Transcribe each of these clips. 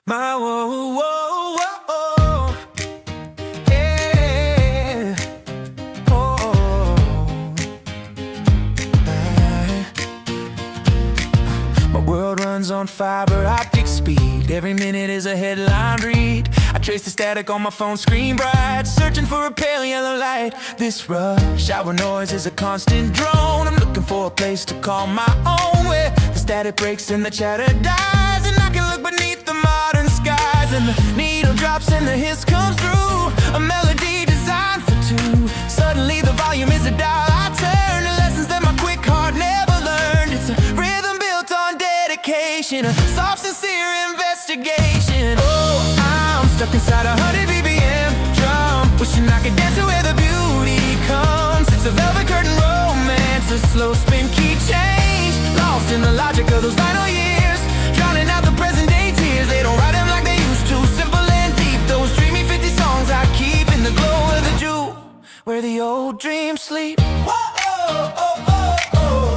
My whoa, whoa, whoa, yeah. My world runs on fiber optic speed. Every minute is a headline read. I trace the static on my phone screen bright, searching for a pale yellow light. This rush hour noise is a constant drone. I'm looking for a place to call my own, where the static breaks and the chatter dies, and I can look beneath the modern skies, and the needle drops and the hiss comes through. A melody designed for two. Suddenly the volume is a dial I turn to lessons that my quick heart never learned. It's a rhythm built on dedication, a soft sincere investigation. Oh, I'm stuck inside 100 BPM drum, wishing I could dance to where the beauty comes. It's a velvet curtain romance, a slow spin key change, lost in the logic of those vinyl years, drowning out the present day tears. They don't write them like they used to, simple and deep. Those dreamy 50 songs I keep in the glow of the Jew, where the old dreams sleep. Whoa, oh, oh, oh, oh.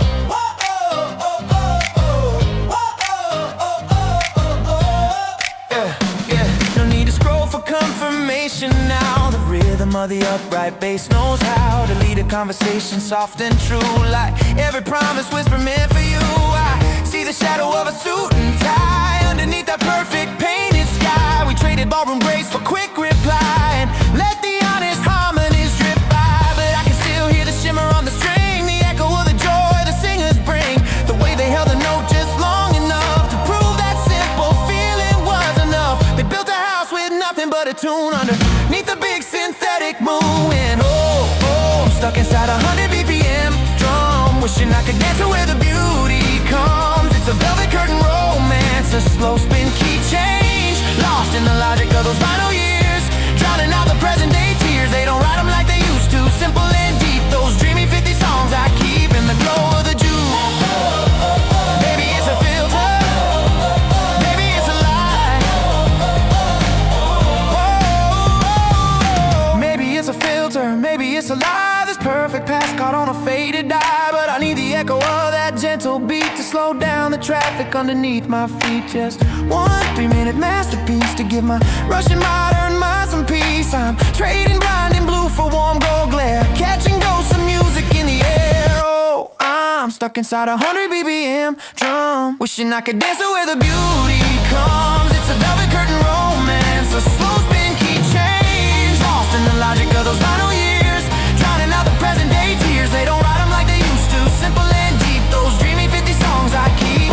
Confirmation now, the rhythm of the upright bass knows how to lead a conversation soft and true, like every promise whisper meant for you. I see the shadow of a suit and tie underneath that perfect painted sky. We traded ballroom grace for quick reply and let the honest harmonies drift by, but I can still hear the shimmer on the string, the echo of the joy the singers bring, the way they held the note just long enough to prove that simple feeling was enough. They built a house with nothing but a tune underneath the big synthetic moon. And oh, oh, I'm stuck inside 100 BPM drum, wishing I could dance to where the beauty comes. It's a velvet curtain romance, a slow spin key change, lost in the logic of those final years, drowning out the present day tears. They don't write them like they used to, simple and deep. Those dreamy 50 songs I keep in the glow of the Jew. Maybe it's a filter, maybe it's a lie. Maybe it's a filter, maybe it's a lie. This perfect past caught on a faded dye, but I need the echo of that gentle beat to slow down the traffic underneath my feet. Just one 3-minute masterpiece to give my rushing modern mind some peace. I'm trading blinding blue for warm gold glare, catching ghosts of music in the air. Oh, I'm stuck inside 100 BPM drum, wishing I could dance to where the beauty comes. It's a velvet curtain romance, a slow spin key change, lost in the logic of those final years, drowning out the present day tears. They don't write them like they used to, simple and deep. Those dreamy 50 songs I keep.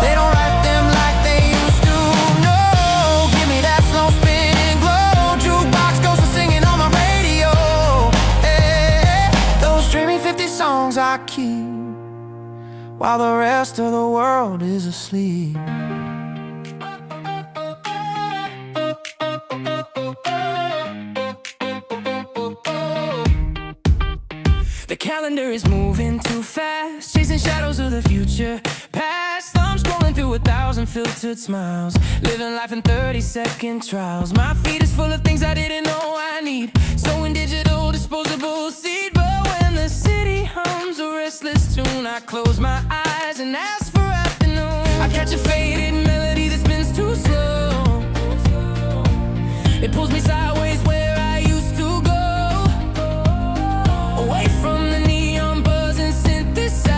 They don't write them like they used to, no. Give me that slow spin glow, jukebox ghosts are singing on my radio. Hey, those dreamy 50 songs I keep while the rest of the world is asleep. The calendar is moving too fast, chasing shadows of the future past. I'm scrolling through 1,000 filtered smiles, living life in 30-second trials. My feed is full of things I didn't know I need, sowing digital disposable seed. But when the city hums a restless tune, I close my eyes and ask for afternoon. I catch a faded melody that spins too slow, it pulls me sideways where I used to go, away from the neon buzzing synthesized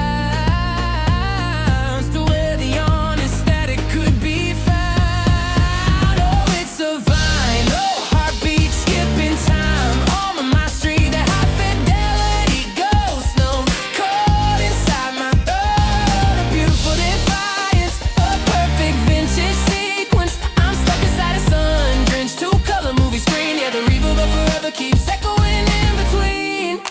to where the honest static could be found. Oh, it's a vinyl heartbeat skipping time on my street, the high fidelity ghost note caught inside my throat, a beautiful defiance, a perfect vintage sequence. I'm stuck inside a sun-drenched two-color movie screen. Yeah, the reverb of forever keeps echoing in between.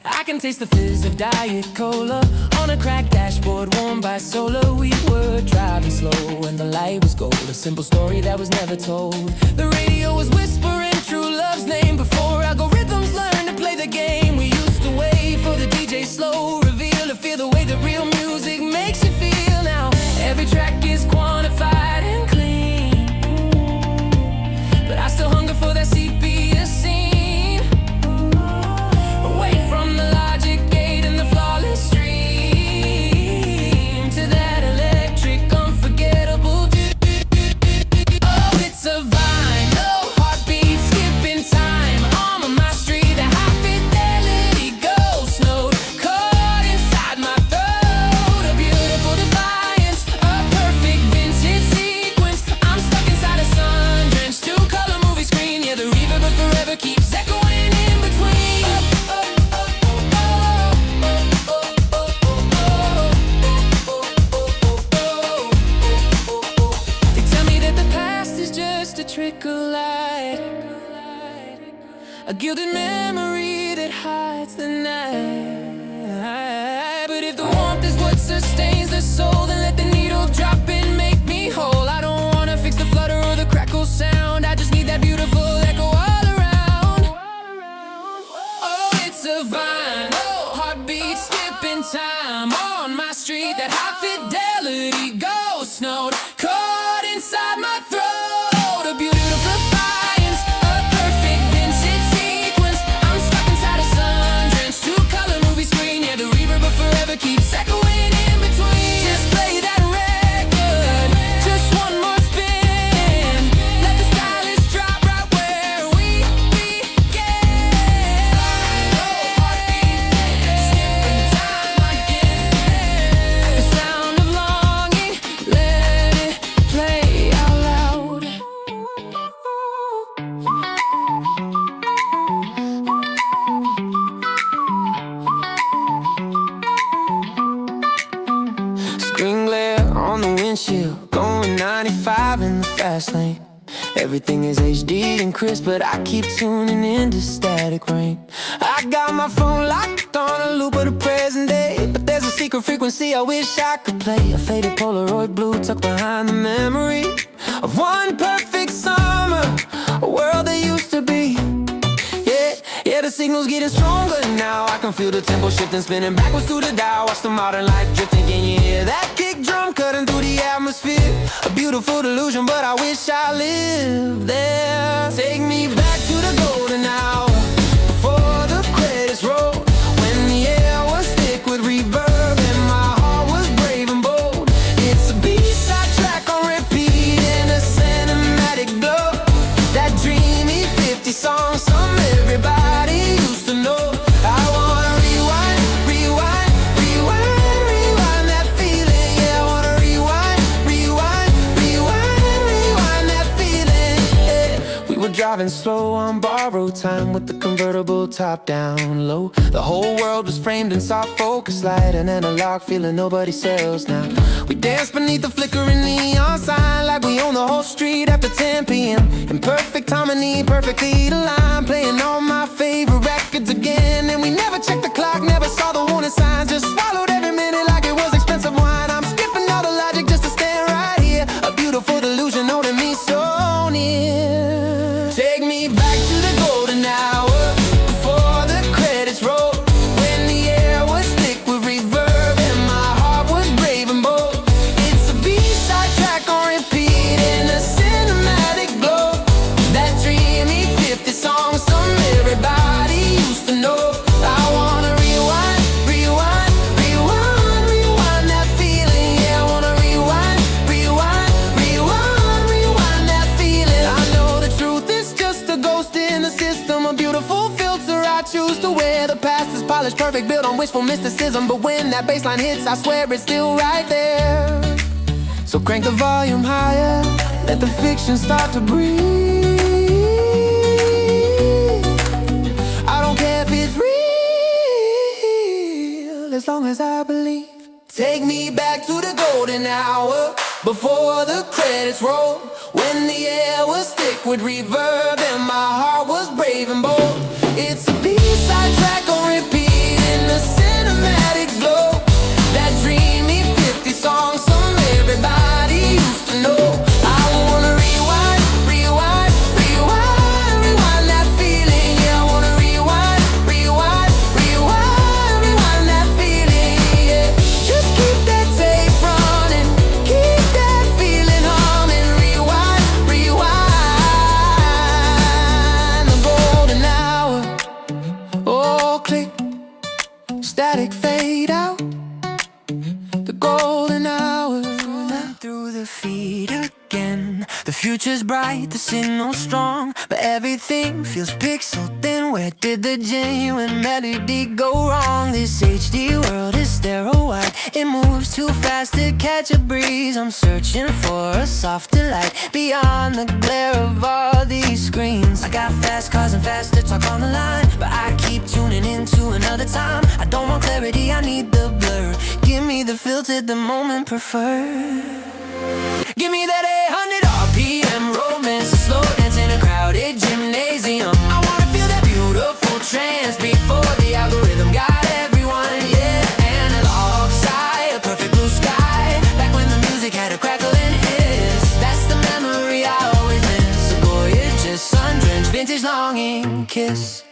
I can taste the fizz of Diet Cola on a cracked dashboard warmed by solar. We were driving slow and the light was gold, a simple story that was never told. The radio was whispering true love's name before algorithms learned to play the game. We used to wait for the DJ's slow reveal to feel the way that real music makes you feel. Now every track is quantified and clean, but I still hunger for that sepia scene, away from the logic. a gilded memory that hides the night. But if the warmth is what sustains the soul, then let the needle drop and make me whole. I don't wanna fix the flutter or the crackle sound, I just need that beautiful echo all around. Oh, it's a vinyl heartbeat skipping time on my street. That high fidelity ghost note caught inside my throat. A beautiful defiance, a perfect vintage sequence. I'm stuck inside a sun-drenched two-color movie screen. Yeah, the reverb will forever keeps echoing in between. Just play that record, just one more spin. Let the stylus drop right where we began. Heartbeat, skipping time again. The sound of longing, let it play out loud. Screen glare on the windshield, going 95 in the fast lane. Everything is HD and crisp, but I keep tuning into static rain. I got my phone locked on a loop of the present day, but there's a secret frequency I wish I could play. A faded Polaroid blue tucked behind the memory of one perfect summer, a world that used to be. Yeah, the signal's getting stronger now. I can feel the tempo shifting, spinning backwards through the dial. Watch the modern light drifting, can you hear that kick drum cutting through the atmosphere? A beautiful delusion, but I wish I lived there. Take me back to the golden hour, before the credits roll, when the air was thick with reverb and my heart was brave and bold. It's a B-side track on repeat in a cinematic glow. That dreamy 50 song, some everybody used to know. I wanna rewind, rewind, rewind, rewind that feeling. Yeah, I wanna rewind, rewind, rewind, rewind that feeling. Yeah. We were driving slow on borrowed time with the convertible top down low. The whole world was framed in soft focus light, an analog feeling nobody sells now. We danced beneath the flickering neon sign like we own the whole street after 10 p.m. In perfect harmony, perfectly aligned, playing all my favorite records again. And we never checked the clock, never saw the warning signs, just swallowed every minute like it was expensive wine. I'm skipping all the logic just to stand right here, a beautiful delusion holding me so near. Take me back to the golden hour, before the credits roll, when the air was thick with reverb and my heart was brave and bold. It's a B-side track on repeat in a cinematic glow. That dreamy 50 songs, some everybody used to know. I wanna rewind, rewind, rewind, rewind that feeling. Yeah, I wanna rewind, rewind, rewind, rewind that feeling. I know the truth is just a ghost in the system, a beautiful filter I choose to wear. The past is polished, perfect, built on wishful mysticism, but when that bass line hits, I swear it's still right there. So crank the volume higher, let the fiction start to breathe. I don't care if it's real, as long as I believe. Take me back to the golden hour, before the credits roll, when the air was thick with reverb and my heart was brave and bold. It's a B-side track on repeat in a cinematic glow. That dreamy 50 songs, some everybody used to know. I wanna rewind, rewind, rewind, rewind that feeling. Yeah, I wanna rewind, rewind, rewind, rewind that feeling. Yeah, just keep that tape running, keep that feeling humming. Rewind, rewind the golden hour. Oh, click, static fade out. The golden hour, running through the feed again. The future's bright, the signal's strong, but everything feels pixel thin. Where did the genuine melody go wrong? This HD world is steroid, it moves too fast to catch a breeze. I'm searching for a softer light beyond the glare of all these screens. I got fast cars and faster talk on the line, but I keep tuning into another time. I don't want clarity, I need the blur. Give me the filter the moment preferred. Give me that 800 RPM romance, slow dance in a crowded gymnasium. I wanna feel that beauty kiss.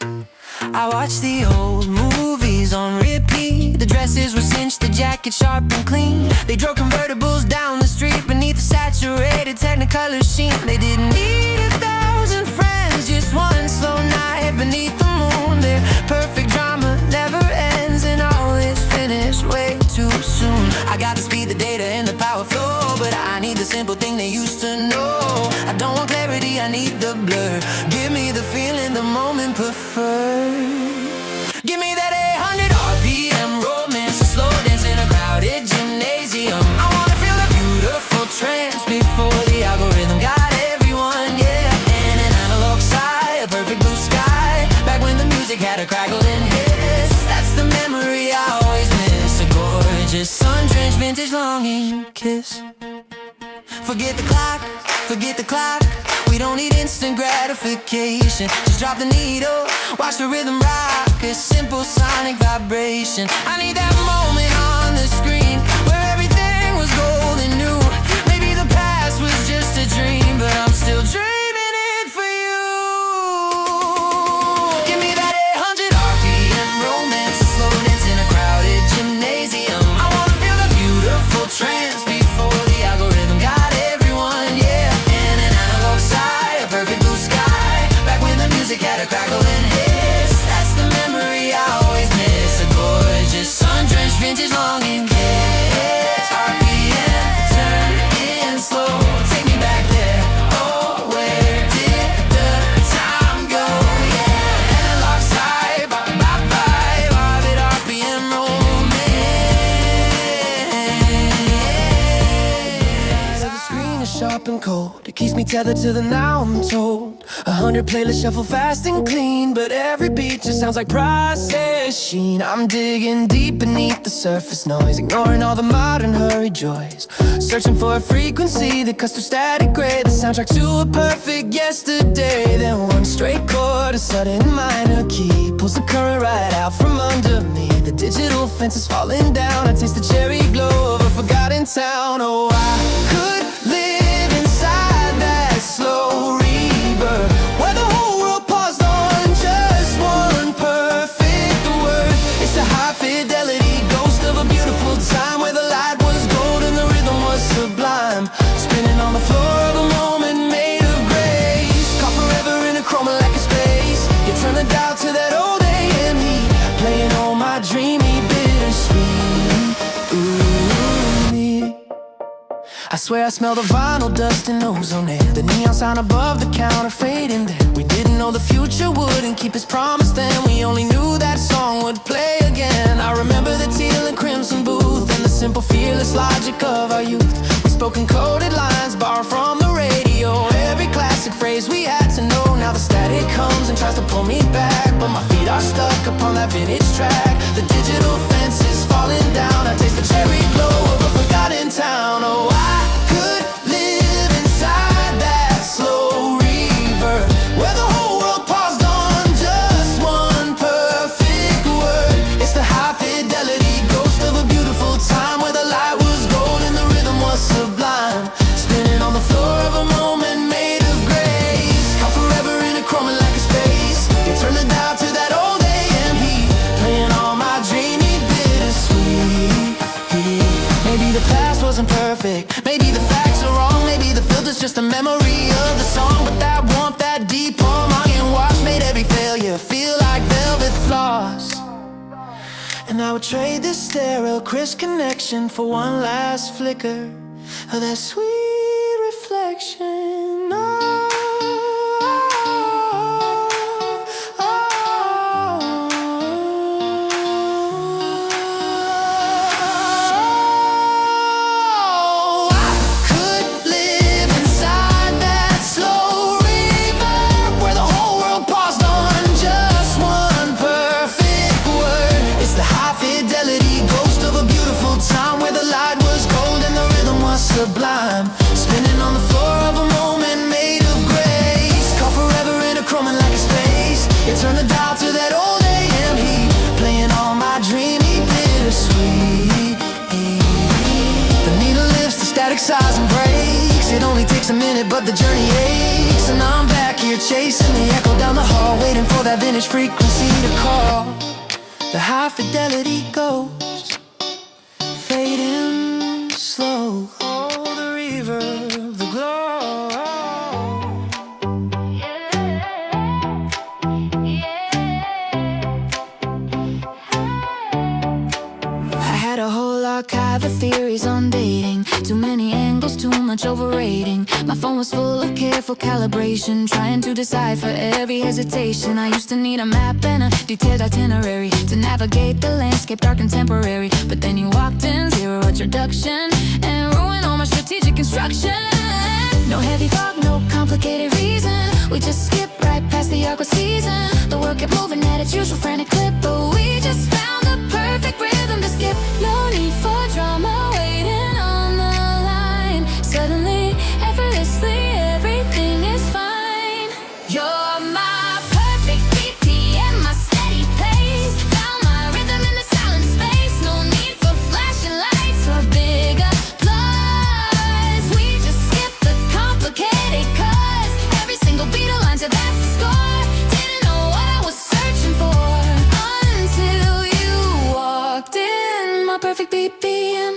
I watched the old movies on repeat. The dresses were cinched, the jackets sharp and clean. They drove convertibles down the street beneath the saturated Technicolor sheen. They didn't need 1,000 friends, just one slow night beneath the moon. Their perfect drama never ends, and all is finished way too soon. I got the speed, the data, and the power flow, but I need the simple thing they used to know. I don't want clarity, I need the blur. Give me the feeling the moment prefers. Give me that 800 RPM romance, a slow dance in a crowded gymnasium. I wanna feel a beautiful trance before the algorithm got everyone, yeah. And an analog sigh, a perfect blue sky, back when the music had a crackle and hiss. That's the memory I always miss, a gorgeous sun-drenched vintage longing kiss. Forget the clock, forget the clock. We don't need instant gratification. Just drop the needle, watch the rhythm rock, a simple sonic vibration. I need that moment on the screen where everything was gold and new. Maybe the past was just a dream, but I'm still dreaming it for you. Give me that 800 RPM romance, a slow dance in a crowded gymnasium. I wanna feel the beautiful trance before the algorithm got everyone, yeah. And an analog sigh, a perfect blue sky, back when the music had a crackle and hiss. That's the memory I always miss, a gorgeous sun-drenched vintage longing kiss. RPM, turn in slow, take me back there. Oh, where did the time go? Yeah, analog sigh, bye bye bye, orbit RPM romance. The screen is sharp and cold, it keeps me tethered to the now, I'm told. 100 playlists shuffle fast and clean, but every beat just sounds like processed sheen. I'm digging deep beneath the surface noise, ignoring all the modern hurried joys, searching for a frequency that cuts through static gray, the soundtrack to a perfect yesterday. Then one straight chord, a sudden minor key, pulls the current right out from under me. The digital fence is falling down, I taste the cherry glow of a forgotten town. Oh, I could live inside that slow reverb, where the whole world paused on just one perfect word. It's a high fidelity ghost of a beautiful time, where the light was gold and the rhythm was sublime, spinning on the floor of a moment made of grace. Caught forever in a chroma like a space. You turn the dial to that old AM heat, playing all my dreamy bittersweet. Ooh, me. I swear I smell the vinyl dust and ozone air, the neon sign above the counter fading there. We didn't know the future wouldn't keep its promise then, we only knew that song would play again. I remember the teal and crimson booth and the simple fearless logic of our youth. We spoke in coded lines borrowed from the radio, every classic phrase we had to know. Now the static comes and tries to pull me back, but my feet are stuck upon that vintage track. The digital fence is falling down, I taste the cherry glow of a forgotten town. Oh, I could live inside that slow reverb, where the whole world paused on just one perfect word. It's the high fidelity ghost of a beautiful time, where the light was gold and the rhythm was sublime, spinning on the floor of a moment made of grace. Caught forever in a chroma like a space. You turn the dial to that old AM heat, playing all my dreamy bittersweet. Maybe the past wasn't perfect, maybe the facts are wrong, maybe the filter's just a memory of the song, but that warmth, that deep palm iron wash made every failure feel like velvet floss. And I would trade this sterile crisp connection for one last flicker of that sweet reflection. Oh, oh, oh. I could live inside that slow reverb, where the whole world paused on just one perfect word. It's the high fidelity ghost of a beautiful time, where the light was gold and the rhythm was sublime, spinning on the floor of a moment made of grace. Caught forever in a chroma like a space. You turn the dial to that old AM heat, playing all my dreamy bittersweet. The needle lifts, the static sighs and breaks. It only takes a minute, but the journey aches. And I'm back here chasing the echo down the hall, waiting for that manage frequency to call. The high fidelity goes fading slow. Oh, the reverb, the glow. I had a whole archive of theories on dating. Too many angles, too much overrating. My phone was full of careful calibration, trying to decipher every hesitation. I used to need a map and a detailed itinerary to navigate the landscape, dark and temporary. But then you walked in, zero introduction, and ruined all my strategic instruction. No heavy thought, no complicated reason. We just skipped right past the awkward season. The world kept moving at its usual frantic clip, but we just found the perfect rhythm to skip. No need for drama, waiting on the line. Suddenly, effortlessly, everything is fine. You're my perfect BPM, my steady pace. Found my rhythm in the silent space. No need for flashing lights or big applause. We just skip the complicated cause every single beat aligns, so that's the score. Didn't know what I was searching for until you walked in. My perfect BPM.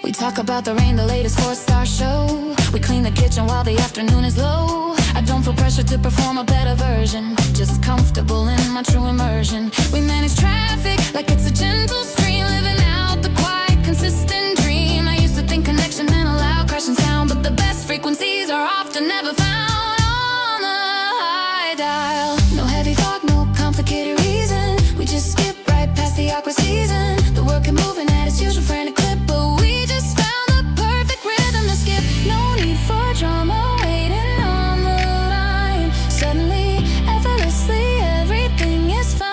We talk about the rain, the latest 4-star show. We clean the kitchen while the afternoon is low. I don't feel pressure to perform a better version, just comfortable in my true immersion. We manage traffic like it's a gentle stream, living out the quiet, consistent dream. I used to think connection meant a loud crashing sound, but the best frequencies are often never found on the high dial. No heavy thought, no complicated reason. We just skip right past the awkward season. The world kept moving at its usual frantic clip, but we just found the perfect rhythm to skip. No need for drama, waiting on the line. Suddenly, effortlessly, everything is fine.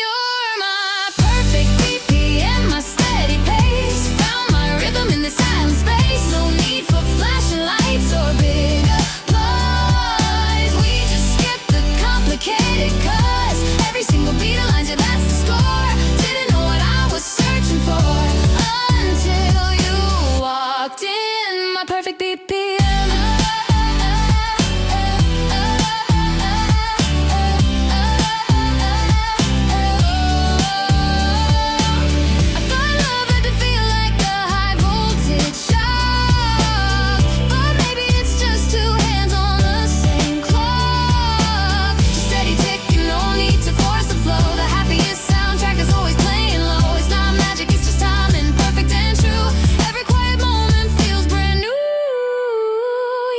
You're my perfect BPM, my steady pace. Found my rhythm in the silent space. No need for flashing lights or big applause. We just skip the complicated cause every single beat aligns, yeah, that's the score. Didn't know what I was searching for until you walked in. My perfect BPM. I thought love had to feel like a high voltage shock, but maybe it's just two hands on the same clock. Just steady ticking, no need to force the flow. The happiest soundtrack is always playing low. It's not magic, it's just timing, perfect and true. Every quiet moment feels brand new.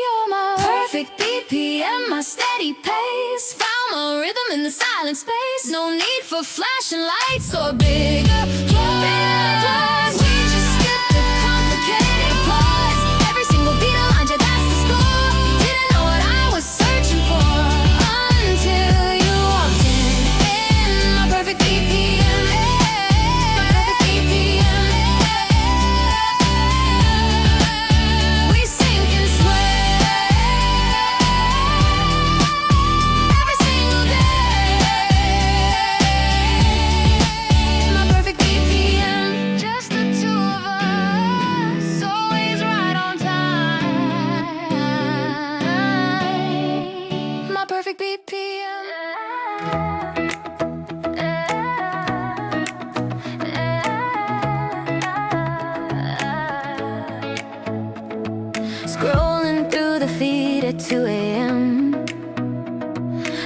You're my perfect BPM, my steady pace. Found my rhythm in the silent space. No need for flashing lights or big applause. We just skip the complicated parts. Every single beat aligns, yeah, that's the score. Didn't know what I was searching for until you walked in. My perfect BPM, my perfect BPM. We sink and sway every single day. My perfect BPM, just the two of us, always right on time. My perfect BPM. Scrolling through the feed at 2 a.m.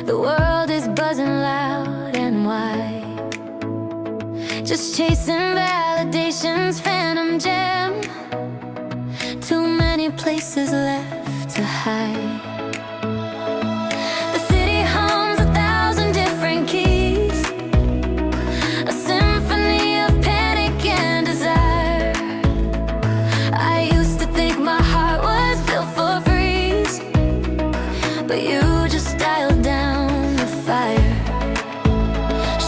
The world is buzzing loud and wide, just chasing validation's phantom gem. Too many places left to hide. The city hums 1,000 different keys, a symphony of panic and desire. I used to think my heart was built for freeze, but you just dialed down the fire.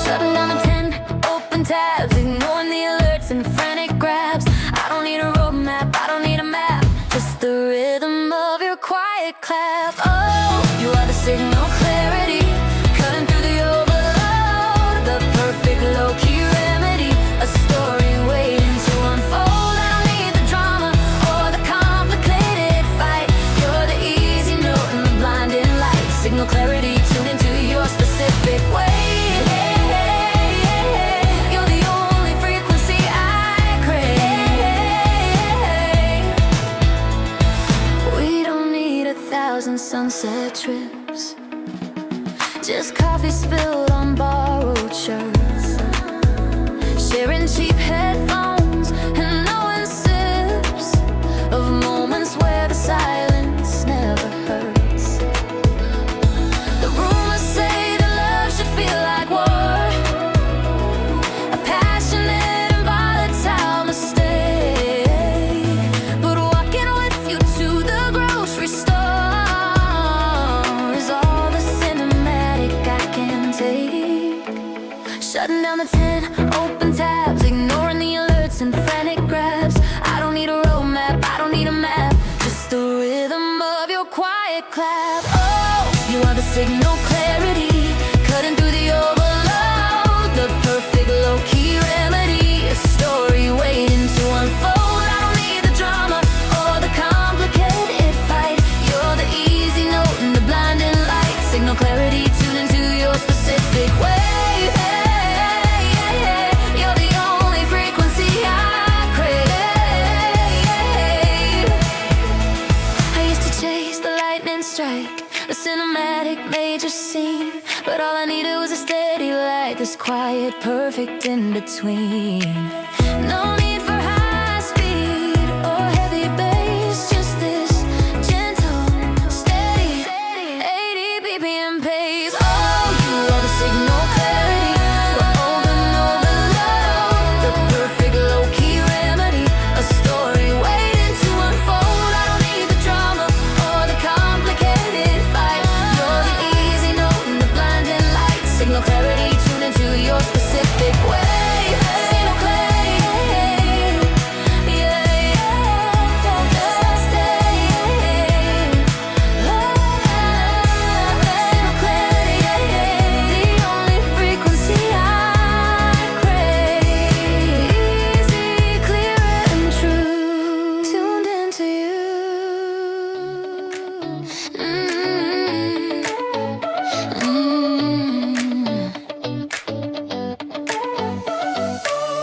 Shutting down the 10 open tabs, ignoring the alerts and frantic grabs. I don't need a roadmap, I don't need a map, just the rhythm of your quiet clap. Oh, you are the signal clarity, cutting through the overload, the perfect low-key remedy, a story waiting to unfold. I don't need the drama or the complicated fight. You're the easy note in the blinding light, signal clarity tuned into your sunset trips, just coffee spilled on borrowed shirts, sharing cheap headphones and knowing sips of moments where the silence never hurts. The rumors say that love should feel like war, a passionate and volatile mistake, but walking with you to the grocery store is all the cinematic I can take. Shutting down the 10 open tabs, ignoring the alerts and frantic grabs. I don't need a roadmap, I don't need a map, just the rhythm of your quiet clap. Oh, you are the signal clarity, cutting through the overload, the perfect low-key remedy, a story waiting to unfold. I don't need the drama or the complicated fight. You're the easy note in the blinding light, signal clarity tuned into your specific wave. You're the only frequency I crave. I used to chase the lightning strike, the cinematic major scene, but all I needed was a steady light, this quiet perfect in between. No need for high speed or heavy bass, just this gentle, steady 80 BPM pace. Oh, you are the signal clarity, we're open overload, the perfect low-key remedy, a story waiting to unfold. I don't need the drama or the complicated fight. You're the easy note in the blinding light, signal clarity tuned into your specific way. Signal clarity, yeah, just stay. Signal clarity, the only frequency I crave. Easy, clear and true, tuned into you.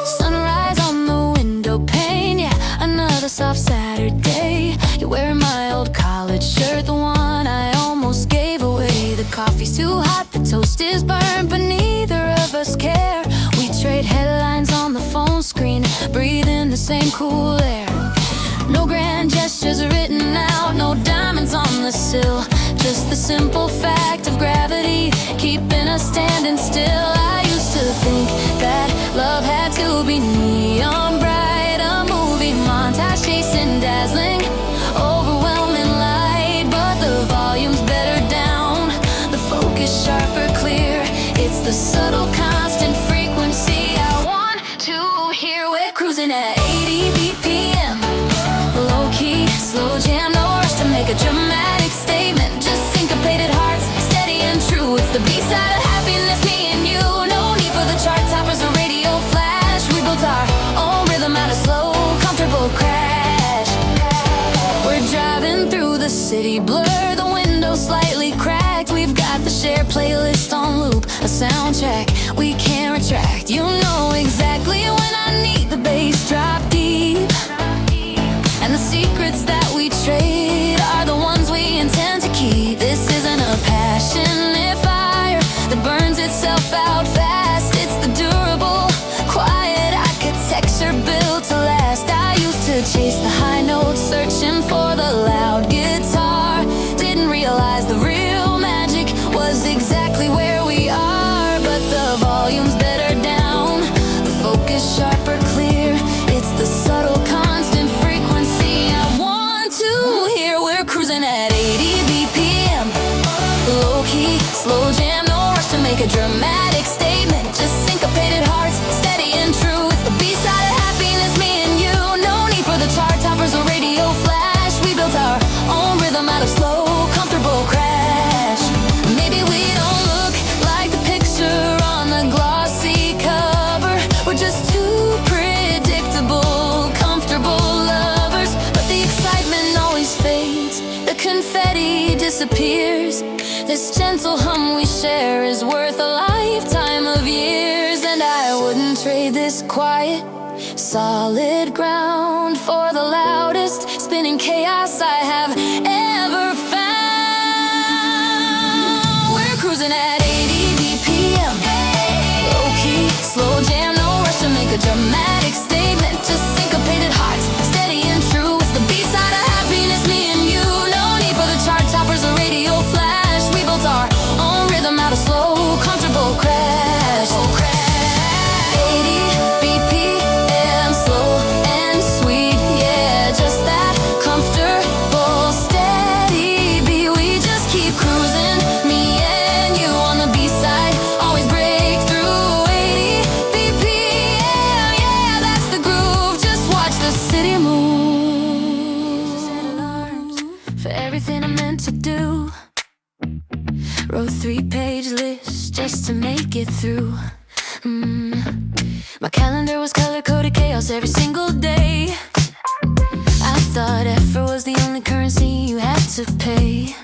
Sunrise on the window pane, yeah, another soft Saturday. You're wearing my old college shirt, the one I almost gave away. The coffee's too hot, the toast is burnt, but neither of us care. We trade headlines on the phone screen, breathing the same cool air. No grand gestures written out, no diamonds on the sill, just the simple fact of gravity keeping us standing still. I used to think that love had to be neon bright, a movie montage chasing dazzling, overwhelming light, but the volume's better down, the focus sharper, clear. It's the subtle constant frequency I want to hear. We're cruising at 80 BPM, low-key, slow jam, no rush to make a dramatic statement, just syncopated hearts, steady and true. It's the B-side of happiness, me and you. No need for the chart toppers or radio flash. We built our own rhythm out of slow, comfortable crash. We're driving through the city, blur, the window slightly cracked. We've got the shared playlist on loop, a soundtrack we can't retract. You know exactly when I need the bass drop deep, and the secrets that we trade are the ones we intend to keep. This isn't a passionate fire that burns itself out fast. It's the durable, quiet architecture built to last. I used to chase the high notes, searching for the loud guitar. Didn't realize the real magic was exactly where we are, but the volume's better down, the focus sharper, clear. It's the subtle constant frequency I want to hear. We're cruising at 80 BPM, low-key, slow jam, no rush to make a dramatic statement, just syncopated hearts, steady and true. It's the B-side of happiness, me and you. No need for the chart toppers or radio flash. We built our own rhythm out of slow, comfortable crash. Maybe we don't look like the picture on the glossy cover, we're just too predictable, comfortable lovers, but the excitement always fades, the confetti disappears. This gentle hum we share is worth a lifetime of years, and I wouldn't trade this quiet, solid ground for the loudest spinning chaos I have ever found. cruising at 80 BPM. Low key, slow jam, no rush to make a dramatic statement. Just syncopated hearts, steady and true. It's the B-side of happiness, me and you. No need for the chart toppers or radio flash. We built our own rhythm out of slow, comfortable crash. 80 BPM, slow and sweet, yeah, just that comfortable, steady beat. We just keep cruising, me and you on the B-side, always break through. 80 BPM, yeah, that's the groove. Just watch the city move. Set alarms for everything I'm meant to do. Wrote 3-page lists just to make it through. My calendar was color-coded chaos every single day. I thought effort was the only currency you had to pay.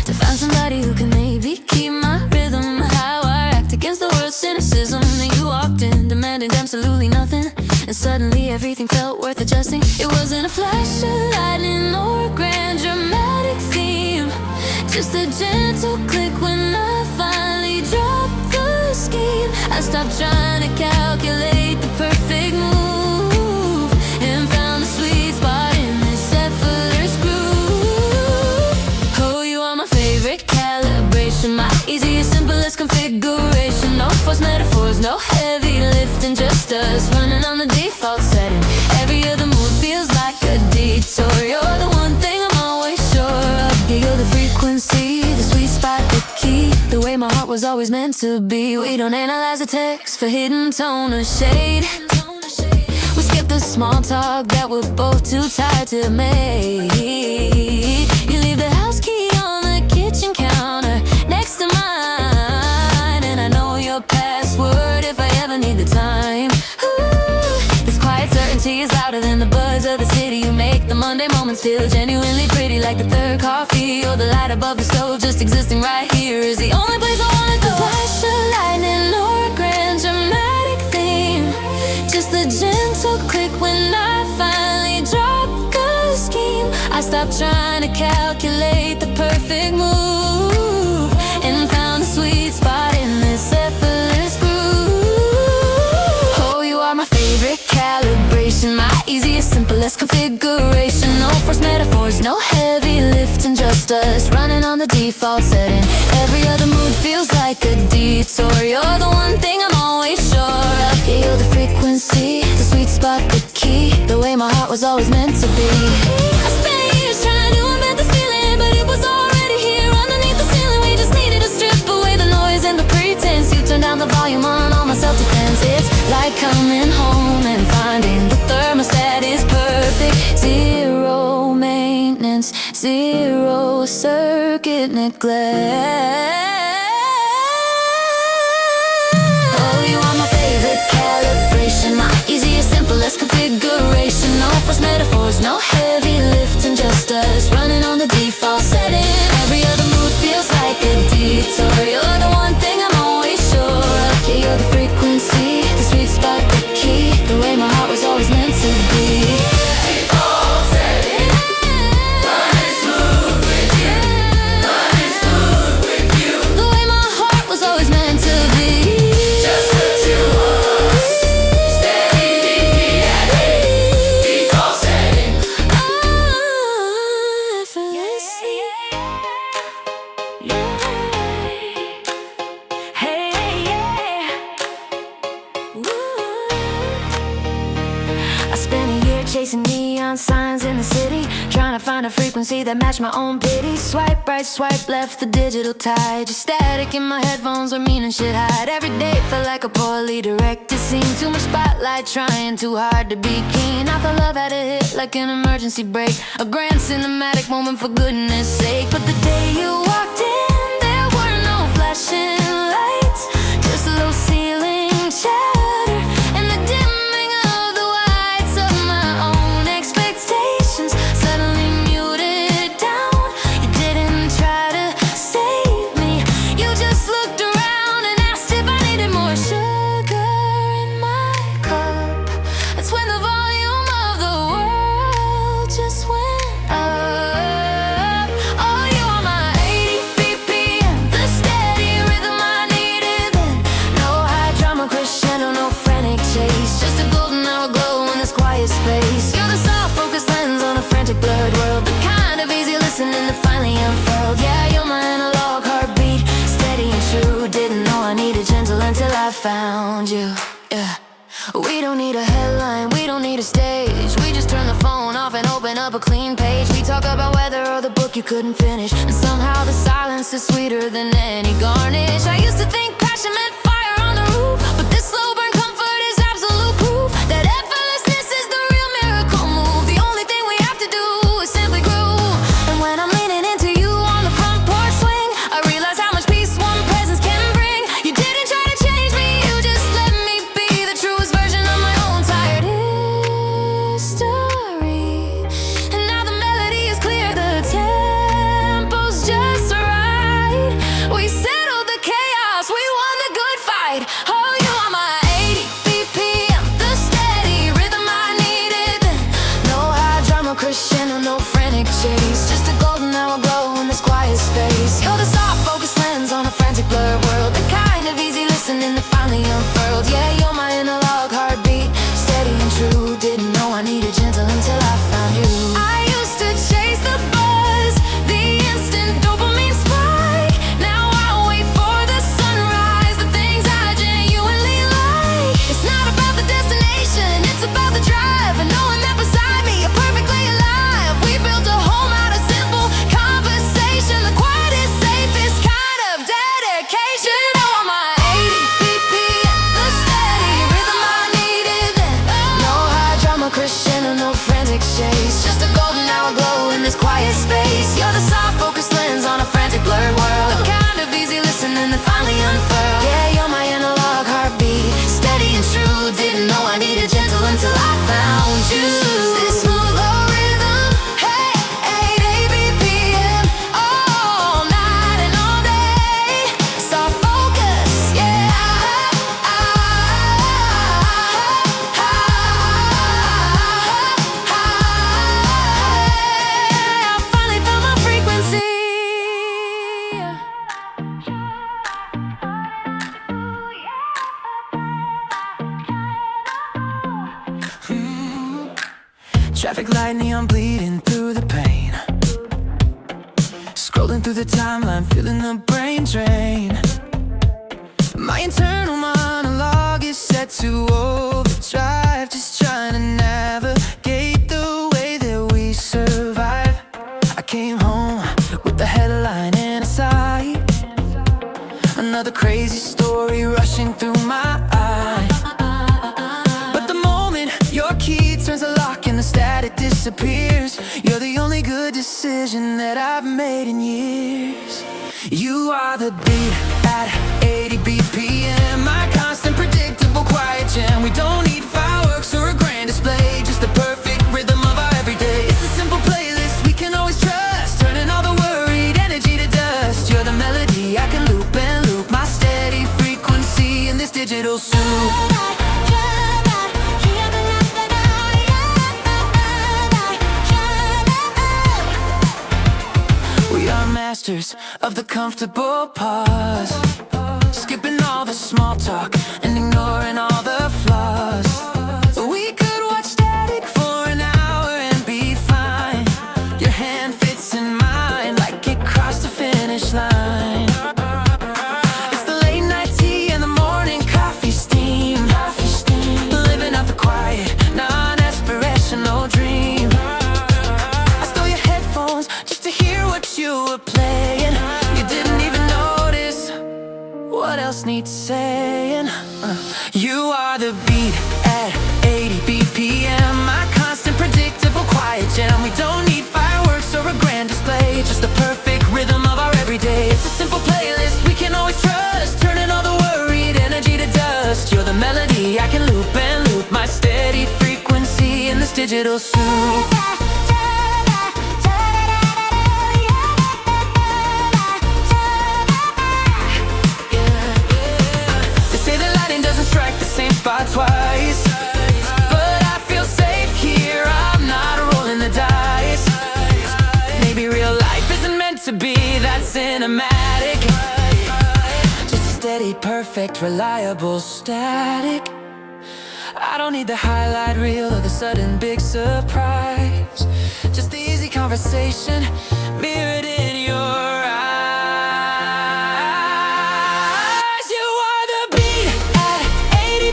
To find somebody who can maybe keep my rhythm. How I act against the world's cynicism. Then you walked in, demanding absolutely nothing. And suddenly everything felt worth adjusting. It wasn't a flash of lightning or a grand dramatic theme. Just a gentle click when I finally dropped the scheme. I stopped trying to calculate the perfect move and found the sweet spot in this effortless groove. Oh, you are my favorite calibration, my easiest, simplest configuration. No forced metaphors, no heavy lifting, just us running on the default setting. Every other mood feels like a detour. You're the one thing I'm always sure of. Yeah, you're the frequency, the sweet spot, the key. The way my heart was always meant to be. We don't analyze the text for hidden tone or shade. We skip the small talk that we're both too tired to make. You leave the house key on the kitchen counter next to mine, and I know your password if I ever need the time. Ooh, this quiet certainty is louder than the buzz of the city. You make the Monday moments feel genuinely pretty, like the third coffee or the light above the stove. Just existing right here is the only place I wanna go. A flash of lightning or a grand dramatic theme. Just a gentle click when I finally drop a scheme. I stopped trying to calculate the perfect move and found the sweet spot in this effortless groove. Oh, you are my favorite calibration, my easiest, simplest configuration. No forced metaphors, no heavy lifting, just us running on the default setting. Every other mood feels like a detour. You're the one thing I'm always sure of. Yeah, you're the frequency, the sweet spot, the key. The way my heart was always meant to be. I spent years trying to invent this feeling, but it was already here underneath the ceiling. We just needed to strip away the noise and the pretense. You turned down the volume on all my self-defense. It's like coming home and finding the thermostat is perfect. Zero maintenance, zero circuit neglect. Oh, you are my favorite calibration, my easiest, simplest configuration. No forced metaphors, no heavy lifting, just us running on the default setting. Every other mood feels like a detour. You're the one thing I'm always sure of. Yeah, you're the frequency, the sweet spot, the key. The way my heart was always meant to be. Default setting. Running smooth with you. Running smooth with you. The way my heart was always meant to be. Just the two of us. Steady BPM at 80. Default setting. Effortlessly. Yeah. Hey, yeah. Woo. I spent a year chasing neon signs in the city, trying to find a frequency that matched my own pity. Swipe right, swipe left, the digital tide. Just static in my headphones where meaning should hide. Every day felt like a poorly directed scene. Too much spotlight, trying too hard to be keen. I thought love had a hit like an emergency brake, a grand cinematic moment for goodness sake. But the day you walked in, there were no flashing lights, just a low ceiling chatter and the dimming of the whites of my own expectations. Suddenly muted down. You didn't try to save me, you just looked around and asked if I needed more sugar in my cup. That's when the volume of the world just went up. Oh, you are my 80 BPM, the steady you. Yeah. We don't need a headline, we don't need a stage. We just turn the phone off and open up a clean page. We talk about weather or the book you couldn't finish, and somehow the silence is sweeter than any garnish. I used to think passion meant fire on the roof, but this slow burn comfort is absolute proof that effortlessness is the real miracle move. The only thing we have to do is simply groove. And when I'm leaning into you on the front porch swing, I realize how much peace one presence can bring. You didn't try to change me, you just let me be the truest version of my own tired history. And now the melody is clear, the tempo's just right. We settled the chaos, we won the good fight. Oh, you are my 80 BPM, the steady rhythm I needed then. No high drama crescendo, no frantic chase, just a golden hour glow in this quiet space. You're the soft focus lens on a frantic blurred world, the kind of easy listening that finally unfurled. Yeah, you're my analog heartbeat, steady and true. Didn't know I needed gentle until I found you. I used to chase the buzz, the instant dopamine spike. Now I wait for the sunrise, the things I genuinely like. It's not about the destination, it's about the drive, and knowing that beside me you're perfectly alive. We built a home out of simple conversation, the quietest, safest kind of dedication. Oh, my 80 BPM, the steady rhythm I needed then. No high drama crescendo, no frantic chase, just a golden hour glow in this quiet space. You're the soft focus lens on a frantic blurred world, the kind of easy listening that finally unfurled. Yeah, you're my analog heartbeat, steady and true. Didn't know I needed gentle until I found you. This smooth low rhythm, hey, 80 BPM, all night and all day. Soft focus, yeah. I finally found my frequency. Traffic light, neon bleeding through the pain. Scrolling through the timeline, feeling the brain drain. My internal monologue is set to overdrive, just trying to navigate the way that we survive. I came home with the headline in sight, another crazy story rushing through my eye. But the moment your key turns the lock and the static disappears, you're the only good decision that I've made in years. You are the beat at 80 BPM, my constant predictable quiet jam. We don't need fireworks or a grand display, just the perfect rhythm of our everyday. It's a simple playlist we can always trust, turning all the worried energy to dust. You're the melody I can loop and loop, my steady frequency in this digital soup. We are masters of the comfortable pause, skipping all the small talk and ignoring all the flaws. We could watch static for an hour and be fine. Your hand fits in mine like it crossed the finish line. It's the late night tea and the morning coffee steam, living out the quiet, non-aspirational dream. I stole your headphones just to hear what you were playing. You didn't even notice, what else needs saying? You are the beat at 80 BPM, my constant predictable quiet jam. We don't need fireworks or a grand display, just the perfect rhythm of our everyday. It's a simple playlist we can always trust, turning all the worried energy to dust. You're the melody I can loop and loop, my steady frequency in this digital soup. They say the lightning doesn't strike the same spot twice, but I feel safe here, I'm not rolling the dice. Maybe real life isn't meant to be that cinematic, just a steady, perfect, reliable static. I don't need the highlight reel or the sudden big surprise, just the easy conversation mirrored in your eyes. You are the beat at 80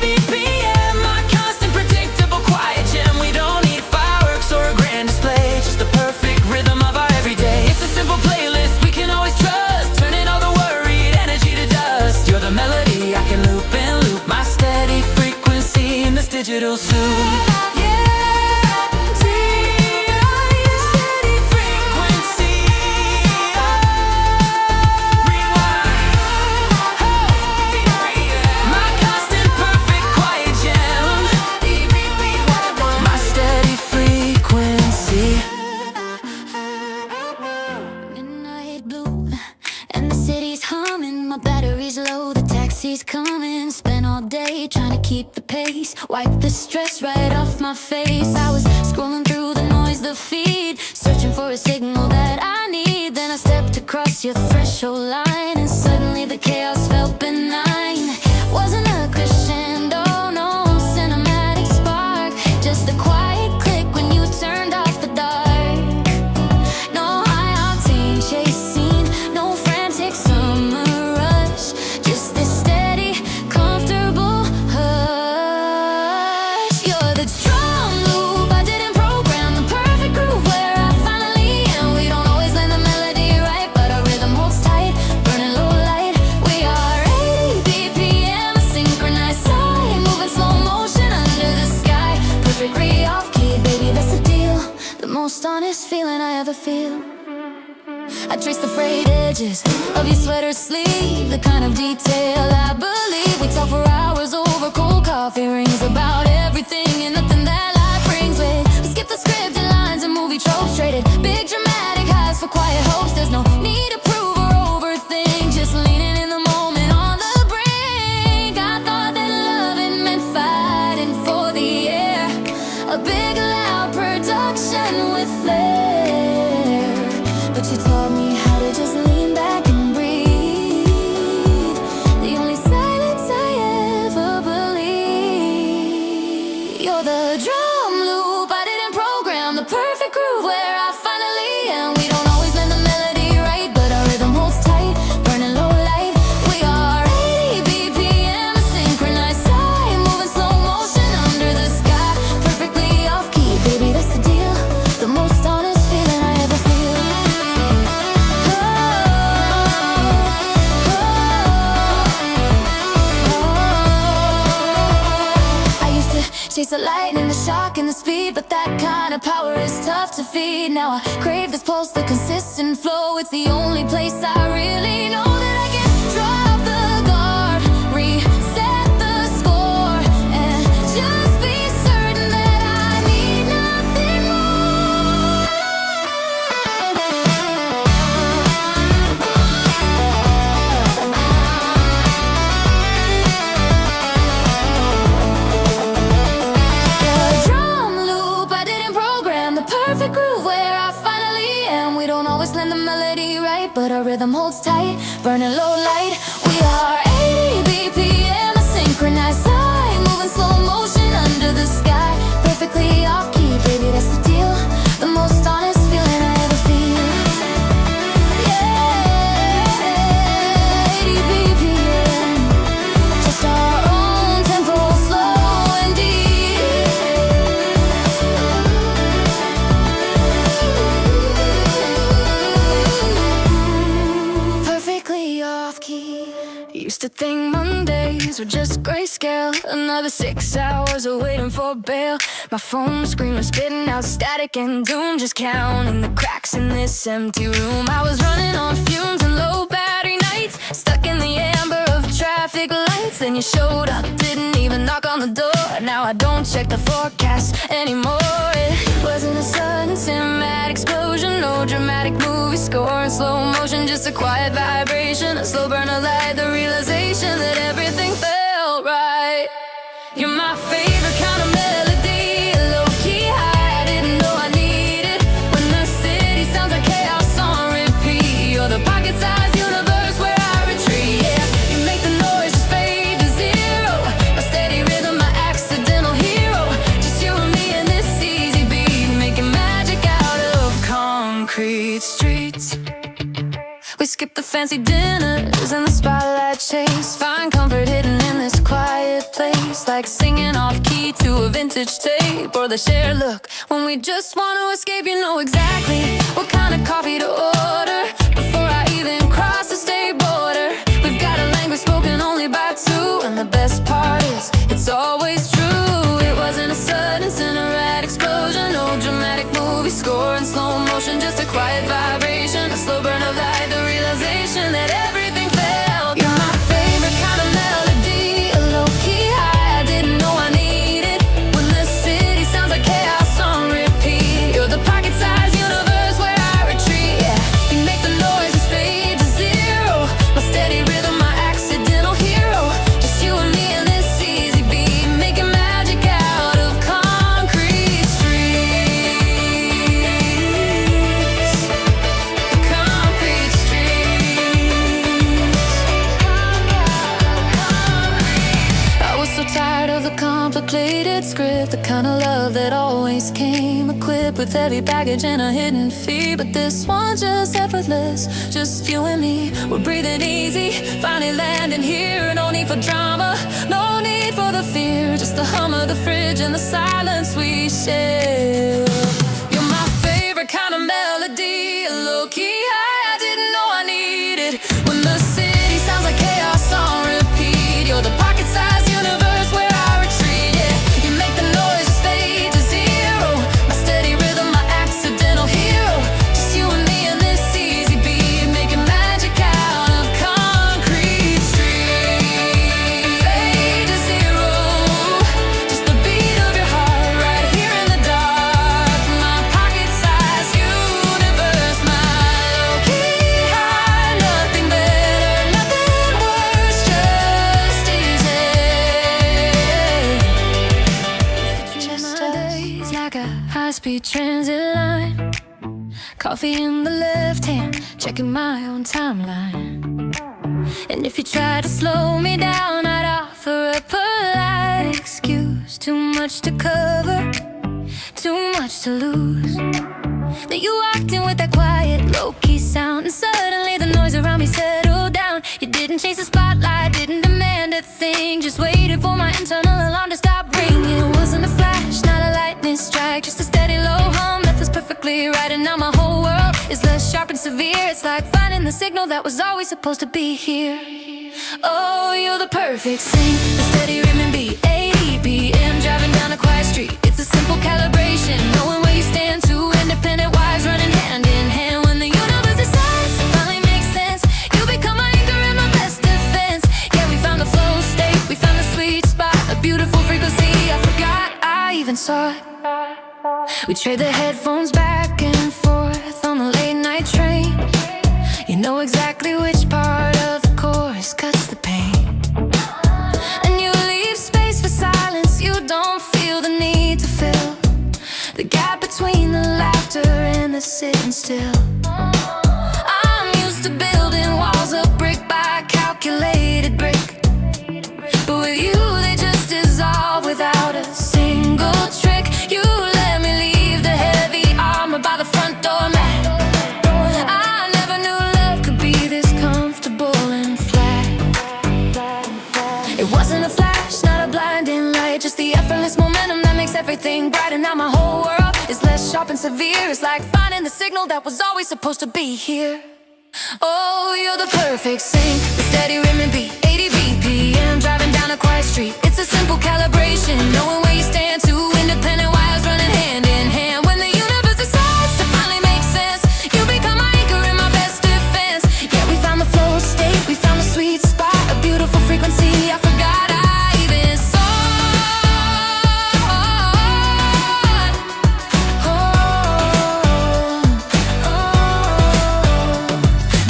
digital soon. Taxi's coming, spent all day trying to keep the pace. Wipe the stress right off my face. I was scrolling through the noise, the feed, searching for a signal that I need. Then I stepped across your threshold line, and suddenly the chaos felt benign. Wasn't a crescendo, no cinematic spark, just a quiet click when you turned off the dark. No high octane chase scene, no frantic summer rush, just this steady, comfortable hush. You're the drum loop, I didn't program the perfect groove where I finally am. We don't always land the melody right, but our rhythm holds tight, burning low light. We are 80 BPM, a synchronized side, moving slow motion under the sky. Perfectly off key, baby, that's the deal. The most honest feeling I ever feel. I trace the frayed edges of your sweater sleeve, the kind of detail I believe. We talk for hours over cold coffee rings about everything and nothing that life brings with. We skip the scripted lines and movie tropes traded. Big dramatic highs for quiet hopes. There's no need to prove or overthink, just leaning in the moment on the brink. I thought that loving meant fighting for the air, a big loud production with flair. But you taught me how to just lean back and breathe, the only silence I ever believe. You're the drum loop, I didn't program the perfect groove where I finally am. We don't always land the melody right, but our rhythm holds tight, burning low light. We are 80 BPM, a synchronized side, moving slow motion under the sky. Perfectly off key, baby, that's the deal. The most honest feeling I ever feel. I used to chase the lightning, the shock and the speed, but that kind of power is tough to feed. Now I crave this pulse, the consistent flow. It's the only place I really know that I can drop the guard, reset the score, and just be certain that I need nothing more. The drum loop, I didn't program the perfect groove where I finally am. We don't always land the melody right, but our rhythm holds tight, burning low light. We are 80 BPM, a synchronized side, moving slow motion under the sky. Perfectly off key, baby, that's the deal. The most honest feeling I ever feel. Yeah, 80 BPM, just our own tempo, slow and deep. Perfectly off key. Used to think Mondays were just grayscale, another 6 hours of waiting for bail. My phone screen was spitting out static and doom, just counting the cracks in this empty room. I was running on fumes and low battery nights, stuck in the amber of traffic lights. Then you showed up, didn't even knock on the door. Now I don't check the forecast anymore. It wasn't a sudden cinematic explosion, no dramatic movie score in slow motion, just a quiet vibration, a slow burn of light, the realization that everything felt right. You're my favorite kind of melody, a low-key high I didn't know I needed. When the city sounds like chaos on repeat, you're the pocket-sized universe where I retreat. Yeah, you make the noise just fade to zero, my steady rhythm, my accidental hero. Just you and me and this easy beat, making magic out of concrete streets. We skip the fancy dinners and the spotlight chase, find comfort hidden in this quiet place, like singing off key to a vintage tape, or the shared look when we just want to escape. You know exactly what kind of coffee to order before I even cross the state border. We've got a language spoken only by two, and the best part is it's always true. faded script, the kind of love that always came equipped with heavy baggage and a hidden fee. But this one's just effortless, just you and me. We're breathing easy, finally landing here. No need for drama, no need for the fear. Just the hum of the fridge and the silence we share. You're my favorite kind of melody, a low-key high I didn't know I needed. When the city sounds like chaos on repeat, you're the pocket-sized universe where I retreat, yeah. You make the noise fade to zero, my steady rhythm, my accidental hero. Just you and me and this easy beat, making magic out of concrete streets. Fade to zero, just the beat of your heart right here in the dark. My pocket-sized universe, my low-key high, nothing better, nothing worse, just easy. Just days like a high-speed transit line. Coffee in the left hand, checking my own timeline. And if you try to slow me down, I'd offer a polite excuse. Too much to cover, too much to lose. Then you walked in with that quiet, low-key sound, and suddenly the noise around me settled down. You didn't chase the spotlight, didn't demand a thing, just waited for my internal alarm to stop ringing. It wasn't a flash, not a lightning strike, just a steady low hum that feels perfectly right. And now my whole world is less sharp and severe. It's like finding the signal that was always supposed to be here. Oh, you're the perfect sync, the steady rhythm beat, 80 BPM, driving down a quiet street. It's a simple calibration, knowing where you stand. Two independent wives running hand in hand. When the universe decides to finally make sense, you become my anchor and my best defense. Yeah, we found the flow state, we found the sweet spot, a beautiful frequency. I forgot I even saw it. We trade the headphones back and forth on the late night train. You know exactly which part of the chorus cuts the pain. And you leave space for silence, you don't feel the need to fill the gap between the laughter and the sitting still. I'm used to building walls up brick by calculated brick, but with you they just dissolve without a single trick. You let me leave the heavy armor by the front door mat. I never knew love could be this comfortable and flat. It wasn't a flash, not a blinding light, just the effortless momentum that makes everything bright. And now my whole world is less sharp and severe. It's like finding the signal that was always supposed to be here. Oh, you're the perfect sync, the steady rhythm beat, 80 BPM, driving down a quiet street. It's a simple calibration, knowing where you stand. Two independent wires running hand in hand. When the universe decides to finally make sense, you become my anchor and my best defense. Yeah, we found the flow state, we found the sweet spot, a beautiful frequency. I forgot I even saw.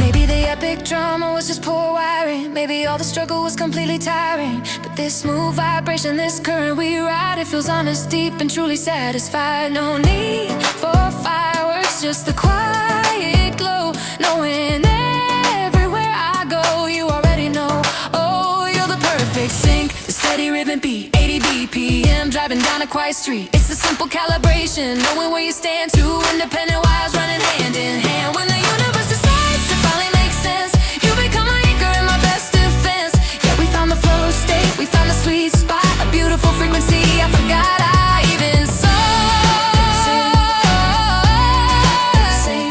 Maybe the epic drama was just poor wiring, maybe all the struggle was completely tiring. But this smooth vibration, this current we ride, it feels honest, deep and truly satisfied. No need for fireworks, just the quiet glow, knowing everywhere I go, you already know. Oh, you're the perfect sync, the steady rhythm beat, 80 BPM, driving down a quiet street. It's a simple calibration, knowing where you stand. Two independent wires running hand in hand. When the universe decides to finally make sense, you become my anchor and my best defense. Yeah, we found the flow state, we found the sweet spot, a beautiful frequency. I forgot I even saw.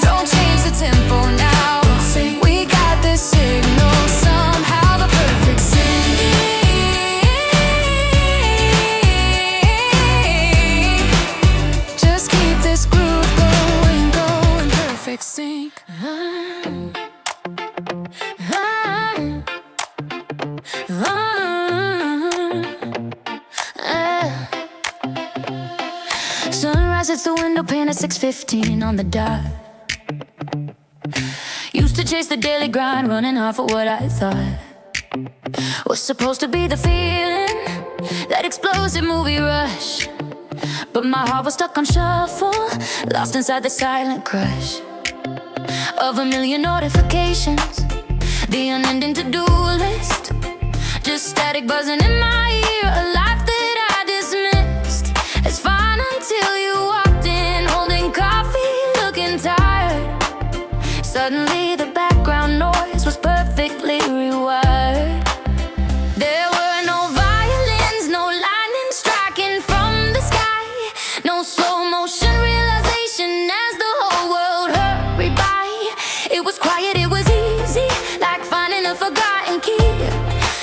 Don't change the tempo now, we got this signal somehow, the perfect sync. Just keep this groove going, going, perfect sync. Sunrise hits the window pane at 6:15 on the dot. Used to chase the daily grind, running hard for what I thought was supposed to be the feeling, that explosive movie rush. But my heart was stuck on shuffle, lost inside the silent crush of a million notifications, the unending to-do list, just static buzzing in my ear, a life that I dismiss. Suddenly the background noise was perfectly rewired. There were no violins, no lightning striking from the sky, no slow motion realization as the whole world hurried by. It was quiet, it was easy, like finding a forgotten key.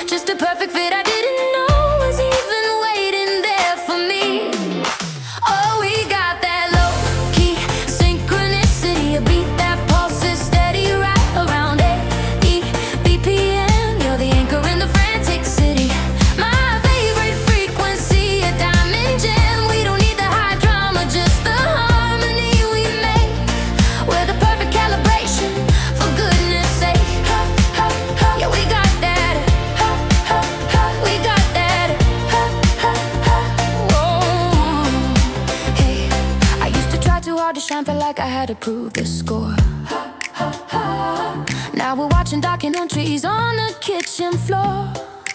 Just a perfect fit I didn't know was even waiting there for me. Oh, we got that low-key synchronicity, a beat that pulses steady right around 80 BPM. You're the anchor in the frantic city, my favorite frequency, a diamond gem. We don't need the high drama, just the harmony we make. We're the perfect calibration, for goodness sake. Yeah, we got that. We got that. Whoa. Hey, I used to try too hard to shine, felt like I had to prove the score. Now we're watching documentaries on the kitchen floor.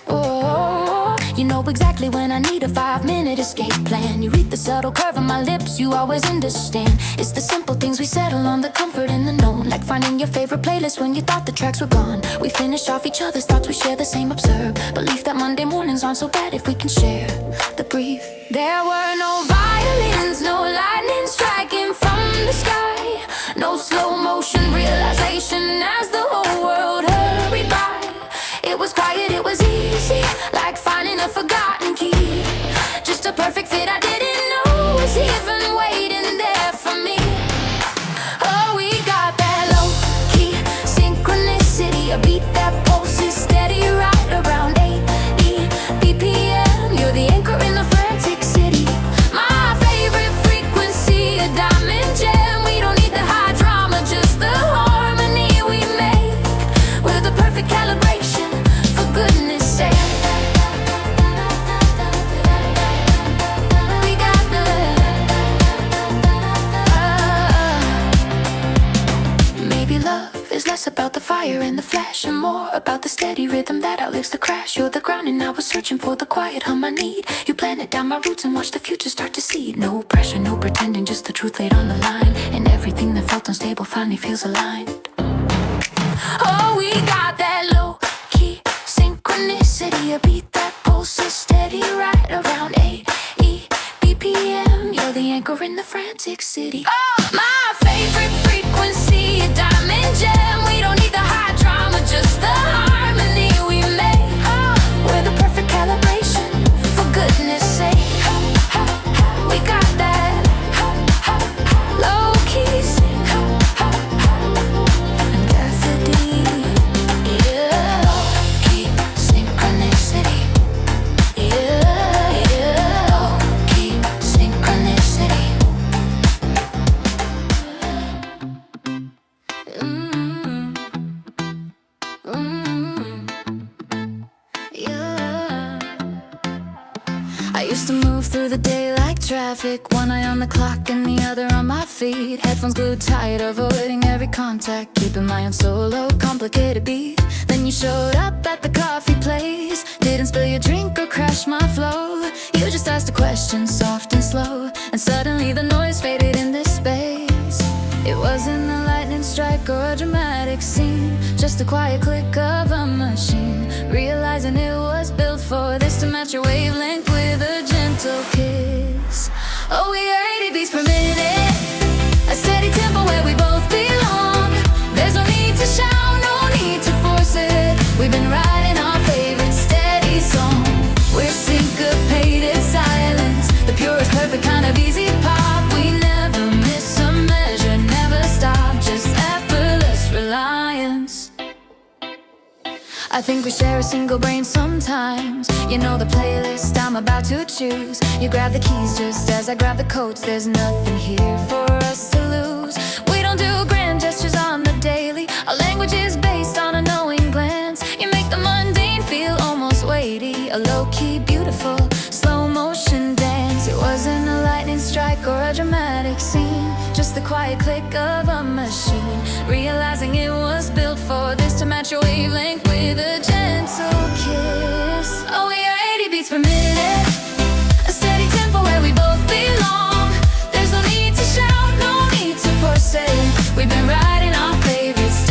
Oh, you know exactly when I need a 5-minute escape plan. You read the subtle curve of my lips, you always understand. It's the simple things we settle on, the comfort in the known. Like finding your favorite playlist when you thought the tracks were gone. We finish off each other's thoughts, we share the same absurd belief that Monday mornings aren't so bad if we can share the brief. There were no violins, no lightning striking from the sky, no slow motion realization as the whole world hurried by. It was quiet, it was easy, like finding a forgotten key. Just a perfect fit I didn't know was even waiting there for me. Oh, we got that low-key synchronicity, a beat that pulses steady right around 80 BPM. You're the anchor in the frantic city, my favorite frequency, a diamond gem. We don't need the high drama, just the harmony we make. We're the perfect calibration, for goodness sake. We got the maybe love is less about the fire and the flash and more about the steady rhythm that outlives the crash. You're the ground and I was searching for the quiet hum I need. You planted down my roots and watched the future start to seed. No pressure, no pretending, just the truth laid on the line. And everything that felt unstable finally feels aligned. Oh, we got that low-key synchronicity, a beat that pulses steady right around 80 BPM. You're the anchor in the frantic city. Oh, my favorite frequency, a diamond gem. We don't need the high drama, just the harmony we make. We're the perfect calibration, for goodness sake. We got that low-key synchronicity. I used to move through the day like traffic, one eye on the clock and the other on my feet. Headphones glued tight, avoiding every contact, keeping my own solo, complicated beat. Then you showed up at the coffee place, didn't spill your drink or crash my flow. You just asked a question, soft and slow, and suddenly the noise faded in this space. It wasn't a lightning strike or a dramatic scene, just a quiet click of a machine, realizing it was built for this, to match your wavelength with a gentle kiss. Oh, we are 80 beats per minute, a steady tempo where we both belong. There's no need to shout, no need to force it. We've been writing our favorite steady song. We're syncopated silence, the purest perfect kind of easy pop. We never miss a measure, never stop, just effortless reliance. I think we share a single brain sometimes. You know the playlist I'm about to choose. You grab the keys just as I grab the coats. There's nothing here for us to lose. We don't do grand gestures on the daily. Our language is based on a knowing glance. You make the mundane feel almost weighty. A low-key, beautiful, slow motion dance. It wasn't a lightning strike or a dramatic scene, just the quiet click of a machine, realizing it was built for this, to match your wavelength with a gentle kiss. Oh, we are 80 beats per minute, a steady tempo where we both belong. There's no need to shout, no need to force it. We've been writing our favorites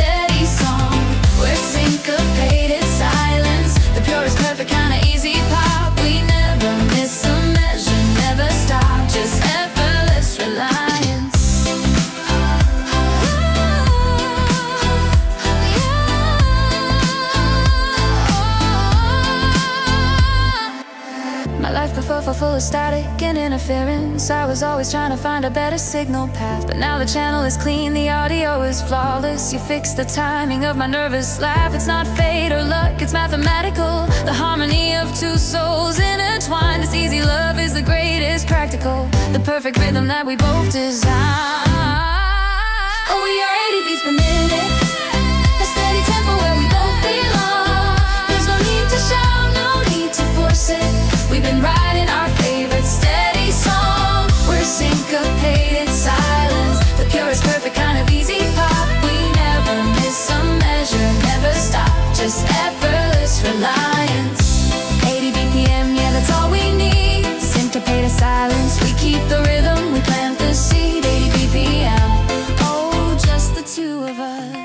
was static and interference. I was always trying to find a better signal path, but now the channel is clean, the audio is flawless. You fixed the timing of my nervous laugh. It's not fate or luck, it's mathematical. The harmony of two souls intertwined. This easy love is the greatest practical, the perfect rhythm that we both design. Oh, we are 80 beats per minute, a steady tempo where we both belong. There's no need to shout, no need to force it. We've been writing our favorite steady song. We're syncopated silence, the purest perfect kind of easy pop. We never miss a measure, never stop, just effortless reliance. 80 BPM, yeah, that's all we need. Syncopated silence, we keep the rhythm, we plant the seed. 80 BPM, oh, just the two of us.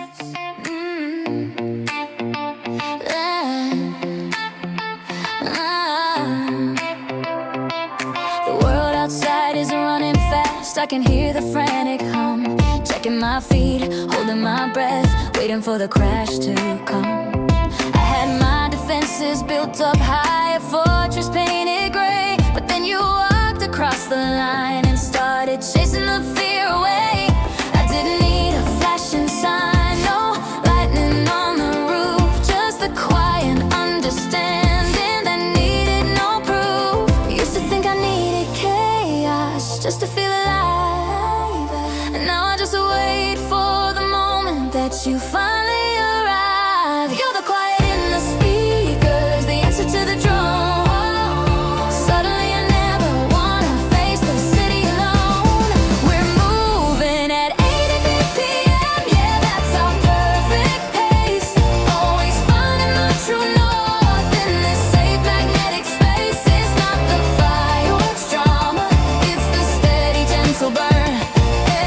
The world outside is running fast, I can hear the frantic hum. Checking my feet, holding my breath, waiting for the crash to come. I had my defenses built up high, a fortress painted gray, but then you walked across the line and started chasing the fear away. I didn't need a flashing sign, no lightning on the roof, just the quiet understanding that needed no proof. Used to think I needed chaos just to feel alive, and now I just wait for the moment that you finally arrive. You're the quiet in the speakers, the answer to the drum. Suddenly I never wanna face the city alone. We're moving at 80 BPM, yeah, that's our perfect pace. Always finding the true north in this safe magnetic space. It's not the fireworks drama, it's the steady gentle burn.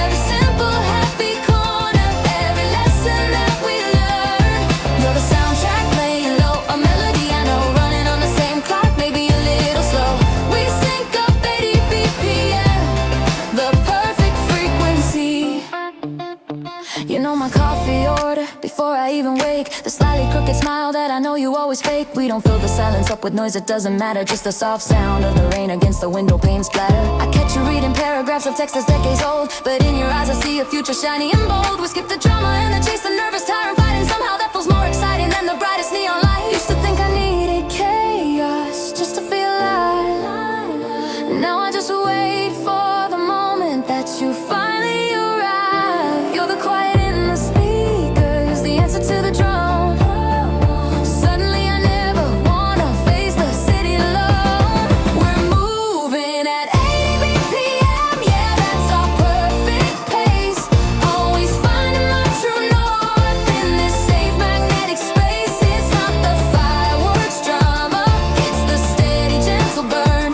Every simple happy corner, every lesson that we learn. You're the soundtrack playing low, a melody I know running on the same clock, maybe a little slow. We sync up 80 BPM, the perfect frequency. You know my coffee order before I even wake, the slightly crooked smile that I know you always fake. We don't fill the silence up with noise, it doesn't matter, just the soft sound of the rain against the window pane splatter. I catch you reading paragraphs of text that's decades old, but in your eyes I see a future shiny and bold. We skip the drama and the chase, the nervous tire and fighting, somehow that feels more exciting than the brightest neon light. Used to think I needed chaos just to feel alive, now I just wait for the moment that you finally arrive. You're the quiet in the speakers, the answer to the drum. Suddenly I never wanna face the city alone. We're moving at 80 BPM, yeah, that's our perfect pace. Always finding my true north in this safe magnetic space. It's not the fireworks drama, it's the steady gentle burn.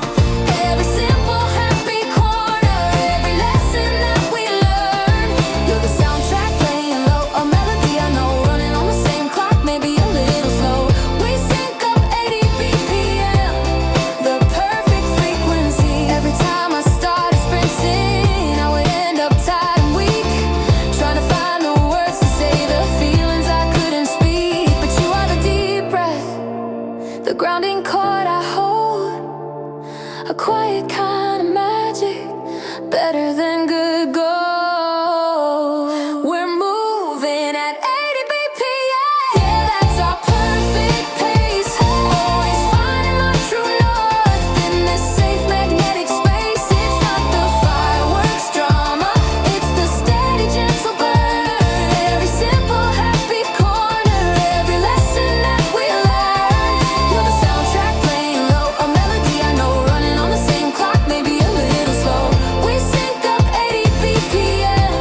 Every simple happy corner, every lesson that we learn. You're the soundtrack playing low, a melody I know running on the same clock, maybe a little slow. We sync up 80 BPM, the perfect frequency. Every time I started sprinting, I would end up tired and weak, trying to find the words to say the feelings I couldn't speak. But you are the deep breath, the grounding chord I hold, a quiet kind of magic, better than good gold. We're moving at 80 BPM, yeah, that's our perfect pace. Always finding my true north in this safe magnetic space. It's not the fireworks drama, it's the steady gentle burn. Every simple happy corner, every lesson that we learn. You're the soundtrack playing low, a melody I know running on the same clock, maybe a little slow. We sync up 80 BPM,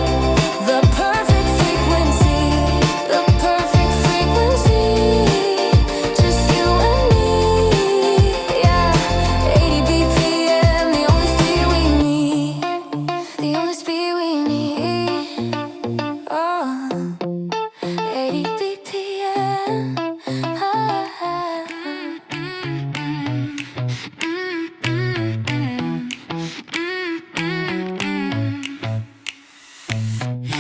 the perfect frequency, the perfect frequency. Just you and me, yeah. 80 BPM, the only speed we need, the only speed we need. Oh, 80 BPM.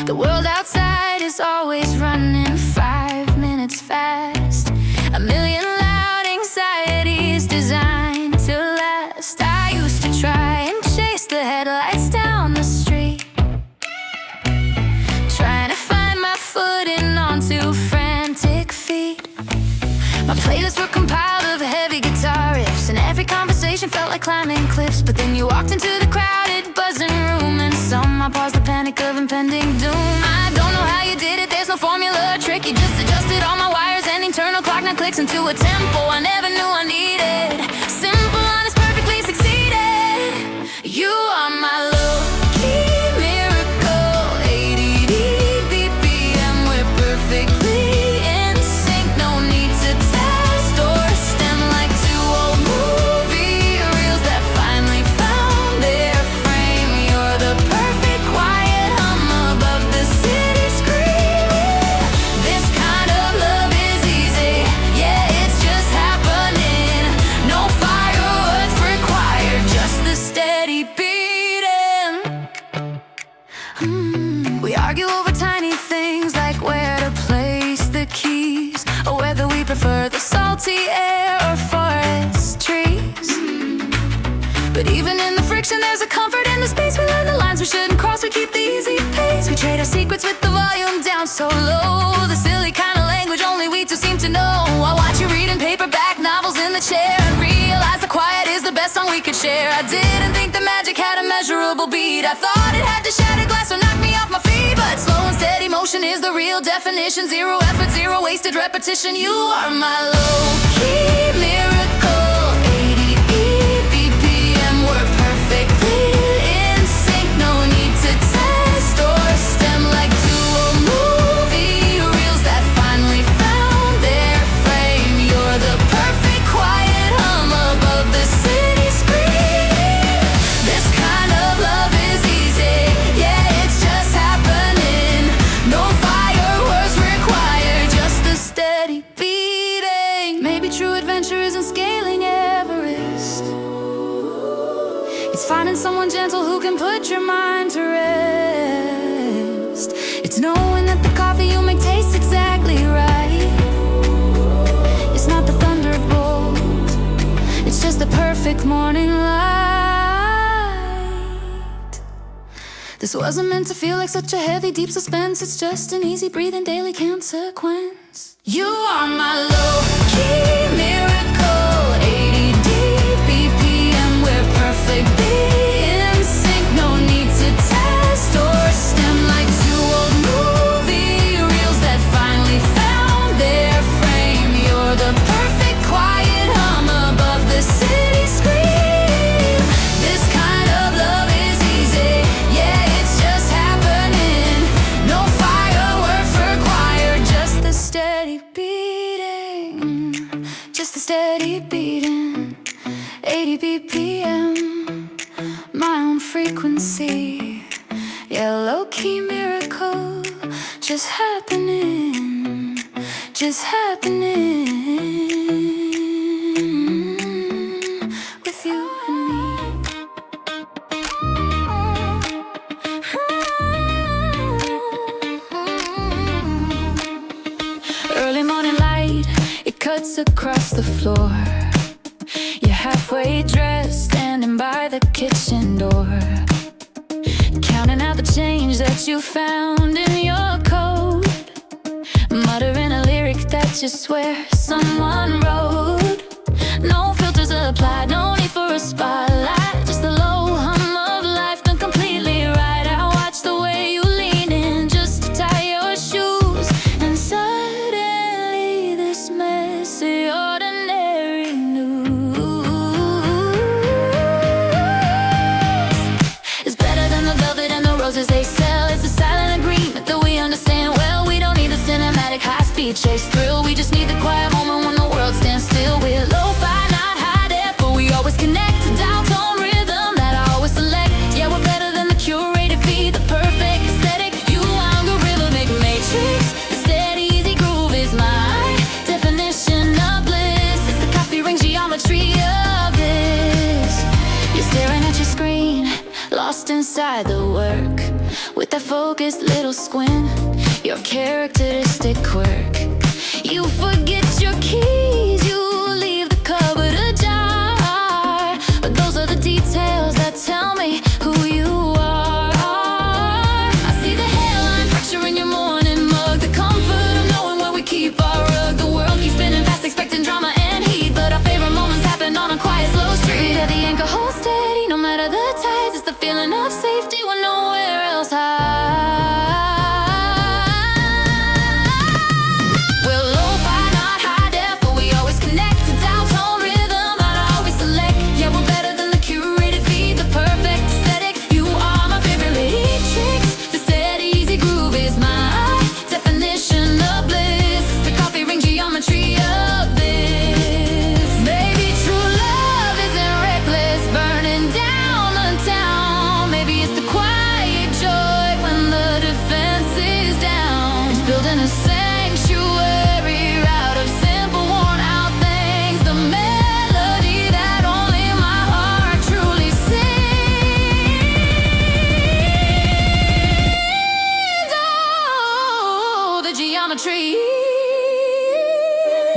The world outside is always running 5 minutes fast. A million loud anxieties designed to last. I used to felt like climbing cliffs. But then you walked into the crowded, buzzing room, and somehow paused the panic of impending doom. I don't know how you did it, there's no formula or trick. You just adjusted all my wires, and internal clock now clicks into a tempo I never knew I needed. Simple, honest, perfectly succeeded. You are my low-key miracle. ADD, BPM, we're perfectly in sync. No need to test or stem like two old movie reels that finally found their frame. You're the perfect quiet hum above the city screaming. This kind of love is easy, yeah, it's just happening. No fireworks required, just the steady beating. We argue over tiny things like where to place the keys, or whether we prefer the salty air or forest trees. But even in the friction, there's a comfort in the space. We learn the lines we shouldn't cross, we keep the easy pace. We trade our secrets with the volume down so low. The silly kind of language only we two seem to know. I watch you reading paperback novels in the chair and realize the quiet is the best song we could share. I didn't think the magic had a measurable beat. I thought it had to shatter glass or knock me off my feet. But slow and steady motion is the real definition. Zero effort, zero wasted repetition. You are my low-key miracle. ADD, BPM, we're perfectly in sync. No need to test or stem like two old movie reels that finally found their frame. You're the perfect quiet hum above the city screaming. This kind of love is easy, yeah, it's just happening. No fireworks required, just a steady beating. Maybe true adventure isn't scaling Everest. It's finding someone gentle who can put your mind to rest. It's knowing that the coffee you make tastes exactly right. It's not the thunderbolt, it's just the perfect morning light. This wasn't meant to feel like such a heavy, deep suspense. It's just an easy breathing daily consequence. You are my low-key miracle. ADD, BPM, we're perfectly in sync. No need to test or stem like two old movie reels that finally found their frame. You're the perfect quiet hum above the city scream. This kind of love is easy, yeah, it's just happening. No fireworks required, just the steady beating. Just a steady beating. 80 BPM, my own frequency. Yeah, low-key miracle, just happening, just happening with you and me. Early morning light, it cuts across the floor. You're halfway dressed, standing by the kitchen door, counting out the change that you found in your coat, muttering a lyric that you swear someone wrote. No filters applied, no need for a spotlight, just the low hum of life done completely right. I watch the way you lean in just to tie your shoes, and suddenly this messy ordinary news is better than the velvet and the roses they sell. It's a silent agreement that we understand well. We don't need the cinematic high-speed chase thrill. We just need the quiet moment when the world stands still. We're lo-fi, not high def, but we always connect to dial tone rhythm that I always select. Yeah, we're better than the curated feed, the perfect aesthetic. You algorithmic matrix, the steady easy groove is my definition of bliss. It's the coffee ring geometry of this. You're staring at your screen, lost inside the work, with that focused little squint, your characteristic quirk. You forget your keys, you leave the cupboard ajar, but those are the details that tell me who you are. I see the hairline fracture in your morning mug, the comfort of knowing where we keep our rug. The world keeps spinning fast, expecting drama and heat, but our favorite moments happen on a quiet, slow street. At the sides. It's the feeling of safety when nowhere else hides. We're lo-fi, not high def, but we always connect to dial tone rhythm. Not always select. Yeah, we're better than the curated feed, the perfect aesthetic. You are my favorite lady tricks. The steady, easy groove is my definition of bliss. The coffee ring geometry of this. Maybe true love isn't reckless, burning down the town. Maybe it's the quiet joy when the defense is down. It's building a sanctuary out of simple, worn-out things. The melody that only my heart truly sings. Oh, the geometry.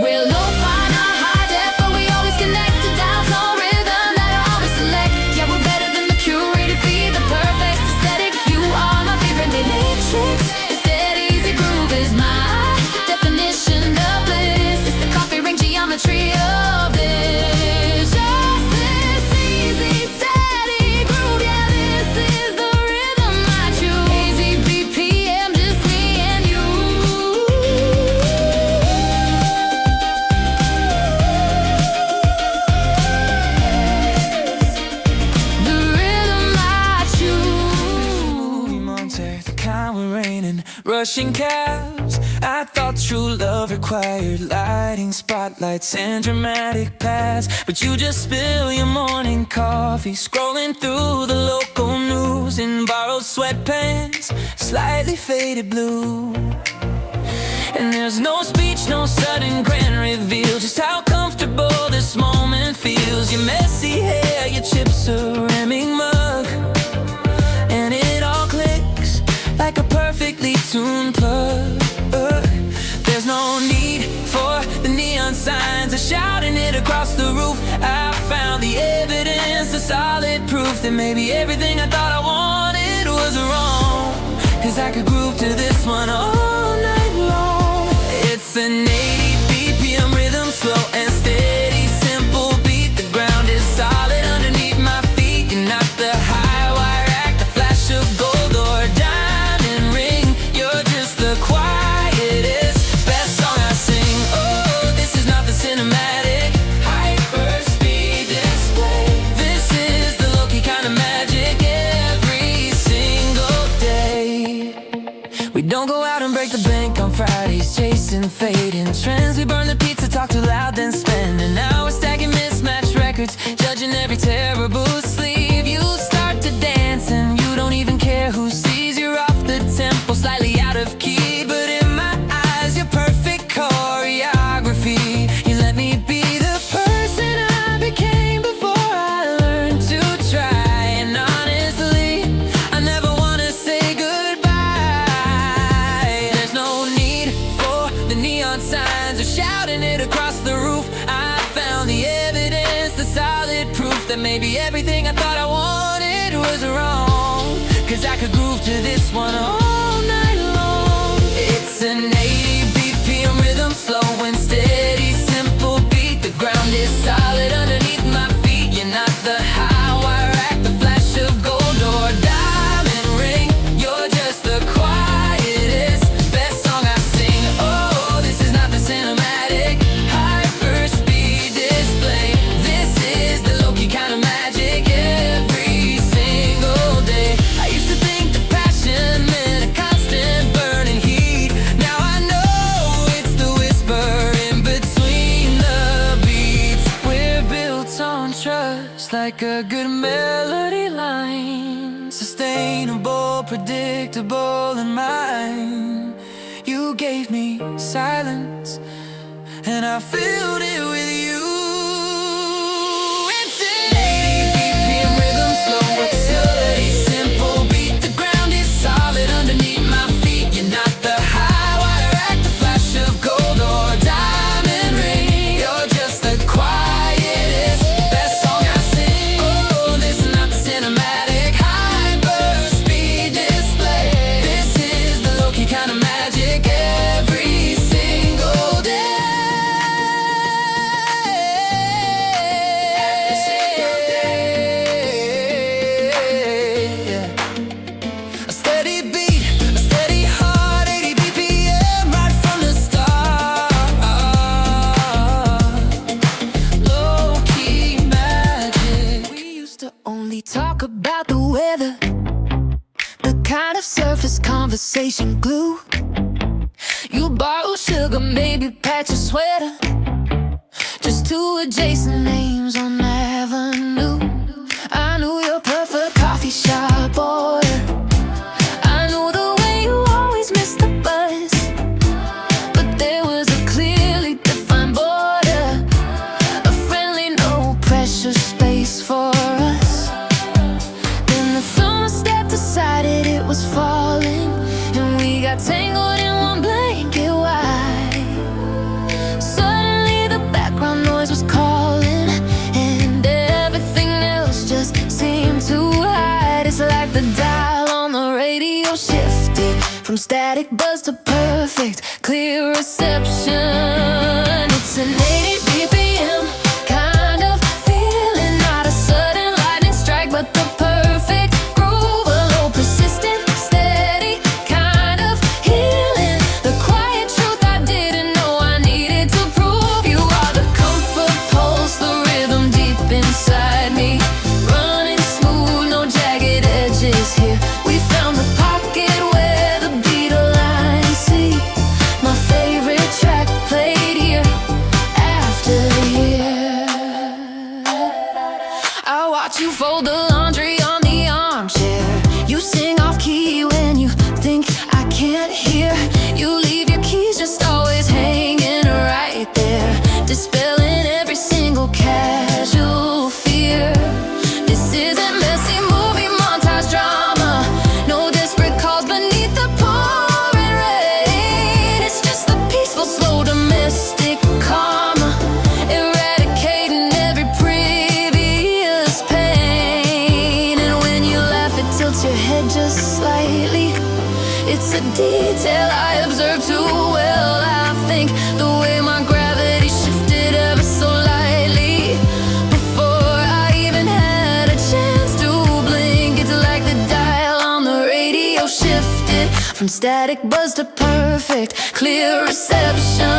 We're lo-fi, not high def, but we always connect to dial tone rhythm that I always select. Yeah, we're better than the curated feed, the perfect aesthetic. You are my favorite matrix. The steady, easy groove is my definition of bliss. It's the coffee ring geometry of this. Just this easy, steady groove. Yeah, this is the rhythm I choose. Easy BPM, just me and you. The rhythm I choose. The kind with rain and rushing cabs. I thought true love required lighting spotlights and dramatic paths, but you just spill your morning coffee, scrolling through the local news in borrowed sweatpants, slightly faded blue. And there's no speech, no sudden grand reveal, just how comfortable this moment feels. Your messy hair, your chips ceramic mug, and it all clicks like a perfectly tuned plug. There's no need for the neon signs or shouting it across the roof. I found the evidence, the solid proof that maybe everything I thought I wanted was wrong. 'Cause I could groove to this one all night long. It's an 80 BPM rhythm, slow and steady, simple beat. The ground is solid underneath my feet. You're not the high wire act, the flash of gold or diamond ring. You're just the quietest, best song I sing. Oh, this is not the cinematic hyper speed display. This is the low-key kind of magic every single day. We don't go out and break the bank on Fridays, chasing fading trends. We burn the pizza, talk too loud, then spend an hour stacking mismatched records, judging every terrible sleeve. You start to dance and you don't even care who sees. You're off the tempo, slightly out of key, but in my eyes, you're perfect choreography. You let me be the person I became before I learned to try. And honestly, I never wanna say goodbye. There's no need for the neon signs or shouting it across the roof. I found the evidence, the solid proof that maybe everything I thought I wanted was wrong. 'Cause I could groove to this one all night long. It's an 80 BPM rhythm, slow and steady, simple beat. The ground is solid underneath my feet. You're not the high wire act, the flash of gold or diamond ring. You're just the quietest, best song I sing. Oh, this is not the cinematic hyper speed display. This is the low-key kind of magic every single day. I used to think the passion meant a constant burning heat. Now I know it's the whisper in between the beats. We're built on trust like a good melody line, sustainable, predictable in mine. You gave me silence and I filled it with you. It's an 80 BPM rhythm, slow and steady, simple beat. The ground is solid underneath my feet. You're not the high wire act, the flash of gold or diamond ring. You're just the quietest, best song I sing. Oh, this is not the cinematic hyper speed display. This is the low-key kind of magic every single day. together. The kind of surface conversation glue. You borrow sugar, maybe patch a sweater. Just two adjacent names on the avenue. I knew your perfect coffee shop order. I knew the way you always missed the bus. But there was a clearly defined border. A friendly, no pressure space for us. Then the thermostat decided it was falling. And we got tangled in one blanket wide. Suddenly the background noise was calling. And everything else just seemed to hide. It's like the dial on the radio shifted from static buzz to perfect clear reception. It's an 80 BPM kind of feeling, not a sudden lightning strike, but the perfect groove, a low persistent, steady kind of healing. The quiet truth I didn't know I needed to prove. You are the comfort pulse, the rhythm deep inside me, running smooth, no jagged edges here. We found the pocket where the beat aligns. See, my favorite track played here after year. I watch you fold the laundry on the armchair. You sing off key when you think I can't hear. You leave your keys just always hanging right there, dispelling every single casual fear. This isn't messy movie montage drama, no desperate calls beneath the pouring rain. It's just the peaceful, slow, domestic karma, eradicating every previous pain. And when you laugh, it tilts your head just slightly. It's a detail I observe too well. I think the way my gravity shifted ever so lightly before I even had a chance to blink. It's like the dial on the radio shifted from static buzz to perfect clear reception.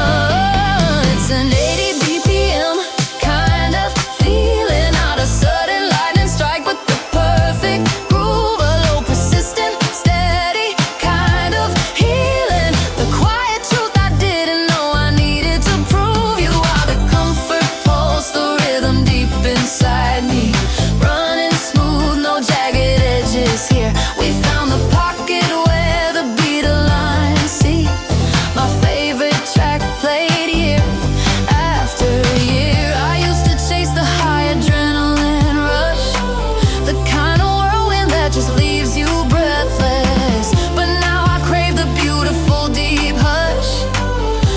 It's an 80 BPM kind of feeling, not a sudden lightning strike, but the perfect groove, a low persistent, steady kind of healing. The quiet truth I didn't know I needed to prove. You are the comfort pulse, the rhythm deep inside me, running smooth, no jagged edges here. We found the pocket where the beat aligns. See, my favorite track played here after year. I used to chase the high adrenaline rush, the kind of whirlwind that just leaves you breathless. But now I crave the beautiful deep hush,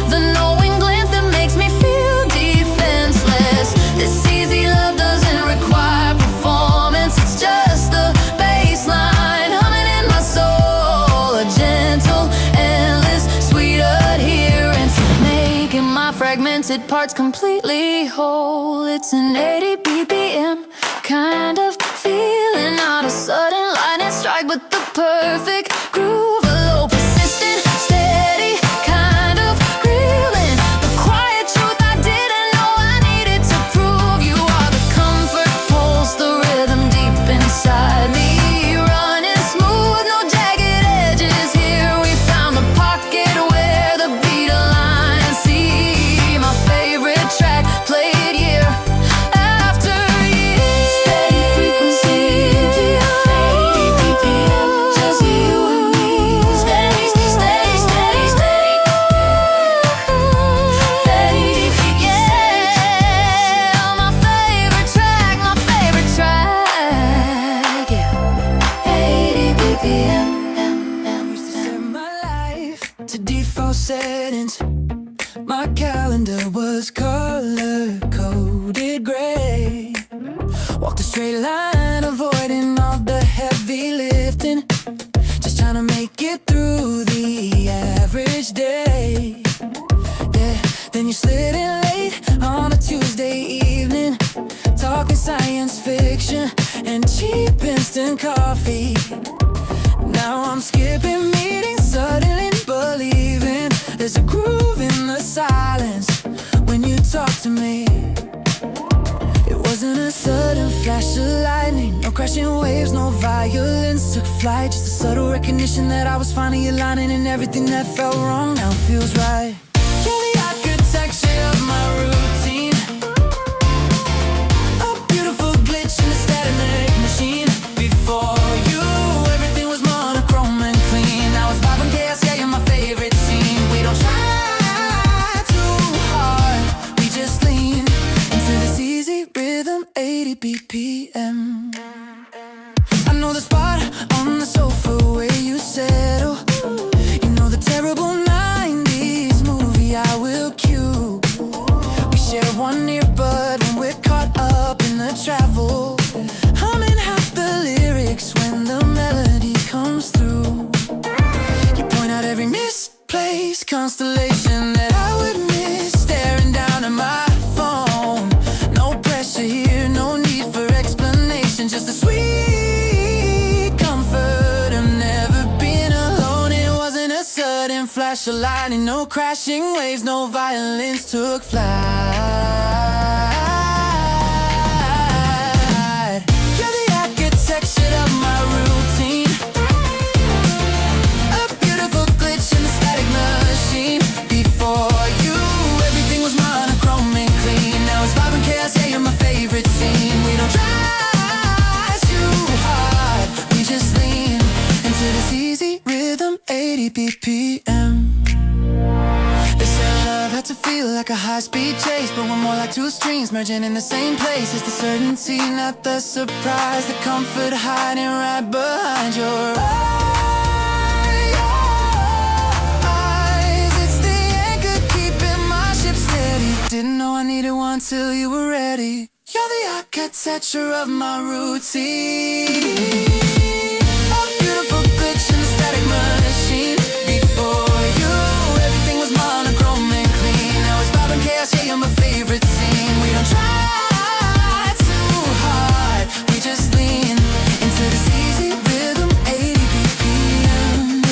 the knowing glance that makes me feel defenseless. This easy love doesn't require performance, it's just the baseline humming in my soul, a gentle, endless, sweet adherence, making my fragmented parts completely whole. It's an 80 BPM kind of feeling, not a sudden lightning strike, but the perfect groove, a low persistent, steady kind of grilling. The quiet truth I didn't know I needed to prove. You are the comfort pulse, the rhythm deep inside me, running smooth, no jagged edges here. We found the pocket where the beat aligns. See, my favorite track played year after year. Steady frequency, 80 BPM, just you and me. Steady, steady, steady, steady. Steady, yeah, my favorite track, yeah. 80 BPM. Set my life to default settings. My calendar was color-coded gray. Walked a straight line, avoiding all the heavy lifting, just trying to make it through the average day. Yeah, then you slid in late on a Tuesday evening, talking science fiction and cheap instant coffee. Now I'm skipping meetings, suddenly believing there's a groove in the silence when you talk to me. It wasn't a sudden sudden flash of lightning, no crashing waves, no violence took flight. Just a subtle recognition that I was finally aligning, and everything that felt wrong now feels right. You're the architecture of my routine, a beautiful glitch in the static machine. Before you, everything was monochrome and clean. Now it's vibrant chaos, yeah, you're my favorite scene. We don't try too hard, we just lean into this easy rhythm, 80 BPM. I know the spot on the sofa where you settle. You know the terrible 90s movie I will cue. We share one earbud when we're caught up in the travel, humming half the lyrics when the melody comes through. You point out every misplaced constellation that I would miss, staring down at my phone. No pressure here, no need for explanation, just a sweet comfort of never being alone. It wasn't a sudden flash of lightning, no crashing waves, no violence took flight. You're the architecture of my routine, a beautiful glitch in the static machine. Before you, everything was monochrome and clean. Now it's vibrant chaos, yeah, you're my favorite scene. We don't try too hard, we just lean into this easy rhythm, 80 BPM. They said love had to feel like a high-speed chase, but we're more like two streams merging in the same place. It's the certainty, not the surprise, the comfort hiding right behind your eyes. It's the anchor keeping my ship steady. Didn't know I needed one till you were ready. You're the architecture of my routine, a beautiful glitch in the static machine. Before you, everything was monochrome and clean. Now it's vibrant chaos, yeah, you're my favorite scene. We don't try too hard, we just lean into this easy rhythm, 80 BPM.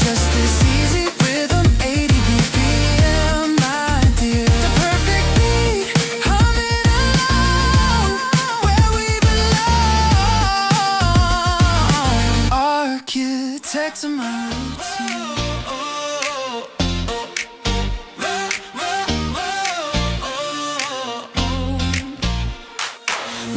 Just this easy rhythm, 80 BPM, my dear. The perfect beat, humming along where we belong. Architects of my routine.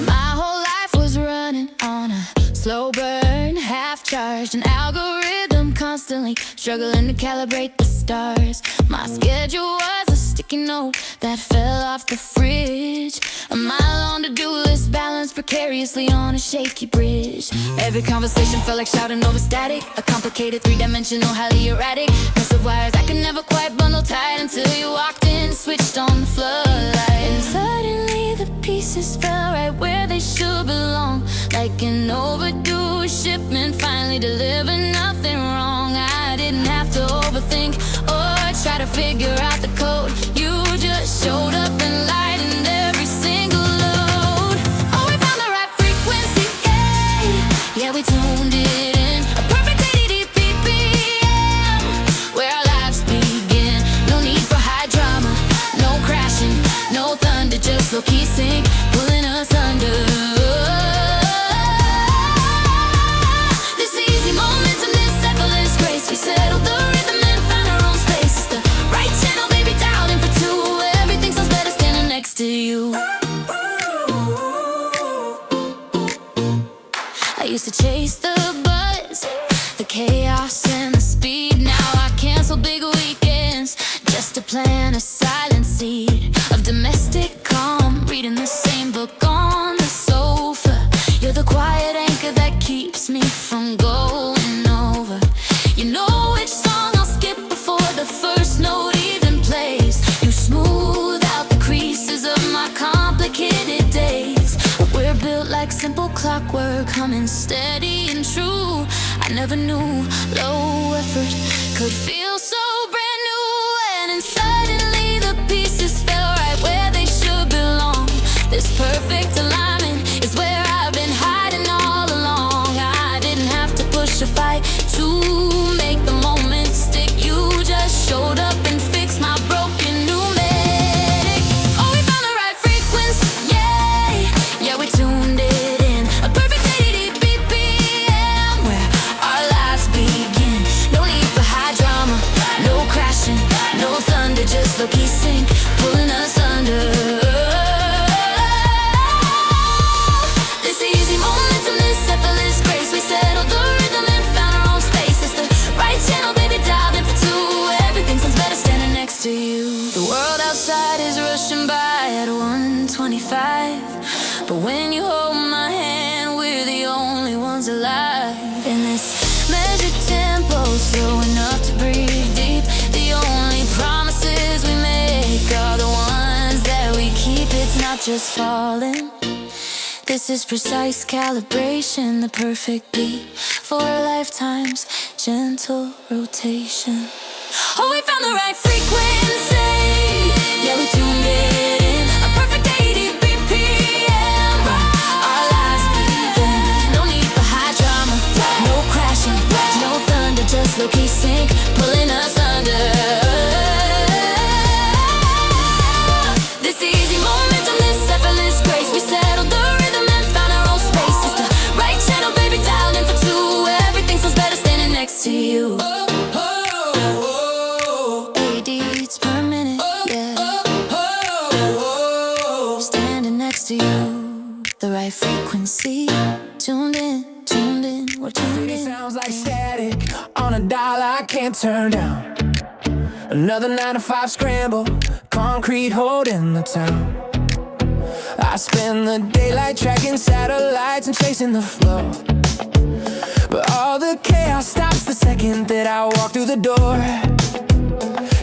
My whole life was running on a slow burn, half charged, an algorithm constantly struggling to calibrate the stars. My schedule was a sticky note that fell off the fridge, a mile-long to-do list balanced precariously on a shaky bridge. Every conversation felt like shouting over static, a complicated three-dimensional, highly erratic mess of wires I could never quite bundle tight until you walked in, switched on the floodlight, and suddenly the pieces fell right where they should belong, like an overdue shipment finally delivered, nothing wrong. I didn't have to overthink or try to figure out the code. You just showed up and lightened every single load. Oh, we found the right frequency, yeah, yeah, we tuned it in, a perfect 80 BPM, where our lives begin. No need for high drama, no crashing, no thunder, just low-key sync, pulling us under. This easy momentum, this effortless grace, we settled the rhythm and found our own space. It's the right channel, baby, dialed in for two. Everything sounds better standing next to you. I used to chase the buzz, the chaos and the speed. Now I cancel big weekends just to plant a silent seed of domestic calm, reading the same book on the sofa. You're the quiet anchor that keeps me from going over. You know which song I'll skip before the first note even plays. You smooth out the creases of my complicated days. We're built like simple clockwork, humming steady and true. I never knew low effort could feel so brand new. And then suddenly the pieces fell right where they should belong. This perfect alignment is where I've been hiding all along. I didn't have to push a fight to make the moment stick. You just showed up and fixed my broken pneumatic. Oh, we found the right frequency, yeah, yeah. low-key sink, pulling us under. This easy momentum, this effortless grace, we settled the rhythm and found our own space. It's the right channel, baby, dialed in for two. Everything sounds better standing next to you. The world outside is rushing by at 125, but when you hold my hand, we're the only ones alive. In this measured tempo, slow enough to breathe deep. The only promises we make are the ones that we keep. It's not just falling. This is precise calibration, the perfect beat for a lifetime's gentle rotation. Oh, we found the right frequency. Yeah, we tuned it in. A perfect 80 BPM. Our lives beeping. No need for high drama. No crashing. No thunder. Just low-key sink. Pulling us under. This easy momentum. This effortless grace. We settled the rhythm and found our own space. It's the right channel, baby. Dialed in for two. Everything sounds better standing next to you. 80 beats per minute, yeah. Standing next to you, the right frequency. Tuned in, we're tuned It in. sounds like static on a dial I can't turn down. Another 9 to 5 scramble, concrete holding the town. I spend the daylight tracking satellites and chasing the flow. But all the chaos stops the second that I walk through the door.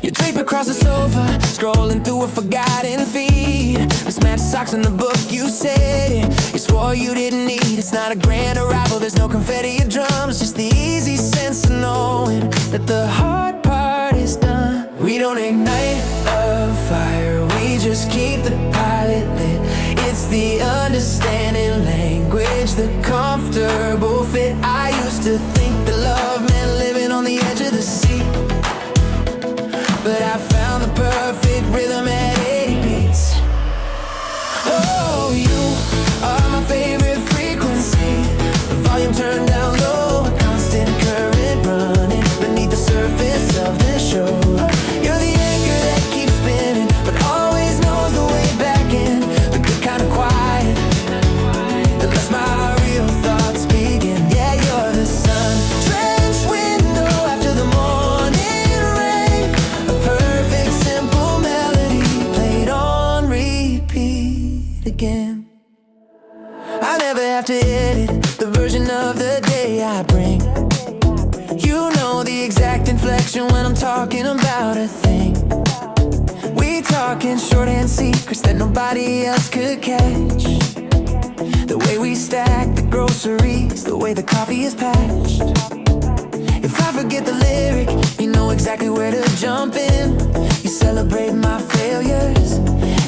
You drape across the sofa, scrolling through a forgotten feed. Mismatched socks in the book, you said it. You swore you didn't need. It's not a grand arrival, there's no confetti or drums. Just the easy sense of knowing that the hard part is done. We don't ignite a fire, we just keep the pilot lit. It's the understanding language, the comfortable fit. I used to think that love meant living on the edge of the sea, but I found the perfect rhythm at 80 beats. Oh, you are my favorite frequency. The volume turned down low, a constant current running beneath the surface of the show. You're the anchor that keeps spinning, but always knows the way back in. The good kind of quiet that lets my real thoughts begin. Yeah, you're the sun drenched window after the morning rain. A perfect simple melody played on repeat again. I never have to edit the version of the day I bring. You know the exact inflection when I'm talking about a thing. We talking shorthand secrets that nobody else could catch. The way we stack the groceries, the way the coffee is patched. If I forget the lyric, you know exactly where to jump in. You celebrate my failures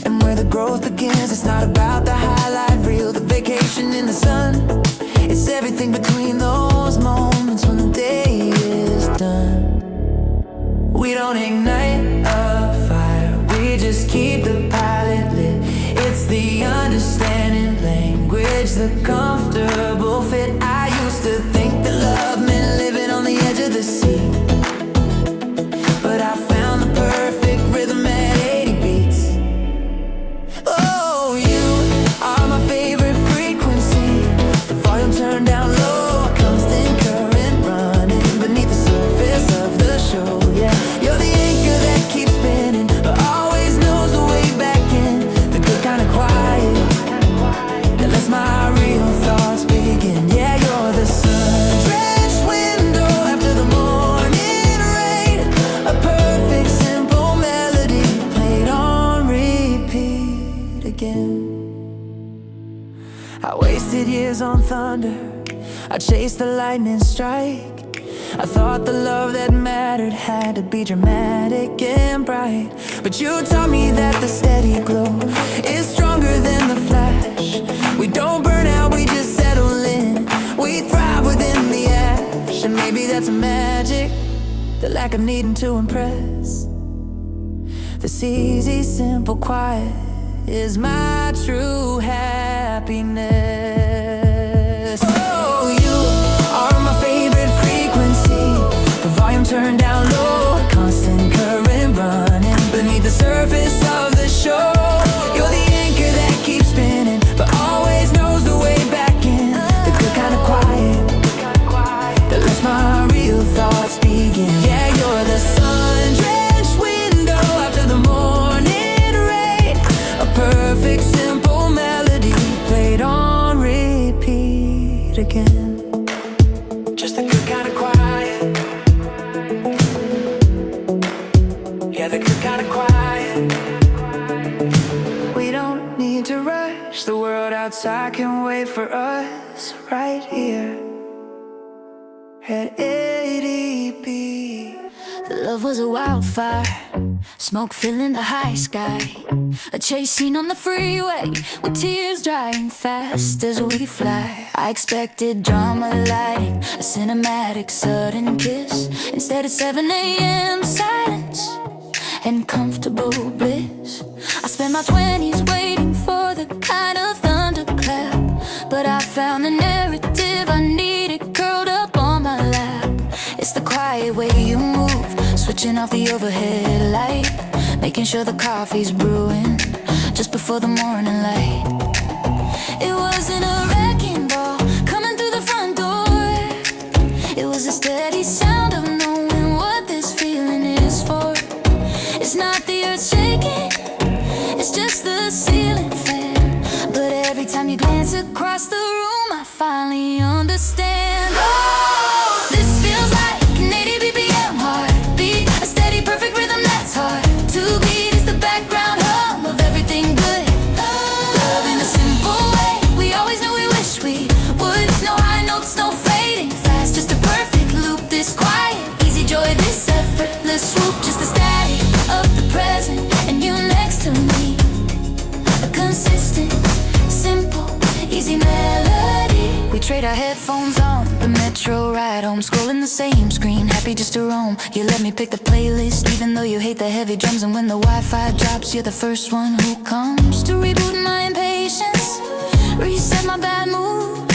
and where the growth begins. It's not about the highlight reel, the vacation in the sun. It's everything between those moments when the day is done. We don't ignite a fire, we just keep the pilot lit. It's the understanding language, the comfortable fit. I used to think that love meant living on the edge of the sea, but I found the perfect rhythm at 80 beats. Oh, you are my favorite frequency. The volume turned down low, a constant current running beneath the surface of the show. Yeah, you're the anchor that keeps spinning, but always knows the way back in. The good kind of quiet that lets my real thoughts begin. Yeah, you're the sun drenched window after the morning rain. A perfect simple melody played on repeat again. I wasted years on thunder, I chased the lightning strike. I thought the love that mattered had to be dramatic and bright, but you taught me that the steady glow is stronger than the flash. We don't burn out, we just settle in. We thrive within the ash, and maybe that's magic, the lack of needing to impress. This easy, simple quiet is my true happiness. Oh, you are my favorite frequency. The volume turned down low, a constant current running beneath the surface for us right here at 80B. The love was a wildfire, smoke filling the high sky. A chase scene on the freeway with tears drying fast as we fly. I expected drama lighting, a cinematic sudden kiss. Instead of 7 a.m. silence and comfortable bliss. I spent my 20s waiting for the kind of thunderclap, but I found the narrative I needed curled up on my lap. It's the quiet way you move, switching off the overhead light, making sure the coffee's brewing just before the morning light. It wasn't a wrecking ball coming through the front door. It was a steady sound of knowing what this feeling is for. It's not the earth shaking, it's just the ceiling fan. But every time you glance across the room, I finally understand. Oh, this feels like an 80 BPM heartbeat, a steady, perfect rhythm that's hard to beat. It's the background hum of everything good. Love in a simple way, we always knew we wish we would. No high notes, no fading fast, just a perfect loop. This quiet, easy joy, this effortless swoop, just the static of the present and you next to me. A consistent, simple, easy melody. We trade our headphones on the metro ride home, scrolling the same screen, happy just to roam. You let me pick the playlist even though you hate the heavy drums. And when the Wi-Fi drops, you're the first one who comes to reboot my impatience, reset my bad mood.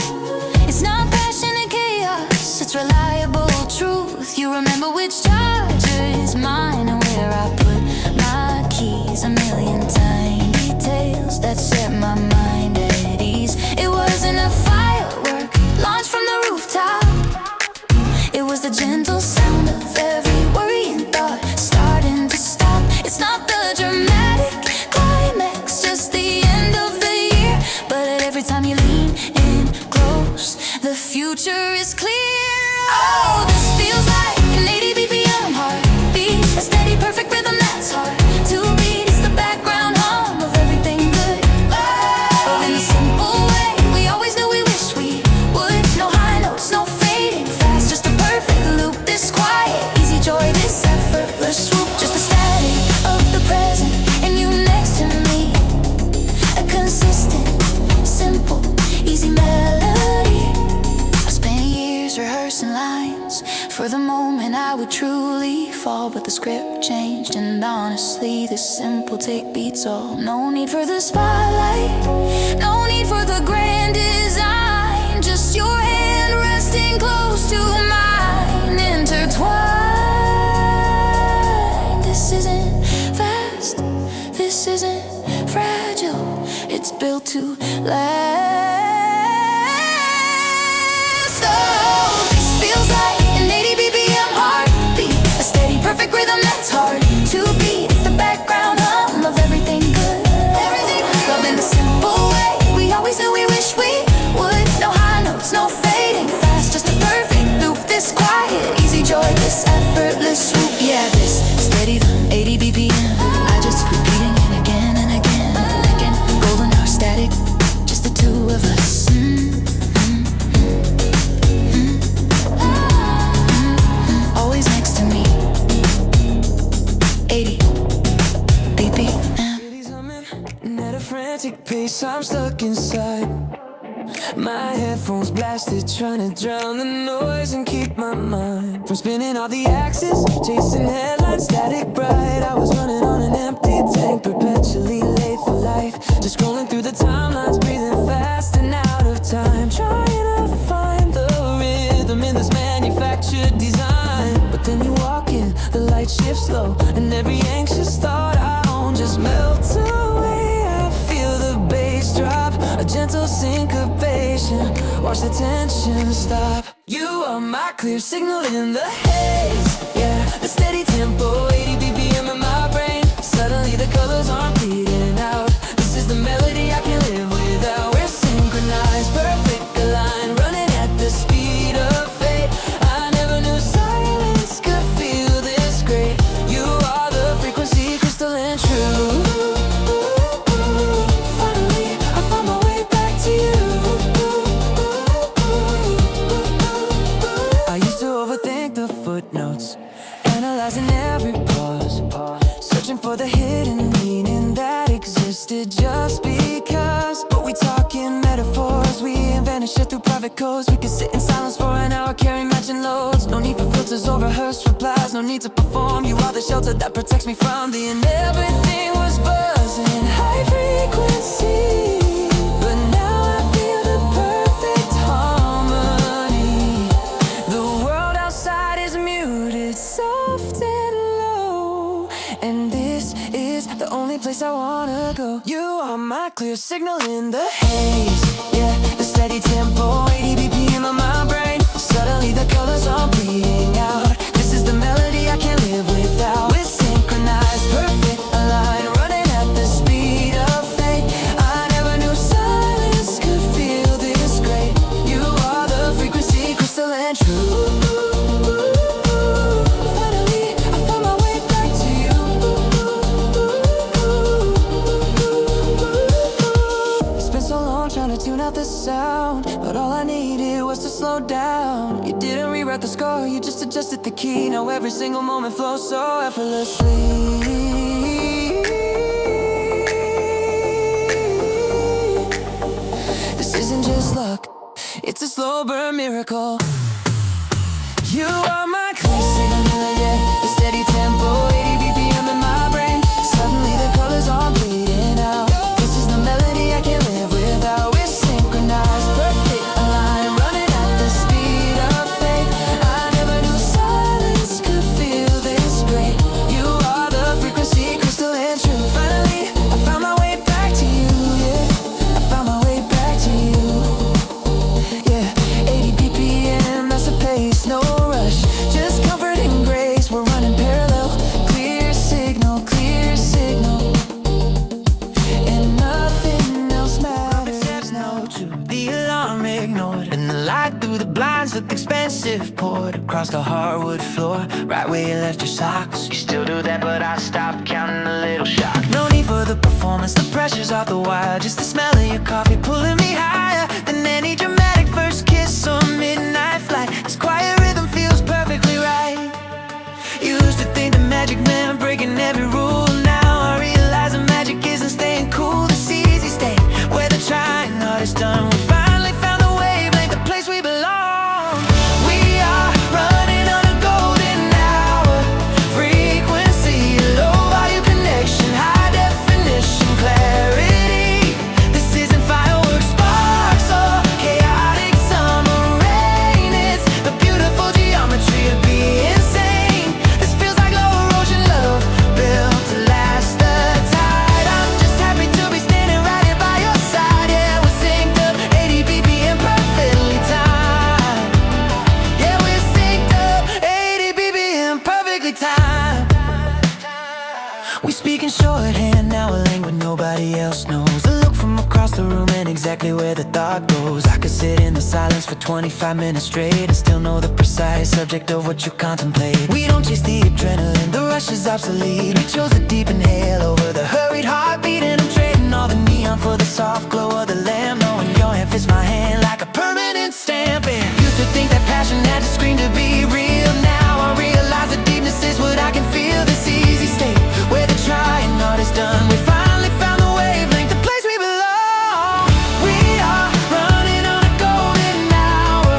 It's not passion and chaos, it's reliable truth. You remember which charger is mine and where I put my keys. A million tiny details that set my mind at ease. It wasn't a firework launched from the rooftop, it was the gentle sound of every worry and thought starting to stop. It's not the dramatic climax, just the end of the year. But every time you lean in close, the future is clear. Oh, this feels like an 80 BPM heartbeat, a steady, perfect rhythm that's hard to beat. It's the background hum of everything good. Love in a simple way, we always knew we wish we would. No high notes, no fading fast, just a perfect loop. This quiet, easy joy, this effortless swoop, just the static of the present and you next to me. A consistent, simple, easy melody. I spent years rehearsing lines for the moment I would truly fall, but the script changed and honestly this simple take beats all. No need for the spotlight, no need for the grand design, just your hand resting close to mine, intertwined. This isn't fast, this isn't fragile, it's built to last. Oh, this feels like an 80 BPM heartbeat, a steady, perfect rhythm that's hard to beat. It's the background hum of everything good. Love in a simple way, we always knew we wish we would. No high notes, no fading fast, just a perfect loop. This quiet, easy joy, this effortless swoop. Yeah, this steady 80 BPM, I just repeating it again and again and again. Golden hour static, just the two of us. Always next to me. 80 BPM. City's humming, and at a frantic pace, I'm stuck inside. My headphones blasted, trying to drown the noise and keep my mind from spinning off the axis, chasing headlines, static bright. I was running on an empty tank, perpetually late for life, just scrolling through the timelines, breathing fast and out of time, trying to find the rhythm in this manufactured design. But then you walk in, the light shifts slow, and every anxious thought I own just melts away. I feel the bass drop, a gentle syncopation, watch the tension stop. You are my clear signal in the haze, yeah, the steady tempo, 80 BPM in my brain. Suddenly the colors aren't bleeding out, this is the melody I can live without. We're synchronized, perfect aligned, running at the speed of fate. I never knew silence could feel this great. You are the frequency, crystal and true. Finally, I found my way back to you. coast. We could sit in silence for an hour, carrying matching loads. No need for filters or rehearsed replies. No need to perform. You are the shelter that protects me from the and everything was buzzing, high frequency. But now I feel the perfect harmony. The world outside is muted, soft and low, and this is the only place I wanna go. You are my clear signal in the haze. Yeah, the steady tempo, 80 BPM on my brain. Suddenly the colors are bleeding out. This is the melody I can't live without. We're synchronized, perfect aligned, running at the speed of fate. I never knew silence could feel this great. You are the frequency, crystal and true. Finally, I found my way back to you. Spent so long trying to tune out the sound, but all I needed was to slow down. You didn't rewrite the score, you just adjusted the key. Now every single moment flows so effortlessly. This isn't just luck, it's a slow burn miracle. You are my clear signal, yeah, the steady tempo, 80 BPM in my brain. Suddenly the colors are bleeding out. This is the melody I can't live without. We're synchronized, perfect aligned, running at the speed of fate. I never knew silence could feel this great. You are the frequency, crystal and true. Finally, I found my way back to you, yeah. I found my way back to you. Yeah, 80 BPM, that's the pace, no rush, just comfort and grace. We're running parallel, clear signal, and nothing else matters now. To the alarm ignored, and the light through the blinds looked expensive. Poured across the hardwood floor, right where you left your socks. You still do that, but I stopped counting the little shock. No need for the performance, the pressure's off the wire. Just the smell of your coffee pulling me higher than any dramatic first kiss or midnight flight. This quiet rhythm feels perfectly right. You used to think the magic meant breaking every rule. Now I realize the magic isn't staying cool. This easy state where the trying hard is done. We finally found the wavelength, the place we belong. We are running on a golden hour. Frequency, low volume connection, high definition clarity. This isn't fireworks, sparks, or chaotic summer rain. It's the beautiful geometry of being sane. This feels like low erosion love, built to last the tide. I'm just happy to be standing right here by your side. Yeah, we're synced up, 80 BPM perfectly timed. Yeah, we're synced up, 80 BPM perfectly timed. We speak in shorthand, now a language nobody else knows. A look from across the room and exactly where the thought goes. I could sit in the silence for 25 minutes straight and still know the precise subject of what you contemplate. We don't chase the adrenaline, the rush is obsolete. We chose the deep inhale over the hurried heartbeat, and I'm trading all the neon for the soft glow of the lamp. Knowing your hand fits my hand like a permanent stamp. And used to think that passion had to scream to be real. Now I realize the deepness is what I can feel. This easy state where the trying hard is done. We finally found the wavelength, the place we belong. We are running on a golden hour.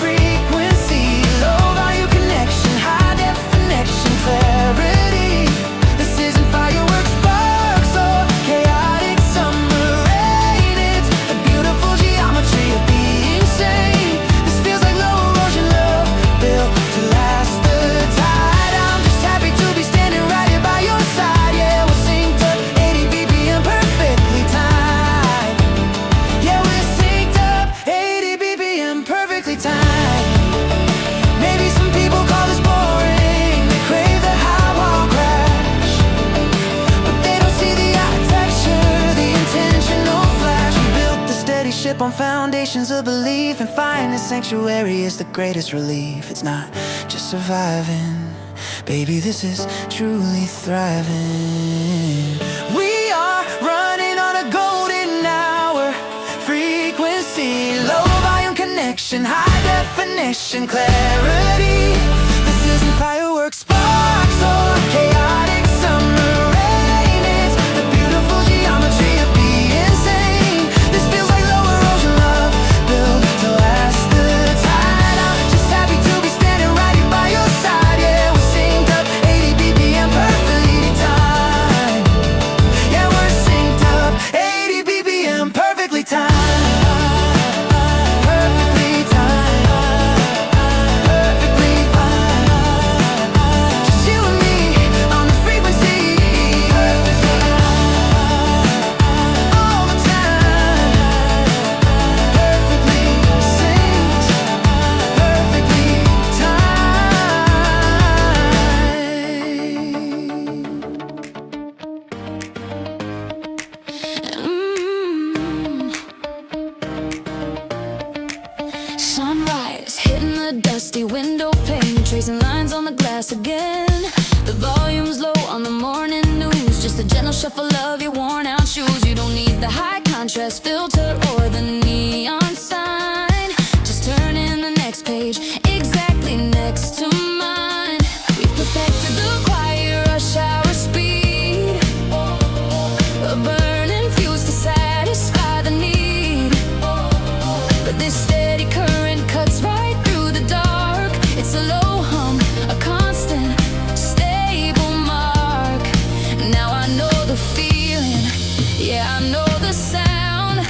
Frequency, low volume connection, high definition clarity. This isn't fireworks, sparks, or chaotic summer rain. It's a beautiful geometry of being sane. This feels like low erosion love, built to last the tide. I'm just happy to be standing right here by your side. Yeah, we're synced up, 80 BPM perfectly timed. Yeah, we're synced up, 80 BPM perfectly timed. Maybe some people call this boring, they crave the high wall crash, but they don't see the architecture, the intentional flash. We built the steady ship on foundations of belief, and finding sanctuary is the greatest relief. It's not just surviving, baby, this is truly thriving. We are running on a golden hour. Frequency, low volume connection, high definition clarity. This isn't fireworks, sparks, or chaotic summer rain. It's the beautiful geometry of being sane. This feels like low erosion love, built to last the dusty window pane, tracing lines on the glass again. The volume's low on the morning news, just a gentle shuffle of your worn out shoes. You don't need the high contrast filter or the neon sign. Just turn in the next page, exactly next to mine. We've perfected the quiet rush hour speed, a burning fuse to satisfy the need. But this steady current cuts right through the dark. It's a low hum, a constant, stable mark. Now I know the feeling, yeah, I know the sound.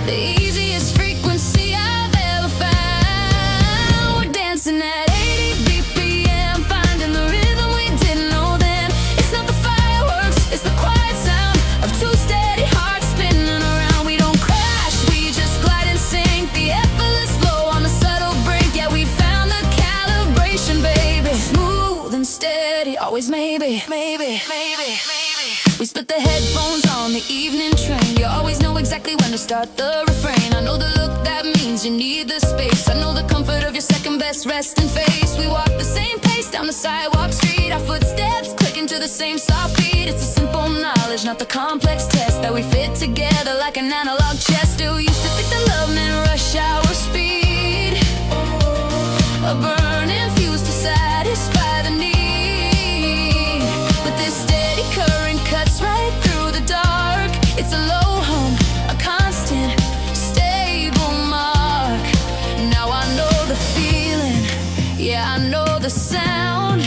The easiest frequency I've ever found. We're dancing at 80 BPM, finding the rhythm we didn't know then. It's not the fireworks, it's the quiet sound of two steady hearts spinning around. We don't crash, we just glide and sync. The effortless flow on the subtle break. Yeah, we found the calibration, baby. Smooth and steady, always maybe, maybe, maybe, maybe. We split the headphones on the evening train. You always know exactly when to start the refrain. I know the look that means you need the space. I know the comfort of your second best resting face. We walk the same pace down the sidewalk street. Our footsteps clicking to the same soft beat. It's a simple knowledge, not the complex test, that we fit together like an analog chess. Still used to think that love meant rush hour speed, a burning fuse to satisfy the need. But this steady current cuts right through the dark. It's a low hum, a constant, stable mark. Now I know the feeling, yeah, I know the sound.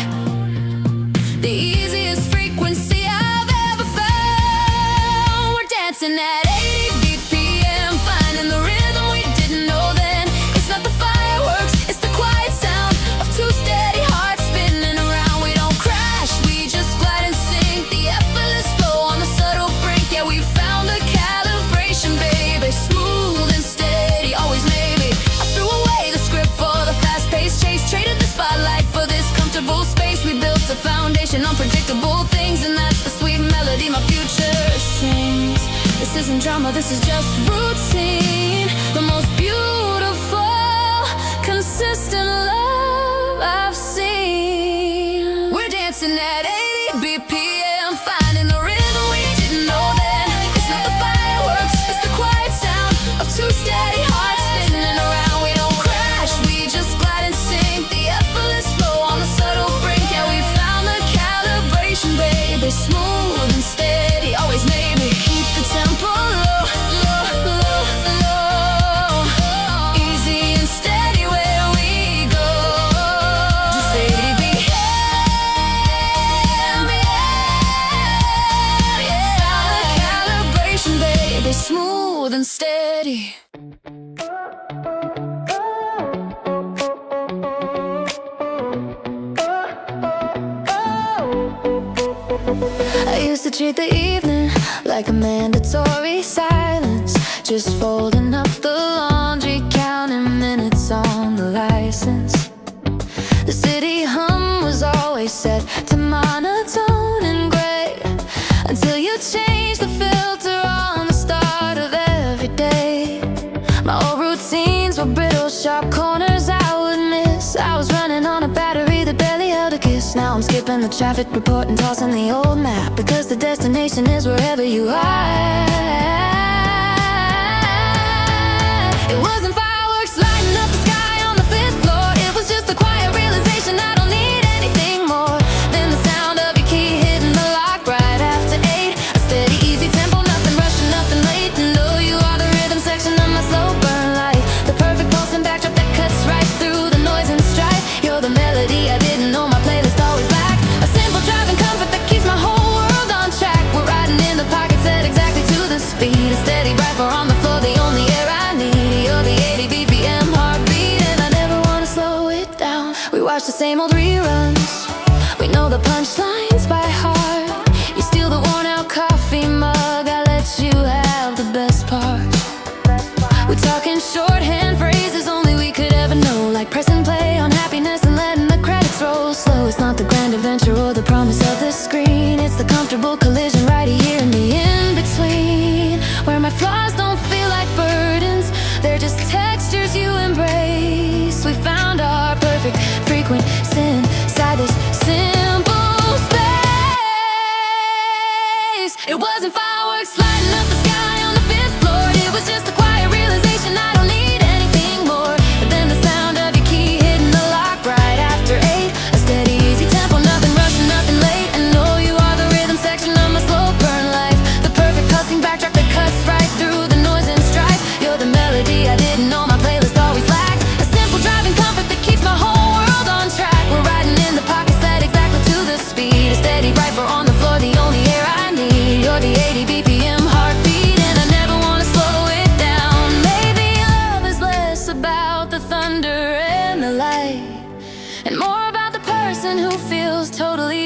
The easiest frequency I've ever found. We're dancing at 80 BPM, finding the rhythm we didn't know then. It's not the fireworks, it's the quiet sound of two steady hearts spinning around. We don't crash, we just glide and sync. The effortless flow on the subtle brink. Yeah, we found the calibration, baby. Smooth and steady, always maybe. I threw away the script for the fast-paced chase, traded the spotlight for this comfortable space. We built a foundation, unpredictable things, and that's the sweet melody my future sings. This isn't drama, this is just routine. The most beautiful, consistent love I've seen. We're dancing at 80 BPM, finding the rhythm we didn't know then. It's not the fireworks, it's the quiet sound of two steady hearts spinning around. We don't crash, we just glide and sync. The effortless flow on the subtle brink. Yeah, we found the calibration, baby. Smooth and steady, always maybe. Keep the tempo low, low, low, low. Easy and steady where we go. Just 80 BPM, yeah, yeah. Found the calibration, baby. Smooth and steady. I used to treat the evening like a mandatory silence, just folding up the laundry, counting minutes on the license. The city hum was always set to monotone and gray, until you changed the filter on the start of every day. My old routines were brittle, sharp corners I would miss. I was running on a battery that barely held a kiss. Now I'm skipping the traffic report and tossing the old map, because the destination is wherever you are. It wasn't fireworks lighting up the sky on the fifth floor. It was just the quiet realization I don't need anything more than the sound of your key hitting the lock right after 8. A steady, easy tempo, nothing rushing, nothing late. And oh, you are the rhythm section of my slow burn life, the perfect pulse and backdrop that cuts right through the noise and strife. You're the melody I didn't know my playlist always lacked, a simple driving comfort that keeps my whole world on track. We're riding in the pocket set exactly to the speed, a steady rifle on the floor, the only air I need. You're the 80 BPM heartbeat, and I never wanna slow it down. We watch the same old reruns, we know the punchlines by heart. You steal the worn out coffee mug, I let you have the best part. We're talking shorthand phrases only we could ever know, like pressing play on happiness and letting the credits roll slow. It's not the grand adventure or the promise of the screen, it's the comfortable collision right here in the in-between, where my flaws don't feel like burdens, they're just textures you embrace. We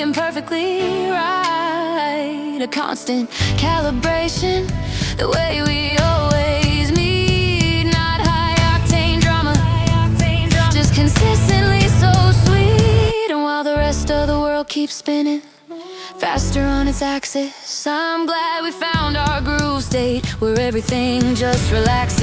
and perfectly right. A constant calibration, the way we always meet. Not high octane drama, just consistently so sweet. And while the rest of the world keeps spinning faster on its axis, I'm glad we found our groove state where everything just relaxes.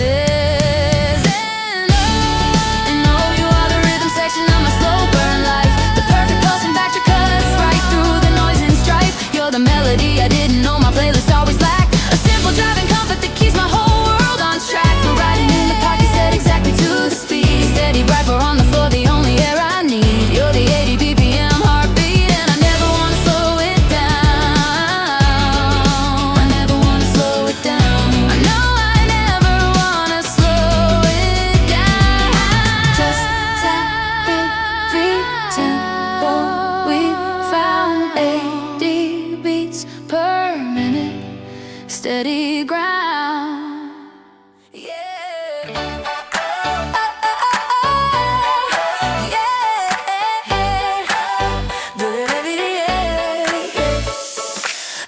And oh, you are the rhythm section of my slow burn life. The perfect pulse and factor cuts right through the noise and strife. You're the melody I didn't know my playlist always lacked. A simple driving comfort that keeps my whole world on track. We're riding in the pocket set exactly to the speed. Steady, bright, we're on the floor, the only air I need. You're the 80 BPM heartbeat, and I never wanna slow it down. I never wanna slow it down. I know I never wanna slow it down. Just tap in, free tempo. We found 80 beats per minute, steady ground. Yeah.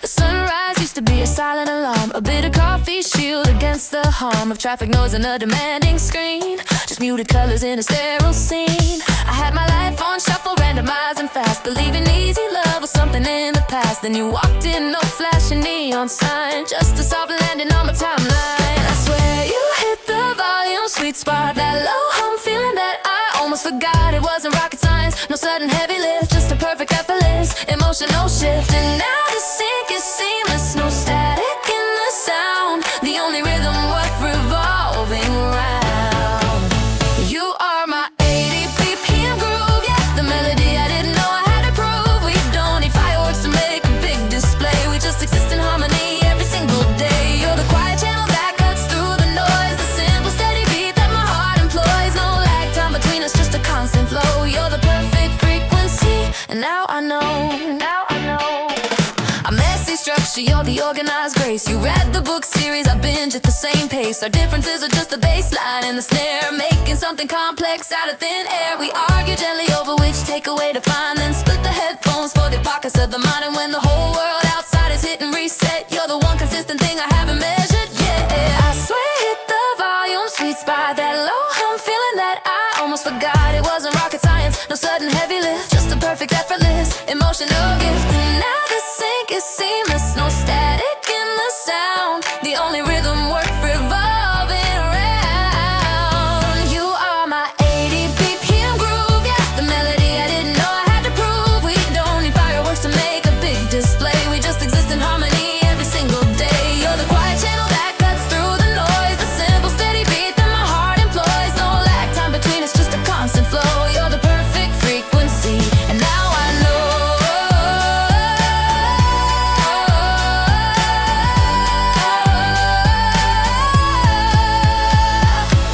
The sunrise used to be a silent alarm, a bit of coffee shield against the harm of traffic noise and a demanding screen. Just muted colors in a sterile scene. I had my life on shuffle, randomizing fast, believing easy love was something in the past. Then you walked in, no flashing neon sign, just a soft landing on my timeline. I swear you hit the volume, sweet spot, that low hum feeling that I almost forgot it wasn't rocket science. No sudden heavy lift, just a perfect effortless emotional shift. And now the sync is seamless, no static in the sound, the only rhythm worth revolving around. You are my 80 BPM groove, yeah, the melody I didn't know I had to prove. We don't need fireworks to make a big display, we just exist in harmony every single day. You're the quiet channel that cuts through the noise, the simple steady beat that my heart employs. No lag time between us, just a constant flow. You're the perfect frequency, and now I know. A messy structure, you're the organized grace. You read the book series, I binge at the same pace. Our differences are just the baseline and the snare, making something complex out of thin air. We argue gently over which takeaway to find, then split the headphones for the pockets of the mind. And when the whole world outside is hitting reset, you're the one consistent thing I haven't measured yet. I swear hit the volume, sweet spot, that low hum feeling that I almost forgot it wasn't rocket science. No sudden heavy lift, just a perfect effortless emotional gift. And now the sync is seamless, no static in the sound, the only rhythm worth revolving around. You are my 80 BPM groove, yeah, the melody I didn't know I had to prove. We don't need fireworks to make a big display, we just exist in harmony every single day. You're the quiet channel that cuts through the noise, the simple steady beat that my heart employs. No lag time between us, just a constant flow. You're the perfect frequency, and now I know.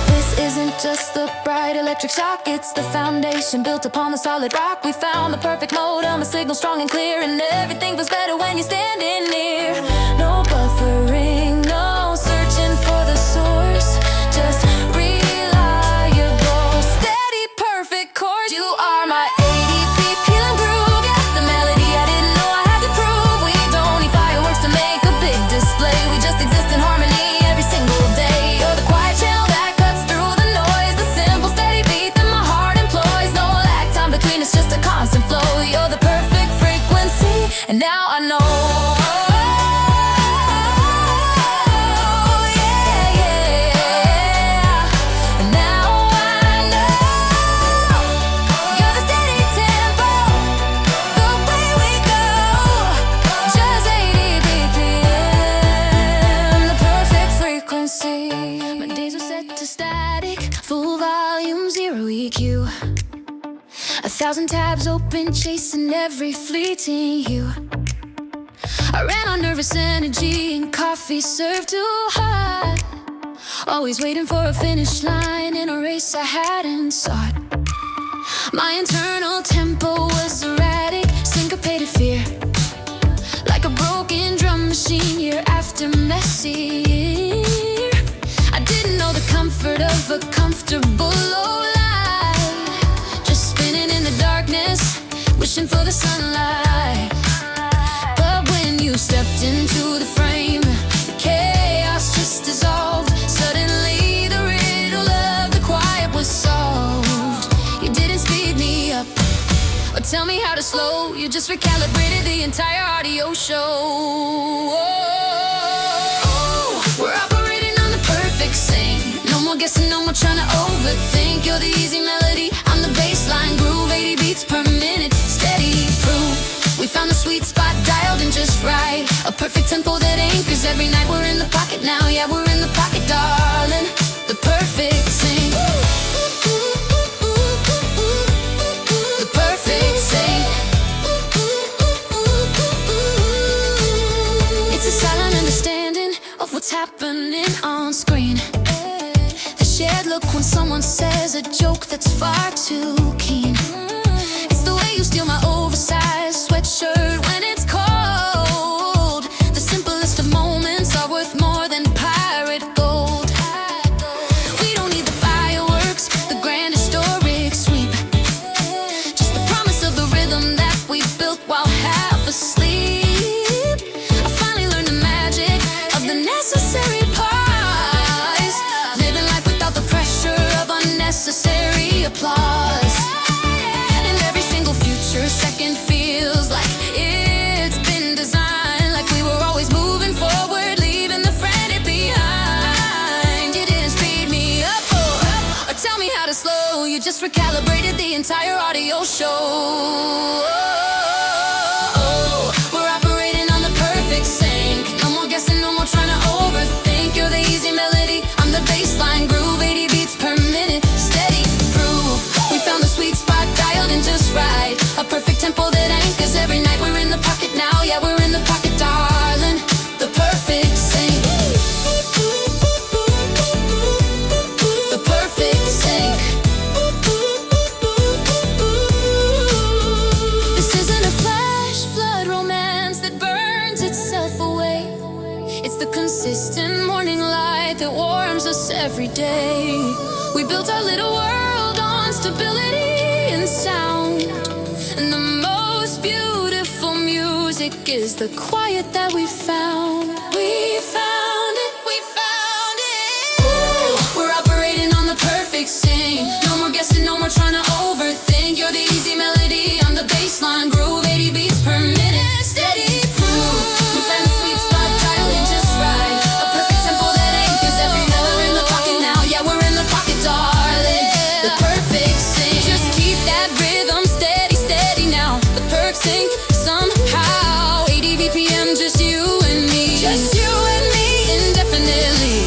This isn't just the bright electric shock, it's the foundation built upon the solid rock. We found the perfect modem, a signal strong and clear, and everything feels better when you're standing near. No buffering, no searching for the source, just reliable, steady, perfect course. You are my 80 BPM groove, yeah, the melody I didn't know I had to prove. We don't need fireworks to make a big display, we just exist in harmony every single day. You're the quiet channel that cuts through the noise, the simple steady beat that my heart employs. No lag time between us, just a constant flow. You're the perfect frequency, and now I know. Yeah, yeah. And now I know. You're the steady tempo, the way we go. Just 80 BPM, the perfect frequency. My days are set to static, full volume, zero EQ. 1,000 tabs open, chasing every fleeting hue. I ran on nervous energy and coffee served too hot. Always waiting for a finish line in a race I hadn't sought. My internal tempo was erratic, syncopated fear, like a broken drum machine year after messy year. I didn't know the comfort of a comfortable low life, just spinning in the darkness with wishing for the sunlight. But when you stepped into the frame, the chaos just dissolved. Suddenly the riddle of the quiet was solved. You didn't speed me up or tell me how to slow. You just recalibrated the entire audio show. Oh, we're operating on the perfect sync. No more guessing, no more trying to overthink. You're the easy melody, I'm the baseline groove. 80 beats per minute, steady proof. We found the sweet spot, dialed in just right. A perfect tempo that anchors every night. We're in the pocket now, yeah, we're in the pocket, darling. The perfect sync. The perfect sync. It's a silent understanding of what's happening on screen. The shared look when someone says a joke that's far too keen. It's the way you steal my oversized sweatshirt when it's cold. The simplest of moments are worth more than pirate gold. We don't need the fireworks, the grand historic sweep. Just the promise of the rhythm that we built while half asleep. I finally learned the magic of the necessary pause. Living life without the pressure of unnecessary applause. And every single future second feels like it's been designed. Like we were always moving forward, leaving the frantic behind. You didn't speed me up or tell me how to slow. You just recalibrated the entire audio show. Oh, we're operating on the perfect sync. No more guessing, no more trying to overthink. You're the easy melody, I'm the baseline groove. 80 beats per minute, steady proof. We found the sweet spot, dialed in just right. A perfect tempo that anchors every night. We're in the pocket now, yeah, we're in the pocket, darling. The perfect sync. The perfect sync. This isn't a flash flood romance that burns itself away. It's the consistent morning light that warms us every day. We built our little world on stability and sound. And the most beautiful music is the quiet that we found. We found it, we found it. Ooh, we're operating on the perfect sync. No more guessing, no more trying to overthink. You're the easy melody, I'm the baseline groove. 80 beats per minute, steady proof. We found the sweet spot, dialed in just right. A perfect tempo that anchors every night. We're in the pocket now, yeah, we're in the pocket, darling. The perfect sync. Just keep that rhythm steady, steady now. The perfect sync somehow. 80 BPM, just you and me. Just you and me, indefinitely.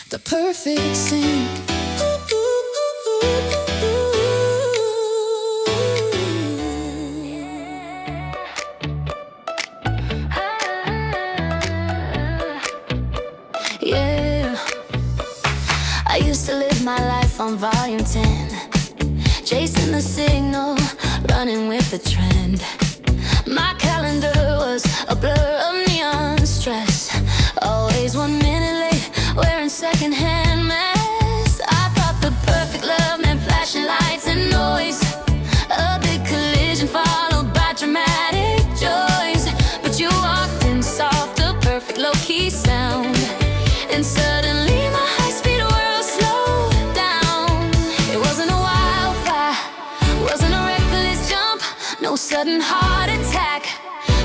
The perfect sync. Yeah, I used to live my life on volume 10, chasing the signal, running with the trend. My calendar was a blur of neon stress, always 1 minute late, wearing secondhand mess. I thought the perfect love meant flashing lights and noise, a big collision followed by dramatic joys. But you walked in soft, a perfect low-key sound, and suddenly my high-speed world slowed down. It wasn't a wildfire, wasn't a reckless jump, no sudden heart attack,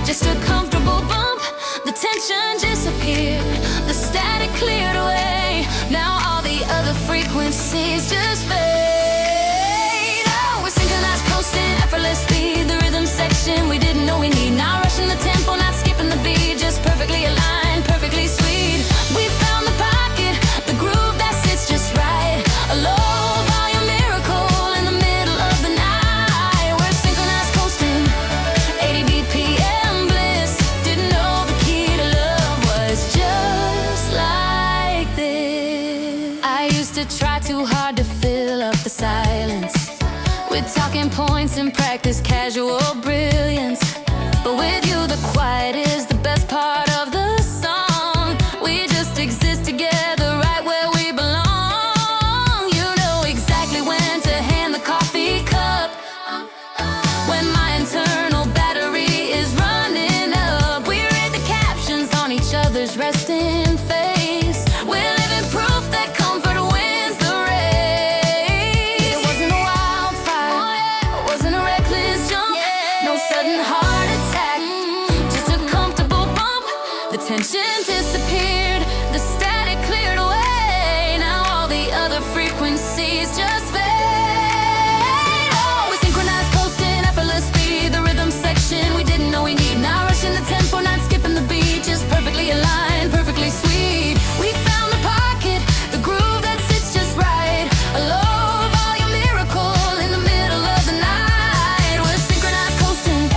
just a comfortable bump. The tension disappeared, the static cleared away. Now all the other frequencies just fade. Oh, we're synchronized, coasting effortlessly. The rhythm section we didn't know we need. Not rushing the tempo, not skipping the beat, just perfectly aligned, perfectly sweet. We found the pocket, the groove that sits just right. A low volume miracle in the middle of the night. We're synchronized, coasting 80 BPM bliss. Didn't know the key to love was just like this. I used to try too hard to fill up the silence with talking points and practice casual brilliance. But with you the quiet is the best part of the song. We just exist together right where we belong. You know exactly when to hand the coffee frequencies just fade. Oh, we synchronized, coasting, effortless speed. The rhythm section we didn't know we need. Not rushing the tempo, not skipping the beat. Just perfectly aligned, perfectly sweet. We found the pocket, the groove that sits just right. A low volume miracle in the middle of the night. We're synchronized, coasting,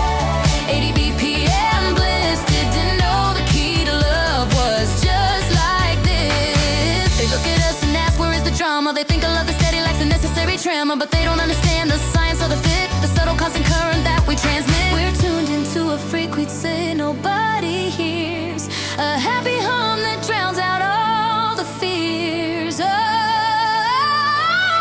80 BPM bliss. Didn't know the key to love was just like this. They look at us and ask where is the drama. They think a love is steady lacks the necessary tremor, but they don't understand the science of the fit, the subtle constant current that we transmit. We're tuned into a frequency nobody hears, a happy hum that drowns out all the fears. Oh,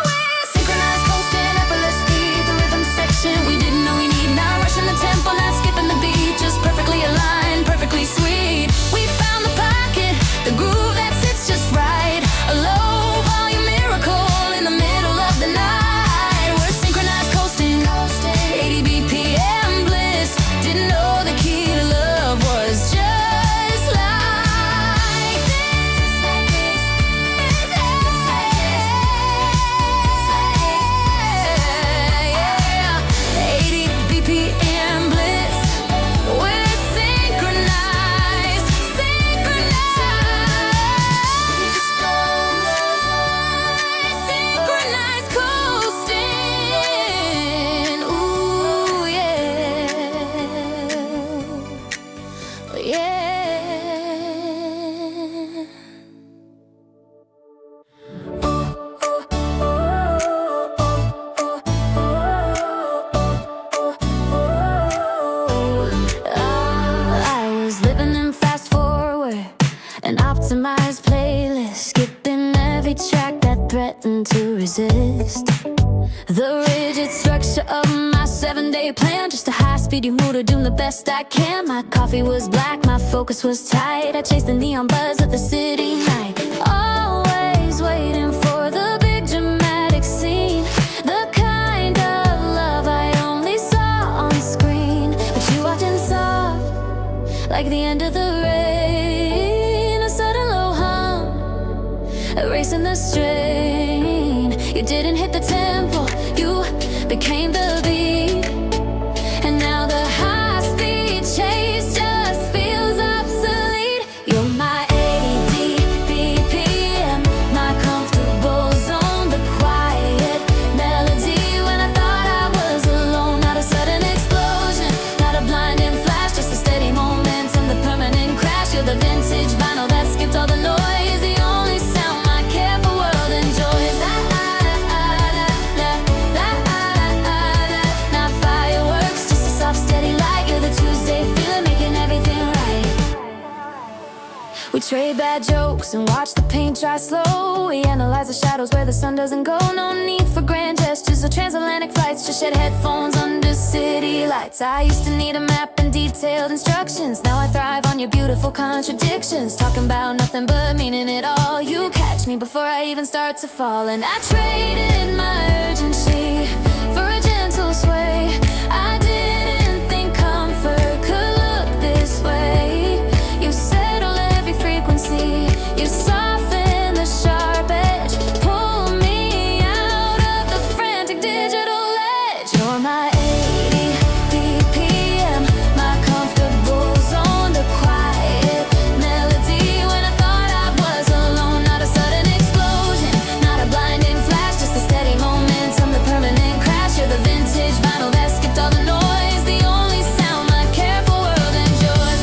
we're synchronized, coasting, effortless speed. The rhythm section we didn't know we need. Not rushing the tempo, not skipping the beat. Just perfectly aligned, perfectly sweet. We found the pocket, the groove that sits just right. A low volume miracle in the middle of the night. We're synchronized, coasting, 80 BPM bliss. Didn't know the key to love was just like this. 80 BPM bliss. We're synchronized, synchronized coasting. Ooh, yeah. Yeah. I was living in fast forward, an optimized playlist, skipping every track that threatened to resist. The rigid structure of my 7-day plan, just a high-speed mood to do the best I can. My coffee was black, my focus was tight. I chased the neon buzz of the city night, always waiting for the big dramatic scene, the kind of love I only saw on screen. But you walked in soft, like the end of the rain, a sudden low hum, erasing the strain. You didn't hit the tempo, you became the beat. And now the high-speed chase just feels obsolete. You're my 80 BPM, my comfortable zone, the quiet melody when I thought I was alone. Not a sudden explosion, not a blinding flash, just a steady momentum, the permanent crash. You're the vintage vinyl that skipped all the noise, the only sound my careful world enjoys. Not fireworks, just a soft steady light. You're the Tuesday feeling, making everything right. We trade bad jokes and watch the paint dry slow. We analyze the shadows where the sun doesn't go. No need for grand gestures or transatlantic flights, just shed headphones under city lights. I used to need a map and detailed instructions. Now I thrive on your beautiful contradictions, talking about nothing but meaning it all. You catch me before I even start to fall, and I traded my urgency for a gentle sway. I didn't think comfort could look this way. You settle every frequency, you soften the sharp edge, pull me out of the frantic digital ledge. You're my 80 BPM, my comfortable zone, the quiet melody when I thought I was alone. Not a sudden explosion, not a blinding flash, just a steady momentum, the permanent crash. You're the vintage vinyl that skipped all the noise, the only sound my careful world enjoys.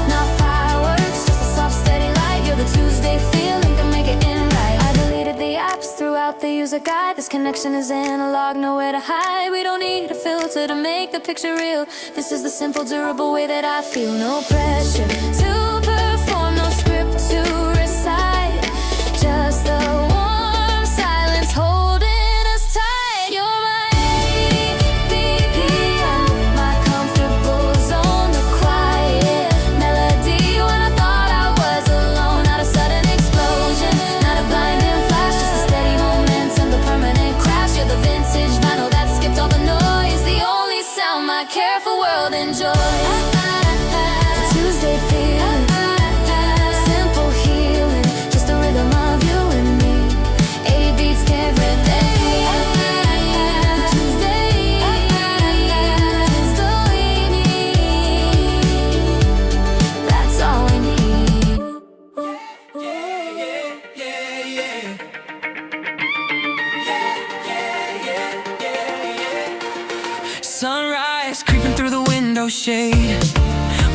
Not fireworks, just a soft steady light. You're the Tuesday feeling, can make it in right. I deleted the apps, threw out the user guide. This connection is analog, nowhere to hide. We don't need a filter to make the picture real. This is the simple, durable way that I feel. No pressure to perform, no script to recite, just the warm silence holding us tight. You're my 80 BPM, my comfortable zone, the quiet melody when I thought I was alone. Not a sudden explosion, not a blinding flash, just a steady momentum, the permanent crash. You're the vintage vinyl that skipped all the noise, the only sound my careful world enjoys. The Tuesday feeling, Sunrise creeping through the window shade.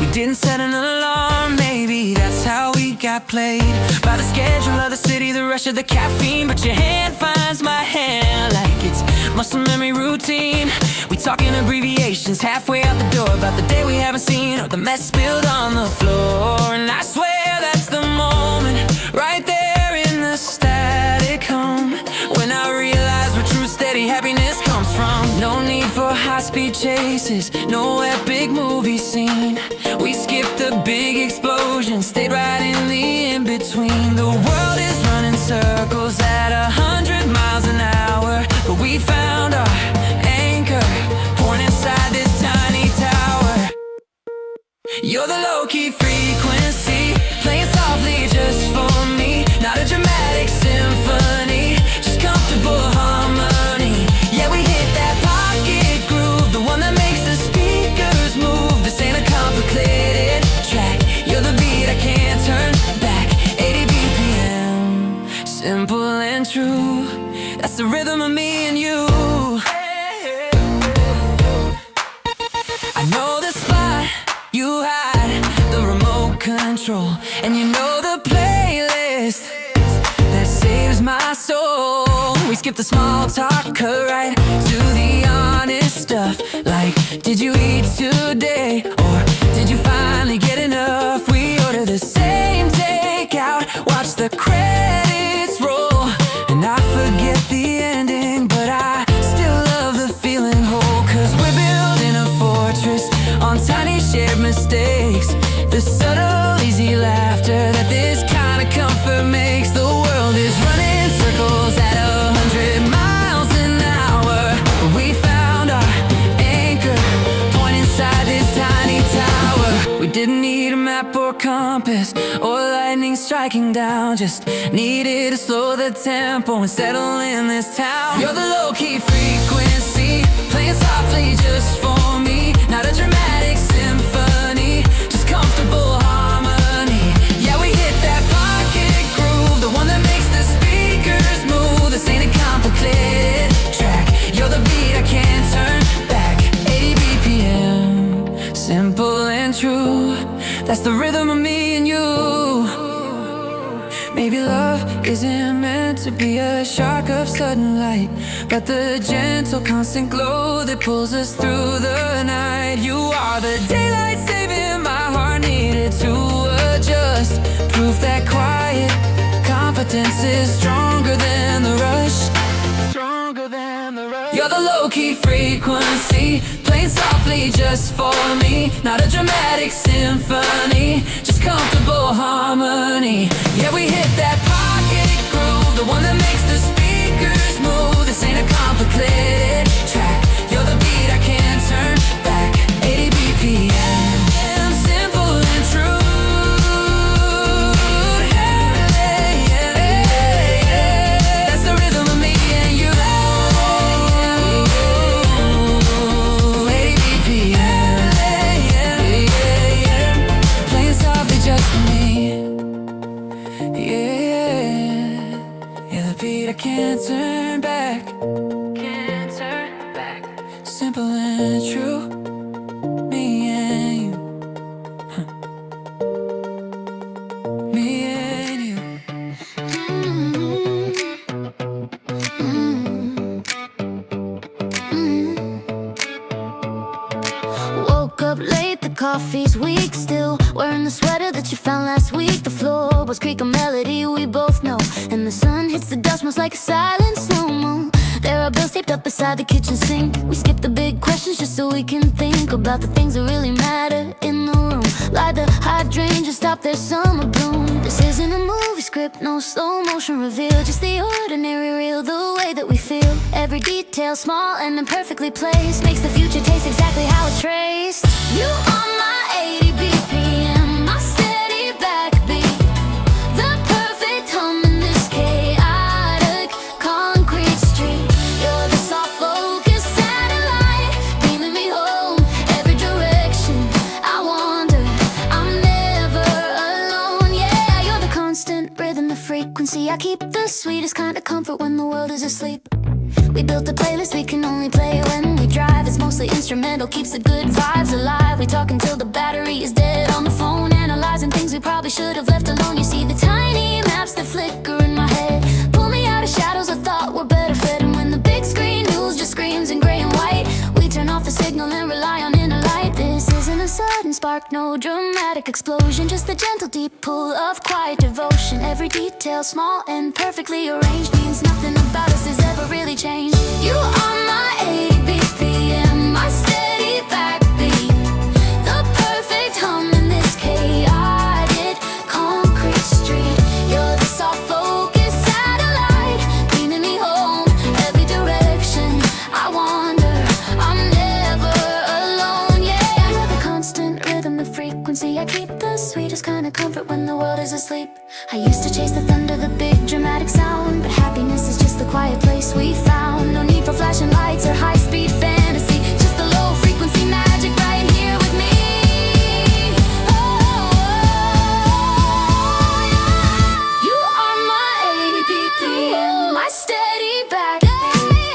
We didn't set an alarm, maybe that's how we got played. By the schedule of the city, the rush of the caffeine. But your hand finds my hand like it's muscle memory routine. We talking abbreviations halfway out the door about the day we haven't seen or the mess spilled on the floor. And I swear that's the moment right there in the static home when I realize where true steady happiness comes from. No need for high-speed chases, no epic movie scene. We skipped the big explosion, stayed right in the in-between. The world is running circles at 100 miles an hour, but we found our anchor, born inside this tiny tower. You're the low-key frequency, playing softly just for me. Not a dramatic symphony, just comfortable harmony. Yeah, we hit that pocket groove, the one that makes the speakers move. This ain't a complicated track, you're the beat I can't turn back. 80 BPM, simple and true, that's the rhythm of me and you. I know the spot you hide, the remote control, and you know the playlist that saves my soul. We skip the small talk, cut right to the honest stuff, like did you eat today, or did you finally get enough? We order the same takeout, watch the credits roll, and I forget the ending, but I still love the feeling whole. Cause we're building a fortress on tiny shared mistakes, the subtle easy laughter that this kind of comfort makes. The world is running circles at 100 miles an hour, but we found our anchor, point inside this tiny tower. We didn't need a map or compass or lightning striking down, just needed to slow the tempo and settle in this town. You're the low-key frequency, playing softly just for me. Not a dramatic symphony, just comfortable harmony. Yeah, we hit that pocket groove, the one that makes the speakers move. This ain't a complicated track, you're the beat I can't turn back. 80 BPM, simple and true, that's the rhythm of me and you. Maybe love isn't meant to be a shark of sudden light, but the gentle constant glow that pulls us through the night. You are the daylight saving my heart needed to adjust, proof that quiet confidence is stronger than the rush, stronger than the rush. You're the low-key frequency, playing softly just for me. Not a dramatic symphony, just comfortable harmony. Yeah, we hit that pocket groove, the one that makes the speakers move. This ain't a complicated track, you're the beat I can't turn back. 80 BPM, simple and true. That's the rhythm of me and you. 80 BPM, playing softly just for me. Yeah, the beat I can't turn back, can't turn back. Simple and true, me and you, me and you. Woke up late, the coffee's weak still, wearing the sweater that you found last week. The floor was creaking melody we both know, and the sun hits the dust, smells like a silent slow-mo. There are bills taped up beside the kitchen sink. We skip the big questions just so we can think about the things that really matter in the room. Light the hydrangea, stop their summer bloom. This isn't a movie script, no slow motion reveal, just the ordinary real, the way that we feel. Every detail small and imperfectly placed makes the future taste exactly how it's traced. You are my 80 BPM, my steady backbeat, the perfect hum in this chaotic concrete street. You're the soft focus satellite, beaming me home every direction. I wander, I'm never alone. Yeah, you're the constant rhythm, the freak frequency. I keep the sweetest kind of comfort when the world is asleep. We built a playlist we can only play when we drive. It's mostly instrumental, keeps the good vibes alive. We talk until the battery is dead on the phone, analyzing things we probably should have left alone. You see the tiny maps that flicker in my head, pull me out of shadows I thought were better fed. And when the big screen news just screams in gray and white, we turn off the signal and rely on inner light. This isn't a sudden spark, no dramatic explosion, just the gentle deep pull of quiet devotion. Every detail, small and perfectly arranged, means nothing about us has ever really changed. You are my 80 BPM, my steady backbeat, the perfect hum in this chaotic concrete street. You're the soft focus satellite, beaming me home every direction. I wander, I'm never alone, yeah. You're the constant rhythm, the frequency. I keep the sweetest kind of comfort when the world is asleep. I used to chase the thunder, the big dramatic sound, but happiness is just the quiet place we found. No need for flashing lights or high-speed fantasy, just the low frequency magic right here with me. Oh, yeah. You are my 80 BPM, my steady backbeat,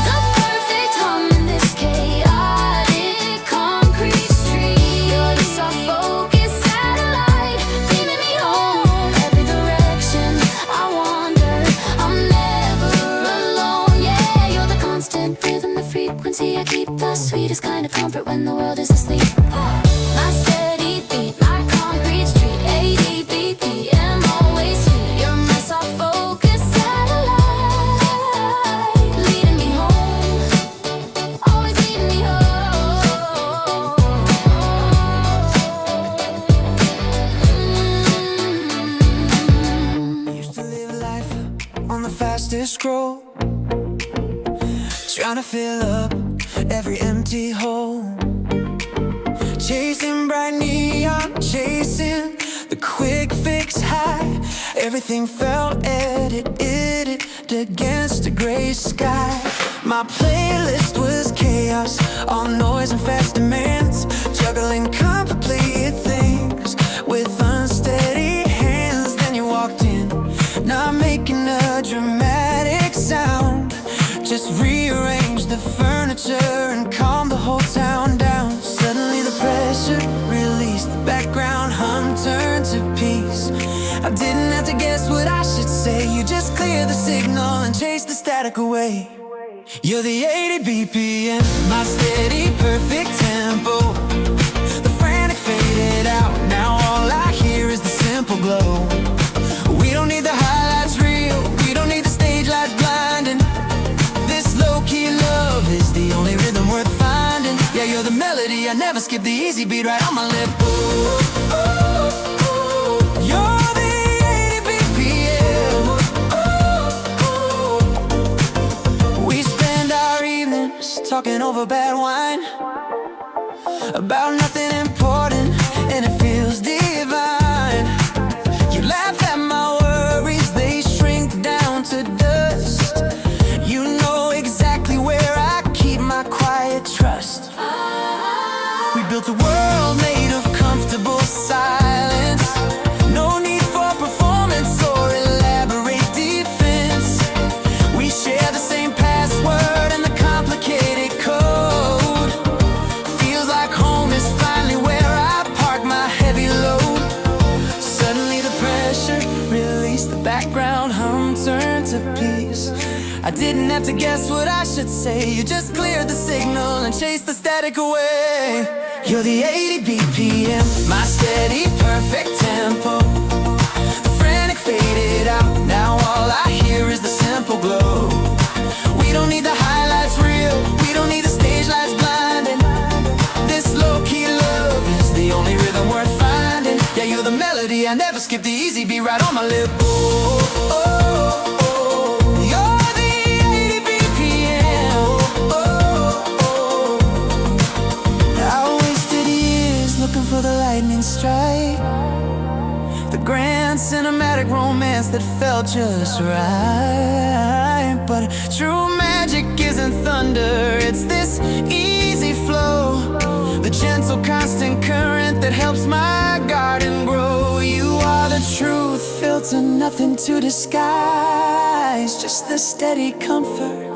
the perfect hum in this chaotic concrete street. You're the soft focus satellite, beaming me home every direction. I wander, I'm never alone, yeah. You're the constant rhythm, the frequency. I keep the sweetest kind of comfort when the world is asleep. My steady beat, my concrete street, 80 BPM, always sweet. You're my soft focus satellite, leading me home, always leading me home. Used to live life on the fastest scroll, trying to fill up every empty hole. Chasing bright neon, chasing the quick fix high. Everything felt edited against a gray sky. My playlist was chaos, all noise and fast demands, juggling complicated things with unsteady hands. Then you walked in, not making a dramatic sound, just rearrange the furniture and calm the whole town down. Suddenly the pressure released, the background hum turned to peace. I didn't have to guess what I should say, you just clear the signal and chase the static away. You're the 80 BPM, my steady perfect tempo, the frantic faded out, now all I hear is the simple glow. We don't need the highlights reel, we don't need the stage lights blinding. This low-key love is the only rhythm worth finding. Yeah, you're the melody, I never skip the easy beat right on my lip. Ooh, ooh, ooh. You're the 80 BPM. Ooh, ooh. We spend our evenings talking over bad wine, about nothing important, and it feels divine. You laugh at my worries, they shrink down to dust. You know exactly where I keep my quiet trust. We built a world made of comfortable silence, no need for performance or elaborate defense. We share the same password and the complicated code. Feels like home is finally where I park my heavy load. Suddenly the pressure released, the background hum turned to peace. I didn't have to guess what I should say, you just cleared the signal and chased the static away. You're the 80 BPM, my steady perfect tempo, the frantic faded out, now all I hear is the simple glow. We don't need the highlights reel, we don't need the stage lights blinding. This low-key love is the only rhythm worth finding. Yeah, you're the melody, I never skip the easy beat right on my lip. Ooh, oh, oh. You're the 80 BPM. Oh, oh. I wasted years looking for the lightning strike, the grand cinematic romance that felt just right. But true magic isn't thunder, it's this easy flow, the gentle constant current that helps my garden grow. You are the truth, filtered felt and nothing to disguise, just the steady comfort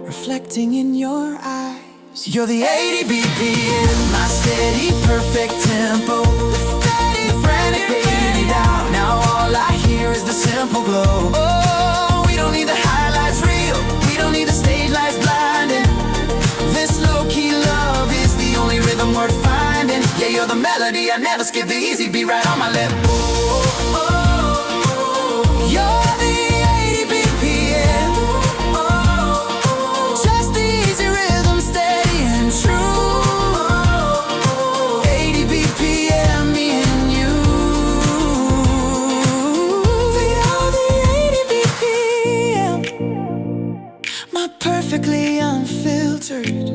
reflecting in your eyes. You're the 80 BPM, my steady perfect tempo, the frantic fade it out. Now all I hear is the simple glow. Oh, we don't need the highlights reel, we don't need the stage lights blinding. This low-key love is the only rhythm worth finding. Yeah, you're the melody, I never skip the easy beat right on my lip. Oh, oh, oh. You're the 80 BPM. Oh, oh. Just the easy rhythm, steady and true. 80 BPM, me and you. You're the 80 BPM. My perfectly unfiltered.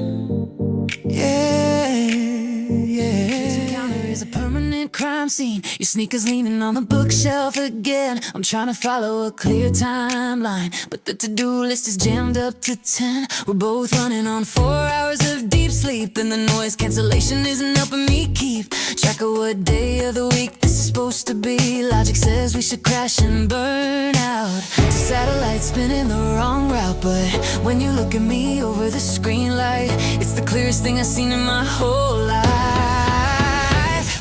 Yeah, yeah. Counter is a permanent crime scene. Your sneakers leaning on the bookshelf again. I'm trying to follow a clear timeline, but the to-do list is jammed up to 10. We're both running on 4 hours of deep sleep, and the noise cancellation isn't helping me keep track of what day of the week this is supposed to be. Logic says we should crash and burn out. The satellite's spinning the wrong route, but when you look at me over the screen light, it's the clearest thing I've seen in my whole life.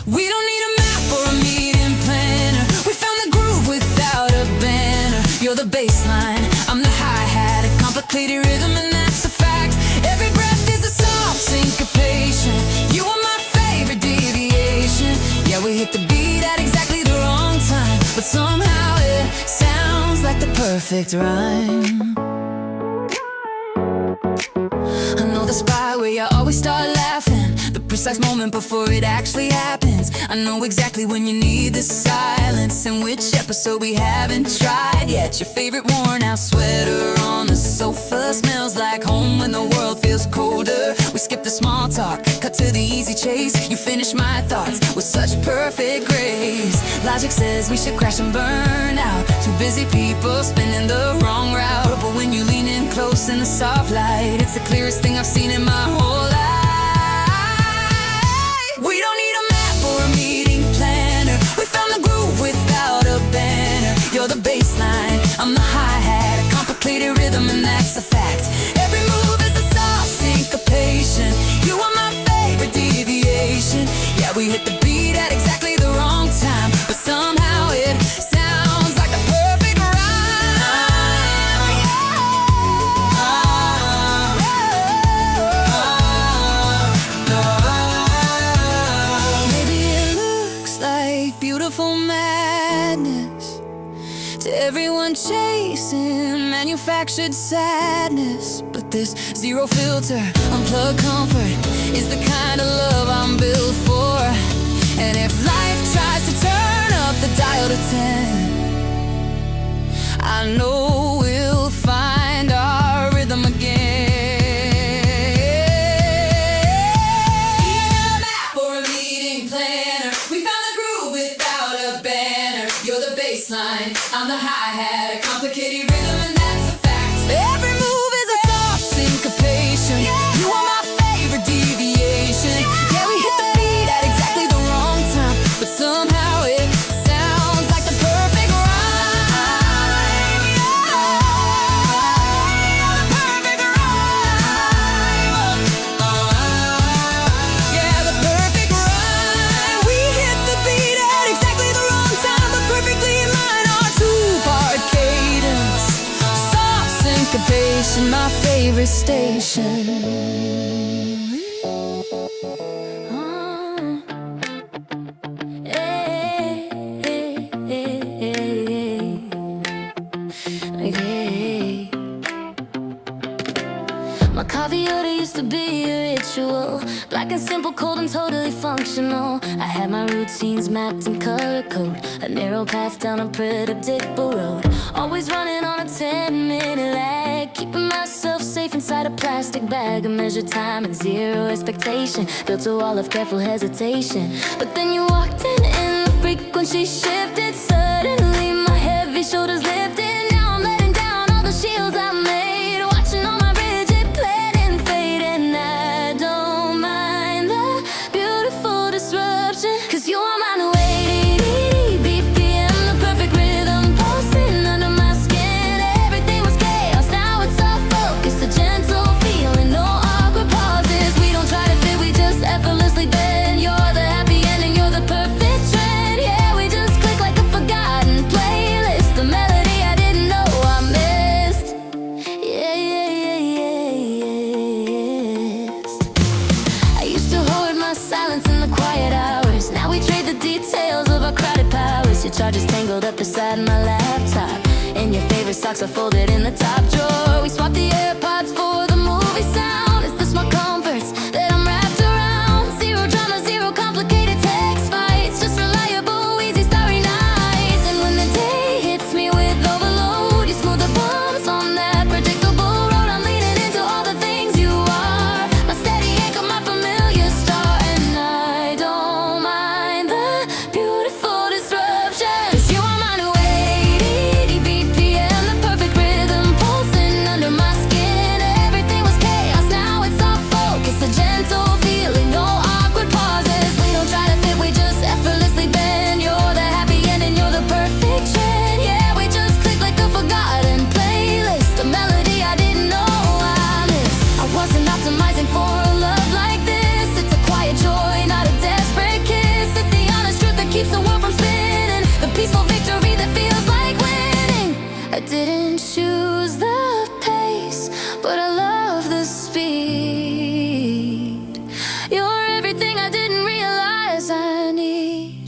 We don't need a map or a meeting planner. We found the groove without a banner. You're the baseline, I'm the hi-hat, a complicated rhythm, and that's a fact. Every breath is a soft syncopation. You are my favorite deviation. Yeah, we hit the beat at exactly the wrong time, but somehow it sounds like the perfect rhyme. I know the spot where you always start laughing, the precise moment before it actually happens. I know exactly when you need the silence and which episode we haven't tried yet. Your favorite worn out sweater on the sofa smells like home when the world feels colder. We skip the small talk, cut to the easy chase. You finish my thoughts with such perfect grace. Logic says we should crash and burn out. Two busy people spinning the wrong route, but when you lean in close in the soft light, it's the clearest thing I've seen in my whole life. We don't need a map or a meeting planner. We found the groove without a banner. You're the baseline, I'm the hi-hat, a complicated rhythm, and that's a fact. Every move is a soft syncopation. You are my favorite deviation. Yeah, we hit the beat at exactly the wrong time, but somehow it sounds like the perfect rhyme. Maybe it looks like beautiful madness to everyone chasing manufactured sadness, but this zero filter, unplugged comfort is the kind of love I'm built for. And if life tries to turn up the dial to 10, I know we'll find our rhythm again. Map or a meeting planner, we found the groove without a banner. You're the baseline, I'm the hi-hat, a complicated rhythm, and that's a fact. Every move is a soft syncopation. You are my favorite deviation. Yeah, we hit the beat at exactly the wrong time, but somehow it sounds like the perfect rhyme. The perfect rhyme. Yeah, the perfect rhyme. We hit the beat at exactly the wrong time, but perfectly in line. Our two-part cadence, soft syncopation, my favorite station. My coffee order used to be a ritual, black and simple, cold and totally functional. I had my routines mapped in color code, a narrow path down a predictable road, always running on a 10-minute lag, keeping myself safe inside a plastic bag. A measured time and zero expectation, built a wall of careful hesitation. But then you walked in and the frequency shifted. Suddenly my heavy shoulders lifted. Now I'm letting down all the shields I made, watching all my rigid planning fade. And I don't mind the beautiful disruption, 'cause you are my new 80 BPM, the perfect rhythm. socks are folded in the top drawer. We swapped the AirPods for the movie sound. It's the smart comforts that I'm wrapped around. Zero drama, zero complicated text fights. Just reliable, easy starry nights. And when the day hits me with overload, you smooth the bumps on that predictable road. I'm leaning into all the things you are. My steady anchor, my familiar star. And I don't mind the beautiful disruption. 'Cause you are my new 80 BPM, the perfect rhythm pulsing under my skin. Everything was chaos, now it's all focus. A gentle feeling, no awkward pauses. We don't try to fit, we just effortlessly bend. You're the happy end and you're the perfect trend. Yeah, we just click like a forgotten playlist. A melody I didn't know I missed. I wasn't optimizing for a love like this. It's a quiet joy, not a desperate kiss. It's the honest truth that keeps the world from spinning. The peaceful victory that feels like winning. I didn't choose the pace, but I love the speed. You're everything I didn't realize I need.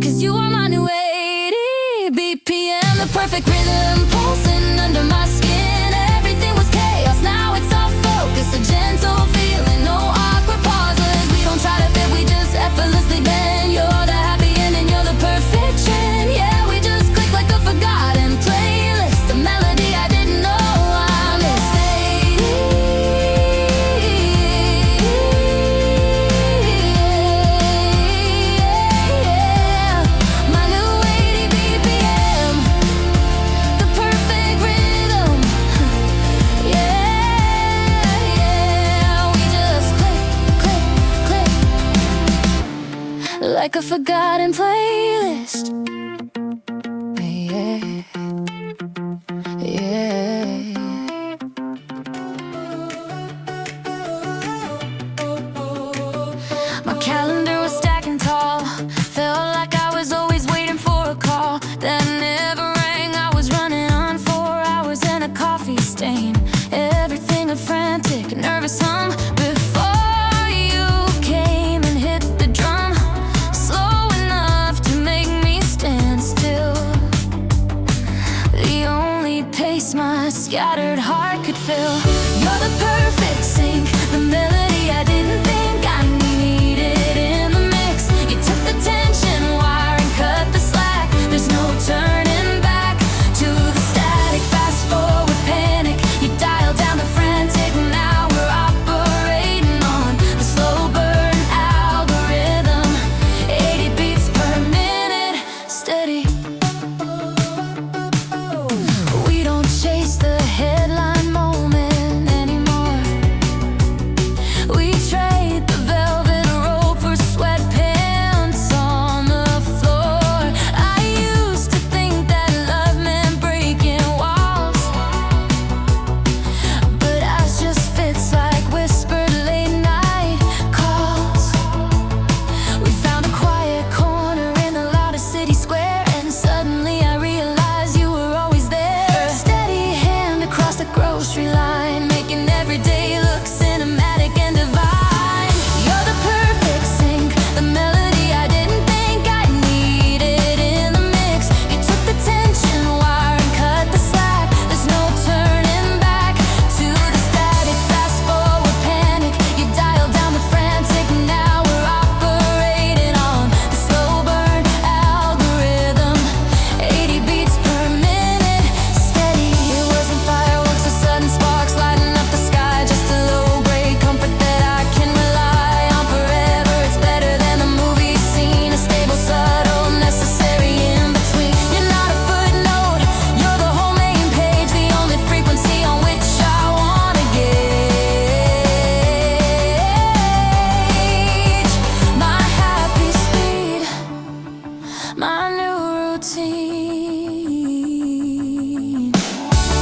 'Cause you are my new 80 BPM, the perfect rhythm pulsing under my skin. Everything was chaos, now it's all focus. A gentle feeling, no awkward pauses. We don't try to fit, we just effortlessly bend. You're the happy end and you're the perfect trend. Yeah, we just click like a forgotten playlist. A melody I didn't know I missed. My new 80 BPM, the perfect rhythm. Yeah, we just click, click, click like a forgotten playlist. Yeah, yeah. My calendar was stacking tall. Felt like I was always waiting for a call that never rang. I was running on 4 hours and a coffee stain. Everything a frantic, nervous hum before you came and hit the drum. Slow enough to make me stand still. The only pace my scattered heart could fill. You're the perfect sync, the melody I didn't think I needed in the mix. You took the tension wire and cut the slack. There's no turning back to the static. Fast forward panic, you dial down the frantic. Now we're operating on the slow burn algorithm. 80 beats per minute, steady. We don't chase the headline moment anymore. We trade the velvet rope for sweatpants on the floor. I used to think that love meant breaking walls, but ours just fits like whispered late night calls. We found a quiet corner in the loudest city square, and suddenly I realized you were always there. Steady hand across the grocery line, making every day look cinematic and divine. You're the perfect sync, the melody I didn't think I needed in the mix. You took the tension wire and cut the slack. There's no turning back to the static. Fast forward panic, you dial down the frantic. Now we're operating on the slow burn algorithm. 80 beats per minute, steady. It wasn't fireworks or sudden sparks lighting up the sky. Just a low-grade comfort that I can rely on forever. It's better than the movie scene, a stable, subtle, necessary in between. You're not a footnote, you're the whole main page. The only frequency on which I wanna gauge my happy speed, my new routine.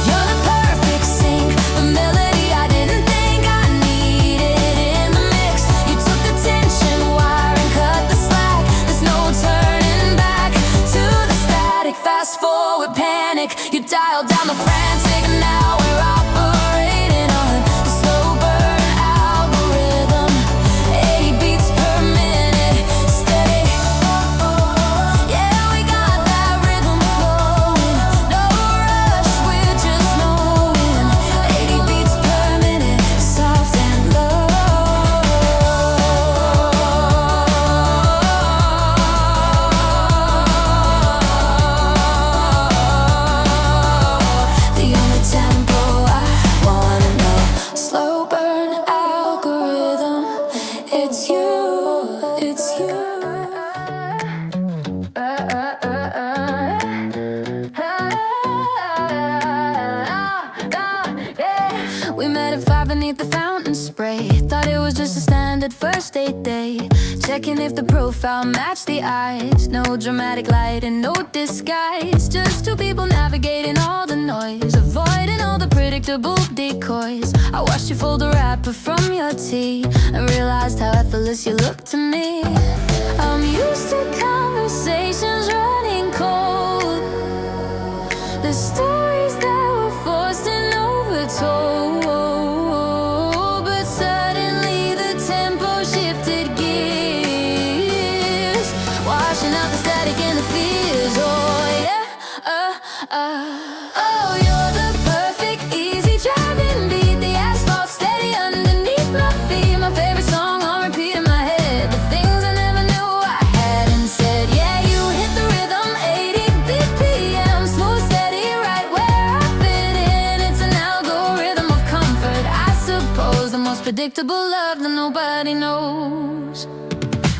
You're the perfect sync, the melody I didn't think I needed in the mix. You took the tension wire and cut the slack. There's no turning back to the static. Fast forward panic, you dial down the frantic. Now we're operating on the slow burn algorithm. 80 beats per minute, steady. Yeah, we got that rhythm flowing, no rush. We met at 5 beneath the fountain spray. Thought it was just a standard first date day. Checking if the profile matched the eyes. No dramatic light and no disguise. Just two people navigating all the noise, avoiding all the predictable decoys. I watched you fold the wrapper from your tea and realized how effortless you look to me. I'm used to conversations running cold, the stories that were forced and overtold. But suddenly the tempo shifted gears, washing out the static and the fears. Oh yeah, oh, you're the perfect easy driving beat, the asphalt steady underneath my feet. My favorite song on repeat in my head, the things I never knew I hadn't said. Yeah, you hit the rhythm, 80 BPM, smooth, steady, right where I fit in. It's an algorithm of comfort, I suppose, the most predictable love that nobody knows.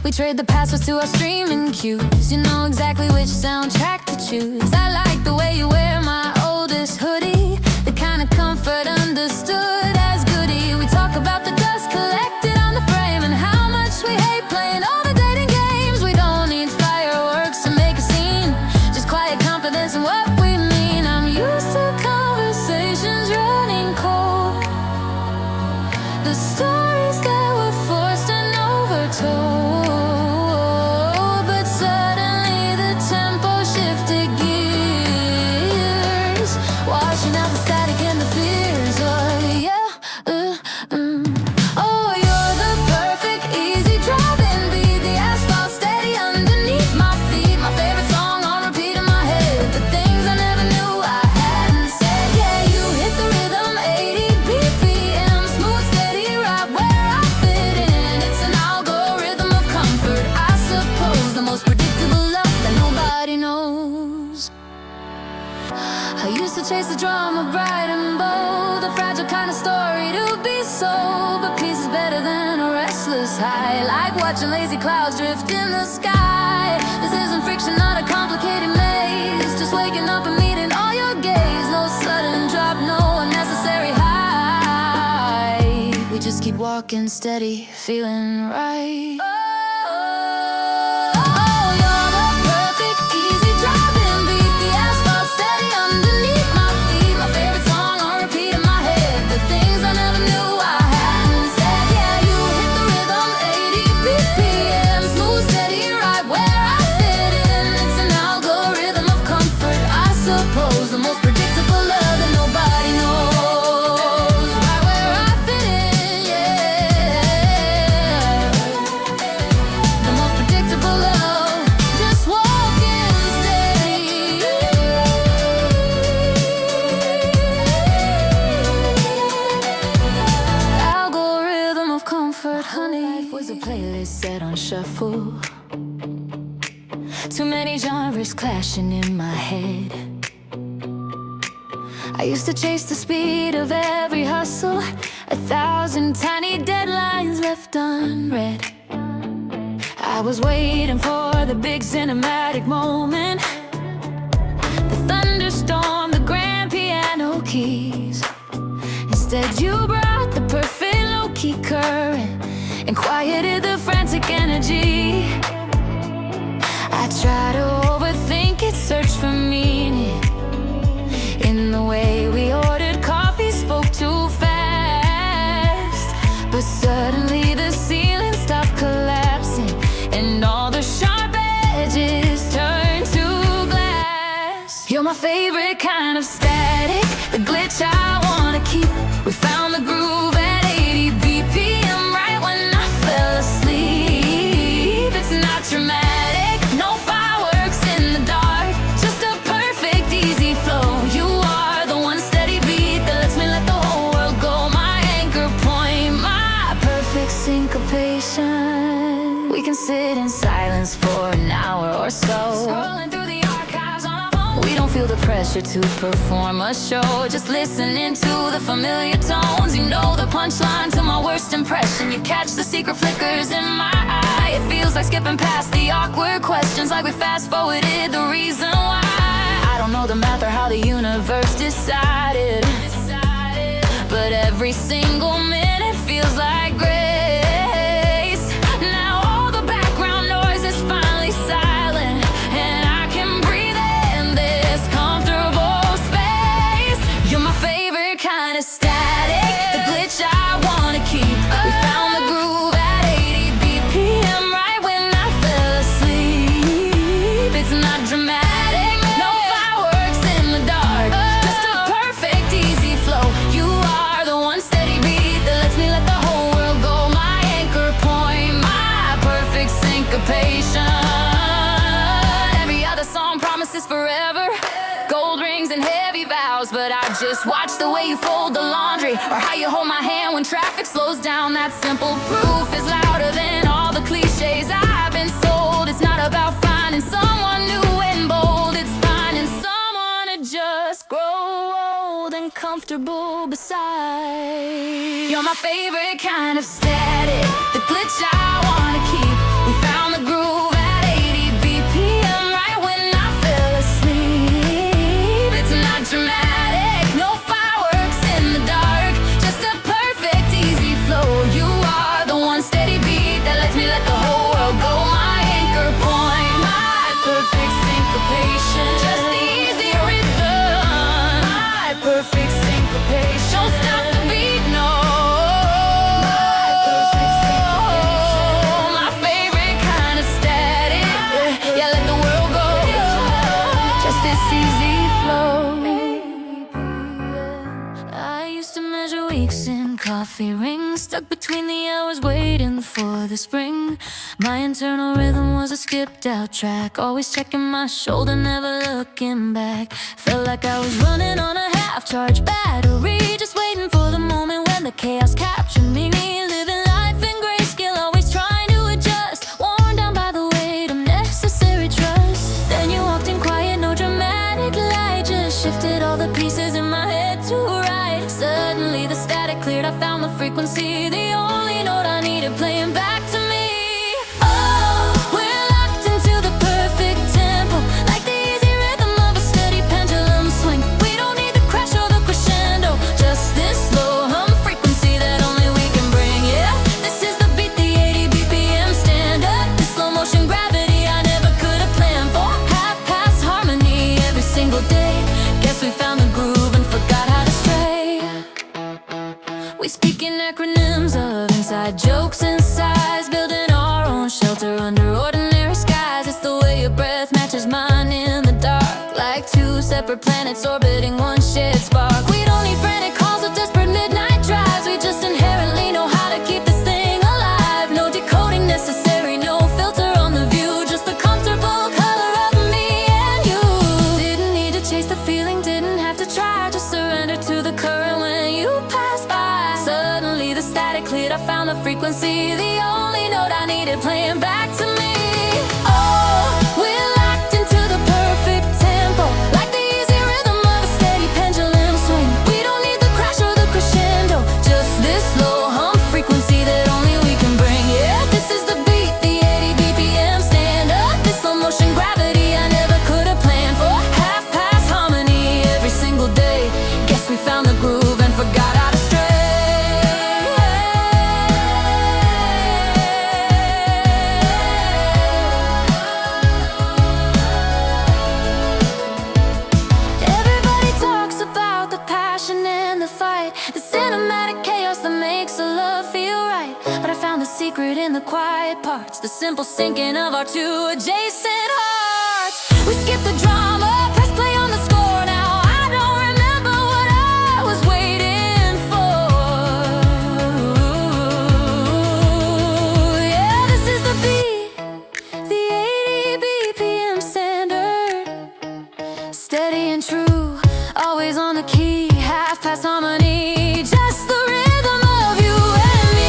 We trade the passwords to our streaming cues. You know exactly which soundtrack to choose. I like the way you wear my oldest hoodie, the kind of comfort understood as goodie. We talk about the dust collected on the frame and how much we hate playing all the dating games. We don't need fireworks to make a scene, just quiet confidence in what we mean. I'm used to conversations running cold, the stories that were forced and overtold. But suddenly the tempo shifted gears, washing out the static and the fears. Oh yeah, oh, you're the perfect easy driving beat, the asphalt steady underneath my feet. My favorite song on repeat in my head, the things I never knew I hadn't said. Yeah, you hit the rhythm, 80 BPM, smooth, steady, right where I fit in. It's an algorithm of comfort, I suppose, the most predictable love that nobody knows. I used to chase the drama bright and bold, a fragile kind of story to be sold. But peace is better than a restless high, like watching lazy clouds drift in the sky. This isn't friction, not a complicated maze, just waking up and meeting all your gaze. No sudden drop, no unnecessary high. We just keep walking steady, feeling right. Oh, you're the perfect easy driving beat, the asphalt steady underneath my feet. My favorite song on repeat in my head, the things I never knew I hadn't said. Yeah, you hit the rhythm, 80 BPM, smooth, steady, right where I fit in. It's an algorithm of comfort, I suppose, the most predictable love that nobody knows. Right where I fit in, yeah. The most predictable love, just walking steady. Algorithm of comfort, honey. Life was a playlist set on shuffle, too many genres clashing in my head. I used to chase the speed of every hustle, 1,000 tiny deadlines left unread. I was waiting for the big cinematic moment, the thunderstorm, the grand piano keys. Instead you brought the perfect low-key current and quieted the frantic energy. I try to overthink it, search for meaning in the way we ordered coffee, spoke too fast. But suddenly the ceiling stopped collapsing and all the sharp edges turned to glass. You're my favorite kind of static, the glitch I wanna keep. We found the groove at 80 BPM, right when I fell asleep. It's not dramatic, no fireworks in the dark, just a perfect easy flow. You are the one steady beat that lets me let the whole world go. My anchor point, my perfect syncopation. We can sit in silence for an hour or so, scrolling through the archives on our phone. We don't feel the pressure to perform a show, just listening to the familiar tones. You know the punchline to my worst impression, you catch the secret flickers in my eye. It feels like skipping past the awkward questions, like we fast forwarded the reason why. I don't know the math or how the universe decided, but every single minute feels like grace. Now all the background noise is finally silent, and I can breathe in this comfortable space. You're my favorite kind of static, the glitch I wanna keep. We found the groove at 80 BPM right when I fell asleep. It's not dramatic, no fireworks in the dark, just a perfect easy flow. You are the one steady beat that lets me let the whole world go. My anchor point, my perfect syncopation. Every other song promises forever, gold rings and heavy vows, but I just watch the way you fold the laundry, or how you hold my hand when traffic slows down. That simple proof is louder than all the cliches I've been sold. It's not about finding someone new and bold, it's finding someone to just grow old and comfortable beside. You're my favorite kind of static, the glitch I wanna keep. We found the groove at 80 BPM right when I fell asleep. It's not dramatic, no fireworks in the dark, just a perfect easy flow. You are the one steady beat that lets me let the whole world go. My anchor point, my perfect syncopation, just the easy rhythm. My perfect syncopation, don't stop the beat, no. My perfect syncopation, my favorite kind of static. Yeah, let the world go, just this easy flow. I used to measure weeks in coffee rings, stuck between the hours waiting for the spring. My internal rhythm was a skipped out track, always checking my shoulder, never looking back. Felt like I was running on a half-charged battery, just waiting for the moment when the chaos captured me. Living life in grayscale, always trying to adjust, worn down by the weight of necessary trust. Then you walked in quiet, no dramatic light, just shifted all the pieces in my head to right. Suddenly the static cleared, I found the frequency, the only note I needed playing back to me. Oh, we're locked into the perfect tempo, like the easy rhythm of a steady pendulum swing. We don't need the crash or the crescendo, just this slow hum frequency that only we can bring. Yeah, this is the beat, the 80 BPM stand up, this slow motion gravity I never could have planned for. Half past harmony every single day, guess we found the groove and forgot how to stray. We speak in acronyms of inside jokes and sighs, building our own shelter under ordinary skies. It's the way your breath matches mine in the dark, like two separate planets orbiting one shared spark. We don't need frantic calls or desperate midnight drives, we just inherently know how to keep this thing alive. No decoding necessary, no filter on the view, just the comfortable color of me and you. Didn't need to chase the feeling, didn't have to try, just surrender to the current when you pass by. Suddenly the static cleared, I found the frequency, the only note I needed playing back to me. Oh, we're locked into the perfect tempo, like the easy rhythm of a steady pendulum swing. We don't need the crash or the crescendo, just this slow hum frequency that only we can bring. Yeah, this is the beat, the 80 BPM stand up, this slow motion gravity I never could have planned for. Half past harmony every single day, guess we found the groove and forgot how to stray. Everybody talks about the passion and the fight, the cinematic chaos that makes the love feel right. But I found the secret in the quiet parts, the simple syncing of our two adjacent hearts. We skip the drama, press play on the score now. I don't remember what I was waiting for. Yeah, this is the beat, the 80 BPM standard, steady and true, always on the key, half past harmony, just the rhythm of you and me.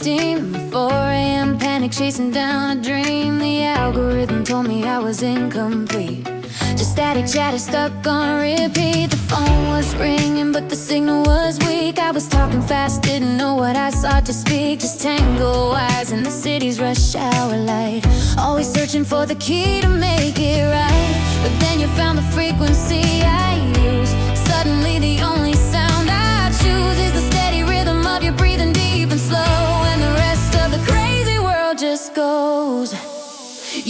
steam. 4 a.m. panic chasing down a dream. The algorithm told me I was incomplete. Just static chatter stuck on repeat. The phone was ringing but the signal was weak. I was talking fast, didn't know what I sought to speak. Just tangle wires in the city's rush hour light. Always searching for the key to make it right. But then you found the frequency I use. Suddenly the only sound I choose is the steady rhythm of your breathing deep and slow. And the rest of the crazy world just goes.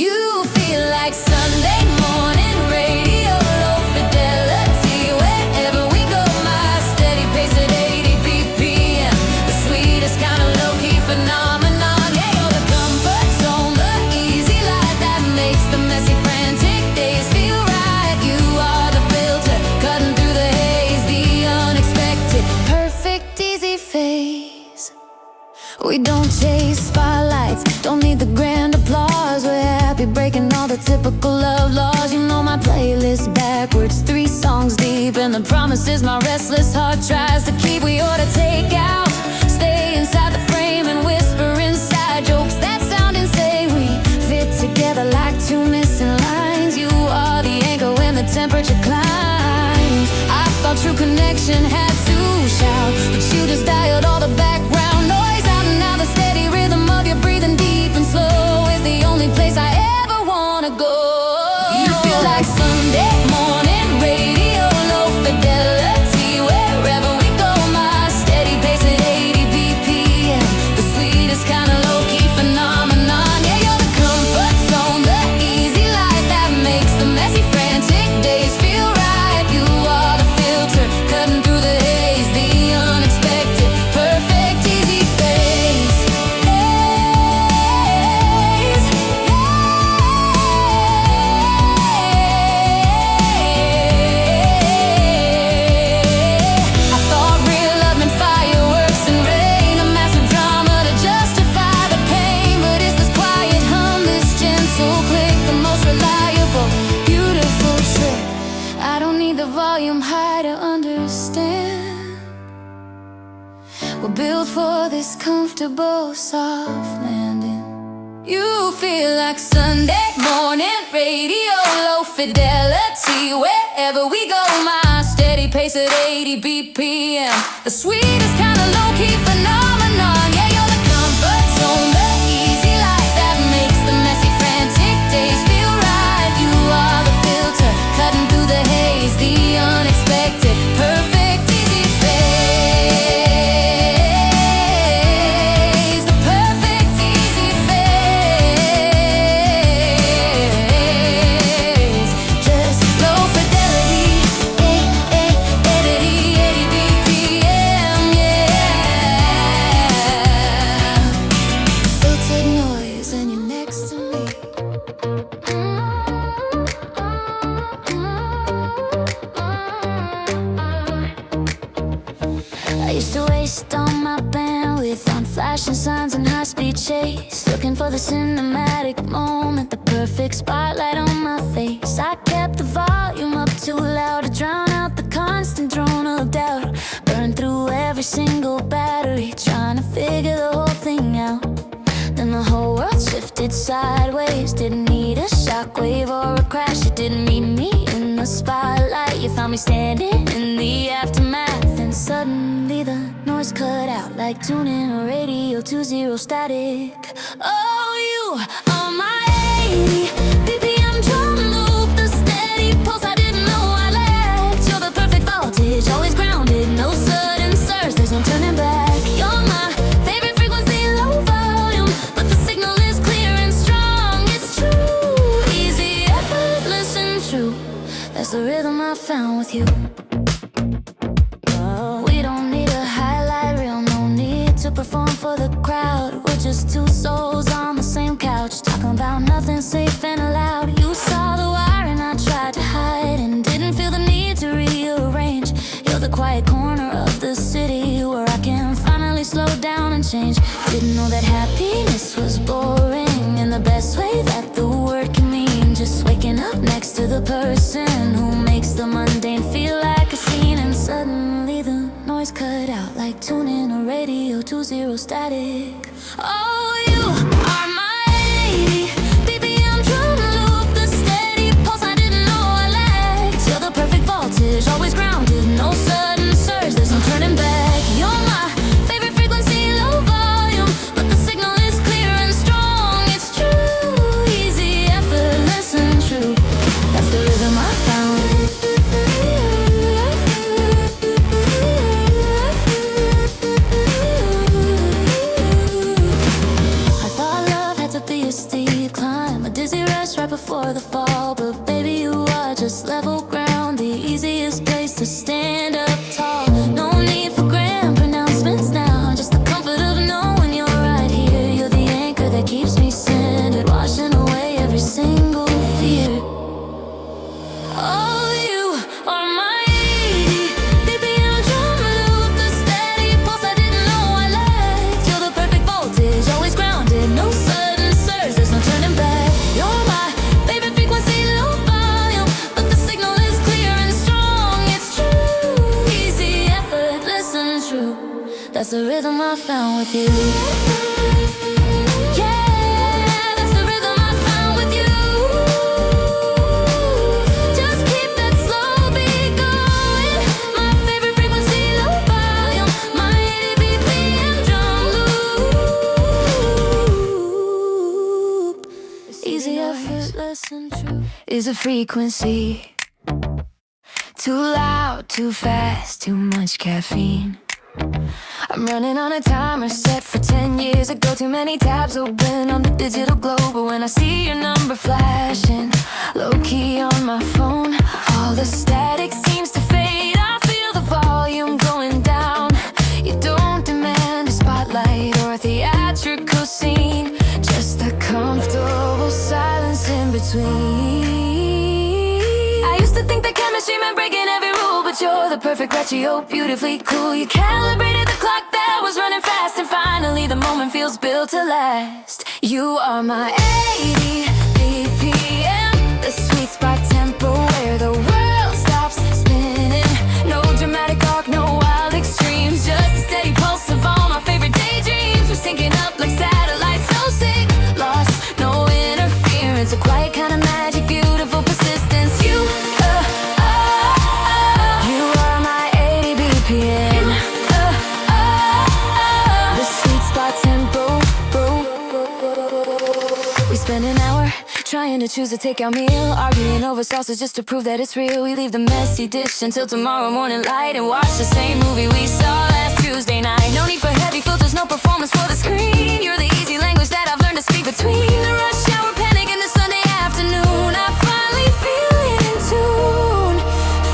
You feel like Sunday morning radio, low fidelity wherever we go. My steady pace at 80 BPM, the sweetest kind of low-key phenomenon. Yeah, you're the comfort zone, the easy life that makes the messy, frantic days feel right. You are the filter, cutting through the haze, the unexpected, perfect, easy phase. We don't chase spotlights, don't need the grand applause. We're happy breaking all the typical love laws. You know my playlist backwards, 3 songs deep, and the promises my restless heart tries to keep. We ought to take out, stay inside the frame and whisper inside jokes that sound insane. We fit together like 2 missing lines. You are the anchor when the temperature climbs. I thought true connection had to shout, but you just dialed all the background noise out. And now the steady rhythm of your breathing deep and slow is the only place I ever wanna go. You feel like Sunday morning radio, low fidelity wherever we go. My steady pace at 80 BPM, the sweetest kind of low-key phenomenon. Yeah, you're the comfort zone, the easy life that makes the messy, frantic days feel right. You are the filter, cutting through the haze, the unexpected, perfect, easy phase. I thought real love meant fireworks and rain, a massive drama to justify the pain. But it's this quiet hum, this gentle click, the most reliable, beautiful trick. I don't need the volume high to understand. We're built for this comfortable, soft landing. You feel like Sunday morning radio, low fidelity wherever we go. My steady pace at 80 BPM, the sweetest kind of low-key phenomenon. Yeah, you're the comfort zone, the easy life that makes the messy, frantic days feel right. You are the filter, cutting through the haze, the unexpected, perfect, easy phase. The perfect, easy phase. Just low fidelity, 80 BPM, yeah. Filtered noise and you're next to me. I used to waste all my bandwidth on flashing signs and high-speed chase, looking for the cinematic moment, the perfect spotlight on my face. I kept the volume up too loud to drown out the constant drone of doubt. Burned through every single battery, trying to figure the whole thing out. Then the whole world shifted sideways. Didn't need a shockwave or a crash. It didn't meet me in the spotlight. You found me standing in the aftermath, and suddenly the noise cut out like tuning a radio to 0 static. Oh, you are my 80 BPM drum loop, the steady pulse I didn't know I lacked. You're the perfect voltage, always grounded, no sudden surge, there's no turning back. You're my favorite frequency, low volume, but the signal is clear and strong. It's true, easy, effortless and true. That's the rhythm I found with you. We don't need a highlight reel, no need to perform for the crowd. We're just 2 souls on the same couch, talking about nothing safe and allowed. You saw the wire and I tried to hide, and didn't feel the need to rearrange. You're the quiet corner of the city where I can finally slow down and change. Didn't know that happiness was boring in the best way that the word can mean. Just waking up next to the person who makes the mundane feel like a scene, and suddenly the noise noise cut out like tuning a radio to zero static. Oh, you are my 80 BPM drum loop, the steady pulse I didn't know I lacked. You're the perfect voltage, always grounded, no sudden surge, there's no turning back. You're my favorite frequency, low volume, but the signal is clear and strong. It's true, easy, effortless and true. That's the rhythm I found. I thought love had to be a steep climb, a dizzy rush right before the fall, but baby you are just level ground, the easiest place to stand up tall. No need for grand pronouncements now, just the comfort of knowing you're right here. You're the anchor that keeps me centered, washing away every single fear. Oh, you are my 80 BPM drum loop, the steady pulse I didn't know I lacked. You're the perfect voltage, always grounded, no sudden surge, there's no turning back. You're my favorite frequency, low volume, but the signal is clear and strong. It's true, easy, effortless and true. That's the rhythm I found with you. Yeah, that's the rhythm I found with you. Just keep that slow beat going. My favorite frequency, low volume. My 80 BPM drum loop. Easy, effortless and true. Is a frequency too loud, too fast, too much caffeine? I'm running on a timer set for 10 years ago. Too many tabs open on the digital globe, but when I see your number flashing low-key on my phone, all the static seems to fade. I feel the volume going down. You don't demand a spotlight or a theatrical scene, just the comfortable silence in between. I used to think that chemistry meant breaking every rule, but you're the perfect ratio, beautifully cool. You calibrated the clock that was running fast, and finally the moment feels built to last. You are my 80 BPM, the sweet spot tempo where the world stops spinning. No dramatic arc, no wild extremes, just a steady pulse of all my favorite daydreams. We're syncing up like satellites, no sick, lost, no interference, a quiet kind of magic, beautiful persistence. You are my 80 BPM, the sweet spot tempo. We spend an hour trying to choose a takeout meal, arguing over sauces just to prove that it's real. We leave the messy dish until tomorrow morning light and watch the same movie we saw last Tuesday night. No need for heavy filters, no performance for the screen. You're the easy language that I've learned to speak between the rush hour panic and the Sunday afternoon. I finally feel in tune,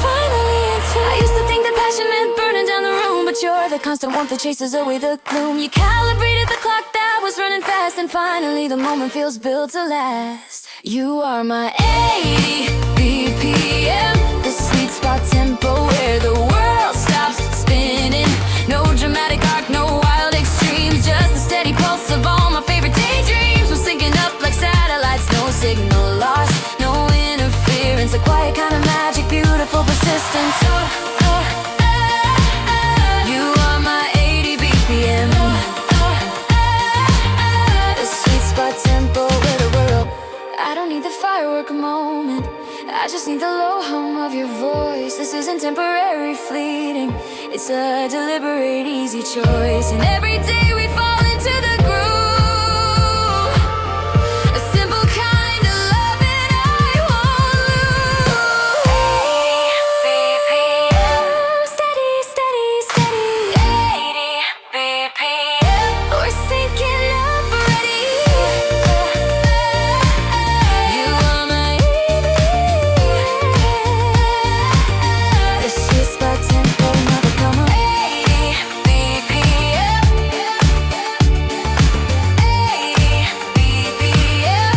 finally in tune. I used to think that passion meant burning down the room, but you're the constant warmth that chases away the gloom. You calibrated the clock that was running fast, and finally the moment feels built to last. You are my 80 BPM, the sweet spot tempo where the world stops spinning. No dramatic arc, no wild extremes, just a steady pulse of all my favorite daydreams. We're syncing up like satellites, no signal lost, no interference, a quiet kind of magic, beautiful persistence. You are my 80 BPM, the sweet spot tempo where the world. I don't need the firework moment, I just need the low hum of your voice. This isn't temporary, fleeting, it's a deliberate, easy choice. And every day we fall into the groove, a simple kind of love that I won't lose. 80 BPM, steady, steady, steady. 80 BPM, we're syncing up already. You are my 80, the sweet spot tempo, never come on. 80 BPM, 80 BPM,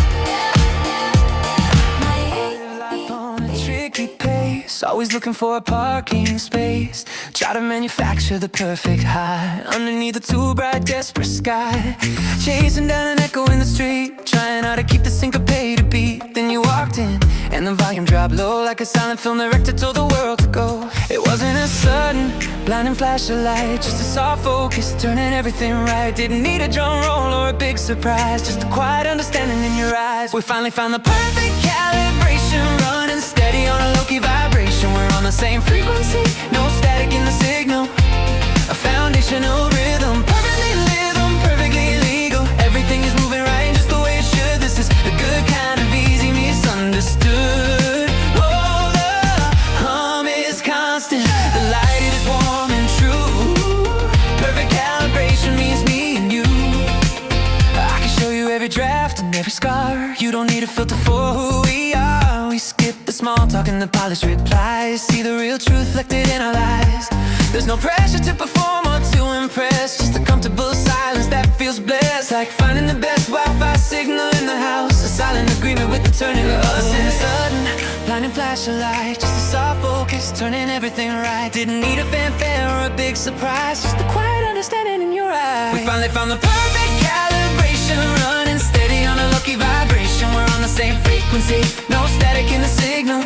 my 80 On a tricky pace, always looking for a parking space. Try to manufacture the perfect high underneath a too bright, desperate sky. Chasing down an echo in the street, trying hard to keep the syncopated beat. Then you walk locked in, and the volume dropped low like a silent film director told the world to go. It wasn't a sudden, blinding flash of light, just a soft focus turning everything right. Didn't need a drum roll or a big surprise, just a quiet understanding in your eyes. We finally found the perfect calibration, running steady on a low-key vibration. We're on the same frequency, no static in the signal, a foundational rhythm, perfectly rhythm, perfectly legal. Everything is moving right just the way it should. This is the good kind of easy misunderstood. Oh, the hum is constant, the light is warm and true. Perfect calibration means me and you. I can show you every draft and every scar. You don't need a filter for who we are. We skip the small talk and the polished replies. See the real truth reflected in our lives. There's no pressure to perform or to impress, just a comfortable silence that feels blessed. Like finding the best Wi-Fi signal in the house, a silent agreement with the turning of us. In a sudden, blinding flash of light, just a soft focus, turning everything right. Didn't need a fanfare or a big surprise, just a quiet understanding in your eyes. We finally found the perfect calibration, running steady on a lucky vibration. We're on the same frequency, no static in the signal,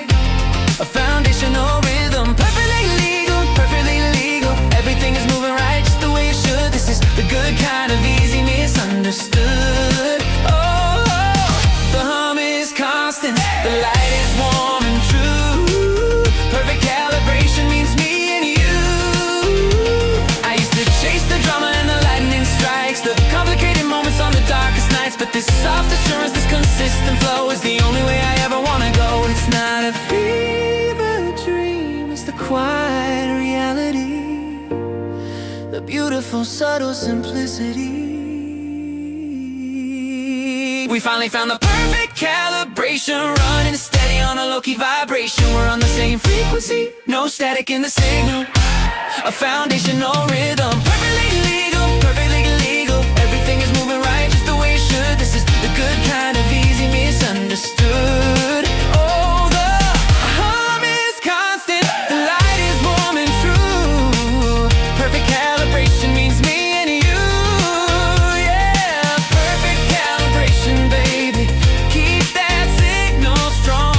a foundational rhythm, perfectly legal, perfectly legal. Everything is moving right just the way it should. This is the good kind of easy misunderstood. Oh, the hum is constant, the light is warm and true. Perfect calibration means me and you. I used to chase the drama and the lightning strikes, the complicated moments on the darkest nights, but this soft assurance, this consistent flow is the only way I ever wanna go. It's not a fever dream, it's the quiet reality, the beautiful subtle simplicity. We finally found the perfect calibration, running steady on a low-key vibration. We're on the same frequency, no static in the signal, a foundational rhythm, perfectly legal, perfectly legal. Everything is moving right just the way it should. This is the good kind of easy misunderstood. Oh, the hum is constant, the light is warm and true. Perfect calibration means me and you. Yeah, perfect calibration, baby. Keep that signal strong.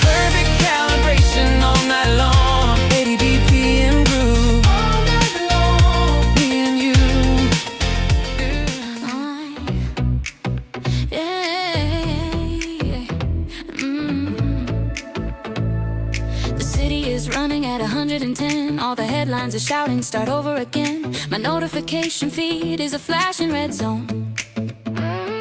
Perfect calibration all night long. 80 BPM groove. All night long. Me and you. The city is running at 110. All the headlines are shouting, start over again. My notification feed is a flashing red zone.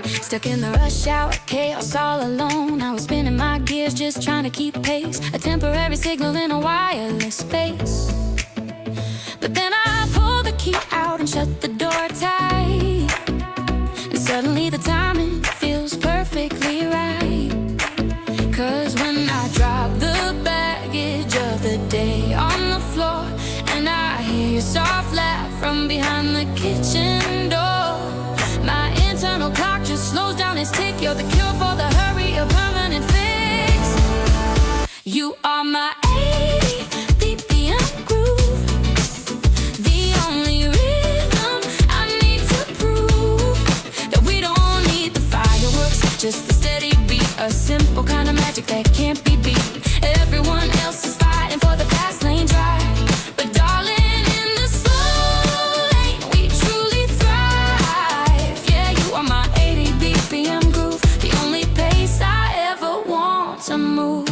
Stuck in the rush hour, chaos all alone. I was spinning my gears just trying to keep pace. A temporary signal in a wireless space. But then I pulled the key out and shut the door tight. And suddenly the timing feels perfectly right. Cause when I drop the baggage of the day on the floor, and I hear your soft laugh from behind the kitchen door, my internal clock just slows down its tick. You're the cure for the hurry, a permanent fix. You are my 80 BPM groove, the only rhythm I need to prove that we don't need the fireworks, just the steady beat, a simple kind of magic that can't be beat. Everyone else is fighting for the fast lane drive, but darling, in the slow lane we truly thrive. Yeah, you are my 80 BPM groove, the only pace I ever want to move.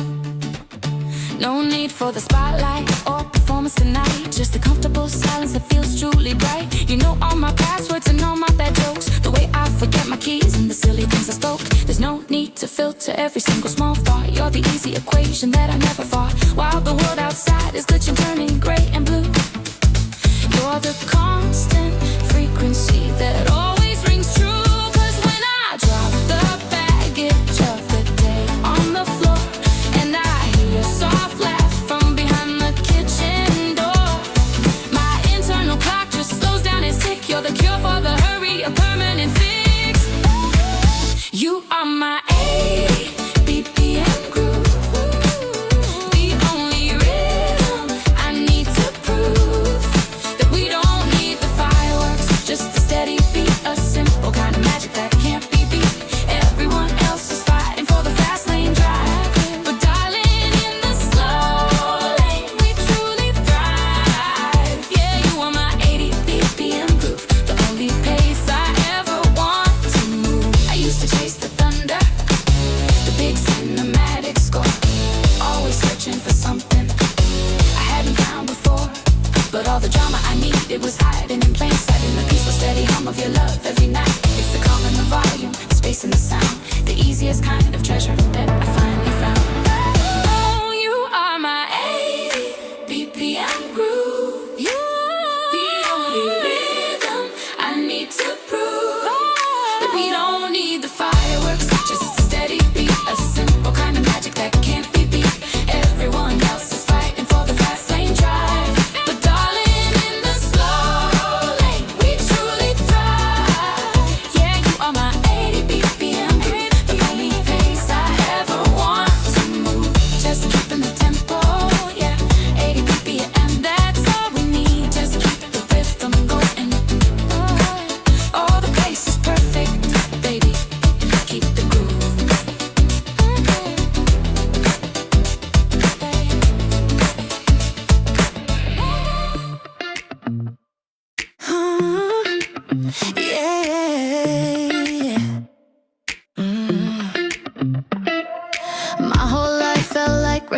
No need for the spotlight or performance tonight, just a comfortable silence that feels truly bright. You know all my passwords and all my bad jokes, the way I forget my keys and the silly things I spoke. There's no need to filter every single small thought. You're the easy equation that I never fought, while the world outside is glitching, turning gray and blue. You're the constant frequency that always rings true. Cause when I drop the baggage of the day on the floor, and I hear your soft laugh from behind the kitchen door, my internal clock just slows down its tick. You're the cure for the hurry, a permanent fix. You are my 80 BPM groove, the only rhythm I need to prove that we don't need the fireworks, just a steady beat, a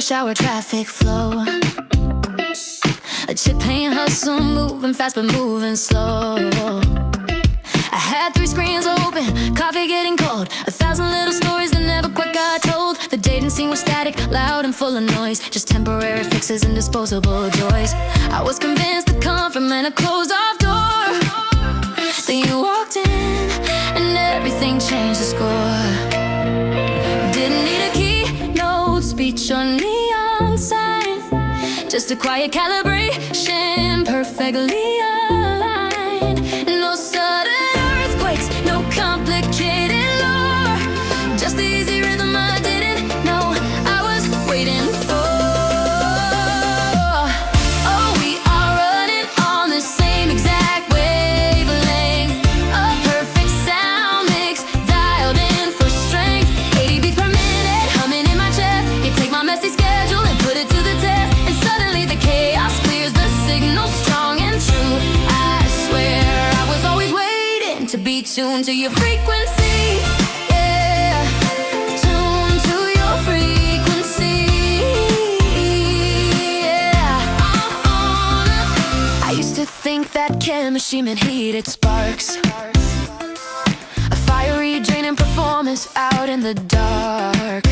rush hour traffic flow. A chip paint hustle, moving fast but moving slow. I had 3 screens open, coffee getting cold. 1,000 little stories that never quite got told. The dating scene was static, loud and full of noise. Just temporary fixes and disposable joys. I was convinced the comfort meant a closed off door. Then you walked in, and everything changed the score. Didn't need a keynote speech or neon sign. Just a quiet calibration, perfectly aligned. No sudden earthquakes, no complicated lore. Just the easy rhythm I didn't know I was waiting for. Oh, we are running on the same exact wavelength. A perfect sound mix, dialed in for strength. 80 beats per minute, humming in my chest. You take my messy schedule and put it to the test. And suddenly the chaos clears, the signal strong and true. I swear I was always waiting to be tuned to your frequency. Yeah, tuned to your frequency. Yeah, I used to think that chemistry meant heated sparks. A fiery draining performance out in the dark.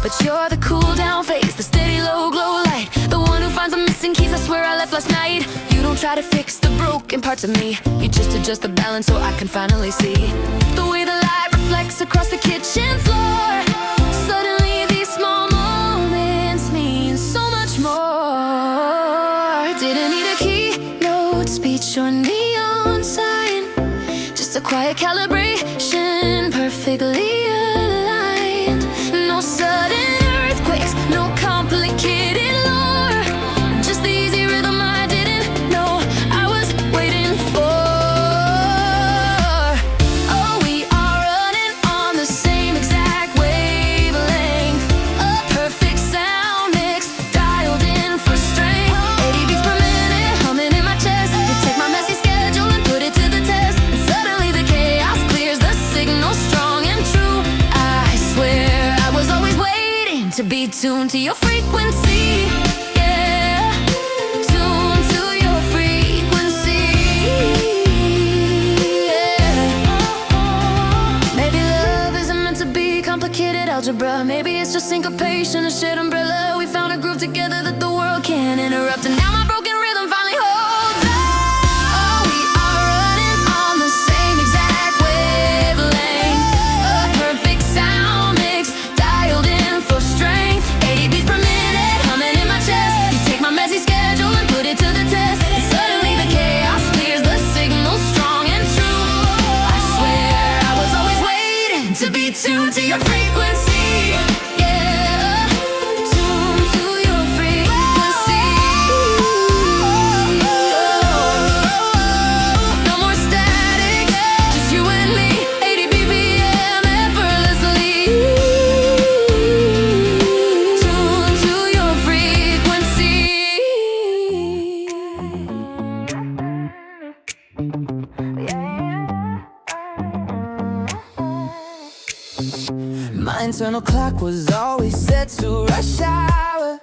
But you're the cool down face, the steady low glow light. The one who finds the missing keys I swear I left last night. You don't try to fix the broken parts of me. You just adjust the balance so I can finally see the way the light reflects across the kitchen floor. Suddenly these small moments mean so much more. Didn't need a keynote speech or neon sign. Just a quiet calibration, perfectly aligned. No sudden earthquakes, no complicated lore. Just the easy rhythm I didn't know I was waiting for. Oh, we are running on the same exact wavelength. A perfect sound mix, dialed in for strength. 80 beats per minute, humming in my chest. You take my messy schedule and put it to the test. And suddenly the chaos clears, the signal strong and true. I swear I was always waiting to be tuned to your frequency. Yeah, tuned to your frequency. Yeah. Maybe love isn't meant to be complicated algebra. Maybe it's just syncopation, a shared umbrella. We found a groove together that the world can't interrupt. And now my broken rhythm finally holds up. Oh, we are running on the same exact wavelength. A perfect sound mix, dialed in for strength. 80 beats per minute, humming in my chest. You take my messy schedule and put it to the test. And suddenly the chaos clears, the signal strong and true. I swear I was always waiting to be tuned to your frequency. Yeah, tuned to your frequency. No more static, just you and me. 80 BPM effortlessly. Tuned to your frequency. My internal clock was always set to rush hour.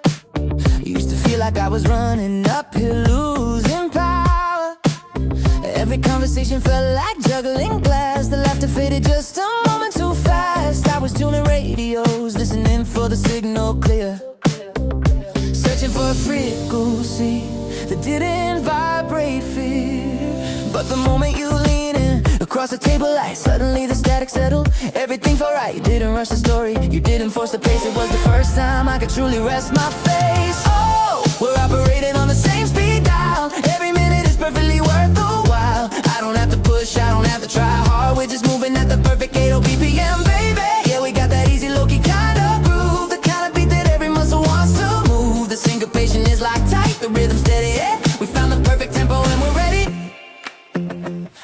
Used to feel like I was running uphill, losing power. Every conversation felt like juggling glass. The laughter faded just a moment too fast. I was tuning radios, listening for the signal clear. Searching for a frequency that didn't vibrate fear. But the moment you lean in across the table light, suddenly the static settled. Everything felt right. You didn't rush the story, you didn't force the pace. It was the first time I could truly rest my face. Oh, we're operating on the same speed dial. Every minute is perfectly worth the while. I don't have to push, I don't have to try hard. We're just moving at the perfect 80 BPM, baby. Yeah, we got that easy low-key kind of groove, the kind of beat that every muscle wants to move. The syncopation is locked tight, the rhythm steady. Yeah, we found the perfect tempo and we're ready.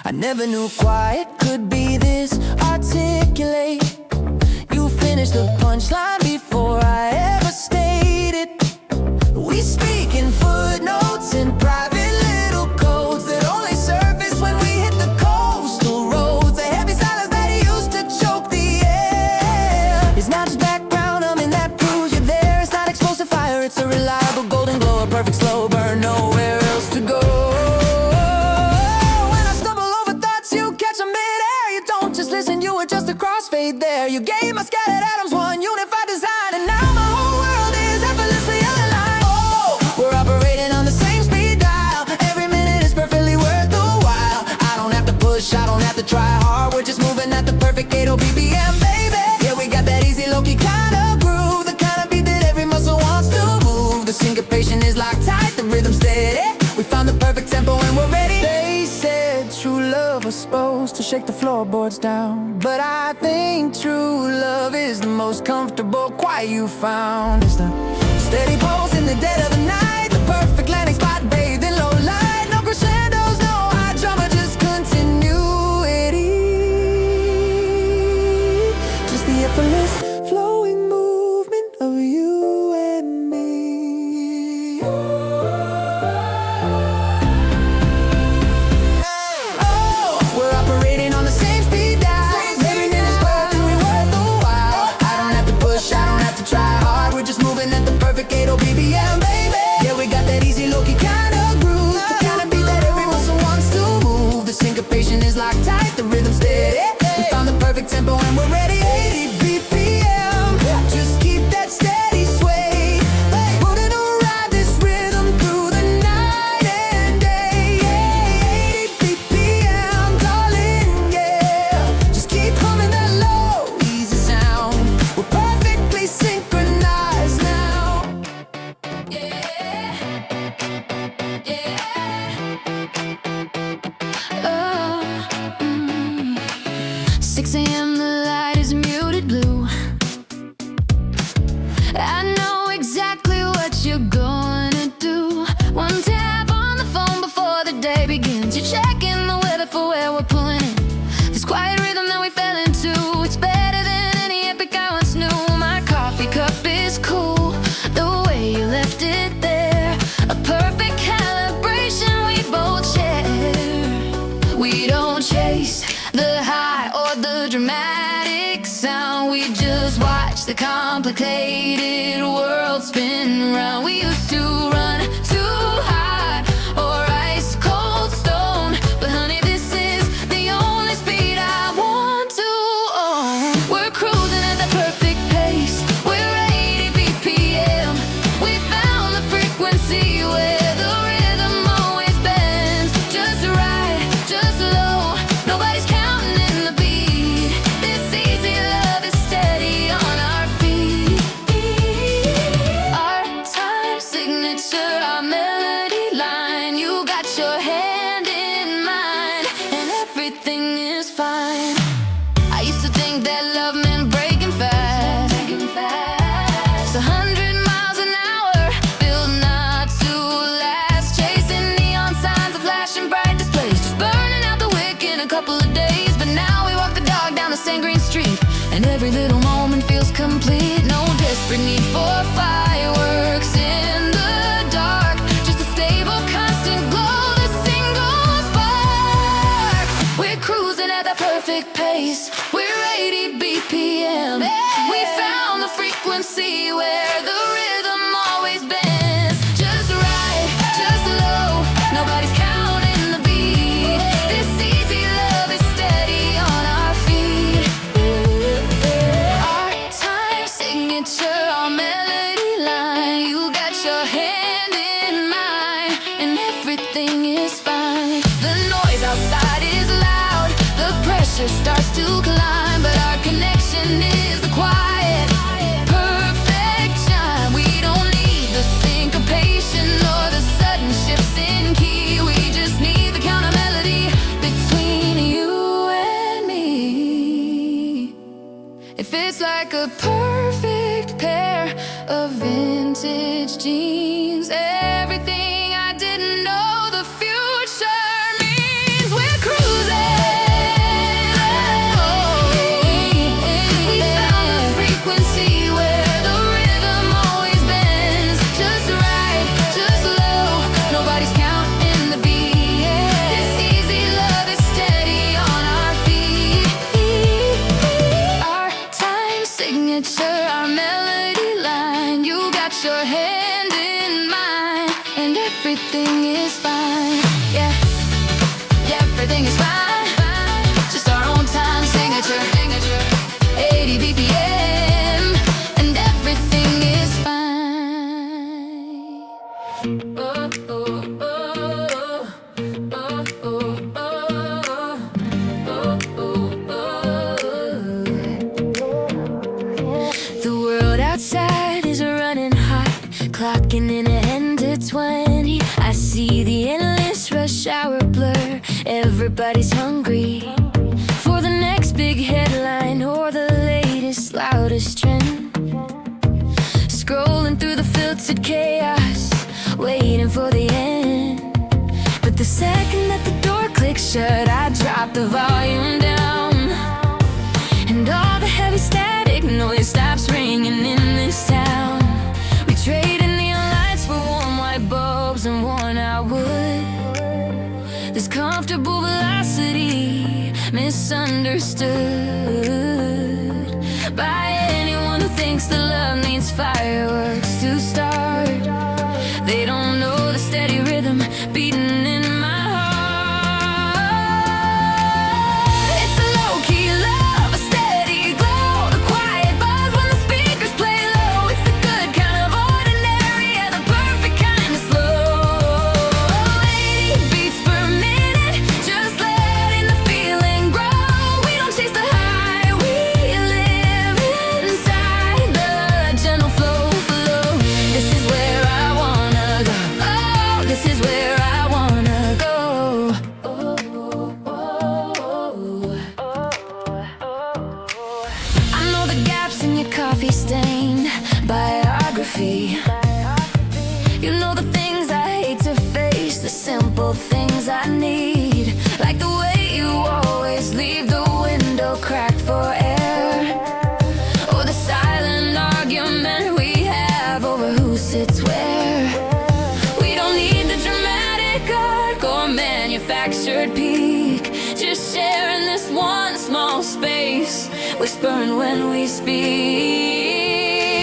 I never knew quiet could be this articulate. You finished the punchline before I ever stated. We speak in footnotes and private little codes that only surface when we hit the coastal roads. The heavy silence that used to choke the air. It's not just background, that proves you're there. It's not explosive effortless and you were just a crossfade there. You gave my scattered atoms one unified design, and now my whole world is effortlessly aligned. Oh, we're operating on the same speed dial. Every minute is perfectly worth the while. I don't have to push, I don't have to try hard. We're just moving at the perfect 80 BPM, baby. Yeah, we got that easy, low-key kind of groove, the kind of beat that every muscle wants to move. The syncopation is locked tight, the rhythm steady. We found the perfect tempo and we're ready. They said true love was supposed to shake the floorboards down, but I think true love is the most comfortable quiet you found. It's the steady pulse in the dead of the night, the perfect landing spot bathed in low light. No crescendos, no high drama, just continuity. Just the effortless flowing movement of you and me. BBM, baby. Yeah, we got that easy, low-key kind of groove, the kind of beat that every muscle wants to move. The syncopation is locked tight, the rhythm steady. We found the perfect tempo and we're ready. 80 BPM, just keep that steady sway. Wouldn't ride this rhythm through the night and day. 80 BPM, darling, yeah. Just keep humming that low, easy sound. We're perfectly synchronized now. Oh, 6 a.m. the light is muted blue. I know exactly what you're gonna do. One tap on the phone before the day begins. You're checking the weather for where we're pulling in. This quiet rhythm that we fell into, it's better than any epic I once knew. My coffee cup is cool, the way you left it there, a perfect calibration we both share. We don't chase the high or the dramatic sound, we just watch the complicated world spin round. We used to run too hot or ice cold stone, but honey, this is the only speed I want to own. We're cruising at the perfect pace, we're 80 BPM. We found the frequency where the rhythm always bends. Just right, just low, nobody's counting in the beat. This easy love is steady on our feet. Our time signature, our melody line. You got your hand in mine, and everything is fine. I used to think that love meant breaking fast, 100 miles an hour, built not to last. Chasing neon signs and flashing bright displays, just burning out the wick in a couple of days. But now we walk the dog down the same green street, and every little moment feels complete. No desperate need for fireworks in the dark, just a stable, constant glow, the single spark. We're cruising at the perfect pace, we're 80 BPM. We found the frequency where the rhythm always bends. Just right, just low, nobody's counting the beat. This easy love is steady on our feet. Our time signature, our melody line. You got your hand in mine, and everything is fine. The noise outside is loud, the pressure starts to climb, but our connection is the quiet, perfect chime. We don't need the syncopation or the sudden shifts in key. We just need the counter melody between you and me. It fits like a perfect pair of vintage jeans. Everything I didn't know the future means. We're cruising. We found the frequency where the rhythm always bends. Just right, just low, nobody's counting the beat. This easy love is steady on our feet. Our time signature, our melody line. You got your hand in mine. beginning to end to 20. I see the endless rush hour blur. Everybody's hungry for the next big headline or the latest, loudest trend. Scrolling through the filtered chaos, waiting for the end. But the second that the door clicks shut, I drop the volume down, and all the heavy static noise stops ringing in this town. We trade in neon lights for warm white bulbs and worn out wood. This comfortable velocity, misunderstood by anyone who thinks that love needs fireworks to start. They don't know the steady rhythm beating in my heart. It's a low-key love, a steady glow, the quiet buzz when the speakers play low. It's the good kind of ordinary, yeah, the perfect kind of slow. 80 beats per minute, just letting the feeling grow. We don't chase the high, we live inside the gentle flow. This is where I wanna go. Oh, this is where I wanna go. I know the gaps in your coffee stained biography. You know the things I hate to face, the simple things I need, like the way you always leave the window cracked for air, or the silent argument we have over who sits where. We don't need the dramatic arc or manufactured peak, just sharing this one small space, whispering when we speak.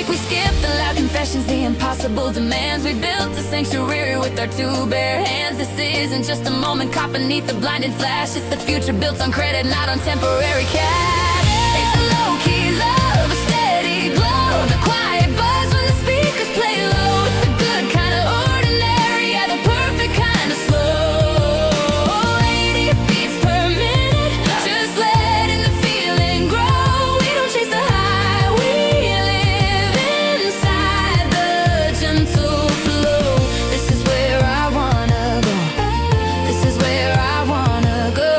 We skip the loud confessions, the impossible demands. We built a sanctuary with our two bare hands. This isn't just a moment caught beneath the blinding flash. It's the future built on credit, not on temporary cash. It's a low-key love, a steady glow, the quiet buzz when the speakers play low. It's the good kind of ordinary, yeah, the perfect kind of slow. 80 beats per minute, just letting the feeling grow. We don't chase the high, we live inside the gentle flow. This is where I wanna go. This is where I wanna go.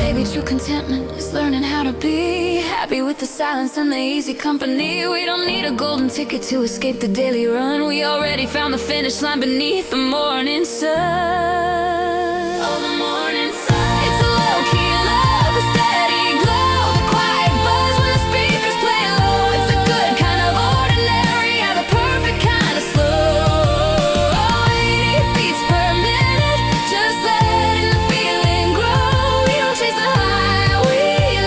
Maybe true contentment is learning how to be happy with the silence and the easy company. We don't need a golden ticket to escape the daily run. We already found the finish line beneath the morning sun. Oh, the morning sun. It's a low-key love, a steady glow, the quiet buzz when the speakers play low. It's a good kind of ordinary, yeah, the perfect kind of slow. 80 beats per minute, just letting the feeling grow. We don't chase the high, we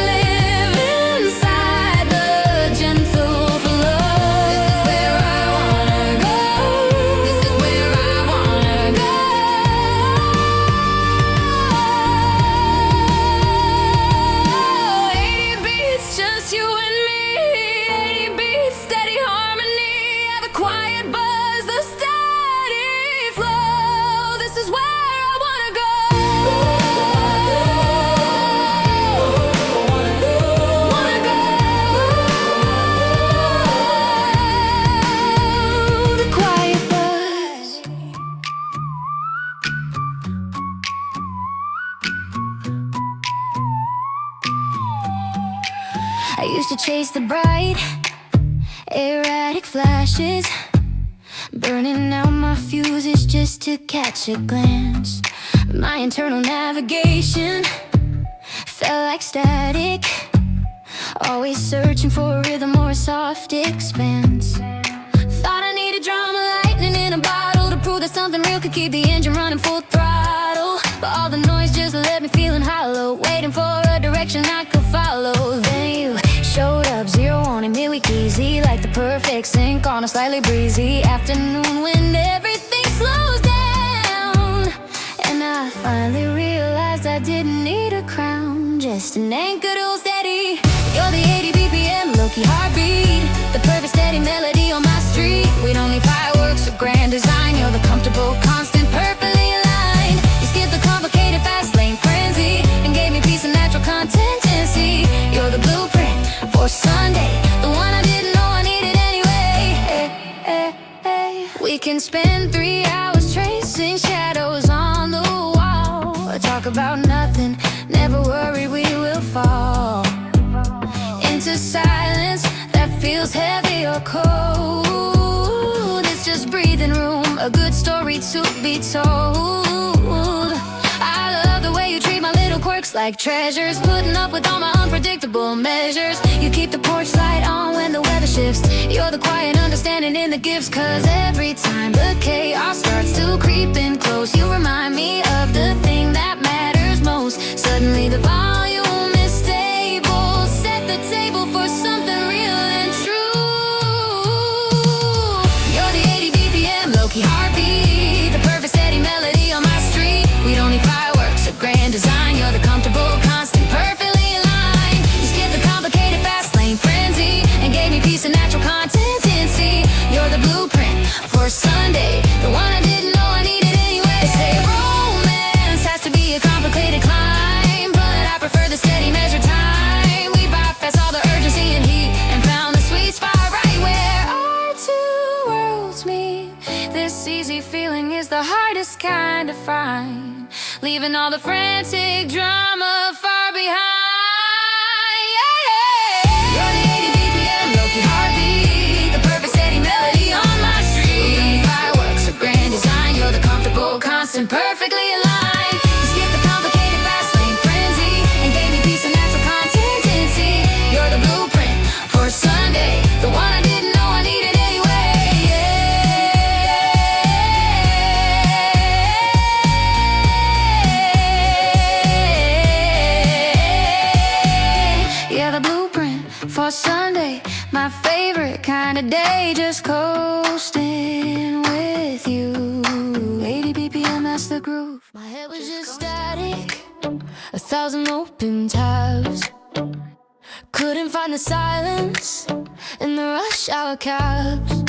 live inside the gentle flow. This is where I wanna go. This is where I wanna go. 80 beats, just you and me. 80 beats, steady harmony, yeah, the quiet buzz, the steady flow. This is where I wanna go. Wanna go. The quiet buzz. I used to chase the bright, erratic flashes, burning out my fuses just to catch a glance. My internal navigation felt like static, always searching for a rhythm or a soft expanse. Thought I needed drama, lightning in a bottle to prove that something real could keep the engine running full throttle. But all the noise just left me feeling hollow, waiting for a direction I could follow. Then you showed up, zero warning, midweek easy, like the perfect sync on a slightly breezy afternoon when everything slows down. And I finally realized I didn't need a crown, just an anchor to hold steady. You're the 80 BPM, low-key heartbeat, the perfect steady melody on my street. We don't need fireworks or grand design. You're the comfortable constant, perfectly aligned. You skipped the complicated fast lane frenzy and gave me peace and natural consistency. You're the blueprint for Sunday, the one I didn't know I needed anyway. We can spend into silence that feels heavy or cold. It's just breathing room, a good story to be told. I love the way you treat my little quirks like treasures, putting up with all my unpredictable measures. You keep the porch light on when the weather shifts. You're the quiet understanding in the gifts, cause every time the chaos starts to creep in close, you remind me of the thing that matters most. Suddenly the volume is stable, set the table for something real and true. You're the 80 BPM, low-key heartbeat, the perfect steady melody on my street. We don't need fireworks or grand design. You're the comfortable constant, perfectly aligned. You skipped the complicated fast lane frenzy and gave me peace and natural consistency. You're the blueprint for Sunday, the one I didn't know I needed anyway. They say romance has to be a complicated climb, but I prefer the steady measured time. We bypass all the urgency and heat and found the sweet spot right where our two worlds meet. This easy feeling is the hardest kind to find, leaving all the frantic drama far behind. Yeah, yeah. You're the 80 BPM, low-key heartbeat, the perfect steady melody on my street. Fireworks or grand design, you're the comfortable constant, perfectly aligned. You skipped the complicated fast lane frenzy and gave me peace and natural consistency. You're the blueprint for Sunday, the one I didn't know I needed anyway. Yeah, the blueprint for Sunday, my favorite kind of day, just coasting with you. 80 BPM, that's the groove. My head was just static, 1,000 open tabs. Couldn't find the silence in the rush hour cabs.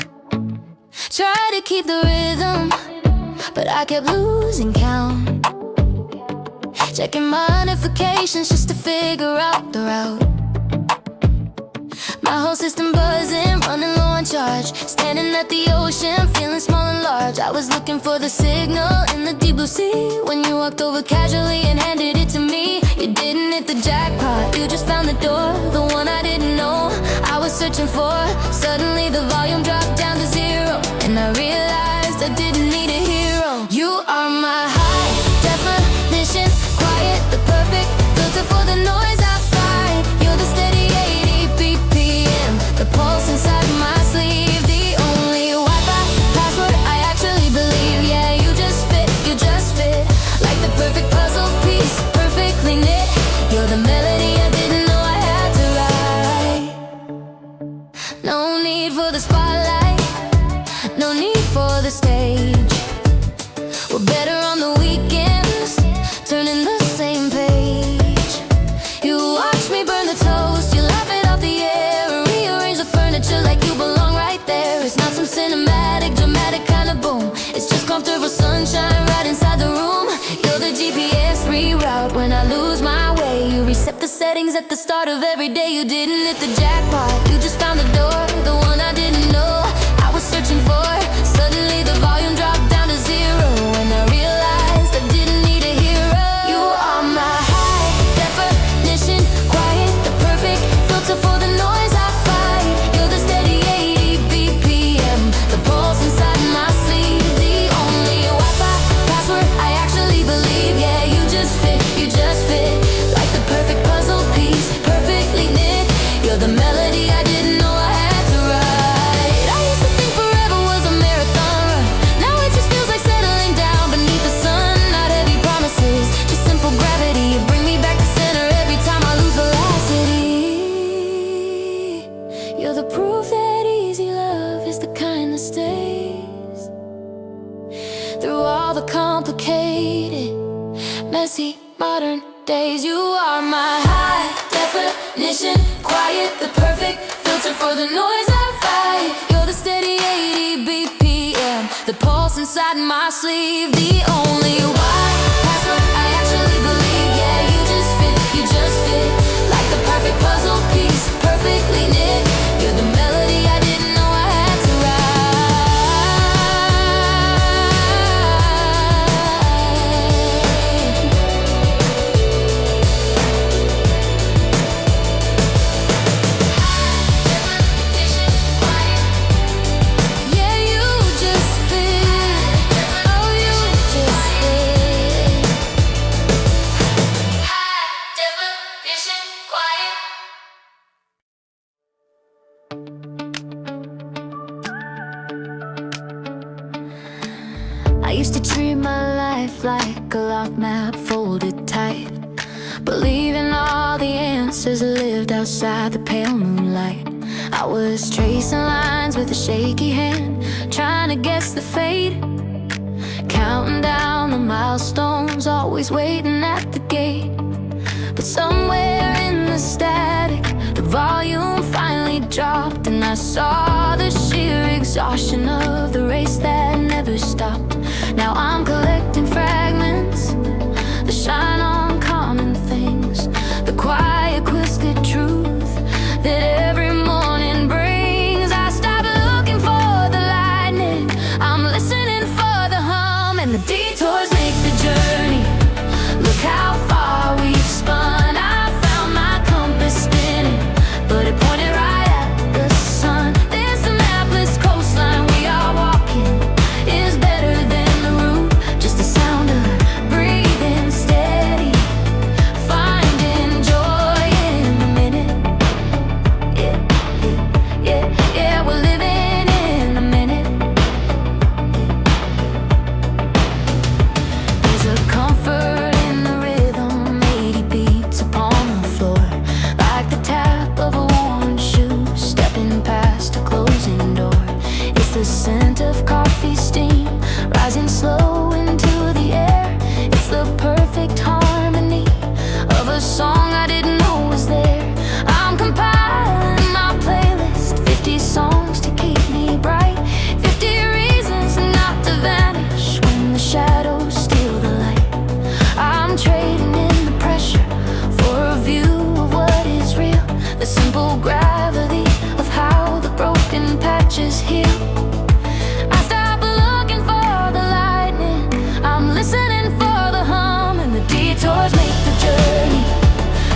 Tried to keep the rhythm, but I kept losing count. Checking my notifications just to figure out the route. My whole system buzzing, running low on charge. Standing at the ocean, feeling small and large. I was looking for the signal in the deep blue sea when you walked over casually and handed it to me. You didn't hit the jackpot, you just found the door, the one I didn't know I was searching for. Suddenly the volume dropped down to zero, and I realized I didn't need a hero. You are my high definition, quiet, the perfect filter for the noise I fight. You're the steady 80 BPM, the pulse inside my sleeve, the only Wi-Fi password I actually believe. Yeah, you just fit, like the perfect puzzle piece, perfectly knit. You're the melody I didn't know I had to write. No need for the spotlight, no need for the stage. We're better on the weekends, turning the same page. You watch me burn the toast, you laugh it off the air, rearrange the furniture like you belong right there. It's not some cinematic, dramatic kind of boom, it's just comfortable sunshine right inside the room. You're the GPS reroute when I lose my way. You reset the settings at the start of every day. You didn't hit the jackpot, you just found the door, the one I didn't know I was searching for. Suddenly the volume dropped down to zero, and I realized I didn't need a hero. You are my high definition, quiet, the perfect filter for the noise I fight. You're the steady 80 BPM, the pulse inside my sleeve, the only Wi-Fi password I actually believe. Yeah, you just fit, like the perfect puzzle piece, perfectly knit. You're the melody I didn't know I had to write. I used to think forever was a marathon run, now it just feels like settling down beneath the sun. Not heavy promises, just simple gravity. You bring me back to center every time I lose velocity. You're the proof that easy love is the kind that stays through all the complicated, messy modern days. You are my high definition, quiet, the perfect filter for the noise I fight. You're the steady 80 BPM, the pulse inside my sleeve, the only password I actually believe. Yeah, you just fit, like the perfect puzzle piece, perfectly knit. You're the melody I didn't know I had to write. used to treat my life like a locked map folded tight, believing all the answers lived outside the pale moonlight. I was tracing lines with a shaky hand, trying to guess the fate, counting down the milestones, always waiting at the gate. But somewhere in the static, the volume finally dropped, and I saw the sheer exhaustion of the race that never stopped. Now I'm collecting fragments that shine on common things, the quiet twisted truth that every morning brings. I stop looking for the lightning, I'm listening for the hum, and the detours make the journey. Look how far we've spun. I found my compass spinning, but it pointed right at the sun. This mapless coastline we are walking is better than the route, just the sound of breathing steady, finding joy in the minute. Yeah, yeah, yeah, yeah, we're living in the minute. There's a comfort in the rhythm, 80 beats upon the floor, like the tap of a worn shoe, stepping past a closing door. It's the scent of coffee steam, rising slow into the air. It's the perfect harmony of a song I didn't know was there. I'm compiling my playlist, 50 songs to keep me bright, 50 reasons not to vanish when the shadows steal the light. I'm trading in the pressure for a view of what is real, the simple gravity of how the broken patches heal. I stop looking for the lightning, I'm listening for the hum, and the detours make the journey.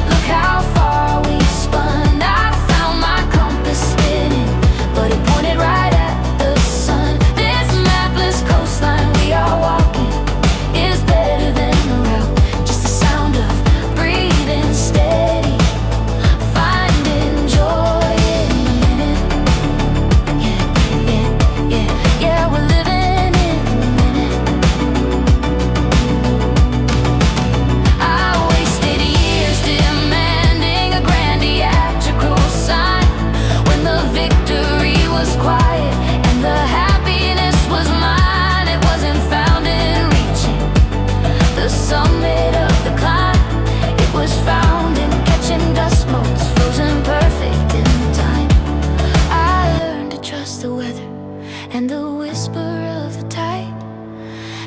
Look how far we've spun. I found my compass spinning, but it pointed right at the sun. This mapless coastline we are walking is better than the route, just the sound of breathing steady, finding joy in the minute. Yeah, yeah, yeah, yeah, we're living in the minute. I wasted years demanding a grand theatrical sign, when the victory was quiet and the happiness was mine. It wasn't found in reaching the summit of the climb, it was found in catching dust motes, frozen perfect in the time. I learned to trust the weather and the whisper of the tide.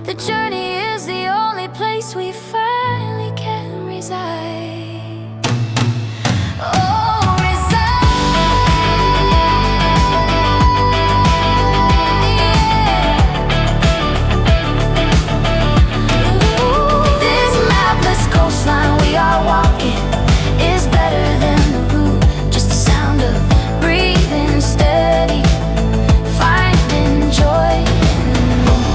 The journey is the only place we finally can reside. Oh, this mapless coastline we are walking is better than the route, just the sound of breathing steady, finding joy in the minute.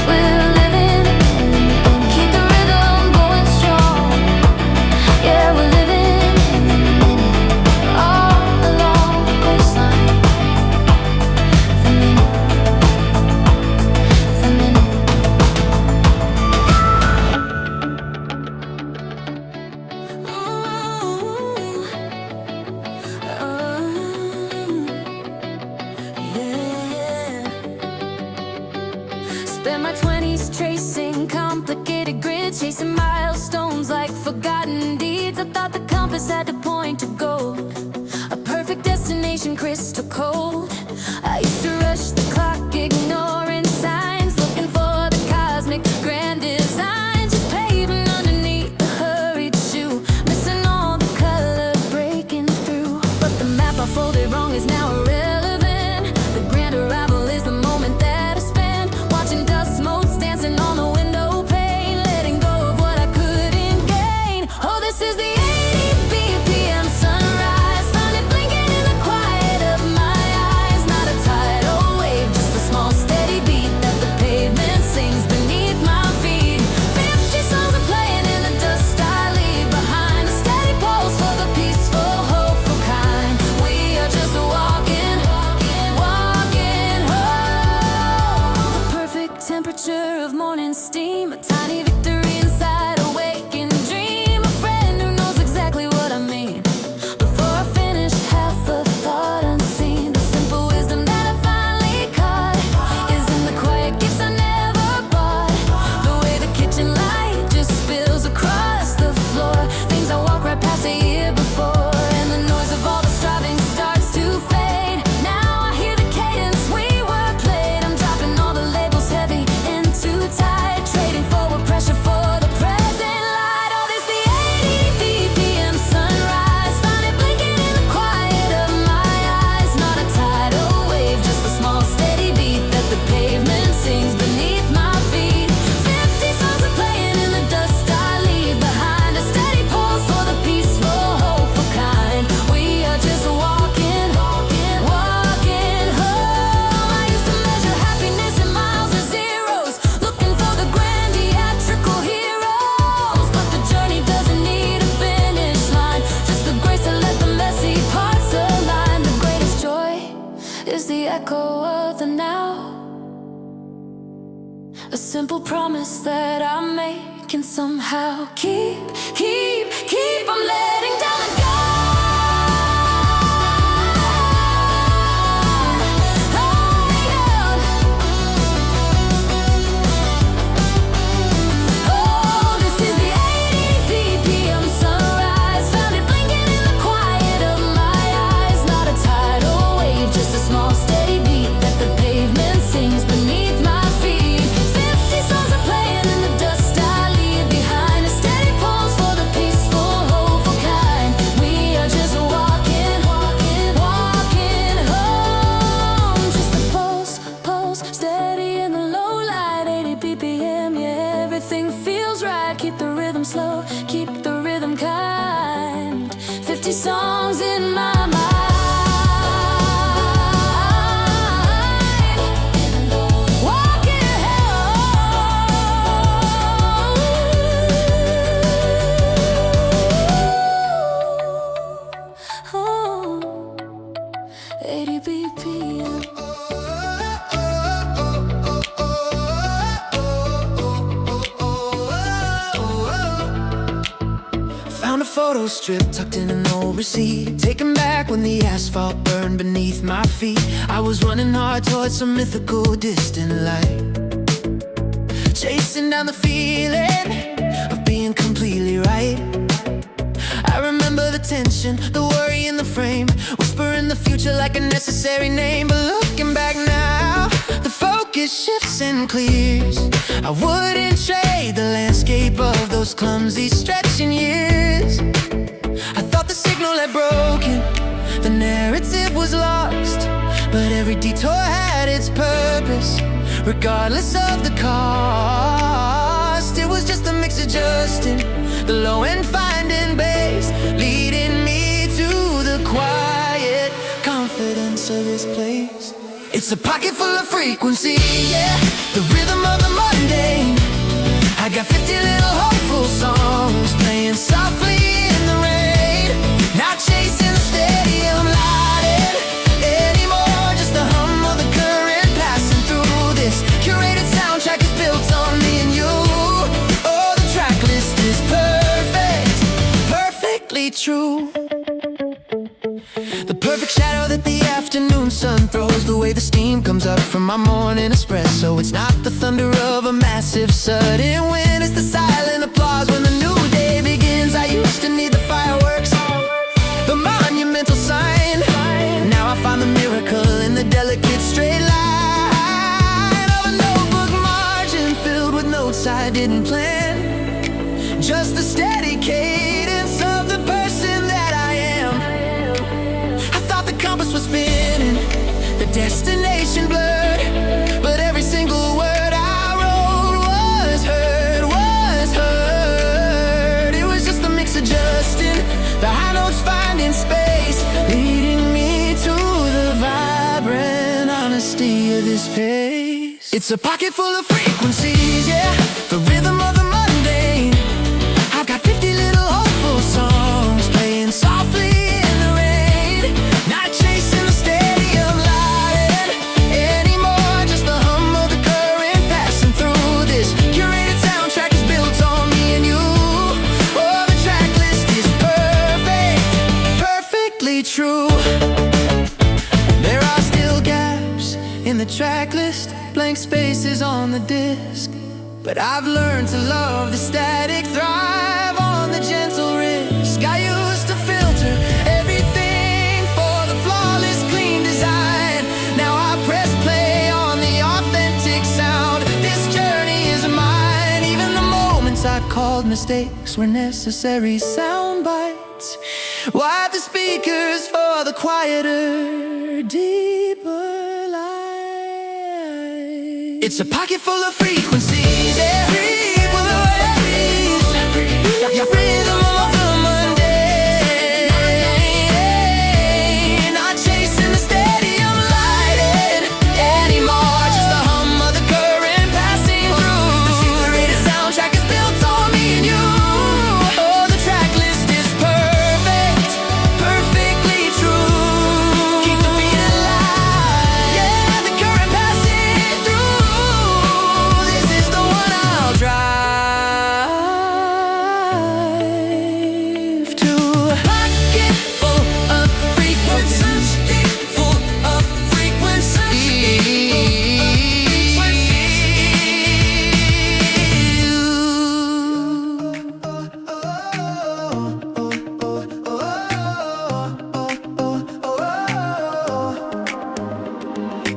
We're living in the minute. Keep the rhythm going strong. Yeah, we're living in the minute. All along the coastline. The minute. The minute. Spent my 20s tracing complicated grids, chasing milestones like forgotten deeds. I thought the compass had to point to gold, a perfect destination crystal cold. I used to rush the clock, ignoring signs, looking for the cosmic grand design, just paving underneath the hurried shoe, missing all the color breaking through. But the map I folded wrong is now irrelevant. The grand arrival is the moment that I spend watching dust motes dancing on the window pane, letting go of what I couldn't gain. Oh, this is the 80 BPM echo of the now. A simple promise that I make can somehow keep I'm letting down the guard. Slow, keep the rhythm kind. 50 songs in my mind. Walking home. 80 BPM. Found a photo strip tucked in an old receipt, taken back when the asphalt burned beneath my feet. I was running hard towards some mythical distant light, chasing down the feeling of being completely right. I remember the tension, the worry in the frame, whispering the future like a necessary name. But looking back now, the focus shifts and clears. I wouldn't trade the landscape of those clumsy stretching years. I thought the signal had broken, the narrative was lost, but every detour had its purpose, regardless of the cost. It was just a mix adjusting the low and finding bass, leading me to the quiet confidence of this place. It's a pocket full of frequency, yeah, the rhythm of the mundane. I got 50 little hopeful songs playing softly in the rain, not chasing the stadium lighted anymore, just the hum of the current passing through. This curated soundtrack is built on me and you. Oh, the track list is perfect, perfectly true. The perfect shadow that the afternoon sun throws, the way the steam comes up from my morning espresso. It's not the thunder of a massive sudden wind, it's the silent applause when the new day begins. I used to need the fireworks, the monumental sign. Now I find the miracle in the delicate straight line of a notebook margin filled with notes I didn't plan, just the steady cadence of the person that I am. I thought the compass was spinning, the destination blurred, but every single word I wrote was heard. It was just a mix adjusting, the high notes finding space, leading me to the vibrant honesty of this pace. It's a pocket full of frequencies, yeah, the rhythm of the mundane. I've got 50 little hopeful songs playing softly in the rain, not chasing the stadium lighted anymore, just the hum of the current passing through. This curated soundtrack is built on me and you. Oh, the track list is perfect, perfectly true. There are still gaps in the track list, blank spaces on the disc, but I've learned to love the static, thrive on the gentle risk. I used to filter everything for the flawless clean design. Now I press play on the authentic sound. This journey is mine. Even the moments I called mistakes were necessary sound bites. Wide the speakers for the quieter, deeper light. It's a pocket full of frequencies, yeah. Free with the waves, your rhythm of the mundane, not chasing the stadium lighted anymore, just the hum of the current passing through. The curated soundtrack is built on me and you. Oh, the track list is perfect, perfectly true. Keep the beat alive, yeah.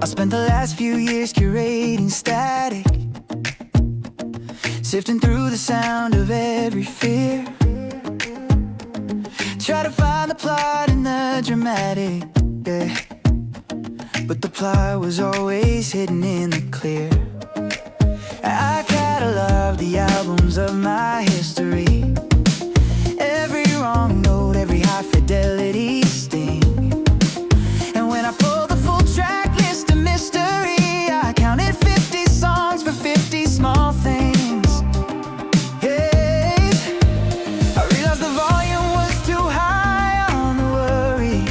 I spent the last few years curating static, sifting through the sound of every fear. Try to find the plot in the dramatic, yeah. But the plot was always hidden in the clear. I catalog the albums of my history, every wrong note, every high fidelity sting. And when I pulled the full track list of mystery, I counted 50 songs for 50 small things. Yes, I realized the volume was too high on the worry,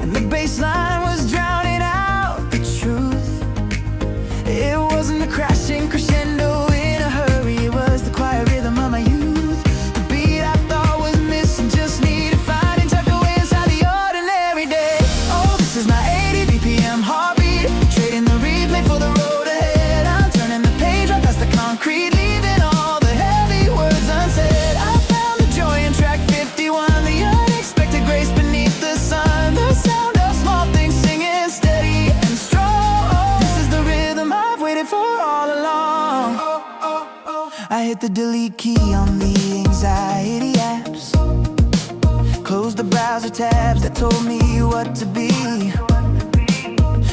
and the bass line was drowning out the truth. It wasn't a crashing crescendo in a hurry, it was the quiet rhythm of my youth. The beat I thought was missing just needed finding, tucked away inside the ordinary day. Oh, this is my 80 BPM heartbeat, trading the replay for the road ahead. I'm turning the page right past the concrete, leaving all the heavy words unsaid. I found the joy in track 51, the unexpected grace beneath the sun, the sound of small things singing steady and strong. This is the rhythm I've waited for all along. I hit the delete key on the anxiety apps, closed the browser tabs that told me what to be.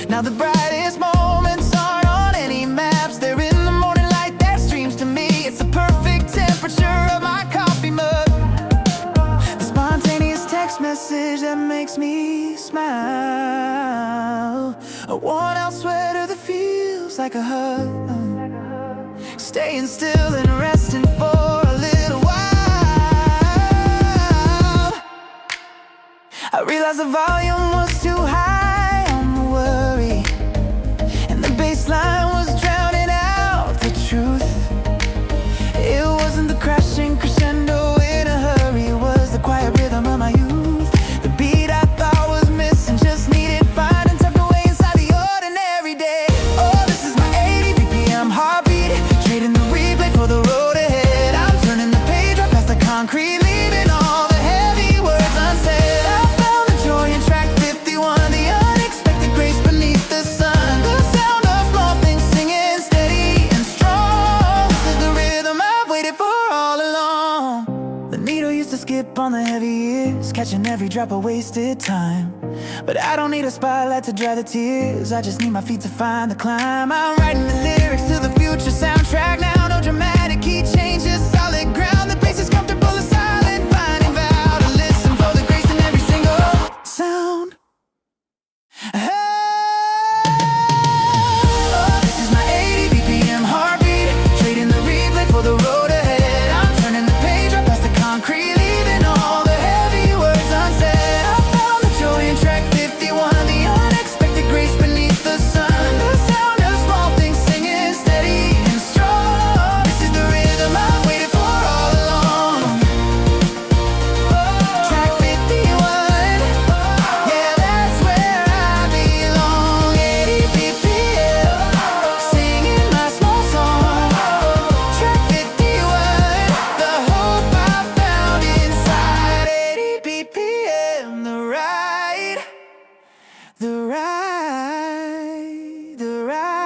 Now the brightest moments aren't on any maps, they're in the morning light that streams to me. It's the perfect temperature of my coffee mug, the spontaneous text message that makes me smile, a worn out sweater that feels like a hug, staying still and resting for a little while. I realized the volume was too high on the worry, and the bass line was drowning out the truth. It wasn't the crashing crescendo in a hurry, it was the quiet rhythm of my youth. The beat I thought was missing just needed finding, tucked away inside the ordinary day. Oh, this is my 80 BPM heartbeat, trading the replay for the road ahead. I'm turning the page right past the concrete, leaving all the heavy words unsaid. I found the joy in track 51, the unexpected grace beneath the sun, the sound of small things singing steady and strong. This is the rhythm I've waited for all along. The needle used to skip on the heavy years, catching every drop of wasted time. But I don't need a spotlight to dry the tears, I just need my feet to find the climb. I'm writing the lyrics to the future soundtrack now, no dramatic key changes, solid ground. The bass is comfortable and silent, finding vow to listen for the grace in every single sound. Oh, this is my 80 BPM heartbeat, trading the replay for the road ahead. I'm turning the page right past the concrete, leaving all the heavy words unsaid. I found the joy in track 51, the unexpected grace beneath the sun, the sound of small things singing steady and strong. This is the rhythm I've waited for all along. Track 51, yeah, that's where I belong. 80 BPM, singing my small song. Track 51, the hope I found inside. 80 BPM, the ride, the ride, the ride,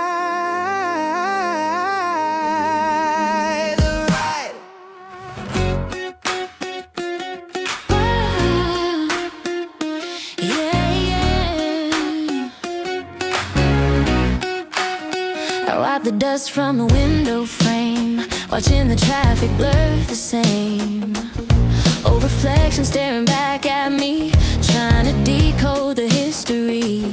the ride. I wipe the dust from the window frame, watching the traffic blur the same. Old reflection staring back at me, trying to decode the history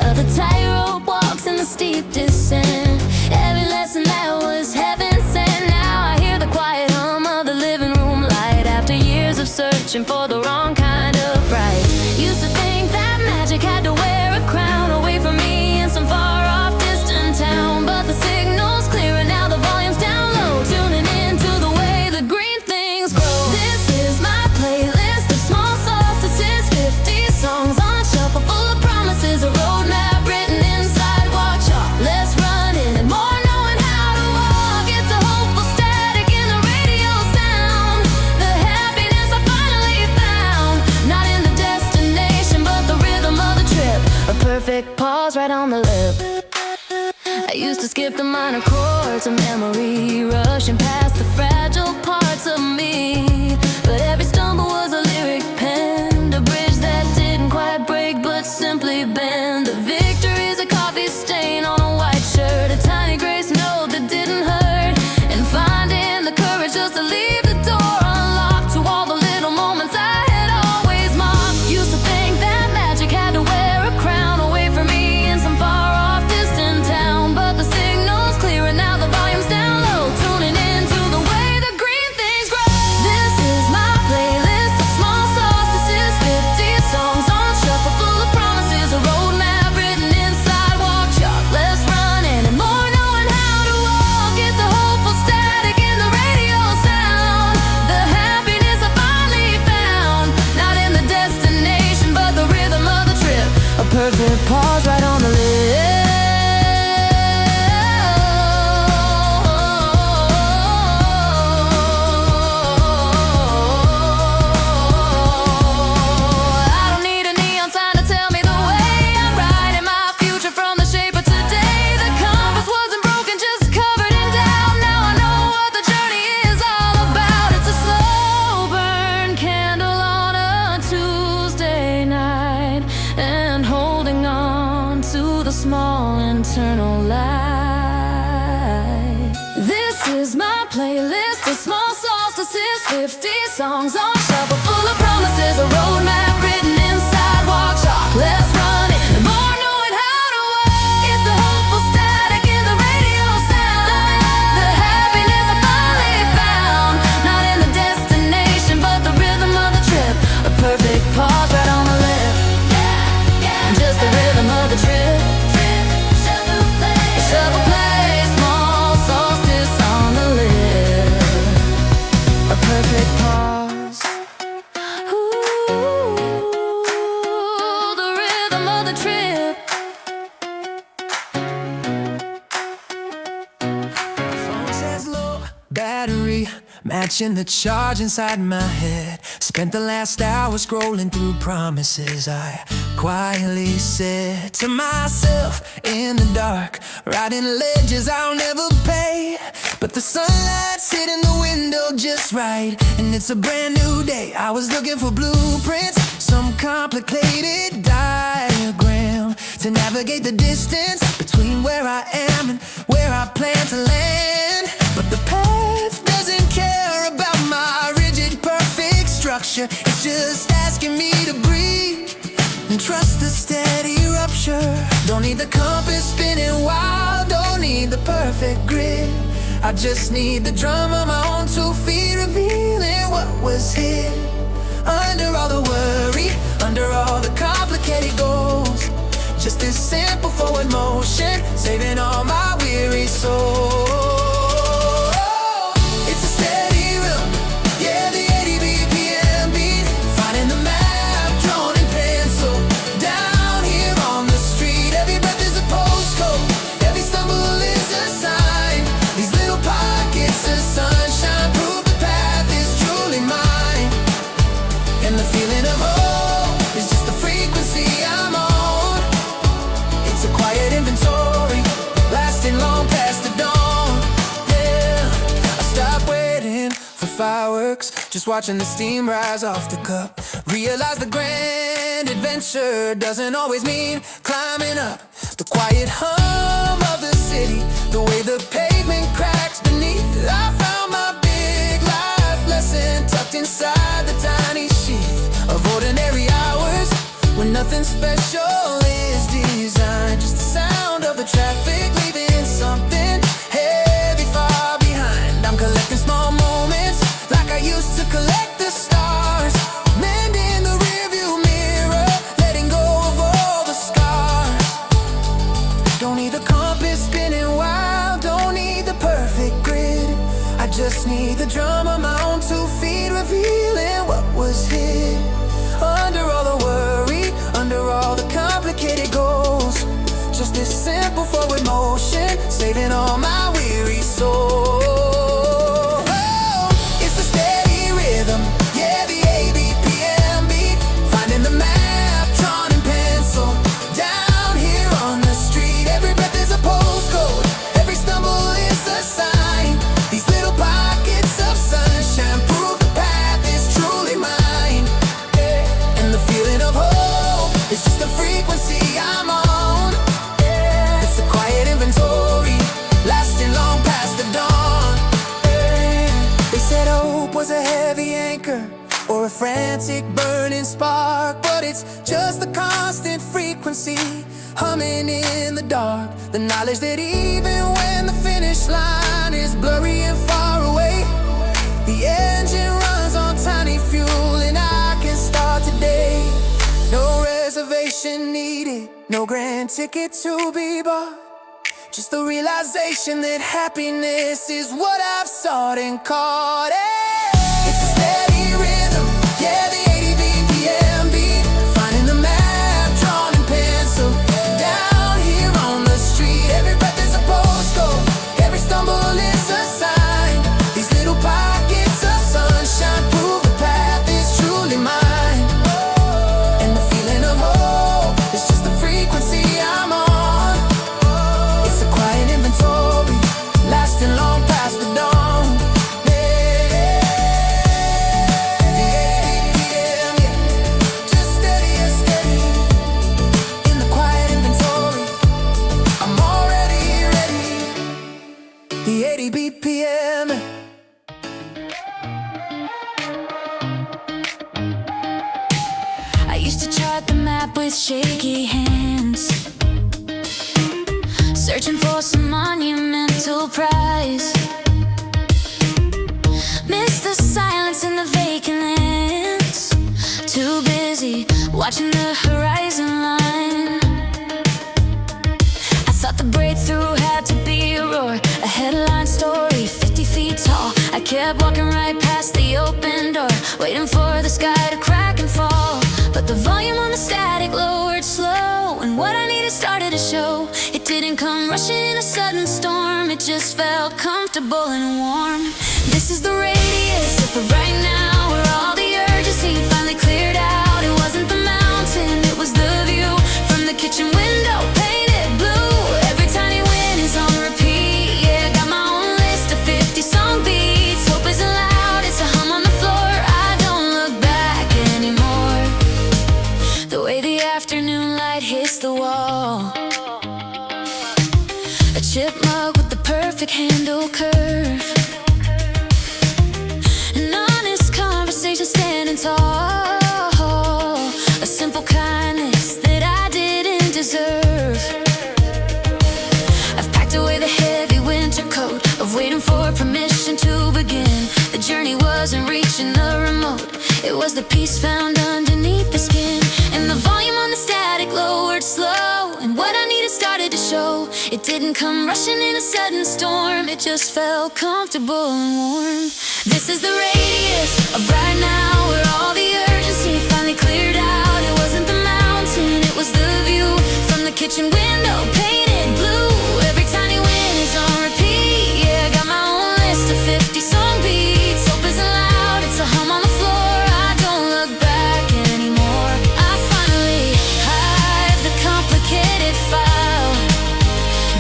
of the tightrope walks and the steep descent. Every lesson that was heaven sent. Now I hear the quiet hum of the living room light, after years of searching for the wrong kind of bright. Used to think that magic had to wear a crown away from me in some far off distant town, but the signal's clear and now the volume's down low, tuning into the way the green things grow. This is my playlist of small solstices, 50 songs on shuffle, full of promises, a roadmap written in sidewalk chalk. Less running and more knowing how to walk. It's a hopeful static in the radio sound, the happiness I finally found, not in the destination but the rhythm of the trip. A perfect pause right on the list. skip the minor chords of memory, rushing past the fragile parts of me. But every stumble was a lyric penned, a bridge that didn't quite break but simply bend. The victory is a coffee stain on a white shirt, a tiny grace note that didn't hurt, and finding the courage just to leave the door unlocked to all the little moments I had always mocked. Used to think that magic had to wear a crown away from me in some far off distant town, but the signal's clear and now the volume's down low, tuning into the way the green things grow. This is my playlist of small solstices, 50 songs on shuffle, full of promises, a roadmap written in sidewalk chalk, less running and more knowing how to walk. Get the hopeful static in the radio sound, the happiness I finally found, not in the destination but the rhythm of the trip, a perfect pause right on the list. I don't need a neon sign to tell me the way I'm riding my future from the shape of today. The compass wasn't broken, just covered in doubt. Now I know what the journey is all about. It's a slow burn candle on a Tuesday night, and holding on to the small internal light. This is my playlist of small solstices, 50 songs on shuffle, full of promises, a roadmap written in sidewalk chalk, less running and more knowing how to walk. It's the hopeful static in the radio sound, the happiness I finally found, not in the destination but the rhythm of the trip, a perfect pause right on the lip, just the rhythm of the trip. Shuffle play, small solstice on the lip, a perfect pause. Ooh, the rhythm of the trip. Phone says low battery, matching the charge inside my head. Spent the last hour scrolling through promises I quietly said to myself in the dark, writing ledges I'll never pay. But the sunlight's hitting the window just right, and it's a brand new day. I was looking for blueprints, some complicated diagram to navigate the distance between where I am and where I plan to land. But the path doesn't care about my rigid, perfect structure. It's just asking me to breathe and trust the steady rupture. Don't need the compass spinning wild, don't need the perfect grid. I just need the drum on my own 2 feet, revealing what was hid under all the worry, under all the complicated goals. Just this simple forward motion, saving all my weary soul. It's a steady rhythm, yeah, the 80 BPM beat, finding the map drawn in pencil. Down here on the street, every breath is a postcode, every stumble is a sign. These little pockets of sunshine prove the path is truly mine, and the feeling of hope is just the frequency I'm on. It's a quiet inventory, lasting long past the dawn. Yeah, I stopped waiting for fireworks, just watching the steam rise off the cup. Realize the grand adventure doesn't always mean climbing up. The quiet hum of the city, the way the pavement cracks beneath. I found my big life lesson tucked inside the tiny sheath of ordinary hours when nothing special is designed. Just the sound of the traffic leaving something heavy far behind. I'm collecting small moments like I used to collect the stars, mending the rearview mirror, letting go of all the scars. Don't need the compass spinning wild, don't need the perfect grid. I just need the drum on my own 2 feet, revealing what was hid under all the worry, under all the complicated goals. Just this simple forward motion, saving all my weary soul. Oh, it's a steady rhythm, yeah, the ABPM beat, finding the map drawn in pencil. Down here on the street, every breath is a postcode, every spark, but it's just the constant frequency humming in the dark. The knowledge that even when the finish line is blurry and far away, the engine runs on tiny fuel and I can start today. No reservation needed, no grand ticket to be bought. Just the realization that happiness is what I've sought and caught. It's a steady rhythm, yeah, the 80 BPM beat. Finding the map, drawn in pencil. Down here on the street, every breath is a postcode, every stumble is a sign. These little pockets of sunshine prove the path is truly mine. And the feeling of hope is just the frequency I'm on. It's a quiet inventory, lasting long past the dawn. The 80 BPM. I used to chart the map with shaky hands, searching for some monumental prize. Missed the silence in the vacant lands, too busy watching the horizon line. I thought the breakthrough had to be a roar, a headline story 50 feet tall. I kept walking right past the open door, waiting for the sky to crack and fall. But the volume on the static lowered slow, and what I needed started to show. It didn't come rushing in a sudden storm, it just felt comfortable and warm. This is the radius of right now, where all the urgency finally cleared out. It wasn't the mountain, it was the view from the kitchen window, painted blue. Every tiny win is on repeat, yeah, got my own list of 50 song beats. Hope isn't loud, it's a hum on the floor. I don't look back anymore. The way the afternoon light hits the wall, a chipmunk with the perfect handle curve, an honest conversation standing tall, a simple kindness that I didn't deserve. I've packed away the heavy winter coat of waiting for permission to begin. The journey wasn't reaching the remote, it was the peace found underneath the skin. And the volume on the static lowered slow, and what I needed started to show. It didn't come rushing in a sudden storm, it just felt comfortable and warm. This is the radius of right now, where all the urgency finally cleared out. It wasn't the mountain, it was the view from the kitchen window, painted blue. Every tiny win is on repeat, yeah, got my own list of 50 song beats. Hope isn't loud, it's a hum on the floor. I don't look back anymore. I finally hide the complicated file,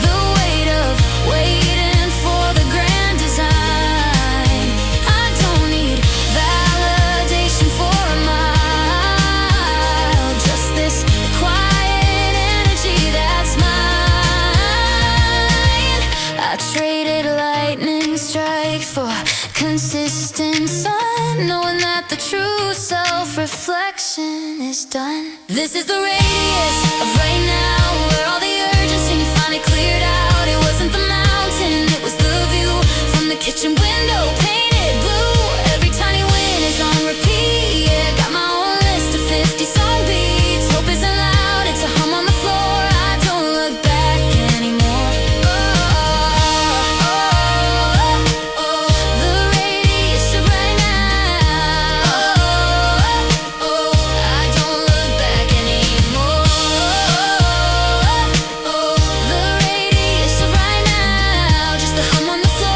the weight of waiting for the grand design. I don't need validation for a mile, just this quiet energy that's mine. I traded lightning strike for consistent sun, knowing that the true self-reflection is done. This is the radius of right now, where all the urgency finally cleared out. It wasn't the mountain, it was the view from the kitchen window, painted blue. Every tiny win is on repeat, yeah, got my own list of 50 song beats. Hope isn't loud, it's a hum on the floor. I don't look back anymore. The radius of right now. I don't look back anymore. The radius of right now, just the hum on the floor.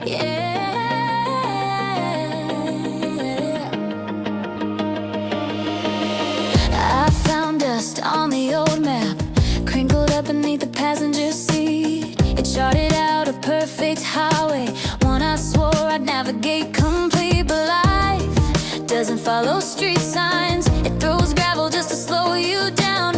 Yeah. I found dust on the old map, crinkled up beneath the passenger seat. It charted out a perfect highway, one I swore I'd navigate complete. But life doesn't follow street signs, it throws gravel just to slow you down.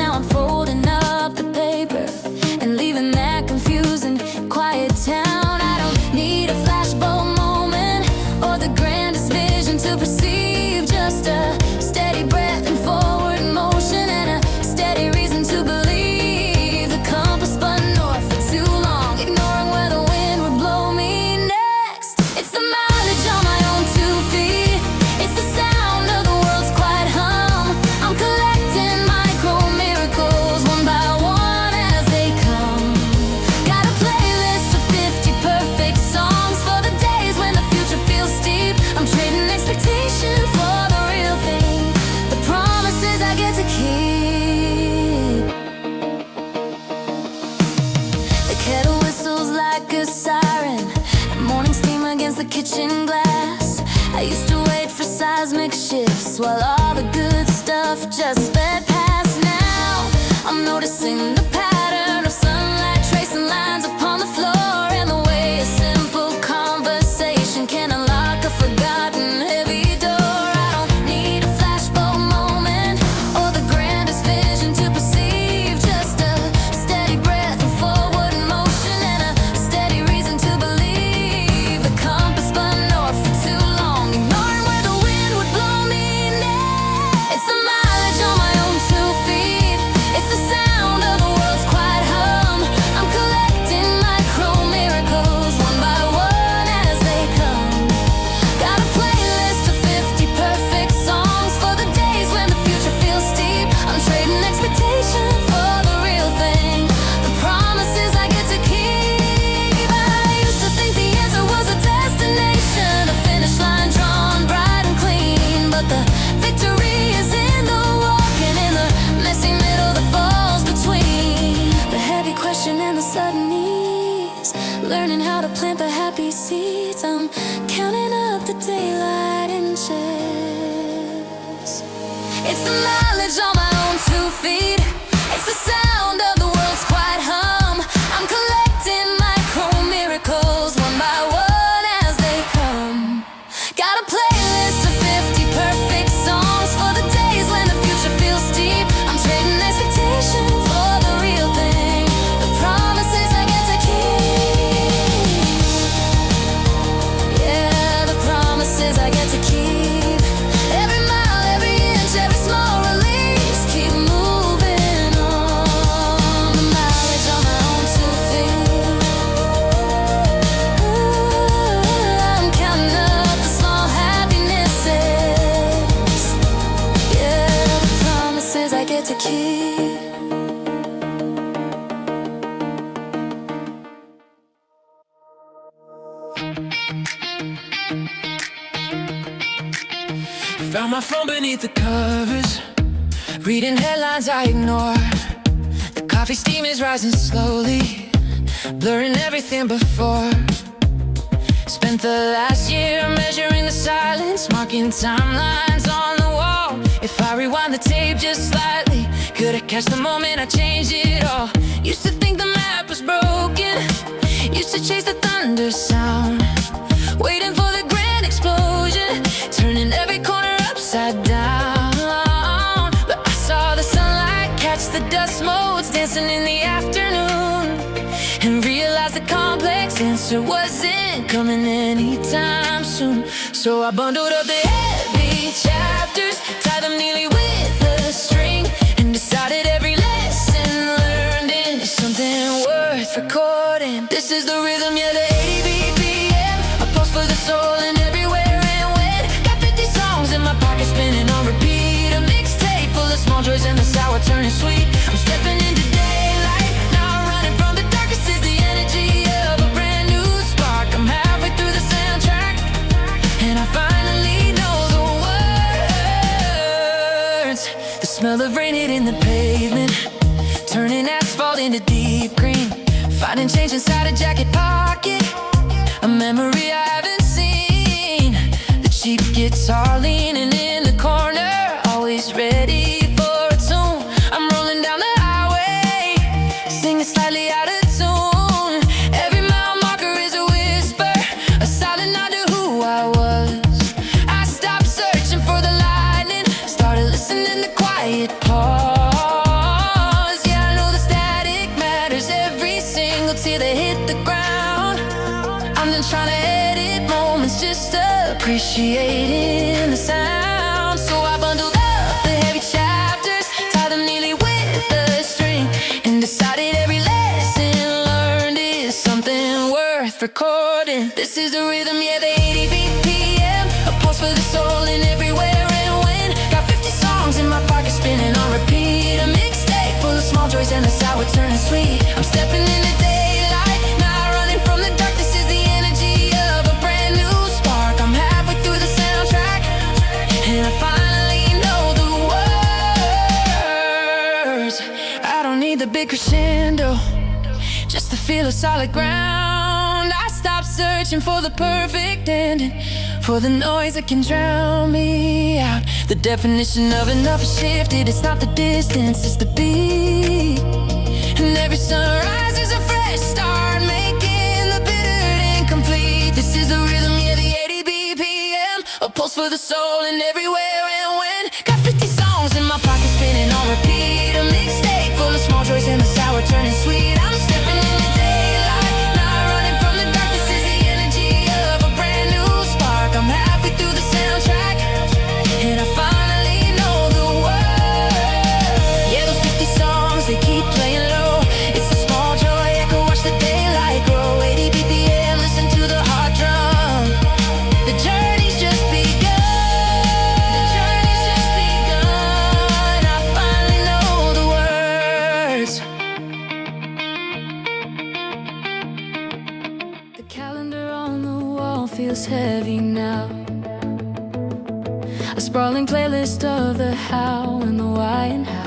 expectation for the real thing. The promises I get to keep. I used to think the answer was a destination, a finish line drawn bright and clean. But the victory is in the walk and in the messy middle that falls between the heavy question and the sudden ease. Learning how to plant the happy seeds. I'm counting up the daylight inches. It's the knowledge on my own 2 feet. It's the sound of the world's quiet hum. I'm collecting micro miracles one by one as they come. Got a playlist of 50 perfect songs for the days when the future feels steep. I'm trading expectation for the real thing. The promises I get to keep. Yeah, the promises I get to keep. Every mile, every inch, every small release. Keep moving on. The mileage on my own 2 feet. Ooh, I'm counting up the small happinesses. Yeah, the promises I get to keep. Found my phone beneath the covers, reading headlines I ignore. The coffee steam is rising slowly, blurring everything before. Spent the last year measuring the silence, marking timelines on the wall. If I rewind the tape just slightly, could I catch the moment I changed it all? Used to think the map was broken, used to chase the thunder sound, waiting for the grand explosion, turning every corner upside down. But I saw the sunlight catch the dust motes dancing in the afternoon, and realized the complex answer wasn't coming anytime soon. So I bundled up the heavy chapters, tied them neatly with a string, and decided every lesson learned into something worth recording. This is the rhythm, yeah, the 80 BPM, a pulse for the soul and everywhere and when. Got 50 songs in my pocket spinning on repeat, a mixtape full of small joys and the sour turning sweet. I'm stepping into daylight, now I'm running from the darkness. Is the energy of a brand new spark. I'm halfway through the soundtrack, and I finally know the words. The smell of rain hitting the pavement, turning asphalt into deep green, finding change inside a jacket pocket, a memory I haven't seen. The cheap guitar leaning in the corner, always ready for a tune. I'm rolling down the highway, singing slightly out of tune. Every mile marker is a whisper, a silent nod to who I was. I stopped searching for the lightning, started listening to quiet pause. Yeah, I know the static matters, every single tear that hit the ground. I'm just trying to edit moments, just appreciating the sound. So I bundled up the heavy chapters, tied them neatly with a string, and decided every lesson learned is something worth recording. This is the rhythm, yeah, the 80 BPM, a pulse for the soul and everywhere and when. Got 50 songs in my pocket spinning on repeat, a mixtape full of small joys and the sour turning sweet. I'm stepping into daylight, not running from the dark. This is the energy of a brand new spark. I'm halfway through the soundtrack, and I finally know the words. I don't need the big crescendo, just to feel a solid ground. I stopped searching for the perfect ending, for the noise that can drown me out. The definition of enough has shifted. It's not the distance, it's the beat. And every sunrise is a fresh start, making the bitter incomplete. This is the rhythm, yeah, the 80 BPM, a pulse for the soul and everywhere and when. Got 50 songs in my pocket spinning on repeat, a mixtape full of small joys and the sour turning sweet. I'm stepping into daylight, not running from the dark. This is the energy of a brand new spark. I'm halfway through the soundtrack, and I finally know the words. Yeah, those 50 songs feels heavy now. A sprawling playlist of the how and the why and how.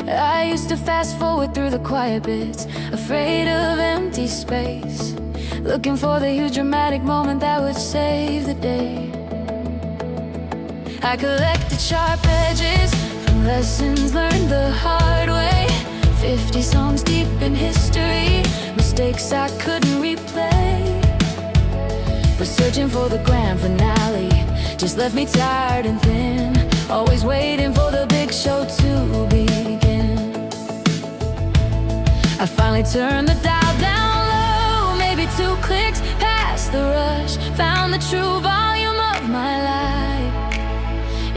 I used to fast forward through the quiet bits, afraid of empty space, looking for the huge dramatic moment that would save the day. I collected sharp edges from lessons learned the hard way. 50 songs deep in history, mistakes I couldn't replay. But searching for the grand finale just left me tired and thin, always waiting for the big show to begin. I finally turned the dial down low, maybe 2 clicks past the rush, found the true volume of my life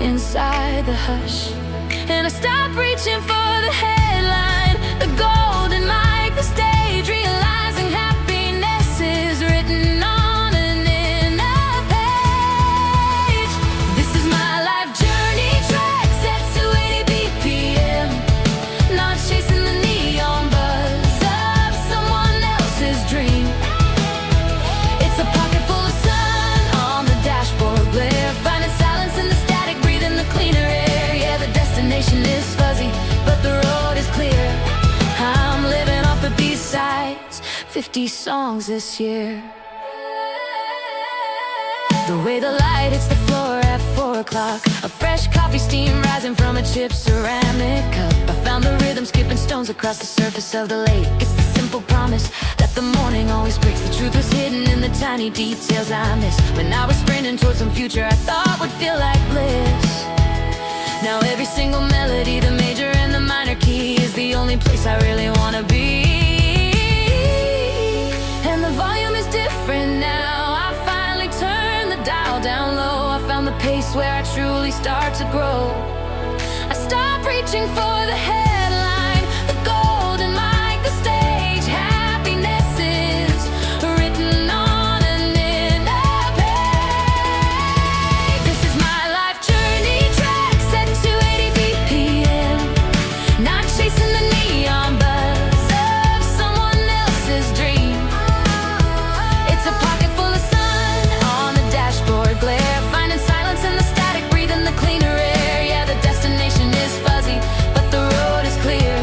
inside the hush. And I stopped reaching for the headline, the golden mic, the stage, realizing happiness is written on an inner page. This is my life journey track set to 80 BPM, not chasing the neon buzz of someone else's dream. It's a pocket full of sun on the dashboard glare, finding silence in the static, breathing the cleaner air. Yeah, the destination is fuzzy, but the road is clear. I'm living off the B-sides, 50 songs this year. The way the light hits the floor at 4 o'clock, a fresh coffee steam rising from a chipped ceramic cup. I found the rhythm skipping stones across the surface of the lake. It's the simple promise that the morning always breaks. The truth was hidden in the tiny details I missed. When I was sprinting towards some future I thought would feel like bliss. Now every single melody, the major and the minor key, is the only place I really wanna be. And the volume is different now, I finally turned the dial down low. I found the pace where I truly start to grow. I stopped reaching for the headline, the golden mic, the stage. Happiness is written on an inner page. This is my life journey track set to 80 BPM, not chasing the neon buzz of someone else's dream. It's a pocket full of sun on the dashboard glare, finding silence in the static, breathing the cleaner air. Yeah, the destination is fuzzy, but the road is clear.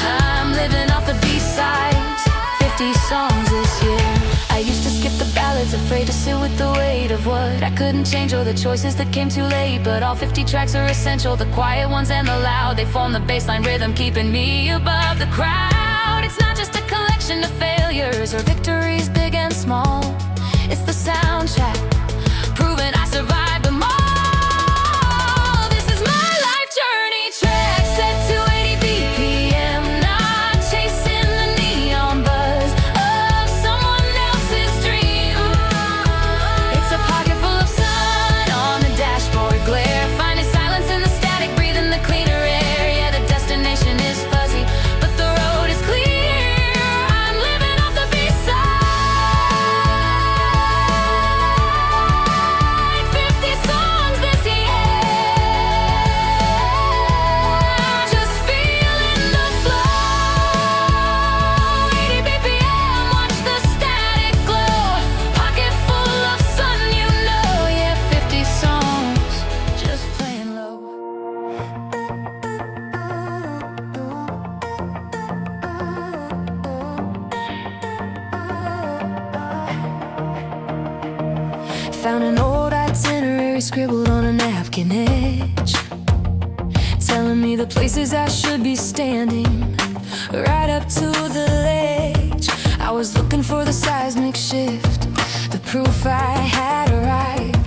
I'm living off the B-sides, 50 songs this year. I used to skip the ballads, afraid to sit with the weight of what I couldn't change, or the choices that came too late. But all 50 tracks are essential, the quiet ones and the loud. They form the baseline rhythm, keeping me above the crowd. It's not just a collection of failures or victories, big and small. It's the soundtrack, proving I survived them all. This is my life journey track set to 80 BPM, not chasing the neon buzz of someone else's dream. It's a pocket full of sun on the dashboard glare, finding silence in the static, breathing the cleaner air. Yeah, the destination is fuzzy, but the road is clear. I'm living off the B-side, 50 songs this year. Just feeling the flow, 80 BPM, watch the static glow. Pocket full of sun, you know. Yeah, 50 songs, just playing low. Found an old itinerary scribbled on a napkin edge, telling me the places I should be standing, right up to the ledge. I was looking for the seismic shift, the proof I had arrived,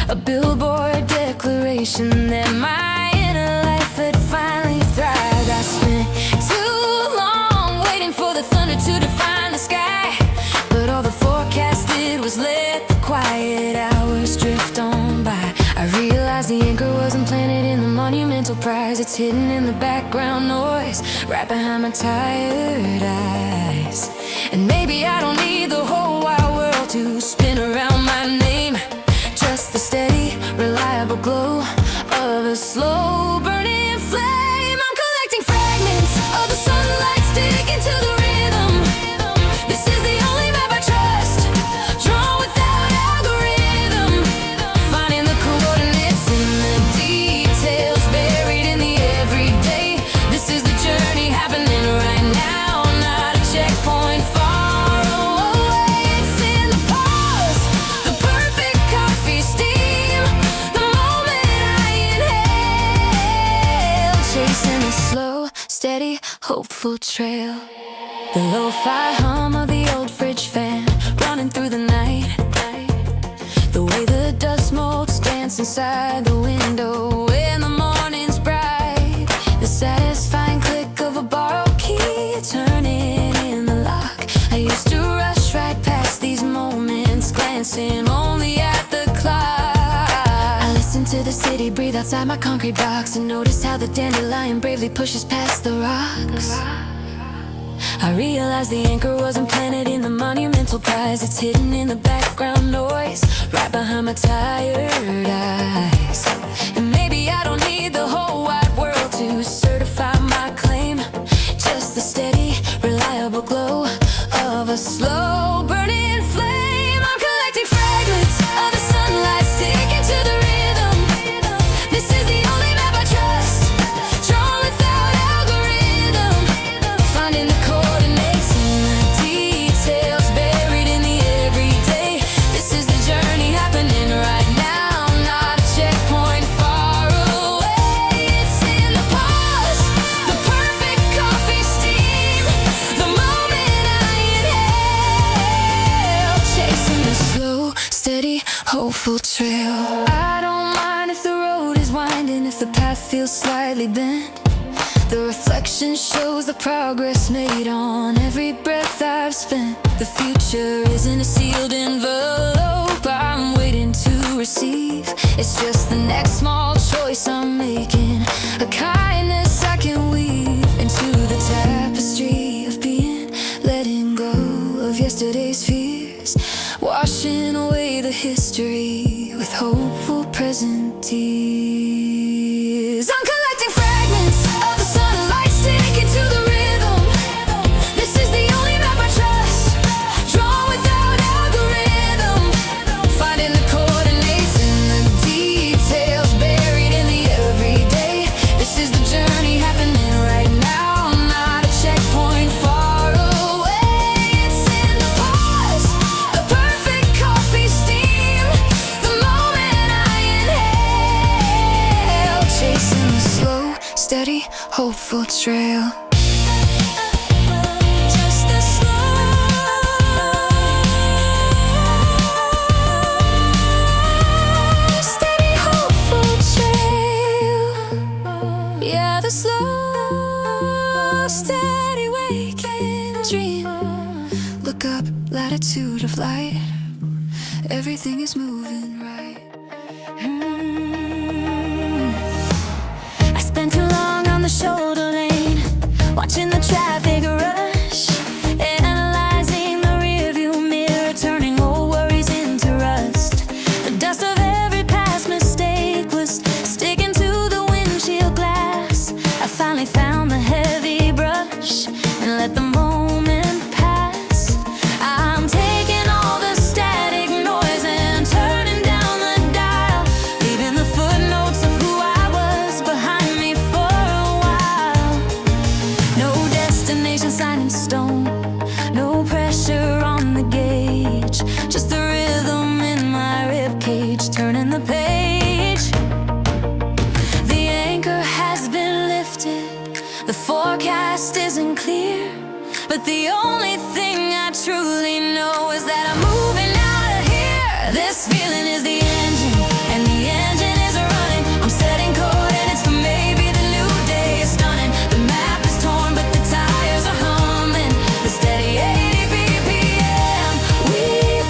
a billboard declaration that my inner life had finally thrived. I spent too long waiting for the thunder to define the sky, but all the forecast did was let the quiet hours drift on by. I realized the anchor wasn't planted in the monumental prize. It's hidden in the background noise, right behind my tired eyes. And maybe I don't need the whole wide world to spin around my name, just the steady, reliable glow of a slow burning flame. I'm collecting fragments of the sunlight sticking to the rhythm. This is the only map I trust. steady, hopeful trail. The lo-fi hum of the old fridge fan running through the night. The way the dust motes dance inside the window when the morning's bright. The satisfying click of a borrowed key turning in the lock. I used to rush right past these moments, glancing only at the clock. I listen to the city breathe outside my concrete box and notice how the dandelion bravely pushes past the rocks. I realized the anchor wasn't planted in the monumental prize. It's hidden in the background noise, right behind my tired eyes. And maybe I don't need the whole wide world to certify my claim. Just the steady, reliable glow of a slow burning flame. I'm collecting fragments of the sunlight, sticking to the rhythm. This is the only map I trust, drawn without algorithm. Finding the coordinates in the details, buried in the everyday. This is the journey happening right now, not a checkpoint far away. It's in the pause, the perfect coffee steam, the moment I inhale, chasing the slow, steady, hopeful trail. I don't mind if the road is winding, if the path feels slightly bent. The reflection shows the progress made on every breath I've spent. The future isn't a sealed envelope I'm waiting to receive. It's just the next small choice I'm making, a kindness I can weave into the tapestry of being, letting go of yesterday's fears, washing away the history with hopeful present tears. I'm collecting fragments of the sunlight, sticking to the rhythm. This is the only map I trust, drawn without algorithm. Finding the coordinates in the details, buried in the everyday. This is the journey happening right now, not a checkpoint far away. It's in the pause, the perfect coffee steam, the moment I inhale, chasing the slow, steady, hopeful trail. Just the slow, steady, hopeful trail. Yeah, the slow, steady waking dream. Look up, latitude of light. Everything is moving right. I spent too long on the shoulder lane, watching the traffic rush, analyzing the rearview mirror, turning old worries into rust. The dust of every past mistake was sticking to the windshield glass. I finally found the heavy brush and let the moment pass. I'm taking all the static noise and turning down the dial, leaving the footnotes of who I was behind me for a while. No destination signed in stone, no pressure on the gauge, just the rhythm in my ribcage, turning the page. The anchor has been lifted, the forecast isn't clear, but the only thing I truly know is that I'm moving out of here. This feeling is the engine, and the engine is running. I'm setting coordinates for maybe the new day is stunning. The map is torn, but the tires are humming. The steady 80 BPM. We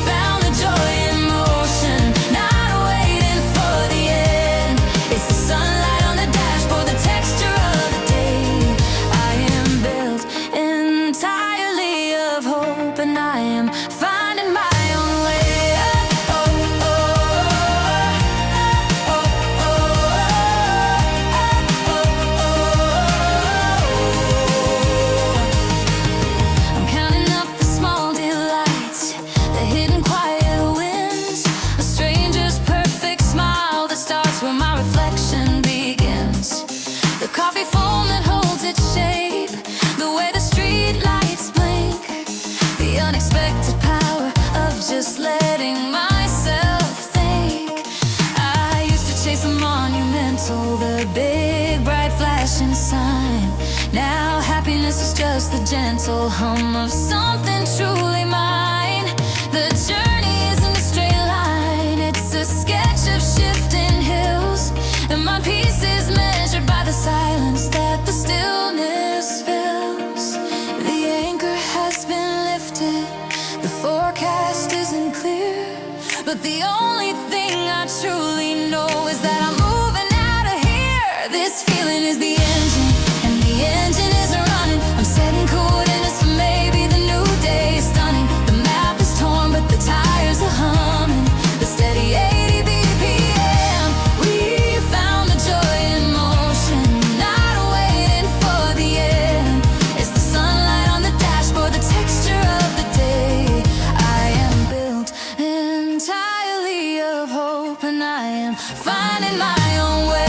found the joy in motion, not waiting for the end. It's the sunlight on the dashboard, the texture of the day. I am built entirely of hope, and I am finding my own way. Oh, stillness is just the gentle hum of something truly mine. The journey isn't a straight line, it's a sketch of shifting hills, and my peace is measured by the silence that the stillness fills. The anchor has been lifted, the forecast isn't clear, but the only thing I truly know is that I'm moving out of here. This feeling is the engine, and the engine is running. I'm setting coordinates for maybe the new day is stunning. The map is torn, but the tires are humming. The steady 80 BPM. We found the joy in motion, not waiting for the end. It's the sunlight on the dashboard, the texture of the day. I am built entirely of hope, and I am finding my own way.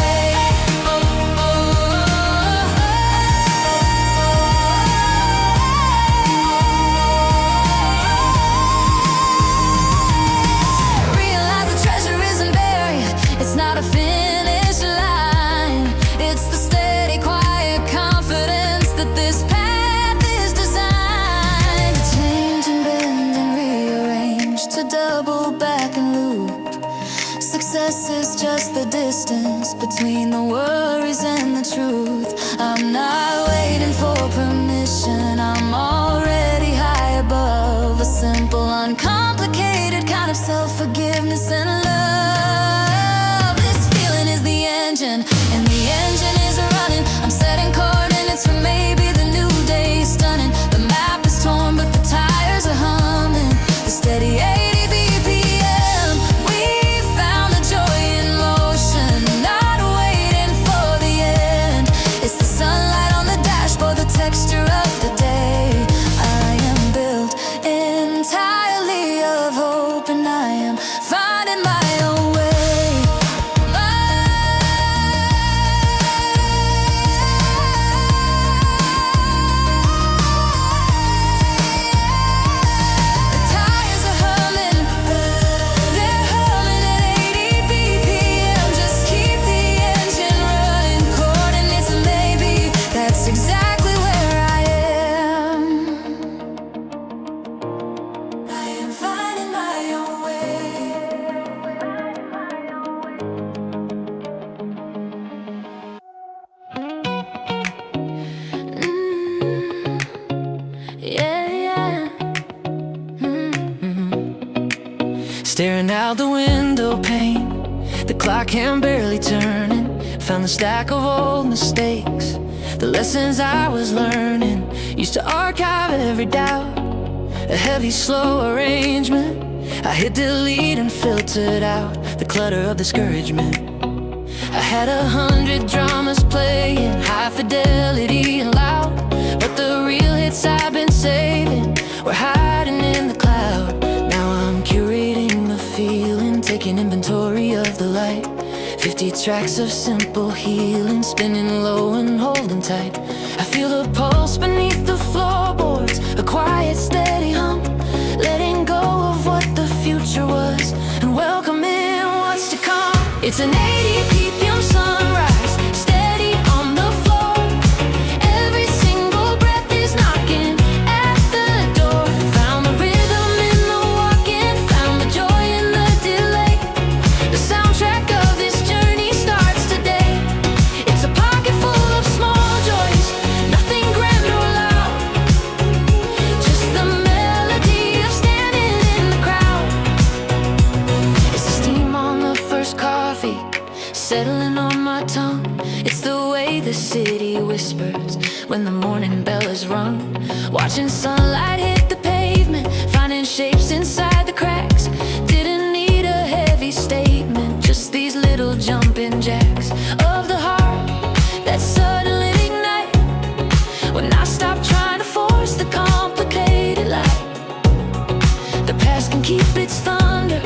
Realize the treasure isn't buried, it's not a finish line. It's the steady, quiet confidence that this path is designed to change and bend and rearrange, to double back and loop. Success is just the distance between the worries and the truth. I'm not waiting for permission, I'm already high above a simple, uncomplicated kind of self-forgiveness and love. This feeling is the engine, and the engine is running. I'm setting coordinates for maybe the new day is stunning. The map is torn, but the tires are humming. The steady 80 BPM. We found the joy in motion, not waiting for the end. It's the sunlight on the dashboard, the texture of the day. I am built entirely of hope, and I am finding my own way. The tires are humming, they're humming at 80 BPM. Just keep the engine running, coordinates and maybe that's exactly where I am. I am finding my own way. Yeah. Staring out the window pane, the clock hand barely turning. Found the stack of old mistakes, the lessons I was learning. Used to archive every doubt, a heavy, slow arrangement. I hit delete and filtered out the clutter of discouragement. I had 100 dramas playing, high fidelity and loud, but the real hits I've been saving were hiding in the cloud. Now I'm curating the feeling, taking inventory of the light. 50 tracks of simple healing, spinning low and holding tight. I feel the pulse beneath the floorboards, a quiet, steady hum, letting go of what the future was and welcoming what's to come. It's an 80 ppm sunrise, steady on the floor. Every single breath is knocking at the door. Found the rhythm in the walking, found the joy in the delay. The soundtrack of this journey starts today. It's a pocket full of small joys, nothing grand or loud, just the melody of standing in the crowd. It's the steam on the first coffee, settling on my tongue. It's the way the city whispers when the morning bell is rung. Watching sunlight hit the pavement, finding shapes inside the cracks. Didn't need a heavy statement, just these little jumping jacks of the heart that suddenly ignite when I stop trying to force the complicated life. The past can keep its thunder,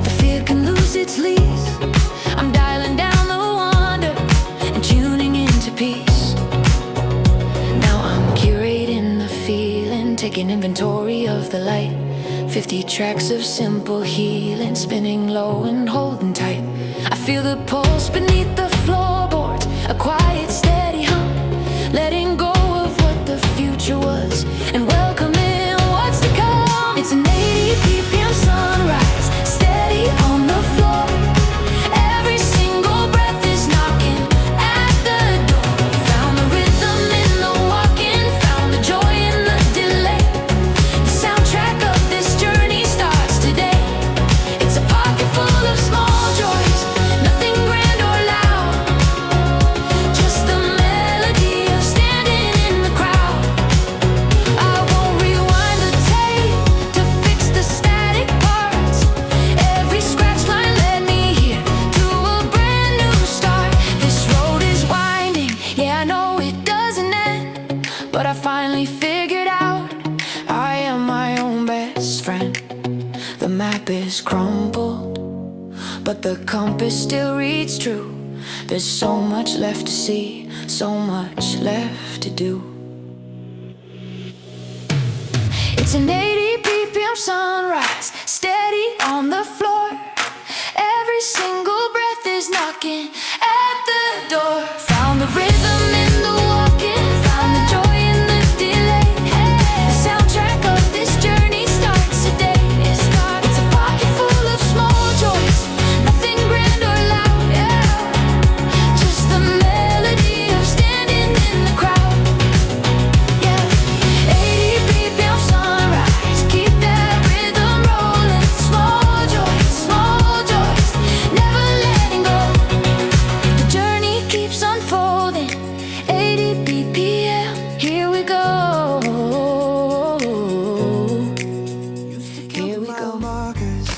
the fear can lose its leash. I'm dialing down the wonder and tuning into peace. Now I'm curating the feeling, taking inventory of the light. 50 tracks of simple healing, spinning low and holding tight. I feel the pulse beneath the floorboards, a quiet steady hum, letting go of what the future change and welcoming what's to come. It's an 80 BPM sunrise, steady on the floor. Every single breath is knocking at the door. Found the rhythm in the walking, found the joy in the delay. The soundtrack of this journey starts today. It's a pocket full of small joys, nothing grand or loud, just the melody of standing in the crowd. I won't rewind the tape to fix the static parts. Every scratch line led me here to a brand new start. This road is winding, yeah I know it doesn't end, but I finally figured out I am my own best friend. The map is crumpled, but the compass still reads true. There's so much left to see, so much left to do. It's an 80 BPM sunrise, steady on the floor. Every single breath is knocking at the door. Found the rhythm in the walking, found the joy in the delay. The soundtrack of this journey starts today. It's a pocket full of small joys, nothing grand or loud, yeah. Just the melody of standing in the crowd, yeah. 80 BPM sunrise, keep that rhythm rolling. Small joys, never letting go. The journey keeps unfolding. 80 BPM, here we go. Here we go. Mile markers,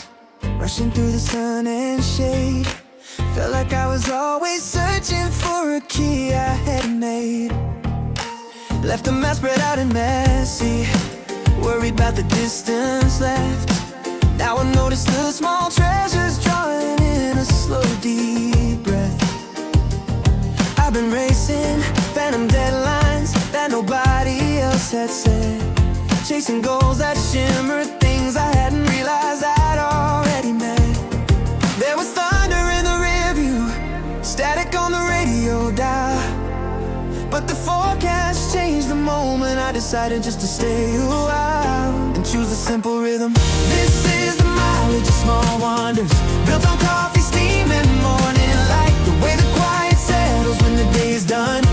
rushing through the sun and shade. Felt like I was always searching for a key I hadn't made. Left a mess spread out and messy, worried about the distance left. Now I notice the small treasures drawing in a slow deep breath. I've been racing phantom deadlines that nobody else had set, chasing goals that shimmer, things I hadn't realized I'd already met. There was thunder in the rearview, static on the radio dial, but the forecast changed the moment I decided just to stay a while and choose a simple rhythm. This is the mileage of small wonders, built on coffee, steam, and morning light. The way the quiet settles when the day's done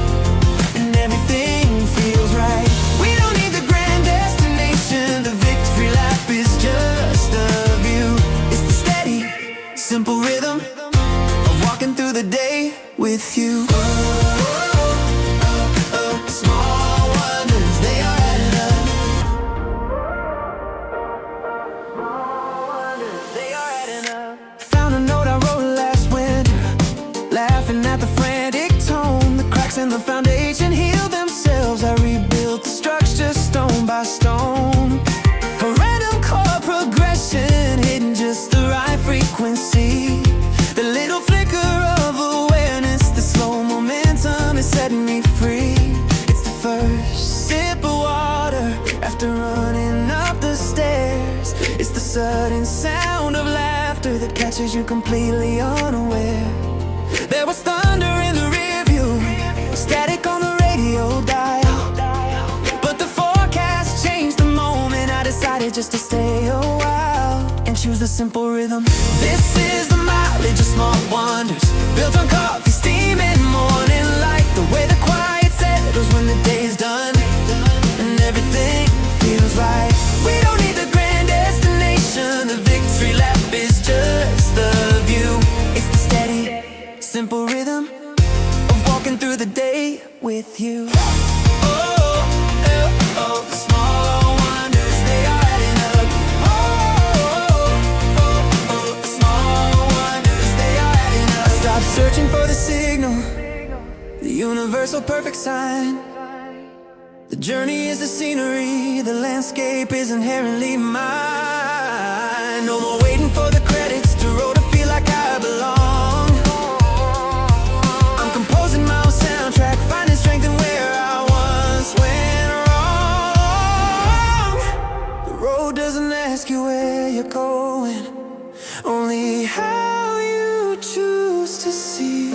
and everything feels right. We don't need the grand destination, the victory lap is just a view. It's the steady, simple rhythm of walking through the day with you. Small wonders, they are adding up. They are adding up. Found a note I wrote last winter, laughing at the frantic tone. The cracks in the foundation healed themselves. I rebuilt the structure stone by stone. A random chord progression, hitting just the right frequency. The little flicker of awareness, the slow momentum is setting me free. It's the first sip of water after running up the stairs. It's the sudden sound of laughter that catches you completely unaware. There was thunder in the rearview, static on the radio dial, but the forecast changed the moment I decided just to stay a while and choose the simple rhythm. This is the mileage of small wonders, built on coffee, steam, and morning light. The way the quiet settles when the day's done and everything feels right. We don't need the grand destination, the victory lap is just the view. It's the steady, simple rhythm of walking through the day with you. Oh, oh, oh, the small wonders, they are adding up. Oh, oh, oh, oh, the small wonders, they are adding up. I stopped searching for the signal, the universal perfect sign. The journey is the scenery, the landscape is inherently mine. No more waiting for the credits to roll to feel like I belong. I'm composing my own soundtrack, finding strength in where I once went wrong. The road doesn't ask you where you're going, only how you choose to see.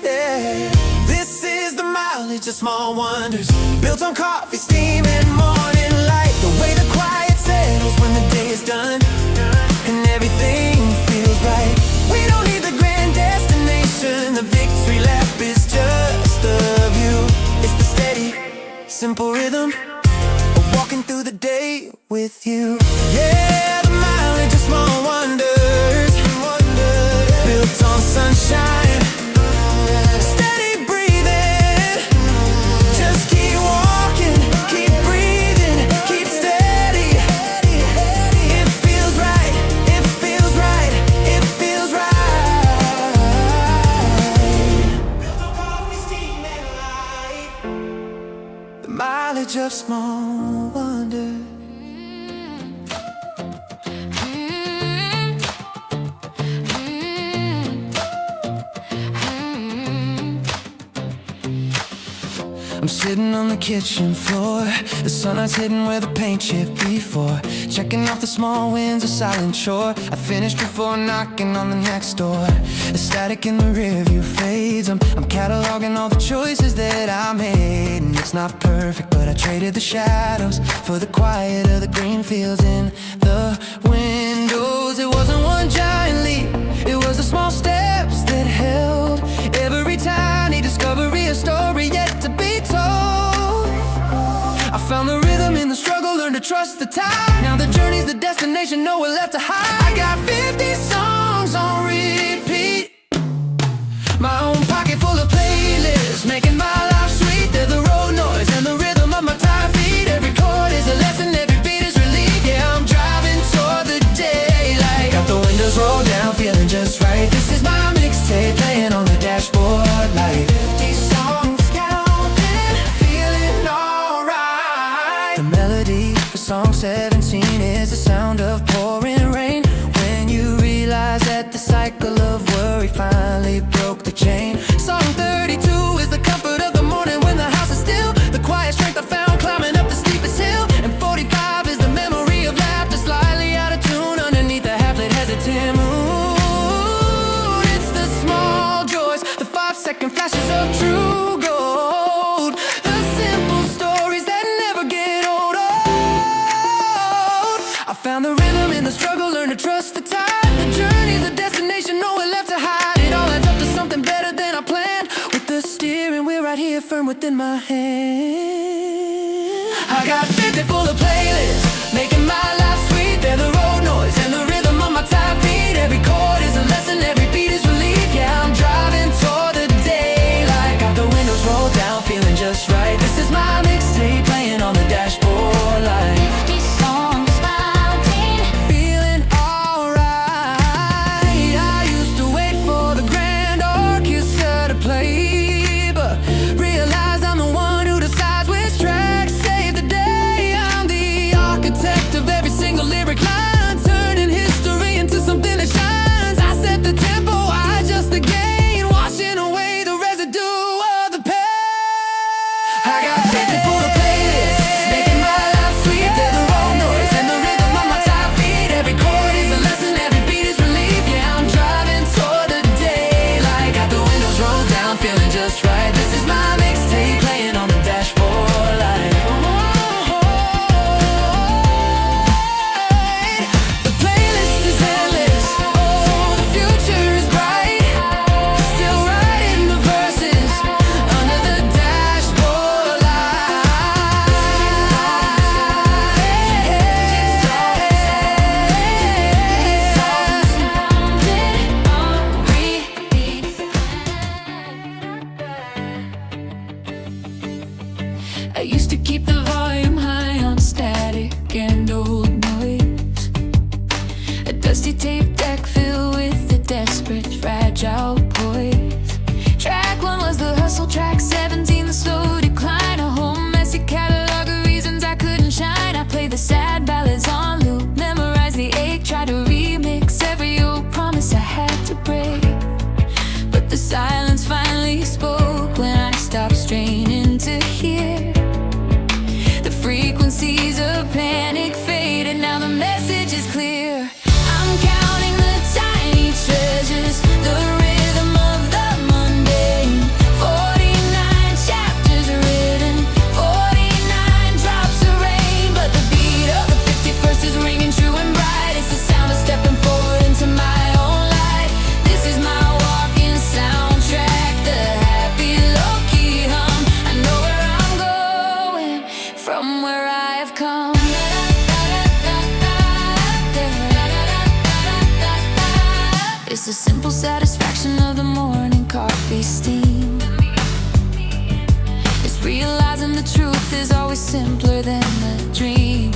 Yeah, this is the mileage of of small wonders. Built on coffee, steam, and morning light. The way the quiet settles when the day is done, and everything feels right. We don't need the grand destination. The victory lap is just the view. It's the steady, simple rhythm of walking through the day with you. Yeah, the mileage of small wonders, built on sunshine. Steady breathing, just keep walking, keep breathing, keep steady. It feels right, it feels right, it feels right. Built on coffee, steam, and light. The mileage of small wonders. I'm sitting on the kitchen floor. The sunlight's hitting where the paint chipped before. Checking off the small wins, a silent chore. I finished before knocking on the next door. The static in the rearview fades. I'm cataloging all the choices that I made. And it's not perfect, but I traded the shadows for the quiet of the green fields in the windows. It wasn't one giant leap, it was the small steps that held every tiny discovery, a story yet to be told. I found the rhythm in the struggle, learned to trust the tide. Now the journey's the destination, nowhere left to hide. I got 50 songs on repeat, my own pocket full of playlists, making my life sweet. They're the road noise and the rhythm of my tired feet. Every chord is a lesson, every beat is relief. Yeah, I'm driving toward the daylight. Got the windows rolled down, feeling just right. This is my mixtape playing on the dashboard like 50 songs counting, feeling alright. The melody for song 17 is the sound of pouring rain. When you realize that the cycle of worry finally broke the chain. Song 32 is the comfort of the morning when the house is still. The quiet strength I found climbing up the steepest hill. And 45 is the memory of laughter slightly out of tune underneath the half-lit hesitant moon. It's the small joys, the 5-second flashes of true gold, the simple stories that never get old. I found the rhythm in the struggle, learned to trust the tide. The journey's the destination, nowhere left to hide. It all adds up to something better than I planned. With the steering wheel right here firm within my hand. I got 50 full of playlists, making my life sweet. They're the road noise and the rhythm of my tired feet. Every chord is a lesson, every beat is relief. Yeah, I'm driving toward the daylight. Got the windows rolled down, feeling just right. This is my mixtape playing on the dashboard like 50 songs mounting, feeling alright. I used to wait for the grand orchestra to play, but realize I'm the one who decides which tracks save the day. I'm the architect of every single lyric line, turning history into something that shines. I set the tempo, I adjust the gain, washing away the residue of the pain. I got 50 full of playlists, making my life sweet. They're the road noise and the rhythm of my tired feet. Every chord is a lesson, every beat is relief. Yeah, I'm driving toward the daylight. Got the windows rolled down, feeling just right. This is my mixtape playing on the dashboard like the playlist is endless. Oh, the future is bright. Still writing the verses under the dashboard light. I used to keep the volume high on static and old noise. A dusty tape deck filled with the desperate, fragile poise. Track 1 was the hustle, track 17 the slow decline. A whole messy catalog of reasons I couldn't shine. I played the sad ballads on loop, memorized the ache, tried to remix every old promise I had to break. But the silence finally spoke when I stopped straining to hear. The frequencies of panic faded, now the message is clear. I'm counting the tiny treasures, the rhythm of the mundane. 49 chapters realizing the truth is always simpler than the dream.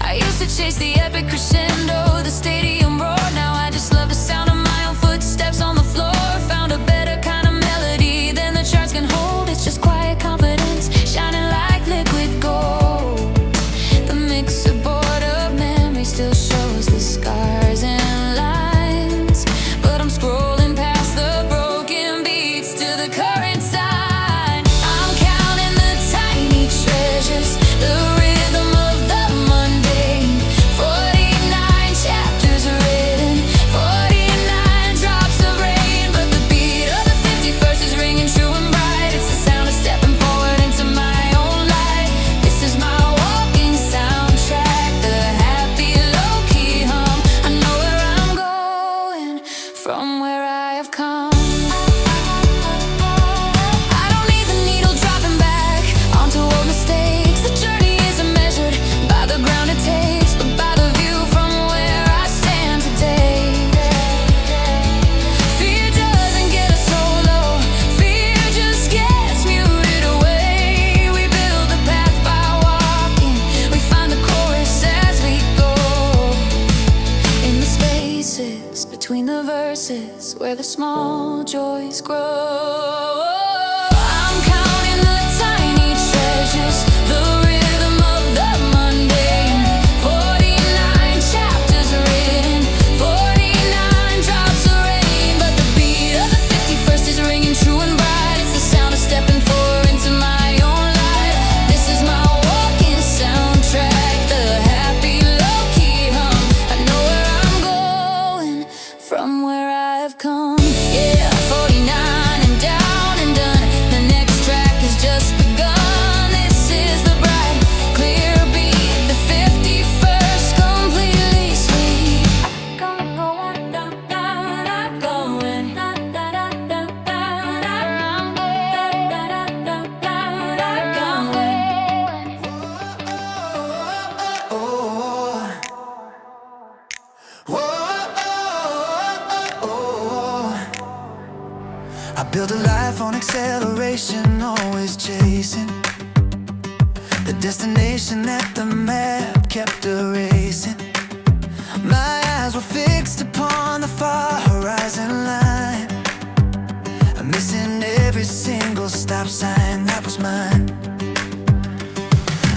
I used to chase the epic crescendo, the stadium roar. Now I just love the sound of my own footsteps on the floor. Found a better kind of melody than the charts can hold. It's just quiet confidence, shining like liquid gold. The mixer board of memory still shows the scars and lines, but I'm scrolling past the broken beats to the current sign. I'm counting the tiny treasures, the rhythm of the mundane. 49 chapters written, 49 drops of rain, but the beat of the 51st is ringing true and bright. It's the sound of stepping forward into my own light. This is my walking soundtrack, the happy low-key hum. I know where I'm going from where I have come. I don't need the needle dropping back onto old mistakes. The journey isn't measured by the ground it takes, but by the view from where I stand today. Fear doesn't get us so low, fear just gets muted away. We build the path by walking, we find the chorus as we go. In the spaces between the verses where the small joys grow. I'm counting the tiny treasures, the rhythm of the mundane. 49 chapters written, 49 drops of rain, but the beat of the 51st is ringing true and bright. It's the sound of stepping forward into my own light. This is my walking soundtrack, the happy low-key hum. I know where I'm going from where I've come. Yeah, 49 and down and done. The next track has just begun. This is the bright, clear beat, the 51st completely sweet. I'm going down, down, I'm going down, down, down, down, I'm going down, down, down, I'm going. I built a life on acceleration, always chasing the destination that the map kept erasing. My eyes were fixed upon the far horizon line. I'm missing every single stop sign that was mine.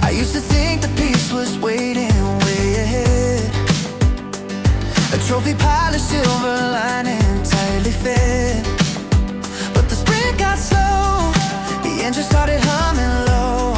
I used to think the peace was waiting way ahead, a trophy pile of silver lining tightly fed. But the sprint got slow, the engine started humming low,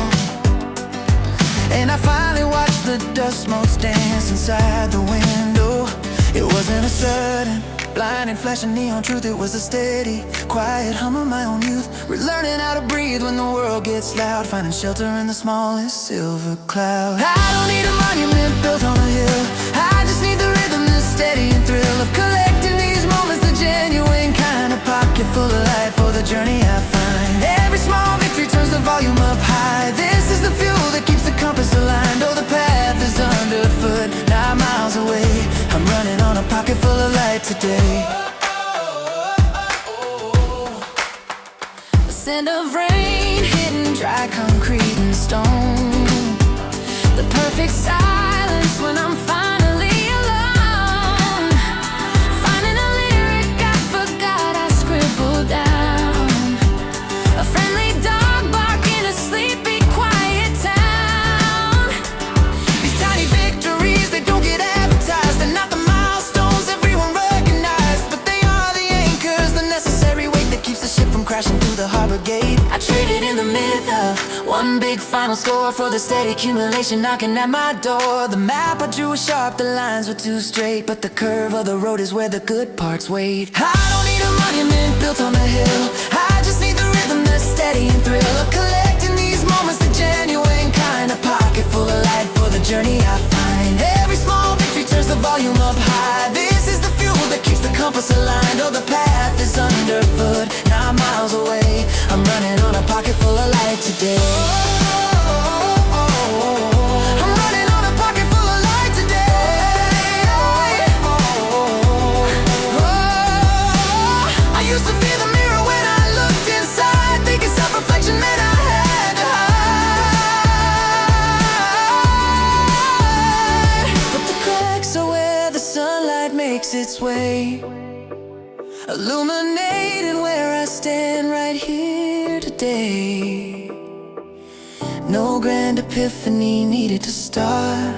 and I finally watched the dust motes dance inside the window. It wasn't a sudden, blinding flash of neon truth. It was a steady, quiet hum of my own youth. We're learning how to breathe when the world gets loud, finding shelter in the smallest silver cloud. I don't need a monument built on a hill, I just need the rhythm, the steady and thrill of collecting these moments, the genuine kind of pocket full of life for the journey I find. Every small victory turns the volume up high. This is the fuel that keeps the compass aligned. Oh, the path is underfoot, 9 miles away. I'm running on a pocket full of light today. The scent of rain hitting dry concrete and stone, the perfect silence when I'm finally alone, finding a lyric I forgot I scribbled down, a friendly dog barking a sleepy quiet town. These tiny victories, they don't get advertised. They're not the milestones everyone recognized, but they are the anchors, the necessary weight that keeps the ship from crashing through the harbor gate. I traded in the myth of one big final score for the steady accumulation knocking at my door. The map I drew was sharp, the lines were too straight, but the curve of the road is where the good parts wait. I don't need a monument built on a hill, I just need the rhythm, the steady and thrill of collecting these moments, the genuine kind of pocket full of light for the journey I find. Every small victory turns the volume up high. This is the fuel that keeps the compass aligned. Oh, the path is underfoot, 9 miles away. I'm running on a pocket full of light today. I'm running on a pocket full of light today. I used to fear the mirror when I looked inside, thinking self-reflection meant illuminating where I stand right here today. No grand epiphany needed to start,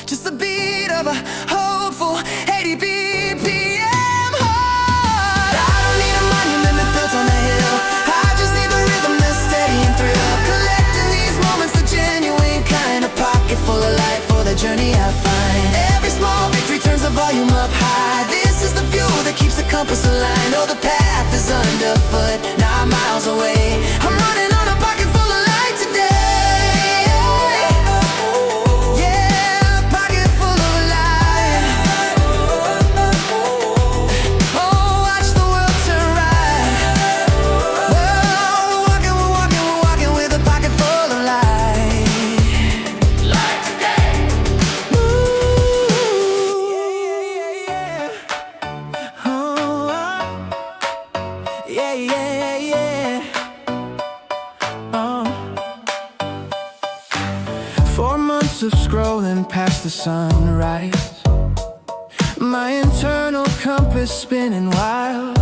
just the beat of a hopeful 80 BPM heart. I don't need a monument that built on a hill, I just need the rhythm that's steady and thrill. Collecting these moments, the genuine kind, a pocket full of light for the journey I find. Every small victory turns the volume up high. This is the fuel that keeps the compass aligned. Oh, the path is underfoot, not miles away. I'm running on a pocket full of light today. Of scrolling past the sunrise, my internal compass spinning wild.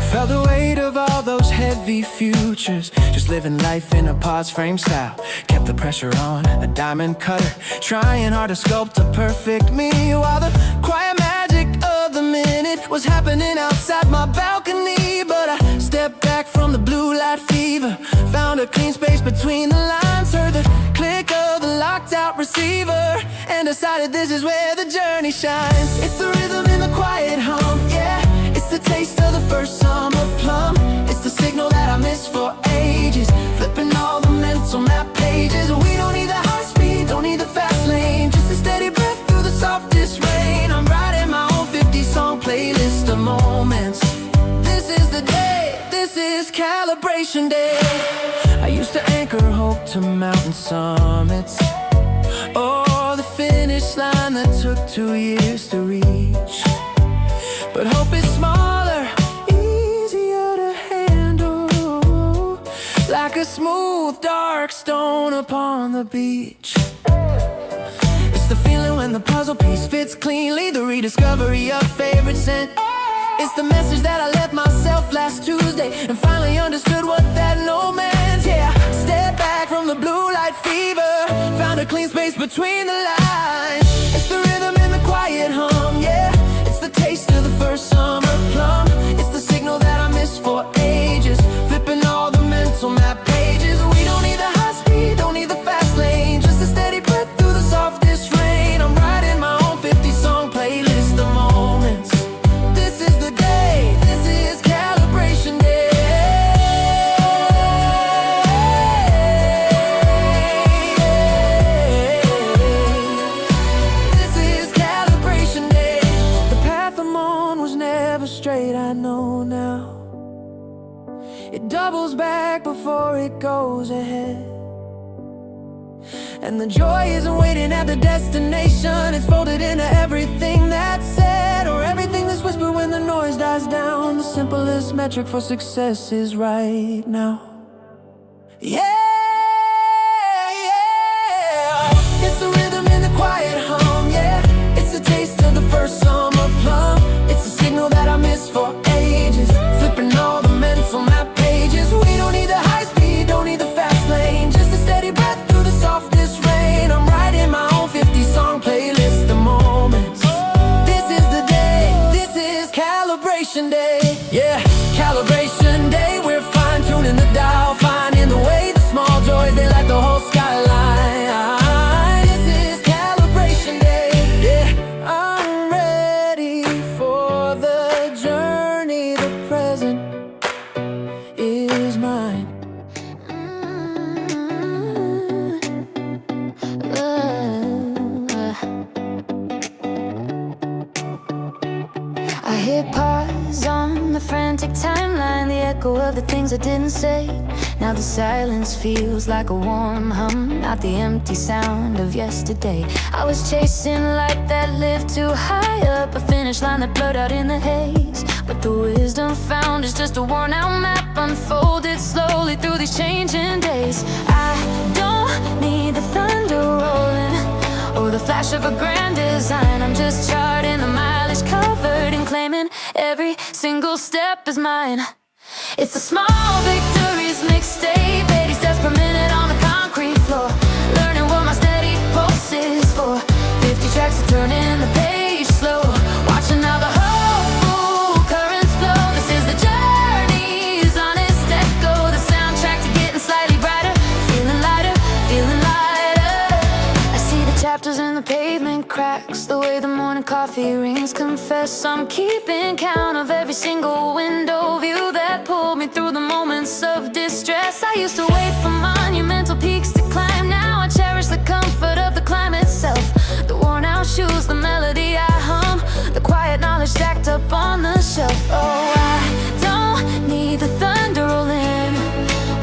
Felt the weight of all those heavy futures, just living life in a pause frame style. Kept the pressure on, a diamond cutter, trying hard to sculpt a perfect me, while the quiet magic of the minute was happening outside my balcony. But I stepped back from the blue light fever, found a clean space between the lines, heard the click of the locked out receiver, and decided this is where the journey shines. It's the rhythm in the quiet hum, yeah. It's the taste of the first summer plum. It's the signal that I missed for ages, flipping all the mental map pages. We don't need the high speed, don't need the fast lane, just a steady breath through the softest rain. I'm writing my own 50-song playlist of moments. This is the day, this is calibration day. I used to anchor hope to mountain summits, or the finish line that took 2 years to reach. But hope is smaller, easier to handle, like a smooth dark stone upon the beach. It's the feeling when the puzzle piece fits cleanly, the rediscovery of favorite scent. It's the message that I left myself last Tuesday, and finally understood what that no meant. Yeah, step back from the blue light fever, found a clean space between the lines. It's the rhythm in the quiet hum, yeah. It's the taste of the first summer plum. It's the signal that I missed for ages, flipping all the mental map pages. We don't need the high speed, don't need the fast lane, just a steady breath through the softest rain. I'm writing my own 50-song playlist of moments. This is the day, this is calibration day. This is calibration day. The path I'm on was never straight, I know now. It doubles back before it goes ahead, and the joy isn't waiting at the destination. It's folded into everything that's said, or everything that's whispered when the noise dies down. The simplest metric for success is right now. Yeah, yeah. It's the rhythm in the quiet hum, yeah. It's the taste of the first summer plum. It's the signal that I missed for ages, flipping all the mental map pages. We don't need the high speed, don't need the fast lane, just a steady breath through the softest rain. I'm writing my own 50-song playlist of moments. This is the day, this is calibration day. Yeah, calibration day. We're fine-tuning the dial, finding the way, the small joys, they light the whole skyline. This is calibration day. Yeah, I'm ready for the journey. The present is mine. I hit pause on the frantic timeline, the echo of the things I didn't say. Now the silence feels like a warm hum, not the empty sound of yesterday. I was chasing light that lived too high up, a finish line that blurred out in the haze. But the wisdom found is just a worn out map, unfolded slowly through these changing days. I don't need the thunder rolling or the flash of a grand design. I'm just charting the mileage covered in claiming every single step is mine. It's the small victories mixtape, 80 steps per minute on the concrete floor. Learning what my steady pulse is for. 50 tracks to turn in the page slow. Watching how the hopeful currents flow. This is the journey's honest echo, the soundtrack to getting slightly brighter. Feeling lighter, feeling lighter. I see the chapters in the pavement cracks, the way the morning coffee rings confess. I'm keeping count of every single window view that pulled me through the moments of distress. I used to wait for monumental peaks to climb. Now I cherish the comfort of the climb itself. The worn out shoes, the melody I hum, the quiet knowledge stacked up on the shelf. Oh, I don't need the thunder rolling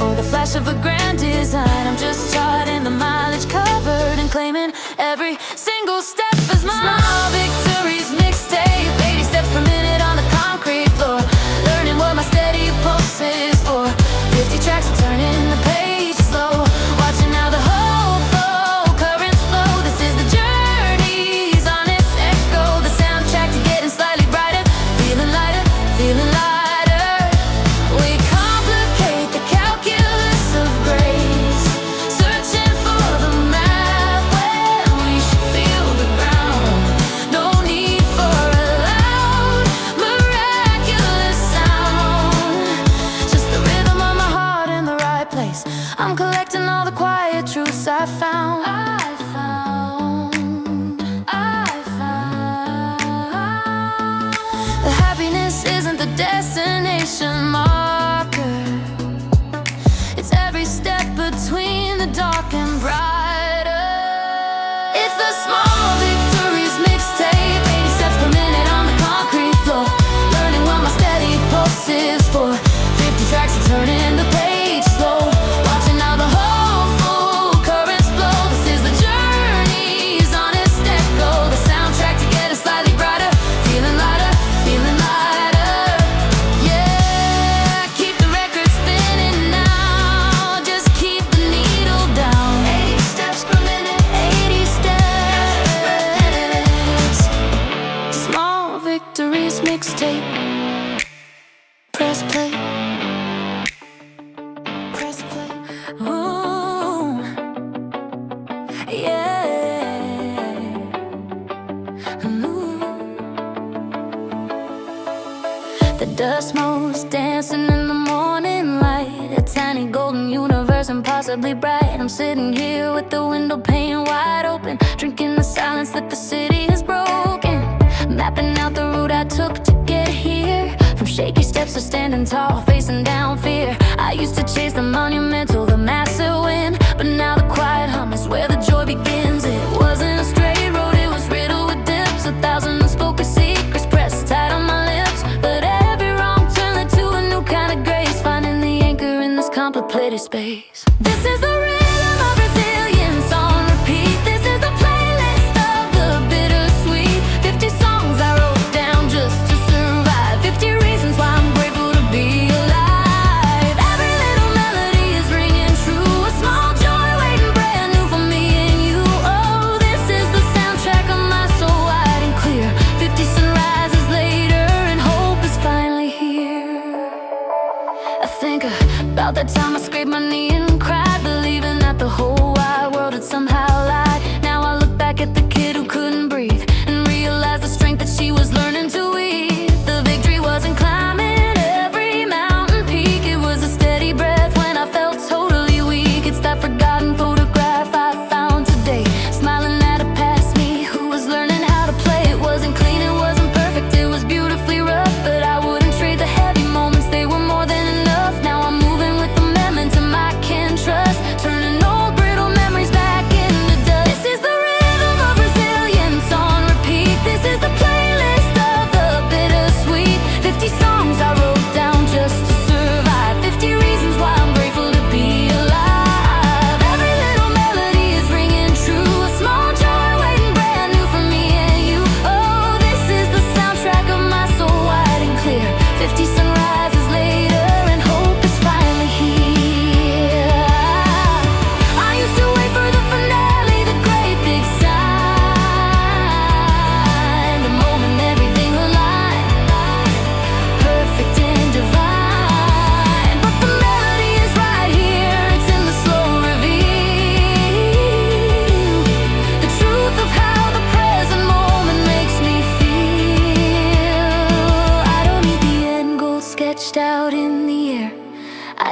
or the flash of a grand design. I'm just charting the mileage covered and claiming every single step is mine. Small victories mixtape, 80 steps per minute on the concrete floor. Learning what my steady pulse is for. 50 tracks to turn in the page slow. Watching how the hopeful currents flow. This is the journey's honest echo, the soundtrack to getting slightly brighter. Feeling lighter, feeling lighter. We complicate the calculus of grace, searching for the map when we should feel the ground. No need for a loud, miraculous sound, just the rhythm of my heart in the right place. I'm collecting all the quiet truths I found. The happiness isn't the destination marker. It's every step between the dark and brighter. It's the small victories mixtape, 80 steps per minute on the concrete floor. Learning what my steady pulse is for. 50 tracks to turn in the page slow. Watching how the hopeful currents flow. This is the journey's honest echo, the soundtrack to get us slightly brighter. Feeling lighter, feeling lighter. Yeah, keep the record spinning now. Just keep the needle down. 80 steps per minute, 80 steps. Small victories mixtape. Press play. Press play. Ooh, yeah. Ooh. The dust motes dancing in the morning light, a tiny golden universe impossibly bright. I'm sitting here with the window pane wide open, drinking the silence that the city has broken. Mapping out the route I took to get here, from shaky steps to standing tall, facing down fear. I used to chase the monumental, the massive win, but now the quiet hum is where the joy begins. It wasn't a straight road, it was riddled with dips, 1,000 unspoken secrets pressed tight on my lips. But every wrong turn led to a new kind of grace, finding the anchor in this contemplative space. This is the rhythm of resilience on repeat. This is the playlist of the bittersweet. 50 songs I wrote down just to survive. 50 reasons why I'm grateful to be alive. Every little melody is ringing true, a small joy waiting brand new for me and you. Oh, this is the soundtrack of my soul, wide and clear. 50 sunrises later and hope is finally here. I think about that time I scraped my knee and cried, believing that the whole wide world had somehow lied. Now I look back at the kid who couldn't breathe and realize the strength that she was learning to weave. The victory wasn't climbing every mountain peak, it was a steady breath when I felt totally weak. It's that forgotten photograph I found today, smiling at a past me who was learning how to play. It wasn't clean, it wasn't perfect, it was beautifully rough, but I wouldn't trade the heavy moments, they were more than enough. Now I'm moving with the momentum I can trust, turning old brittle memories back into dust. This is the rhythm of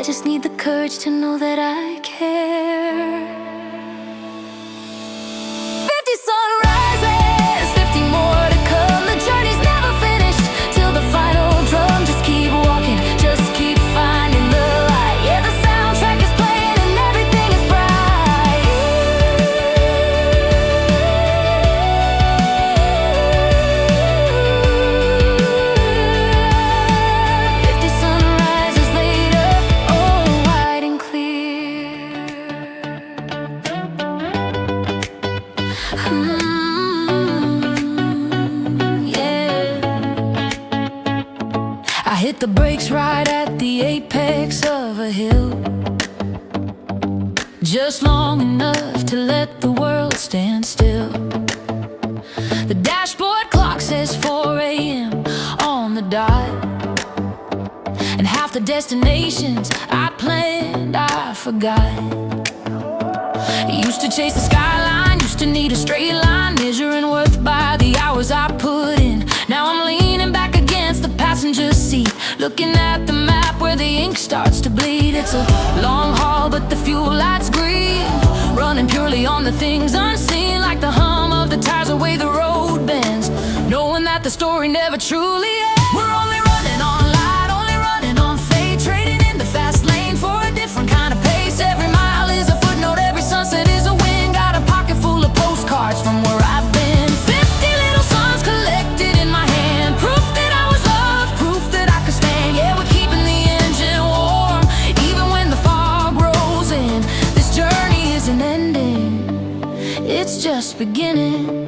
just need the courage to know that I care. 50 sunrises, 50 more to come. The journey's never finished till the final drum. Just keep walking, just keep finding the light. Yeah, the soundtrack is playing and everything is bright. 50 sunrises later, all white and clear. Yeah. I hit the brakes right at the apex of a hill, just long enough to let the world stand still. The dashboard clock says 4 a.m. on the dot, and half the destinations I planned I forgot. Used to chase the skyline, used to need a straight line, measuring worth by the hours I put in. Now I'm leaning back against the passenger seat, looking at the map where the ink starts to bleed. It's a long haul, but the fuel light's green, running purely on the things unseen, like the hum of the tires, the way the road bends, knowing that the story never truly ends. We're only running on light, only running on fate, trading in the fast lane for a different kind of pace. Every mile is a footnote, every sunset is a win. Got a pocket full of postcards from where I've been. 50 little suns collected in my hand, proof that I was loved, proof that I could stand. Yeah, we're keeping the engine warm, even when the fog rolls in. This journey isn't ending, it's just beginning.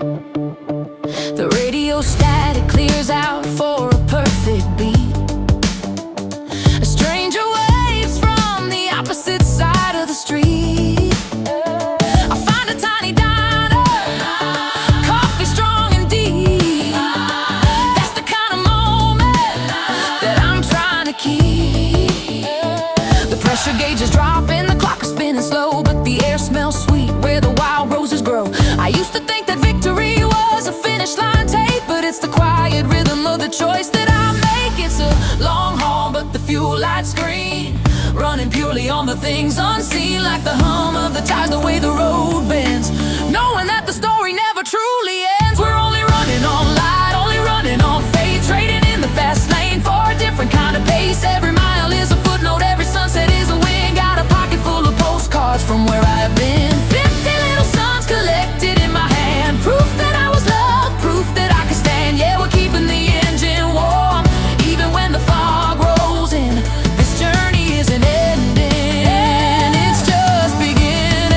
The radio static clears out for a perfect beat. A stranger waves from the opposite side of the street. I find a tiny diner, coffee strong and deep. That's the kind of moment that I'm trying to keep. The pressure gauge is dropping, the clock is spinning slow, but the air smells sweet where the wild roses grow. I used to think that victory was a finish line tape, but it's the quiet rhythm of the choice that I make. It's a long haul, but the fuel light's green, running purely on the things unseen, like the hum of the tires, the way the road bends, knowing that the story never truly ends. We're only running on light, only running on faith, trading in the fast lane for a different kind of pace. Every mile is a footnote, every sunset is a win. Got a pocket full of postcards from where I've been. 50 little suns collected in my hand, proof that I was loved, proof that I could stand. Yeah, we're keeping the engine warm, even when the fog rolls in. This journey isn't ending, it's just beginning.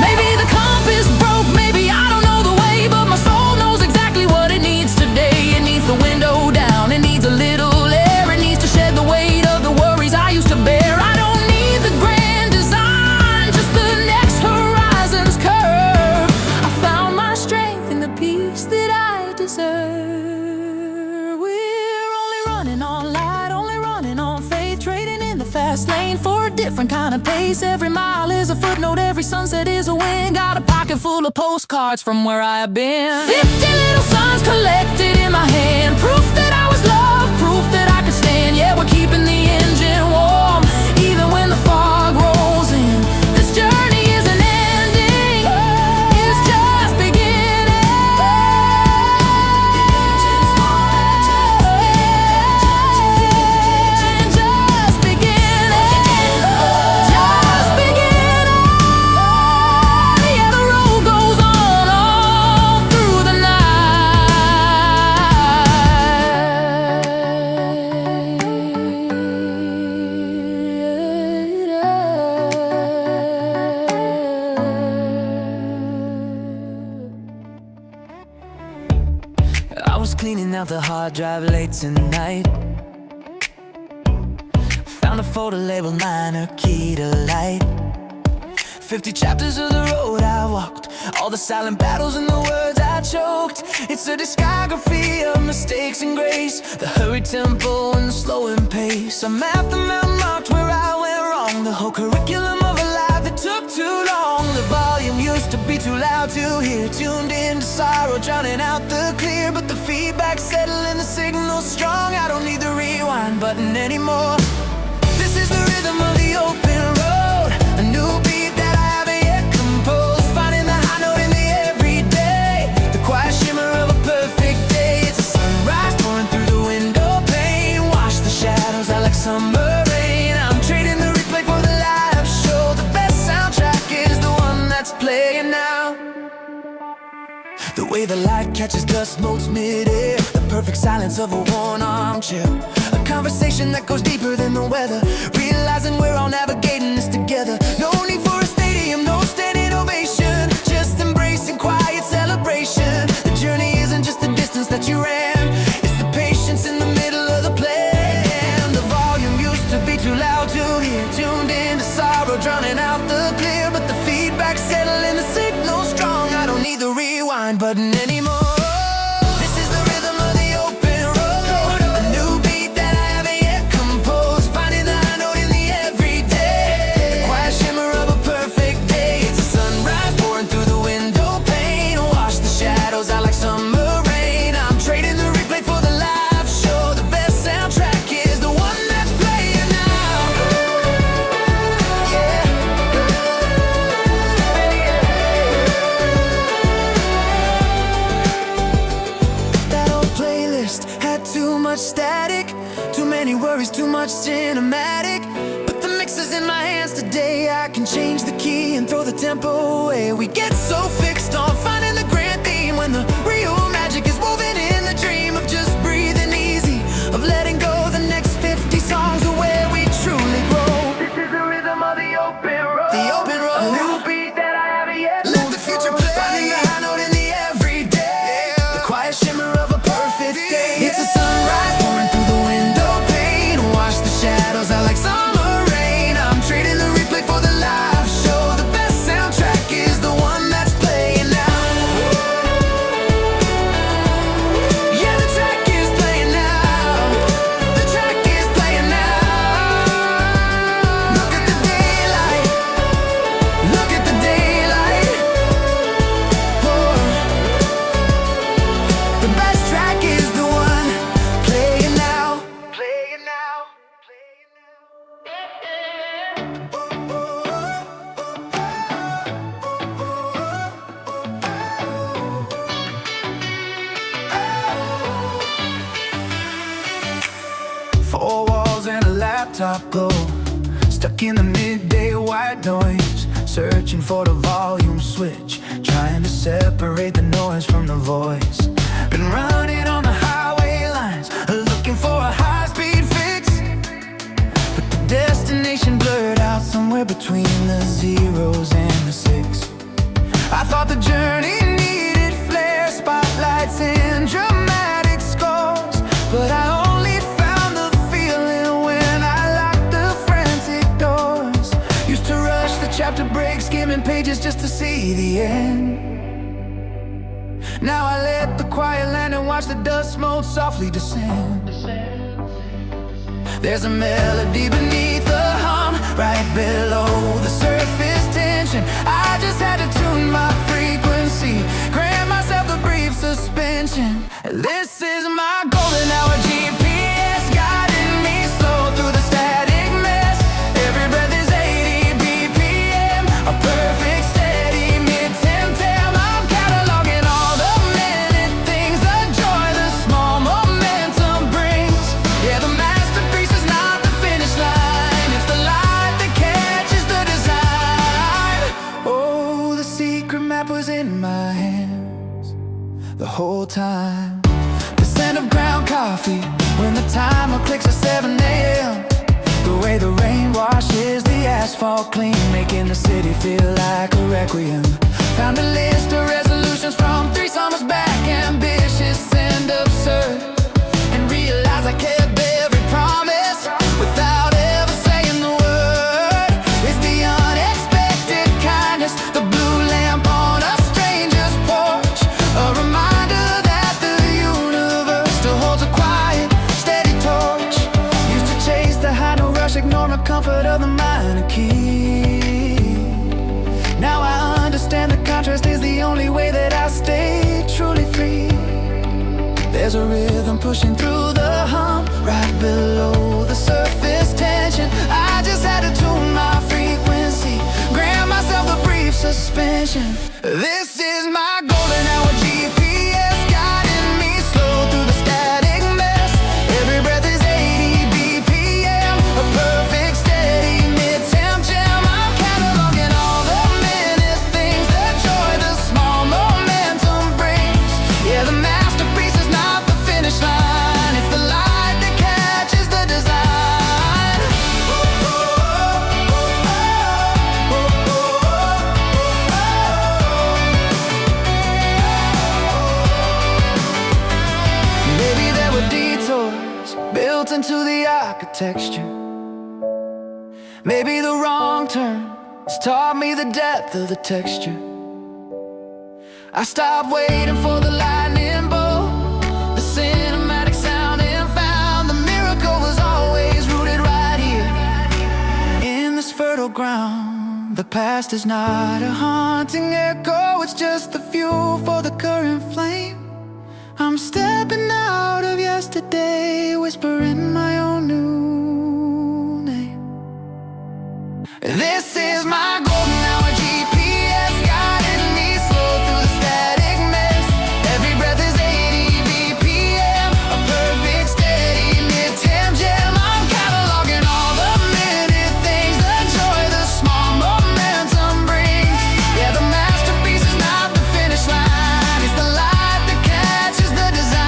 Maybe the compass broke, maybe I don't know the way, but my soul knows exactly what it needs today. It needs the window down, it needs a little air, it needs to shed the weight of the worries I used to bear. I don't need the grand design, just the next horizon's curve. I found my strength in the peace that I deserve. We're only running on light, only running on faith, trading in the fast lane for a different kind of pace. Every mile is a footnote, every sunset is a win. Got a pocket full of postcards from where I have been. 50 little suns collected in my hand, proof that I was loved, proof that I could stand. Yeah, we're keeping the engine warm, even when the fog rolls in. This journey isn't ending, it's just beginning. Just beginning, just beginning. Yeah, the road goes on all through the night. I was cleaning out the hard drive late tonight, found a folder labeled minor key to light. 50 chapters of the road I walked, all the silent battles and the words I choked. It's a discography of mistakes and grace, the hurried tempo and the slowing pace. I mapped them out, marked where I went wrong, the whole curriculum of a life that took too long. The volume used to be too loud to hear, tuned into sorrow, drowning out the clear. But the feedback settling, the signal's strong, I don't need the rewind button anymore. This way the light catches dust motes midair, the perfect silence of a worn armchair, a conversation that goes deeper than the weather, realizing we're all navigating this together. No need for a stadium, no standing ovation, just embracing quiet celebration. The journey isn't just the distance that you ran, it's the patience in the middle of the plan. The volume used to be too loud to hear, tuned in to sorrow, drowning out the clear, but the feedback settling, the signal strong. I don't need the rewind button anymore. This is the rhythm of the open road, a new beat that I haven't yet composed, finding the high note in the everyday, the quiet shimmer of a perfect day. It's a sunrise pouring through the window pane, wash the shadows out like summer rain. I'm trading the replay for the live show. The best soundtrack is the one that's playing now. Yeah. That old playlist had too much static, too many worries, too much cinematic. But the mix is in my hands today. I can change the key and throw the tempo away. We get so fixed on finding the grand theme when the real magic is woven in the dream of just breathing easy, of letting go. The next 50 songs are where we truly grow. This is the rhythm of the open road, the open road, a new beat that I haven't yet. Let the future play, finding the high note in the everyday, the quiet shimmer of a perfect day. It's a sunrise pouring through the window pane, wash the shadows out like summer rain. I'm trading the replay for the live show. The best soundtrack is the one that's playing now. Yeah, the track is playing now. The track is playing now. Look at the daylight. Look at the daylight. Oh. The best track is the one playing now. Playing now. Playing now. Four walls and a laptop glow, stuck in the midday white noise, searching for the volume switch, trying to separate the noise from the voice. Been running on the highway lines, looking for a high-speed fix, but the destination blurred out somewhere between the zeros and the six. I thought the journey needed flair, spotlights and dramatic scores, but I only found the feeling when I locked the frantic doors. Used to rush the chapter break, skimming pages just to see the end. Now I let the quiet land and watch the dust mote softly descend. There's a melody beneath the hum, right below the surface tension. I just had to tune my frequency, grant myself a brief suspension. This is my golden hour, GPS guiding me slow through the static mess. Every breath is 80 BPM, a perfect steady mid-temp. I'm cataloging all the minute things, the joy, the small momentum brings. Yeah, the masterpiece is not the finish line, it's the light that catches the design. Oh, the secret map was in my hands the whole time. The scent of ground coffee when the timer clicks at 7 a.m. The way the rain washes the asphalt clean, making the city feel like a requiem. Found a list of resolutions from 3 summers back, ambitious and absurd, and realized I kept every promise without ever saying the word. It's the unexpected kindness, the blue lamp on a stranger's porch, a reminder that the universe still holds a quiet, steady torch. Used to chase the high note rush, ignore the comfort of the minor key. Now I understand the contrast is the only way that I stay truly free. There's a rhythm pushing through the hum, right below the surface tension. I just had to tune my frequency, grant myself a brief suspension. This is my golden hour, GPS guiding me slow through the static mess. Every breath is 80 BPM, a perfect steady mid-temp jam. I'm cataloging all the minute things, the joy, the small momentum brings. texture. Maybe the wrong turn has taught me the depth of the texture. I stopped waiting for the lightning bolt, the cinematic sound, and found the miracle was always rooted right here in this fertile ground. The past is not a haunting echo, it's just the fuel for the current flame. I'm stepping out of yesterday, whispering my own new name. This is my golden hour GPS, guiding me slow through the static mess. Every breath is 80 BPM, a perfect steady mid-temp jam. I'm cataloging all the minute things, the joy, the small momentum brings. Yeah, the masterpiece is not the finish line, it's the light that catches the design.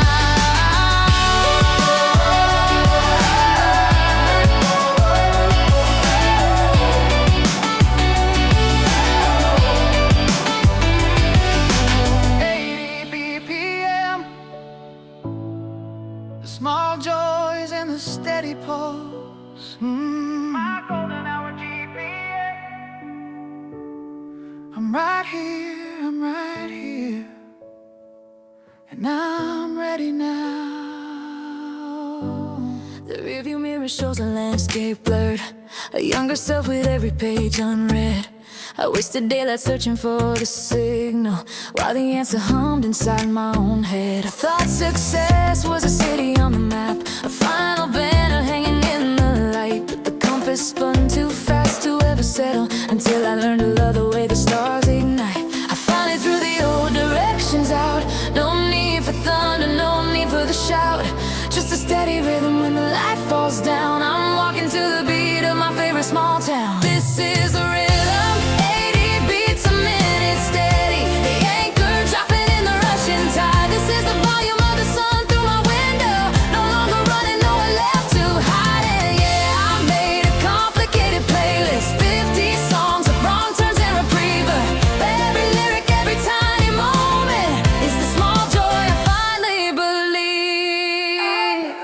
BPM, the small joys and the steady pulse. My golden hour GPS. I'm right here, I'm right here, and I'm ready now. The rearview mirror shows a landscape blurred, a younger self with every page unread. I wasted daylight searching for the signal, while the answer hummed inside my own head. I thought success was a city on the map, a final banner hanging in the light, but the compass spun too fast to ever settle, until I learned to love the way the stars ignite. I finally threw the old directions out, no need for thunder, no need for the shout, just a steady rhythm when the light falls down. I'm walking to the beat of my favorite small town. This is the rhythm, 80 beats a minute steady, the anchor dropping in the rushing tide. This is the volume of the sun through my window, no longer running, nowhere left to hide. And yeah, I made a complicated playlist, 50 songs of wrong turns and repriever, but every lyric, every tiny moment is the small joy I finally believe.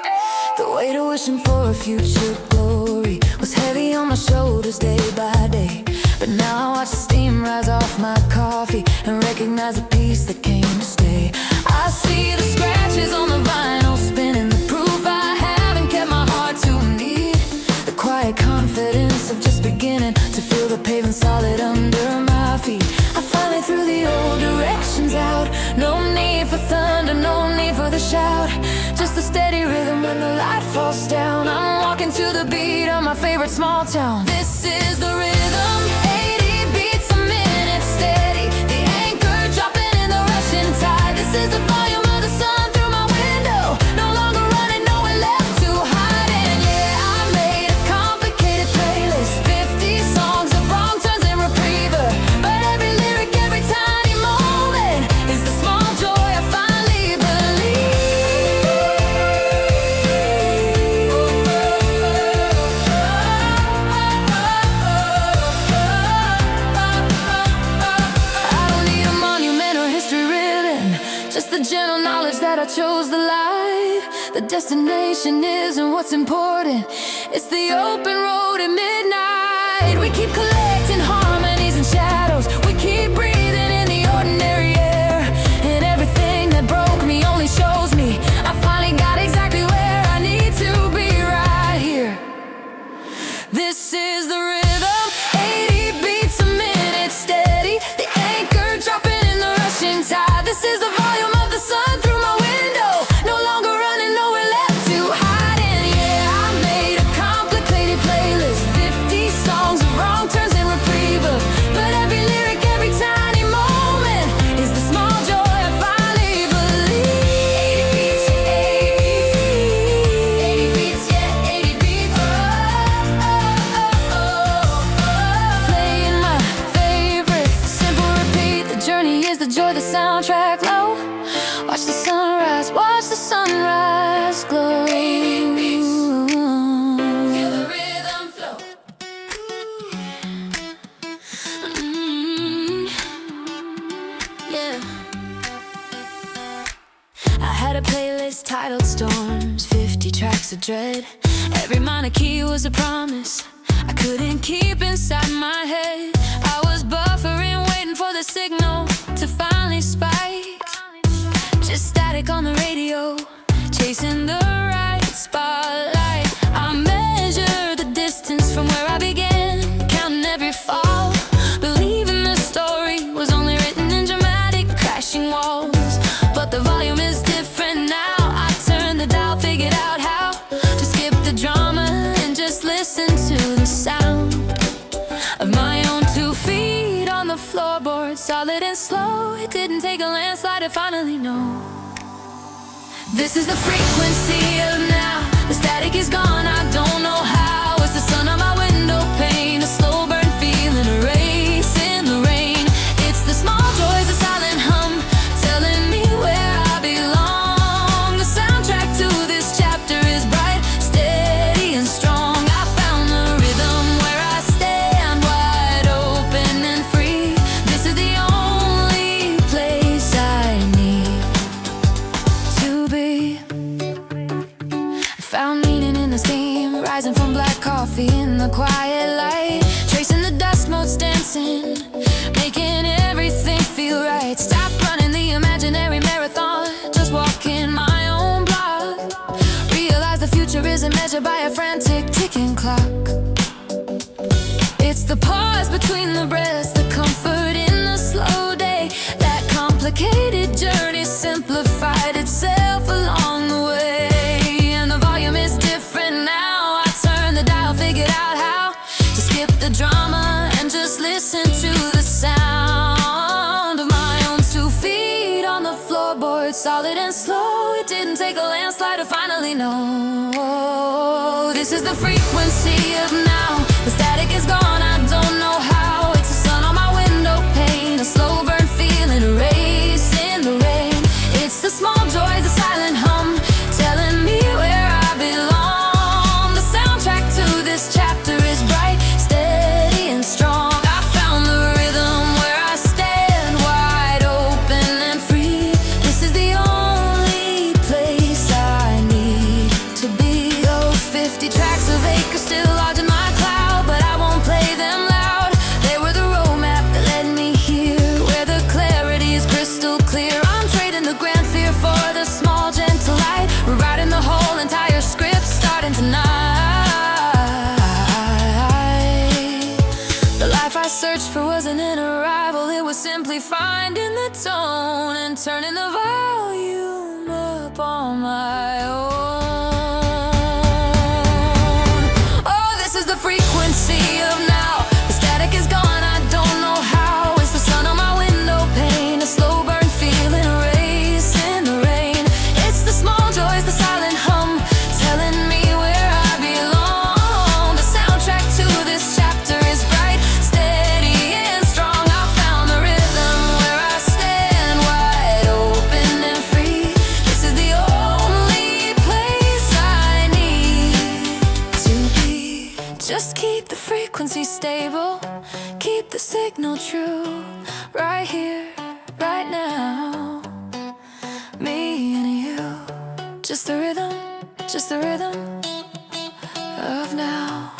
The weight of wishing for a future glory was heavy on my shoulders day by day, but now I watch the steam rise off my coffee and recognize the peace that came to stay. I see the scratches on the vinyl spinning, the proof I haven't kept my heart too neat, the quiet confidence of just beginning to feel the pavement solid under my feet. I finally threw the old directions out, no need for thunder, no need for the shout, just a steady rhythm when the light falls down. I'm walking to the beat of my favorite small town. This is the rhythm, 80 beats a minute steady, the anchor dropping in the rushing tide. This is the volume of the sun through my window, no longer running, nowhere left to hide. And yeah, I made a complicated playlist, 50 songs of wrong turns and repriever, but every lyric, every tiny moment is the small joy I finally gentle knowledge that I chose the light. The destination isn't what's important, it's the open road at midnight. We keep collecting harmonies and shadows, we keep breathing in the ordinary air, and everything that broke me only shows me I finally got exactly where I need to be right here. This is the rhythm, 80 beats a minute steady, the anchor dropping in the rushing tide. This is the volume of the sun through my window, no longer running, nowhere left to hide. And yeah, I made a complicated playlist, 50 songs of wrong turns and repriever, but every lyric, every tiny moment is the small joy I finally believe. 80 beats, 80 beats, yeah, 80 beats. Oh, oh, oh, oh. mix of dread. Every minor key was a promise I couldn't keep inside my head. I was buffering, waiting for the signal to finally spike. Just static on the radio, chasing the right spotlight. I measured the distance from where I began, counting every fall, believing the story was only written in dramatic crashing walls. But the volume is different now. I turned the dial, figured out how to skip the drama and just listen to the sound of my own 2 feet on the floorboard, solid and slow. It didn't take a landslide to finally know. This is the frequency of now. The static is gone, I don't know how. It's the sun on my window pane, a slow burn feeling, a race in the rain. It's the small joys, the silent hum, telling me where I belong. The soundtrack to this chapter is bright, steady and strong. I found the rhythm where I stand wide open and free. This is the only place I need to be. I found meaning in the steam, rising from black coffee in the quiet light, tracing the dust motes dancing, making everything feel right. Stop running the imaginary marathon, just walking my own block. Realize the future isn't measured by a frantic ticking clock. It's the pause between the breaths, the comfort in the slow day. That complicated journey simplified itself along the way. And the volume is different now. I turned the dial, figured out how to skip the drama and just listen to the sound of my own 2 feet on the floorboard, solid and slow. It didn't take a landslide to finally know. This is the frequency of now. The static is gone, I don't know how. It's the sun on my window pane, a slow burn feeling, a race in the rain. It's the small joys, the silent hum, telling me where I belong. The soundtrack to this chapter is bright, steady and strong. I found the rhythm where I stand wide open and free. This is the only place I need to be. Those 50 tracks of acres still lodged in my cloud, but I won't play them loud. They were the roadmap that led me here, where the clarity is crystal clear. I'm trading the grand fear for the small gentle light, rewriting the whole entire script starting tonight. The life I searched for wasn't an arrival, it was simply finding the tone and turning the volume up on my own. Oh, this is the frequency of now. The static is gone, I don't know how. It's the sun on my window pane, a slow burn feeling, a race in the rain. It's the small joys, the silent hum, telling me where I belong. The soundtrack to this chapter is bright, steady and strong. I found the rhythm where I stand wide open and free. This is the only place I need to be. Just keep the frequency stable, keep the signal true, right here, right now. Me and you, just the rhythm of now.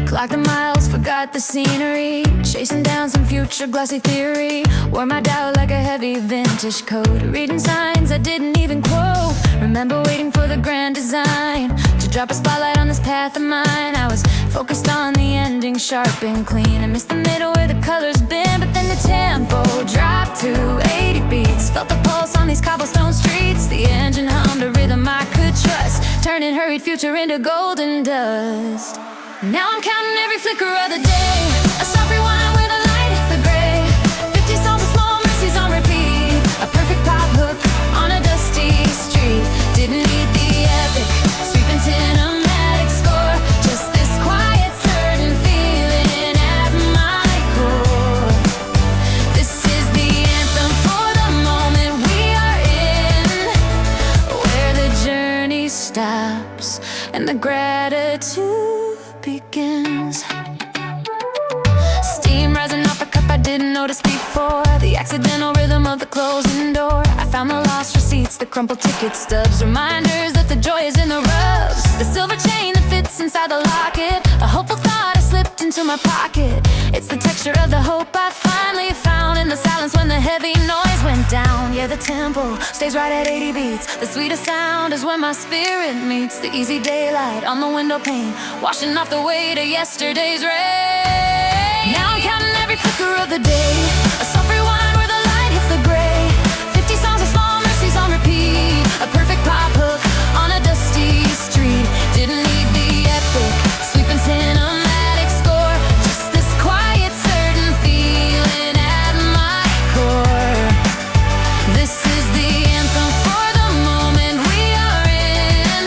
Clocked the miles, forgot the scenery, chasing down some future glossy theory. Wore my dial like a heavy vintage coat, reading signs I didn't even quote. Remember waiting for the grand design to drop a spotlight on this path of mine. I was focused on the ending, sharp and clean. I missed the middle where the colors bend, but then the tempo dropped to 80 beats. Felt the pulse on these cobblestone streets. The engine hummed a rhythm I could trust, turning hurried future into golden dust. Now I'm counting every flicker of the day, a soft rewind where the light hits the gray. 50 songs of small mercies on repeat, a perfect pop hook on a dusty street. Didn't need the epic, sweeping cinematic score, just this quiet, certain feeling at my core. This is the anthem for the moment we are in, where the journey stops and the gratitude begins. crumpled ticket stubs, reminders that the joy is in the rubs. The silver chain that fits inside the locket, a hopeful thought I slipped into my pocket. It's the texture of the hope I finally found in the silence when the heavy noise went down. Yeah, the tempo stays right at 80 beats. The sweetest sound is when my spirit meets the easy daylight on the window pane, washing off the weight of yesterday's rain. Now I'm counting every flicker of the day, a soft rewind where the light hits the gray. 50 songs of small mercies on repeat, a perfect pop hook on a dusty street. Didn't need the epic, sweeping cinematic score, just this quiet, certain feeling at my core. This is the anthem for the moment we are in,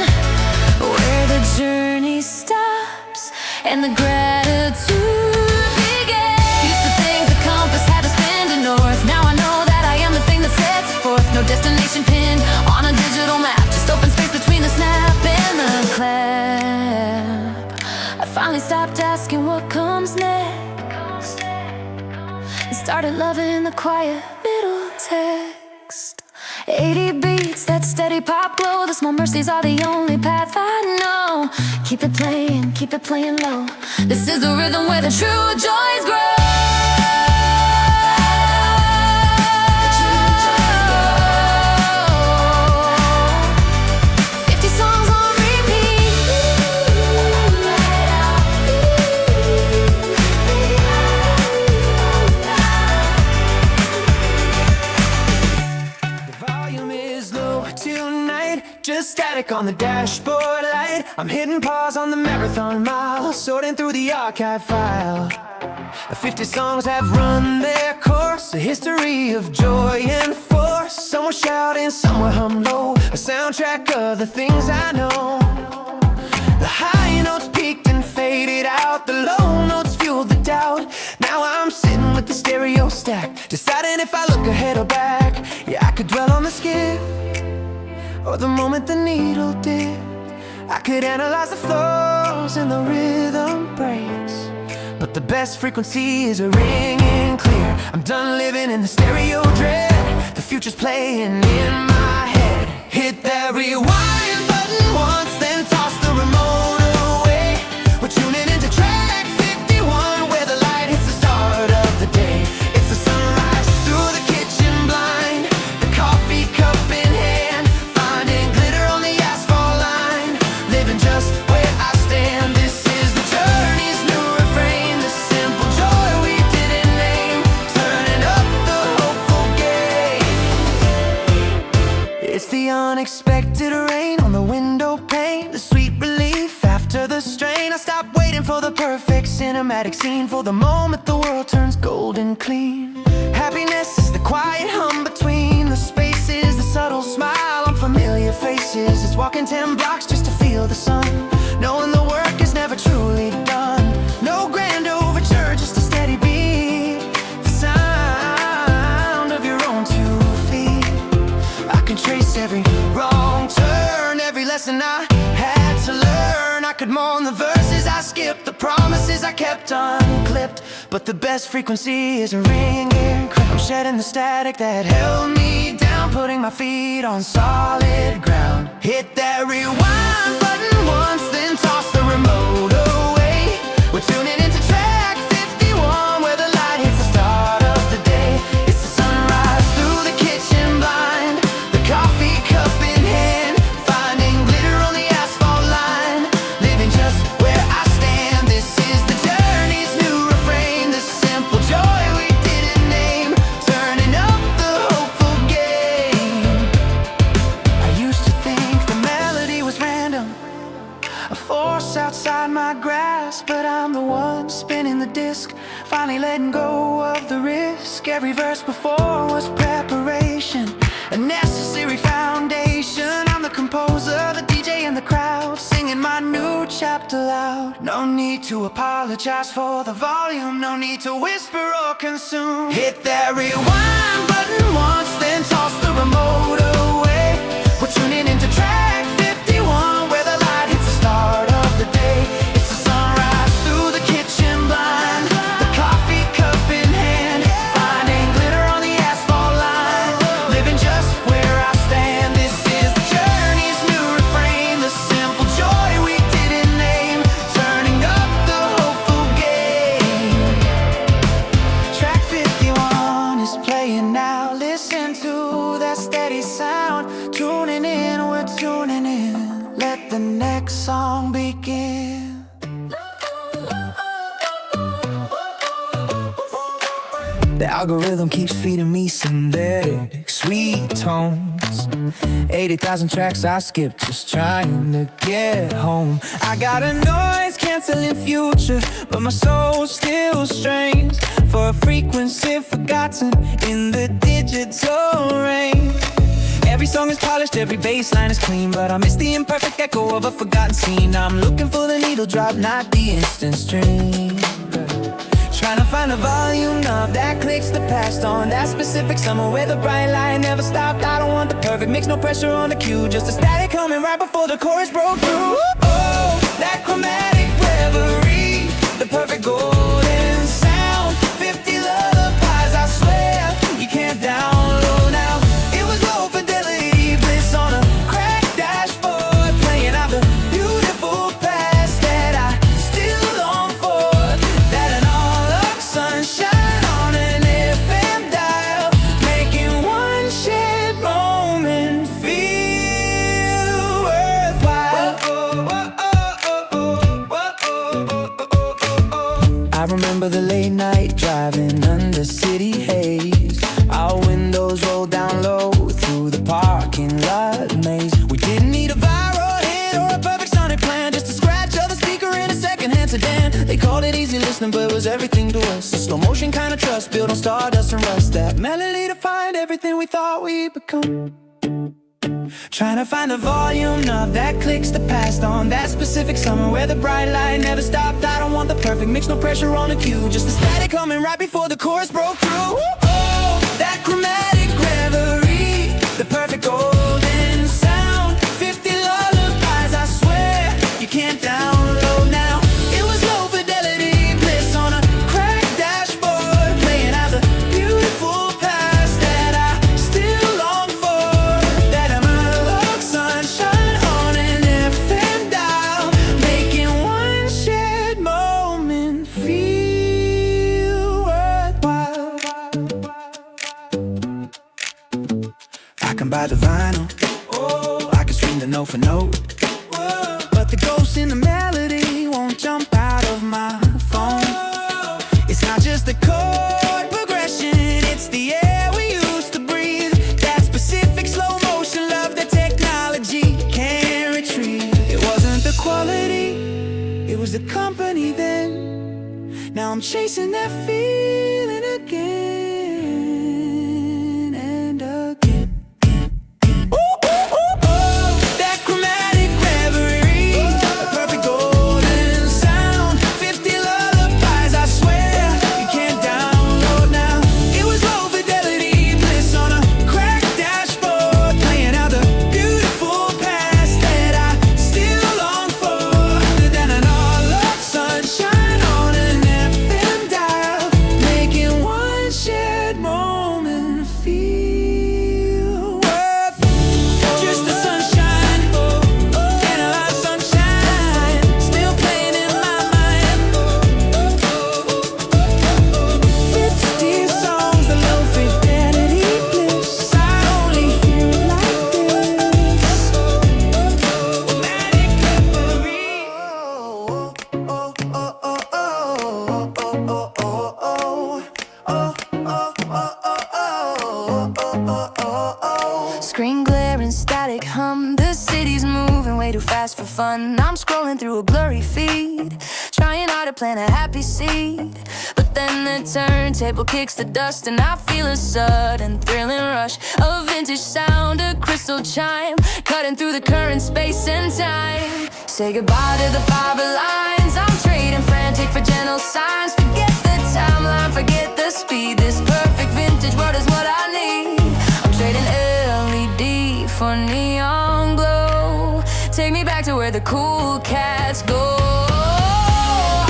where the journey stops and the gratitude begins. Used to think the compass had to spin to north, now I know that I am the thing that sets it forth. No destination pinned on a digital map, just open space between the snap and the clap. I finally stopped asking what comes next and started loving the quiet middle text. 80 beats, that steady pop glow, the small mercies are the only path I know. Keep it playing low. This is the rhythm where the true joys grow. Just static on the dashboard light. I'm hitting pause on the marathon mile, sorting through the archive file. 50 songs have run their course, a history of joy and force. Some were shouting, some were hum low, a soundtrack of the things I know. The high notes peaked and faded out, the low notes fueled the doubt. Now I'm sitting with the stereo stack, deciding if I look ahead or back. Yeah, I could dwell on the skip or the moment the needle dipped. I could analyze the flaws and the rhythm breaks, but the best frequency is ringing clear. I'm done living in the stereo dread, the future's playing in my head. Hit that rewind button once, then toss the remote away. We're tuning into track 51, where the light hits the start of the day. It's the sunrise through the kitchen blind, the coffee cup in hand, just where I stand. This is the journey's new refrain, the simple joy we didn't name, turning up the hopeful game. It's the unexpected rain on the window pane, the sweet relief after the strain. I stop waiting for the perfect cinematic scene, for the moment the world turns golden clean. Happiness is the quiet hum between the spaces, the subtle smile on familiar faces. It's walking 10 blocks just to feel the sun, knowing the work is never truly done. No grand overture, just a steady beat, the sound of your own 2 feet. I can trace every wrong turn, every lesson I had to learn. I could mourn the verses I skipped, the promises I kept unclipped, but the best frequency is ringing. I'm shedding the static that held me down, putting my feet on solid ground. Hit that rewind button once, then toss the remote away. We're tuning into track 51, where the light hits the start of the day. It's the sunrise through the kitchen blind, the coffee cup in hand, finding glitter on the asphalt line, living just where I stand. This is the journey's new refrain, the simple joy we didn't name, turning up the hopeful game. I used to think the melody was random, a force outside my grasp, but I'm the one spinning the disc, finally letting go of the risk. Every verse before was preparation, a necessary foundation. I'm the composer, the DJ and the crowd, singing my new chapter loud. No need to apologize for the volume, no need to whisper or consume. Hit that rewind button once, then toss the remote away. We're tuning into track 51, where the light hits the start of the day. It's the sunrise through the kitchen blind, the coffee cup in hand, finding glitter on the asphalt line, living just where I stand. This tuning in. Let the next song begin. The algorithm keeps feeding me synthetic sweet tones. 80,000 tracks I skip just trying to get home. I got a noise canceling future, but my soul still strains for a frequency forgotten in the digital rain. Every song is polished, every bass line is clean, but I miss the imperfect echo of a forgotten scene. I'm looking for the needle drop, not the instant stream. Trying to find a volume knob that clicks the past on that specific summer where the bright light never stopped. I don't want the perfect mix, no pressure on the cue, just a static coming right before the chorus broke through. Oh, that chromatic reverie, the perfect golden sound. 50 lullabies, I swear you can't download now. It was low fidelity bliss on a cracked dashboard, playing out the beautiful past that I still long for. That an all-up sunshine on an FM dial, making one shared moment feel worthwhile. I remember the late night driving under city haze. Our windows rolled down low through the parking lot maze. We didn't need a viral hit or a perfect sonic plan, just a scratch of the speaker in a secondhand sedan. They called it easy listening, but it was everything to us. A slow motion kind of trust built on stardust and rust. That melody defined everything we thought we'd become. Trying to find the volume knob that clicks the past on that specific summer where the bright light never stopped. I don't want the perfect mix, no pressure on the cue, just the static coming right before the chorus broke through. Oh, that chromatic reverie, the perfect golden sound. 50 lullabies, I swear you can't download now. It was low fidelity bliss on a cracked dashboard, playing out the beautiful past that I still long for. That analog sunshine on an FM dial, making one shared moment feel worthwhile. I can buy the vinyl, oh, I can stream the note for note, but the ghost in the melody won't jump out of my phone. It's not just the chord progression, it's the air we used to breathe. That specific slow motion love that technology can't retrieve. It wasn't the quality, it was the company then. Now I'm chasing that feeling again and again. That chromatic reverie, a perfect golden sound. 50 lullabies, I swear you can't download now. It was low fidelity bliss on a cracked dashboard, playing out the beautiful past that I still long for. Than an all-up sunshine on an FM dial, making one shared moment feel worth. Just the sunshine, analog sunshine, still playing in my mind. 50 songs, the low fidelity bliss. I only hear it like this. Chromatic reverie. Screen glare and static hum. The city's moving way too fast for fun. I'm scrolling through a blurry feed, trying hard to plant a happy seed. But then the turntable kicks the dust, and I feel a sudden thrilling rush. A vintage sound, a crystal chime, cutting through the current space and time. Say goodbye to the fiber lines. I'm trading frantic for gentle signs. Forget the timeline, forget the speed. This perfect vintage world is what I need. I'm trading LED for neon glow. Take me back to where the cool cats go.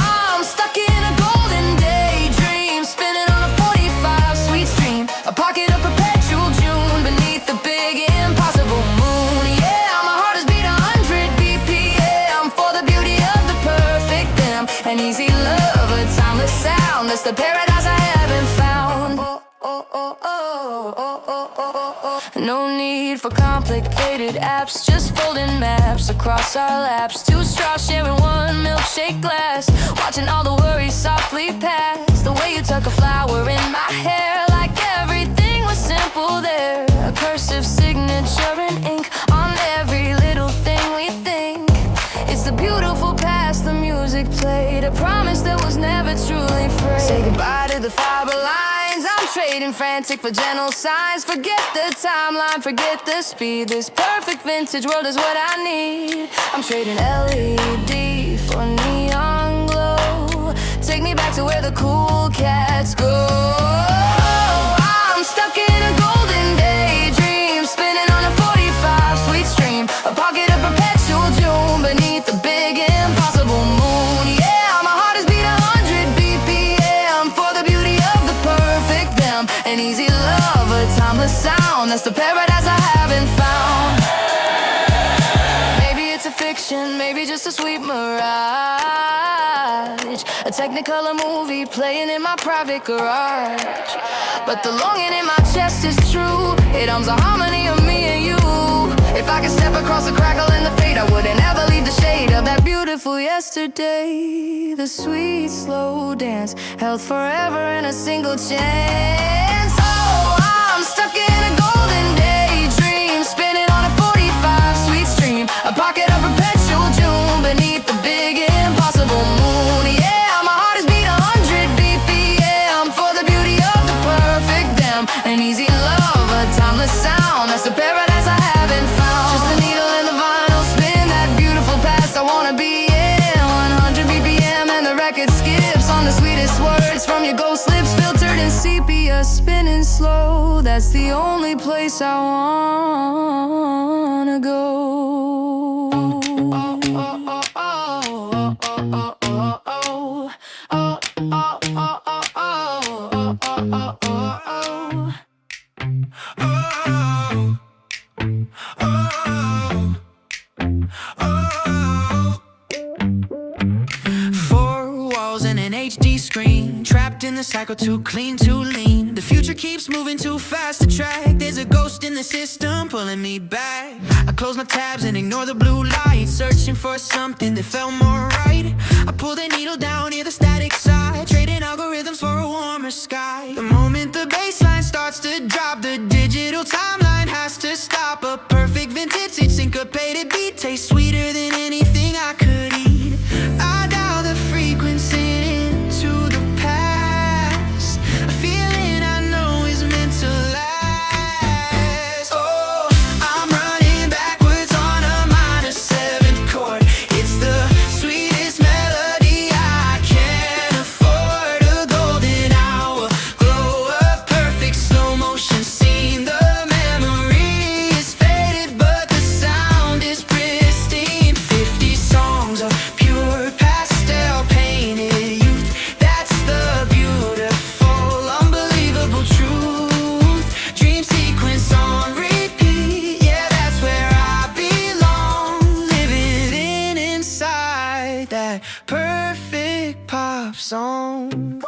I'm stuck in a golden daydream, spinning on a 45 sweet stream. A pocket of perpetual June beneath the big impossible moon. Yeah, my heart has beat 100 BPM for the beauty of the perfect them. An easy love, a timeless sound. That's the paradise I haven't found. No need for complicated apps, just folding maps across our laps. Two straws sharing one milkshake glass, watching all the worries softly pass. The way you tuck a flower in my hair, like everything was simple there. A cursive signature in ink on every little thing we think. It's the beautiful past the music played, a promise that was never truly frayed. Say goodbye to the fiber lines, I'm trading frantic for gentle signs. Forget the timeline, forget the speed. This perfect vintage world is what I need. I'm trading LED for neon glow. Take me back to where the cool cats go. I'm stuck in a golden daydream, spinning on a 45 sweet stream, a pocket of perpetual June beneath the big impossible moon. Yeah, my heart is beat 100 BPM for the beauty of the perfect them. An easy love, a timeless sound, that's the paradise I haven't found. Maybe it's a fiction, maybe just a sweet mirage, a technicolor movie playing in my private garage. But the longing in my chest is true, it hums a harmony of me and you. If I could step across the crackle in the fade, I wouldn't ever leave the shade of that beautiful yesterday. The sweet slow dance held forever in a single chance. Oh, I'm stuck in a golden daydream, spinning on a 45 sweet stream, a pocket of perpetual June beneath the big impossible moon. Yeah, my heart is beat 100 BPM for the beauty of the perfect them. An easy love, a timeless sound, that's the paradise I haven't found. Just the needle and the vinyl spin, that beautiful past I wanna be in. 100 BPM and the record skips on the sweetest words from your ghost lips, filtered in sepia, spinning slow. That's the only place I wanna go. Four walls and an HD screen, trapped in the cycle, too clean, too lean. The future keeps moving too fast to track. There's a ghost in the system pulling me back. I close my tabs and ignore the blue light, searching for something that felt more right. I pull the needle down, hear the static side, trading algorithms for a warmer sky. The moment the baseline starts to drop, the digital timeline has to stop. A perfect vintage syncopated beat tastes sweeter than anything I could eat. I dial the frequency into the past, a feeling I know is meant to last. Oh, I'm running backwards on a minor 7th chord. It's the sweetest melody I can afford. A golden hour, glow up, perfect slow motion scene. The memory is faded, but the sound is pristine. 50 songs of pure pastel painted youth, that's the beautiful, unbelievable truth. Dream sequence on repeat, yeah, that's where I belong. Living in inside that perfect pop song.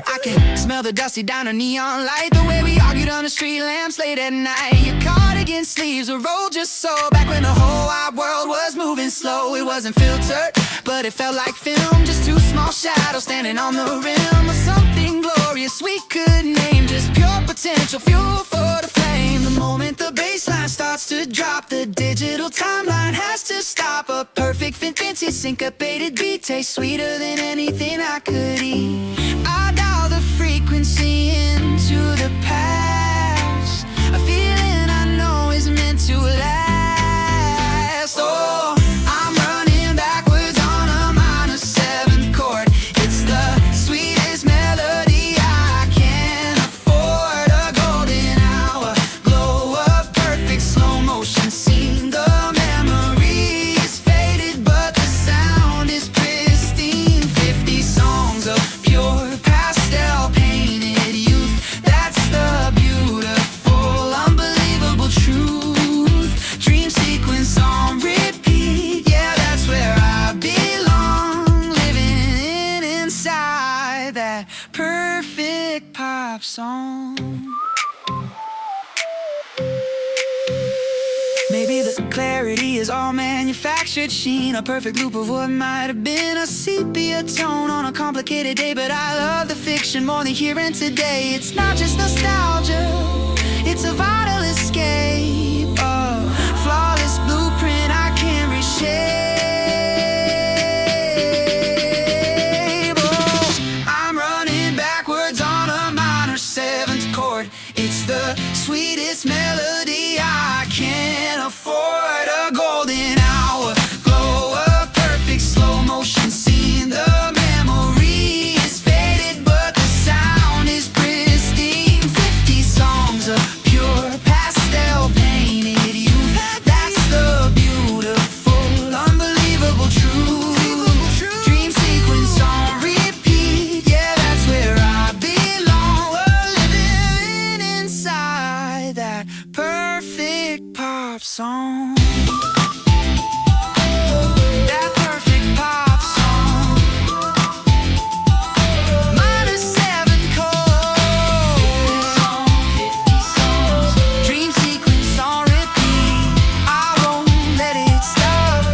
I can smell the dusty diner neon light, the way we argued on the street lamps late at night. Your cardigan sleeves were rolled just so, back when the whole wide world was moving slow. It wasn't filtered, but it felt like film, just two small shadows standing on the rim of something glorious we could name. Just pure potential, fuel for the flame. The moment the baseline starts to drop, the digital timeline has to stop. A perfect vintage syncopated beat tastes sweeter than anything I could eat. I dial the frequency into the past, a feeling I know is meant to last. Oh, I'm running backwards on a minor 7th chord. It's the sweetest melody I can afford. A golden hour, glow up, perfect slow motion scene. The memory is faded, but the sound is pristine. 50 songs of pure pastel painted youth, that's the beautiful, unbelievable truth. Dream sequence on repeat, yeah, that's where I belong. Living in inside that perfect pop song. flawless clarity is all manufactured sheen. A perfect loop of what might have been a sepia tone on a complicated day. But I love the fiction more than here and today. It's not just nostalgia, it's a vital escape. A flawless blueprint I can't reshape. Oh, I'm running backwards on a minor seventh chord. It's the sweetest melody I can't afford. A golden hour, glow, a perfect slow motion scene. The memory is faded, but the sound is pristine. 50 songs of pure pastel painted youth. That's the beautiful, unbelievable truth. Dream sequence on repeat, yeah, that's where I belong. We're living inside that perfect pop song. That perfect pop song. Minor seven chords. Dream sequence on repeat. I won't let it stop.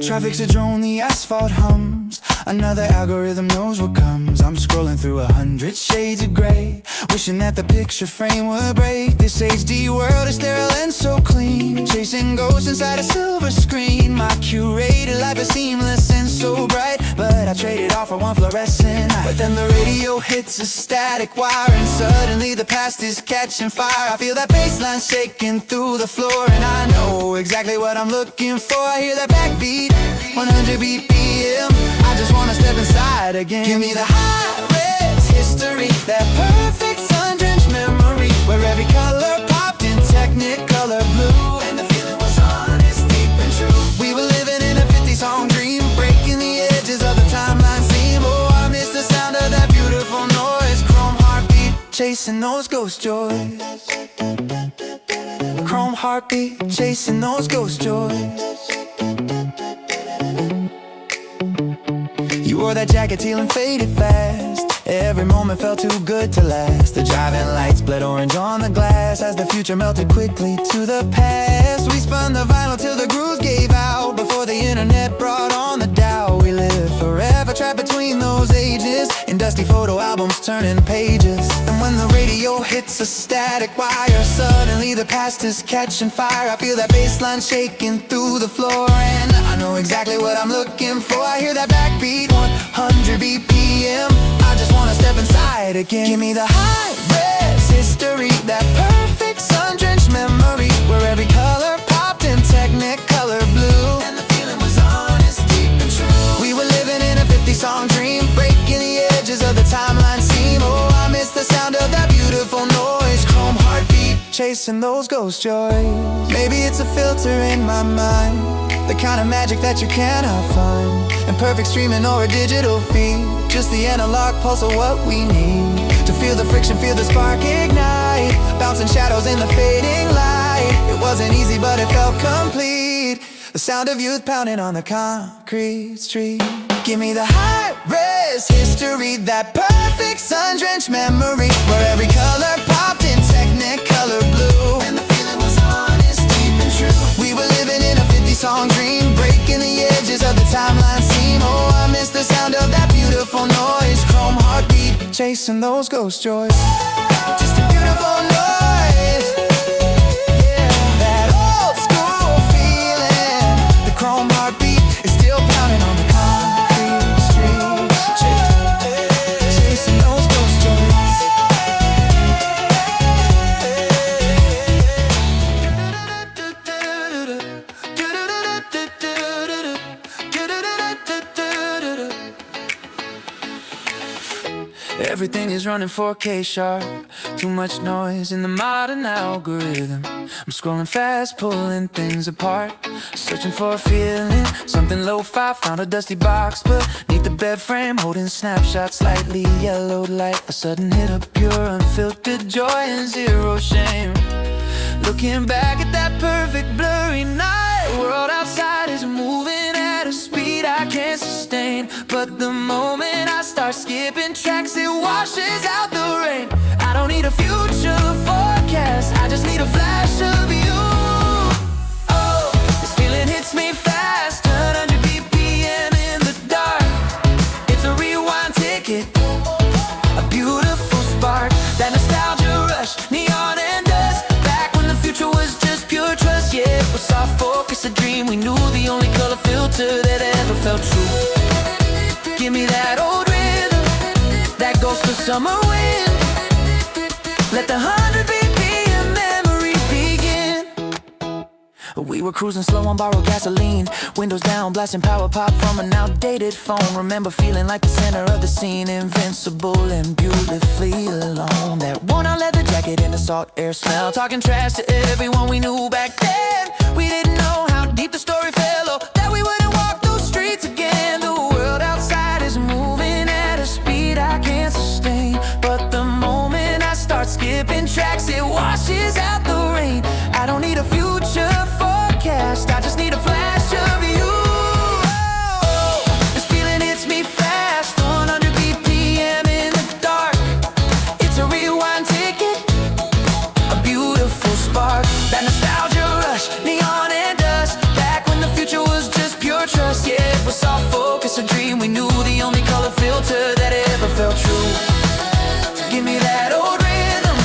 Traffic's a drone, the asphalt hums. Another algorithm knows what comes. I'm scrolling through 100 shades of gray, wishing that the picture frame would break. This HD world is sterile and so clean, chasing ghosts inside a silver screen. My curated life is seamless and so bright, but I trade it all for one fluorescent night. But then the radio hits a static wire, and suddenly the past is catching fire. I feel that bass line shaking through the floor, and I know exactly what I'm looking for. I hear that backbeat, 100 BPM. I just wanna step inside again. Give me the high-res history, that perfect sun-drenched memory, where every color popped in Technicolor blue, and the feeling was honest, deep and true. We were living in a 50-song dream, breaking the edges of the timeline seam. Oh, I miss the sound of that beautiful noise. Chrome heartbeat, chasing those ghost joys. Chrome heartbeat, chasing those ghost joys. You wore that jacket teal and faded fast. Every moment felt too good to last. The driving lights bled orange on the glass as the future melted quickly to the past. We spun the vinyl till the grooves gave out before the internet brought on the Dow. We lived forever trapped between those ages, in dusty photo albums turning pages. And when the radio hits a static wire, suddenly the past is catching fire. I feel that bass line shaking through the floor, and I know exactly what I'm looking for. I hear that backbeat, 100 BPM. I just wanna step inside again. Give me the high-res history, that perfect sun-drenched memory, where every color popped in Technicolor blue, and the feeling was honest, deep and true. We were living in a 50-song dream, breaking the edges of the timeline seam. Oh, I miss the sound of that beautiful noise. Chrome heartbeat, chasing those ghost joys. Maybe it's a filter in my mind, the kind of magic that you cannot find in perfect streaming or a digital feed. Just the analog pulse of what we need to feel the friction, feel the spark ignite, bouncing shadows in the fading light. It wasn't easy, but it felt complete. The sound of youth pounding on the concrete street. Give me the high-res history, that perfect sun-drenched memory, where every color popped in Technicolor blue, and the feeling was honest, deep and true. We were living in a 50-song dream, breaking the edges of the timeline seam. Oh, I miss the sound of that beautiful noise. Chrome heartbeat, chasing those ghost joys. Just a beautiful noise. Yeah, that old school feeling. The chrome heartbeat is still pounding on the concrete street. Chasing those ghost joys. Everything is running 4K sharp. Too much noise in the modern algorithm. I'm scrolling fast, pulling things apart, searching for a feeling, something lo-fi. Found a dusty box beneath the bed frame, holding snapshots, slightly yellowed light. A sudden hit of pure, unfiltered joy and zero shame. Looking back at that perfect blurry night, world outside is moving at a speed I can't sustain. But the moment I start skipping tracks, it washes out the rain. I don't need a future forecast, I just need a flash of you. Oh, this feeling hits me fast, 100 BPM in the dark. It's a rewind ticket, a beautiful spark. That nostalgia rush, neon and dust. Back when the future was just pure trust. Yeah, it was soft focus, a dream. We knew the only color filter that ever felt true. Give me that old rhythm that goes to summer wind. Let the 100 BPM memory begin. We were cruising slow on borrowed gasoline, windows down, blasting power pop from an outdated phone. Remember feeling like the center of the scene, invincible and beautifully alone. That worn-out leather jacket and the salt air smell, talking trash to everyone we knew back then. We didn't know how deep the story fell, or that we wouldn't walk those streets again. The world outside is moving at a speed I can't sustain, but the moment I start skipping tracks, it washes out the rain. I don't need a future forecast, I just need a flash of you. Oh, this feeling hits me fast, 100 BPM in the dark. It's a rewind ticket, a beautiful spark. That nostalgia rush, neon and dust. Back when the future was just pure trust. Yeah, it was soft focus, a dream. We knew the only color filter that ever felt true. Give me that old rhythm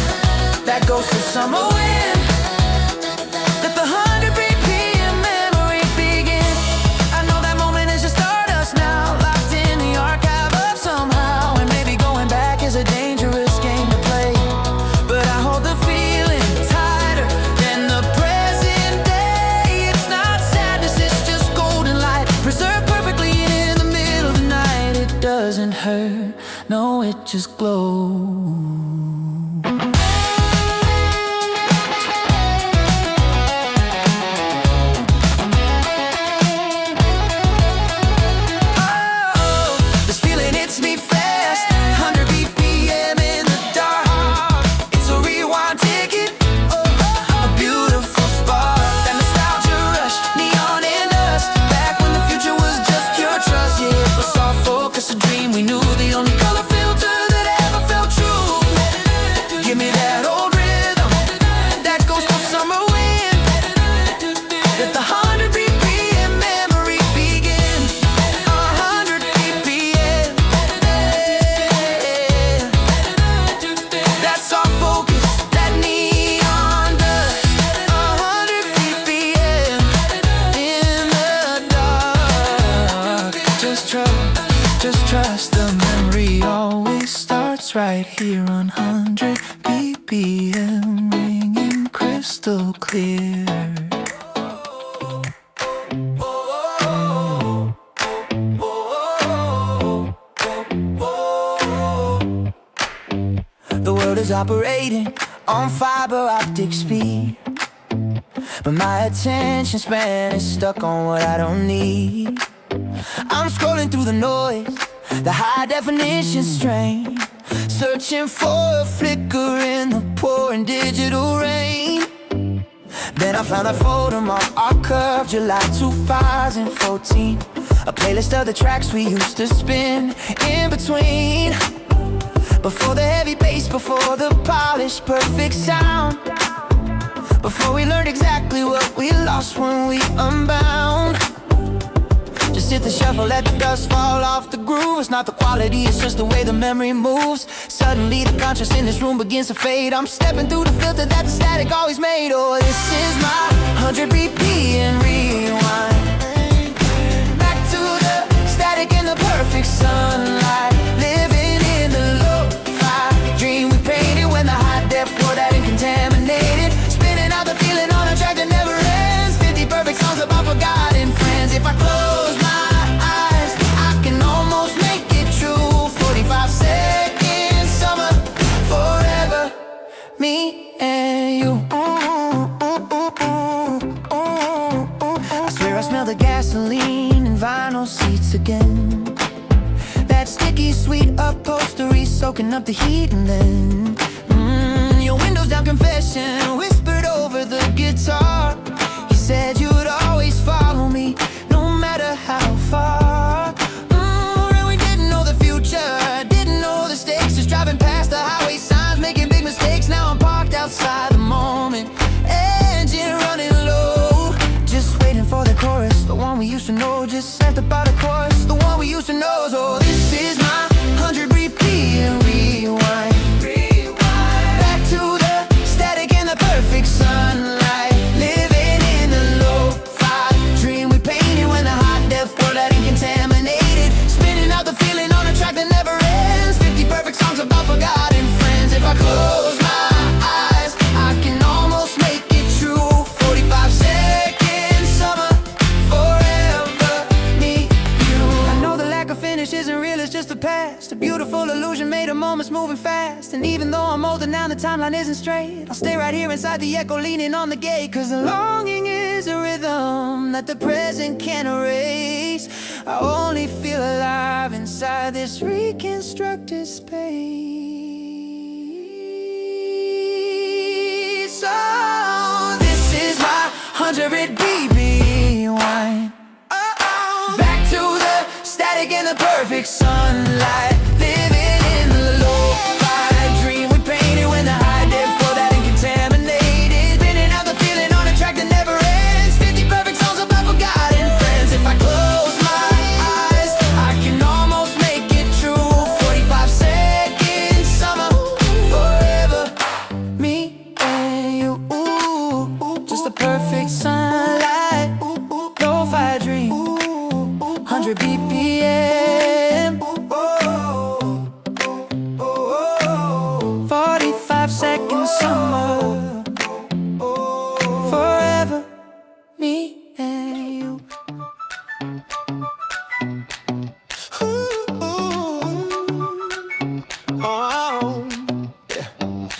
that goes to summer wind. Let the 100 BPM memory begin. I know that moment is just stardust now, locked in the archive of somehow. And maybe going back is a dangerous game to play, but I hold the feeling tighter than the present day. It's not sadness, it's just golden light, preserved perfectly in the middle of the night. It doesn't hurt, no, it just glows. Just trust the memory always starts right here on 100 BPM, ringing crystal clear. The world is operating on fiber optic speed, but my attention span is stuck on what I don't need. I'm scrolling through the noise, the high definition strain, searching for a flicker in the pouring digital rain. Then I found a photo on our curve, July 2014, a playlist of the tracks we used to spin in between. Before the heavy bass, before the polished perfect sound, before we learned exactly what we lost when we unbound. Just hit the shuffle, let the dust fall off the groove. It's not the quality, it's just the way the memory moves. Suddenly the contrast in this room begins to fade. I'm stepping through the filter that the static always made. Oh, this is my 100 BPM rewind. Back to the static in the perfect sunlight, living in the lo-fi dream we painted when the high def wore that contaminated, spinning out the feeling on a track that never ends. 50 perfect songs about forgotten friends. If I close my eyes, I can almost make it true. 45 seconds, summer, forever, me and you. I swear I smell the gasoline and vinyl seats again. That sticky, sweet upholstery soaking up the heat, and then your windows down confession whispered over the guitar. You said you'd always follow me, no matter how far. And used to know just sent about a course. The one we used to know. So this is my 100 repeat and rewind. Back to the static and the perfect sunlight. Living in a low-fi dream we painted when the hot death world hadn't contaminated. Spinning out the feeling on a track that never ends. 50 perfect songs about forgotten friends. If I close my eyes, I can almost make it true. 45 seconds, summer, forever, me, you. I know the lack of finish isn't real, it's just the past. A beautiful illusion made of moments moving fast. And even though I'm older now, the timeline isn't straight. I'll stay right here inside the echo, leaning on the gate. Cause the longing is a rhythm that the present can't erase. I only feel alive inside this reconstructed space. So this is my 100 BB wine. Back to the static and the perfect sunlight. Living in the low-fi dream we painted when the high def world hadn't contaminated. Spinning out the feeling on a track that never ends. 50 perfect songs about forgotten friends. If I close my eyes, I can almost make it true. 45 seconds, summer, forever, me and you. Just the perfect sunlight, lo-fi dream, 100 BPM, 45 seconds, summer, forever, me and you.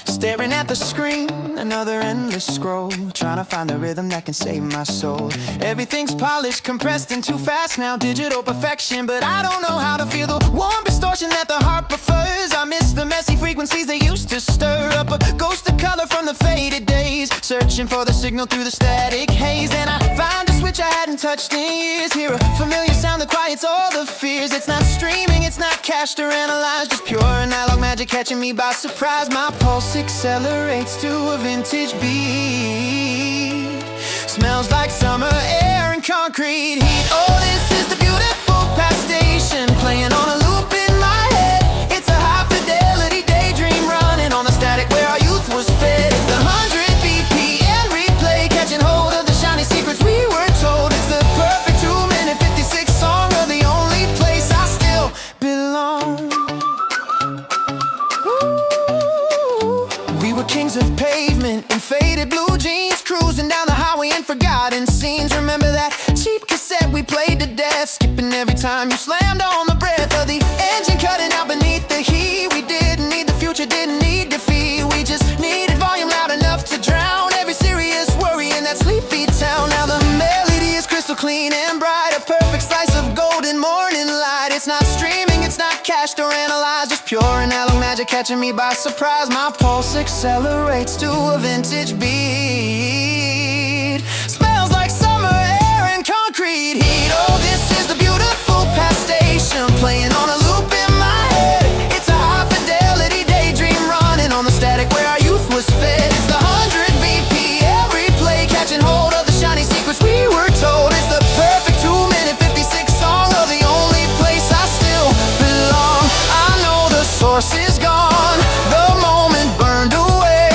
Staring at the screen, another endless scroll. Trying to find the rhythm that can save my soul. Everything's polished, compressed and too fast now. Digital perfection, but I don't know how to feel the warm distortion that the heart prefers. I miss the messy frequencies they used to stir up. A ghost of color from the faded days. Searching for the signal through the static haze. And I find a switch I hadn't touched in years. Hear a familiar sound that quiets all the fears. It's not streaming, it's not cached or analyzed. Just pure analog magic catching me by surprise. My pulse accelerates to a vintage beat. Smells like summer air and concrete heat. Oh, this is the beautiful past station, playing on a loop in my head. It's a high fidelity daydream running on the static where our youth was fed. It's the 100 BPM replay, catching hold of the shiny secrets we were told. It's the perfect 2-minute 56 song of the only place I still belong. We were kings of pavement in faded blue jeans, cruising down the highway in forgotten scenes. Remember that cheap cassette we played to death, skipping every time you slammed on the breath of the engine cutting out beneath the heat. We didn't need the future, didn't need defeat. We just needed volume loud enough to drown every serious worry in that sleepy town. Now the melody is crystal clean and bright, a perfect slice of golden morning light. It's not streaming, it's not cached or analyzed, just pure analog magic catching me by surprise. My pulse accelerates to a vintage beat. Smells like summer air and concrete heat. Oh, this is the beautiful past station, playing on a loop in my head. It's a high fidelity daydream running on the static where our youth was fed. It's the 100 BPM replay, catching hold of the shiny secrets we were told. It's the perfect 2-minute 56 song of the only place I still belong. I know the source is gone, the moment burned away.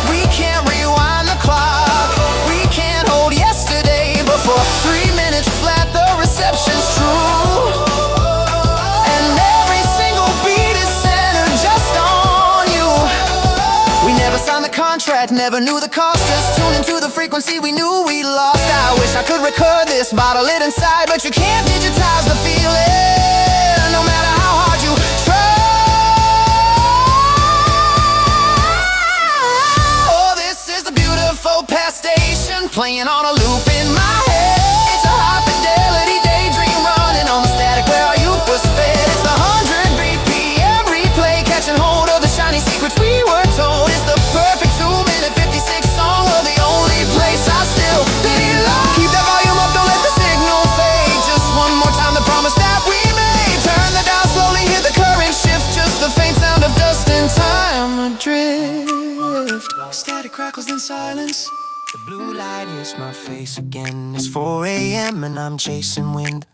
We can't rewind the clock, we can't hold yesterday. But for 3 minutes flat, the reception's true. And every single beat is centered just on you. We never signed the contract, never knew the cost. Just tune into the frequency we knew we lost. I wish I could record this, bottle it inside, but you can't digitize the feeling, no matter how hard you try. Oh, this is the beautiful past station, playing on a loop in my head. It's a high fidelity daydream running on the static where our youth was fed. It's the 100 BPM replay, catching hold of the shiny secrets we were told. It's the perfect 2-minute 56 song of the only place I still belong. Keep that volume up, don't let the signal fade. Just one more time, the promise that we made. Turn the dial slowly, hit the current shift. Just the faint sound of dust and time adrift. Static crackles in silence, The blue light hits my face again. It's 4 a.m. and I'm chasing wind.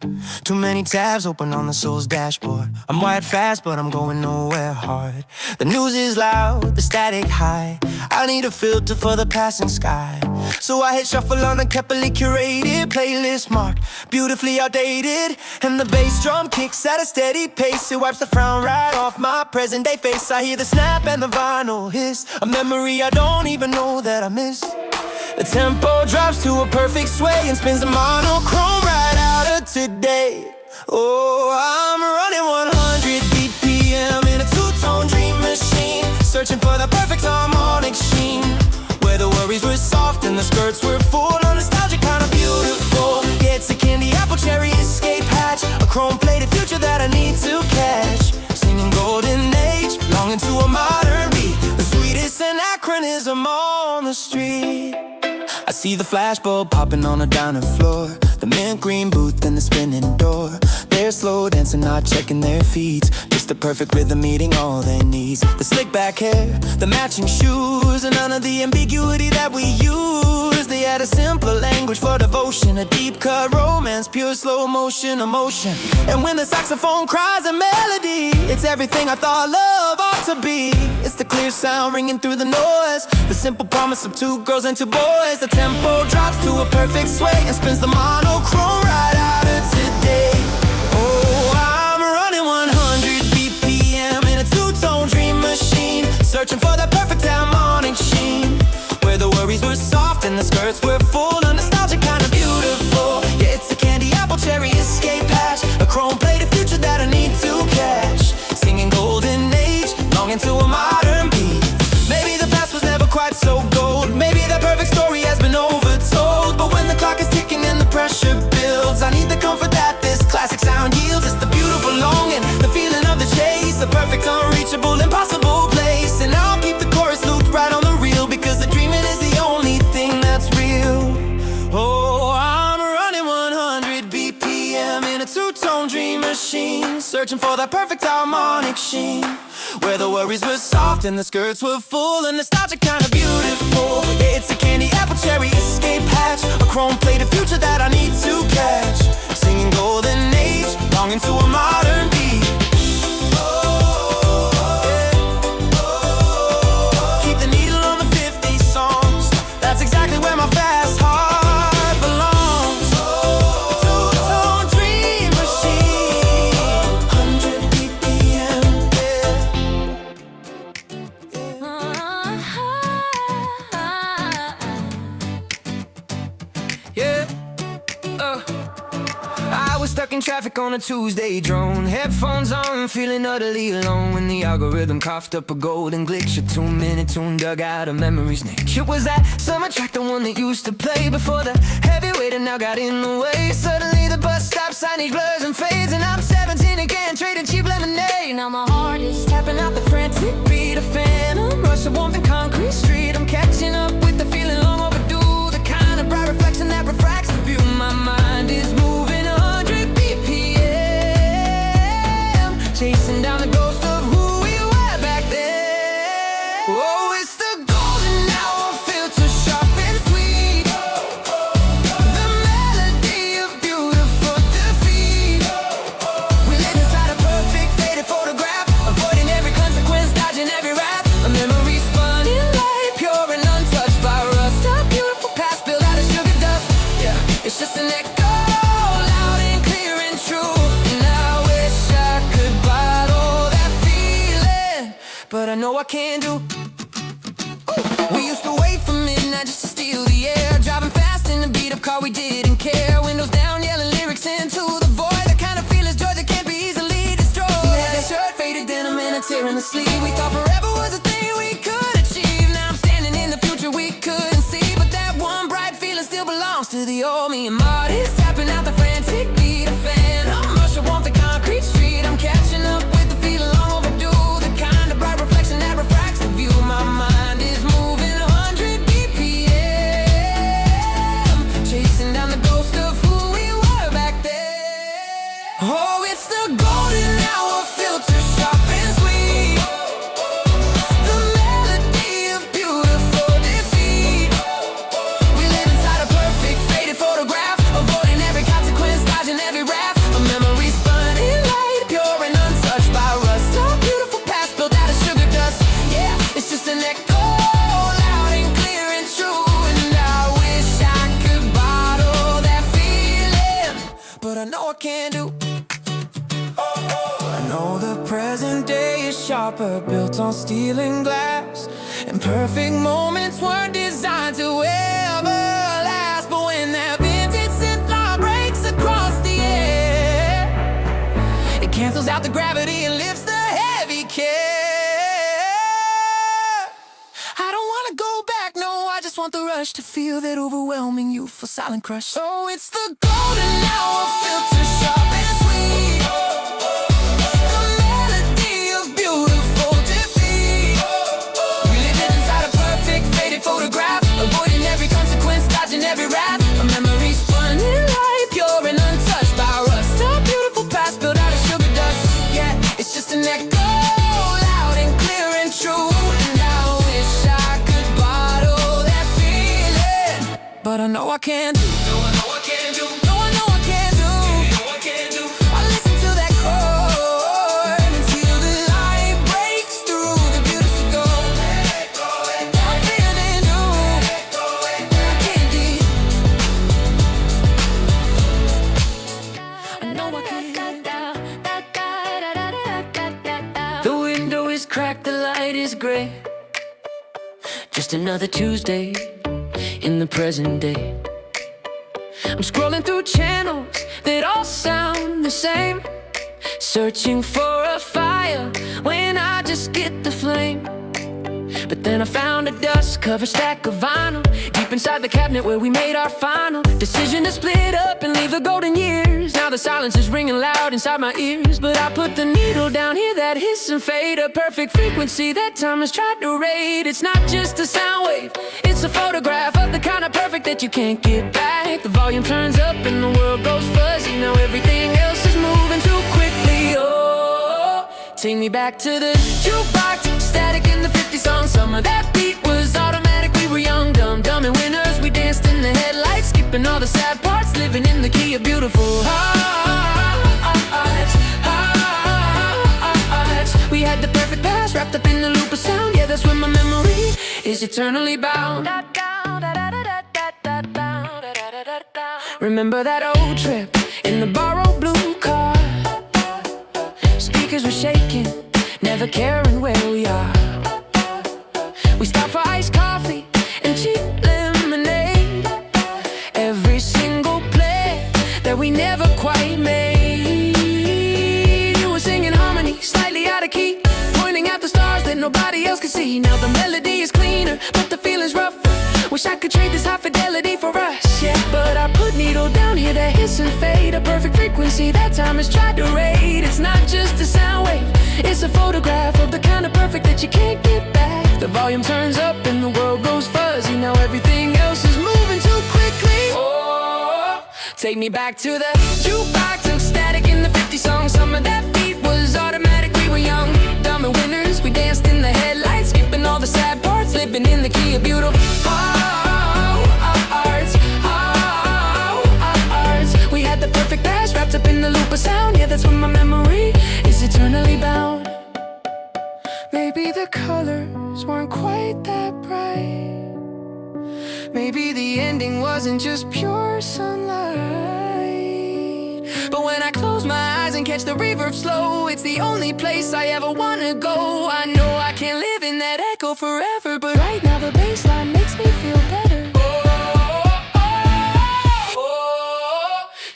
Too many tabs open on the soul's dashboard. I'm wired fast, but I'm going nowhere hard. The news is loud, the static high. I need a filter for the passing sky. So I hit shuffle on a carefully curated playlist marked beautifully outdated. And the bass drum kicks at a steady pace. It wipes the frown right off my present day face. I hear the snap and the vinyl hiss, a memory I don't even know that I miss. The tempo drops to a perfect sway and spins the monochrome right out of today. Oh, I'm running 100 BPM in a two-tone dream machine, searching for the perfect harmonic sheen, where the worries were soft and the skirts were full, a nostalgic kind of beautiful. Yeah, it's a candy apple cherry escape hatch, a chrome-plated future that I need to catch. Singing golden age, longing to a modern beat, the sweetest anachronism on the street. I see the flashbulb popping on a diner floor, the mint green booth and the spinning door. They're slow dancing, not checking their feet, just the perfect rhythm meeting all their needs. The slick back hair, the matching shoes, and none of the ambiguity that we use. They had a simpler language for devotion, a deep cut romance, pure slow motion emotion. And when the saxophone cries a melody, it's everything I thought love ought to be. It's the clear sound ringing through the noise, the simple promise of two girls and two boys. The tempo drops to a perfect sway and spins the monochrome right out of today. Oh, I'm running 100 BPM in a two-tone dream machine, searching for that perfect harmonic sheen, where the worries were soft and the skirts were full, a nostalgic kind of beautiful. Yeah, it's a candy apple cherry escape hatch, a chrome-plated future that I need to catch. Singing golden age, longing to a modern beat. Maybe the past was never quite so gold, maybe the perfect story has been overtold, but when the clock is ticking and the pressure builds, I need the comfort that this classic sound yields. It's the beautiful longing, the feeling of the chase, the perfect unreachable impossible place. And I'll keep the chorus looped right on the reel, because the dreaming is the only thing that's real. Oh, I'm running 100 BPM in a two-tone dream machine, searching for that perfect harmonic sheen, where the worries were soft and the skirts were full, a nostalgic kind of beautiful. Yeah, it's a candy apple cherry escape hatch, a chrome-plated future that I need to catch. Singing golden age, longing to a modern beat. Keep the needle on the 50 songs, that's exactly where my fast heart belongs. Two-tone dream machine, 100 BPM, yeah. I was stuck in traffic on a Tuesday drone, headphones on, feeling utterly alone, when the algorithm coughed up a golden glitch, a 2-minute tune dug out of memory's niche. It was that summer track, the one that used to play before the heavyweight and now got in the way. Suddenly the bus stops, signage blurs and fades, and I'm 17 again, trading cheap lemonade. Now my heart is tapping out the frantic beat, a phantom rush of warmth in concrete street. I'm catching up with the feeling long overdue, the kind of bright reflection that refracts the view. My mind is moving 100 BPM, chasing down the ghost of who we were back then. Oh, it's the golden hour, filter sharp and sweet, the melody of beautiful defeat. We live inside a perfect faded photograph, avoiding every consequence, dodging every wrath. A memory spun in light, pure and untouched by rust. A beautiful past built out of sugar dust. Yeah, it's just an echo, loud and clear and true. And I wish I could bottle that feeling, but I know I can't do. We used to wait for midnight just to steal the air, driving fast in the beat-up car, we didn't care. Windows down, yelling lyrics into the void, the kind of feeling's joy that can't be easily destroyed. We had that shirt, faded denim, and a tear in the sleeve. We thought forever was a thing we could achieve. Now I'm standing in the future we couldn't see, but that one bright feeling still belongs to the old me. And Marty's tapping out the frantic beat, a phantom rush of warmth, the concrete street. I'm catching up with the feeling long overdue, the kind of bright reflection that refracts the view. My mind is moving 100 BPM, chasing down the ghost of who we were back then. Oh, it's the golden hour, filter sharp and sweet, the melody of beautiful defeat. can't do. I know the present day is sharper, built on steel and glass, and perfect moments weren't designed to ever last. But when that vintage synth line breaks across the air, it cancels out the gravity and lifts the heavy care. I don't wanna go back, no, I just want the rush to feel that overwhelming youthful silent crush. So it's the golden hour, filter sharp and sweet, the melody of beautiful defeat. We live it inside a perfect faded photograph, avoiding every consequence, dodging every wrath. A memory spun in light, pure and untouched by rust. A beautiful past built out of sugar dust. Yeah, it's just an echo, loud and clear and true. And I wish I could bottle that feeling, but I know I can't do. No, I know I can't do. No, I know I can't do. No, I can't do. I listen to that chord until the light breaks through the beautiful gold. I'm feeling new. I can't be. I know I can't. The window is cracked, the light is gray. Just another Tuesday in the present day. I'm scrolling through channels that all sound the same, searching for a fire when I just get the flame. But then I found a dust-covered stack of vinyl deep inside the cabinet where we made our final decision to split up and leave the golden years. Now the silence is ringing loud inside my ears, but I put the needle down here that hiss and fade, a perfect frequency that time has tried to raid. It's not just a sound wave, it's a photograph of the kind of perfect that you can't get back. The volume turns up and the world goes fuzzy. Now everything else is moving too quickly. Oh, take me back to the jukebox, static in the 50 songs. Some of that beat was automatic. We were young, dumb, dumb and winners. We danced in the headlights, skipping all the sad parts, living in the key of beautiful hearts. We had the perfect past wrapped up in the loop of sound. Yeah, that's when my memory is eternally bound. Remember that old trip in the borrowed blue car? Speakers were shaking, never caring where we are. We stopped for iced coffee and cheap lemonade. Every single play that we never quite made. You were singing harmony, slightly out of key, pointing at the stars that nobody else could see. Now the melody is cleaner, but the feeling's rougher. Wish I could trade this high fidelity for us, yeah. But I put needle down here that hiss and fade, a perfect frequency that time has tried to raid. It's not just a sound wave, it's a photograph of the kind of perfect that you can't get back. The volume turns up and the world goes fuzzy. Now everything else is moving too quickly. Oh, take me back to the jukebox, ecstatic in the 50 songs. Some of that beat was automatic. We were young, dumb and winners. We danced in the headlights, skipping all the sad parts, living in the key of beautiful hearts. We had the perfect past wrapped up in the loop of sound. Yeah, that's when my memory is eternally bound. Maybe the colors weren't quite that bright. Maybe the ending wasn't just pure sunlight. But when I close my eyes and catch the reverb slow, it's the only place I ever wanna go. I know I can't live in that echo forever, but right now the bass line makes me feel better.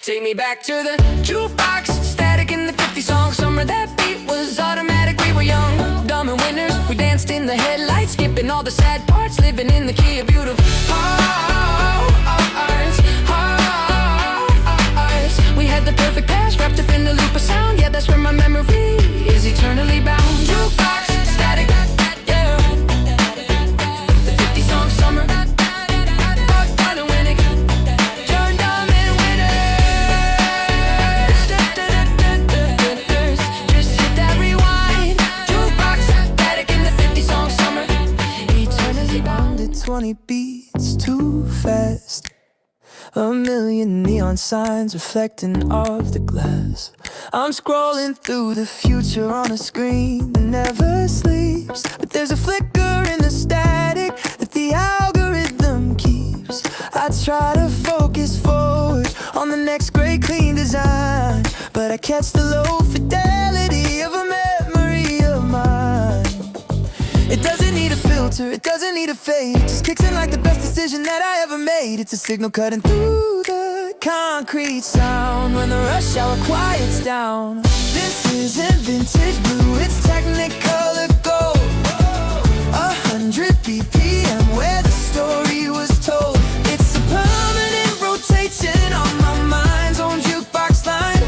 Take me back to the jukebox, static in the 50 songs. Summer that beat was automatic. We were young, dumb and winners. We danced in the headlights, skipping all the sad parts, living in the key of beautiful hearts. We had the perfect past wrapped up in the loop of sound. Yeah, that's where my memory is eternally bound. Jukebox, static, yeah. The 50 songs, summer. Just hit that rewind. Jukebox, static in the 50 songs, summer. Eternally bound. 20 beats too fast. A million neon signs reflecting off the glass. I'm scrolling through the future on a screen that never sleeps. But there's a flicker in the static that the algorithm keeps. I try to focus forward on the next great clean design, but I catch the low fidelity of a memory of mine. It doesn't need a filter, it doesn't need a fade. It just kicks in like the best decision that I ever made. It's a signal cutting through the concrete sound when the rush hour quiets down. This isn't vintage blue, it's Technicolor gold. 100 BPM where the story was told. It's a permanent rotation on my mind's own jukebox line.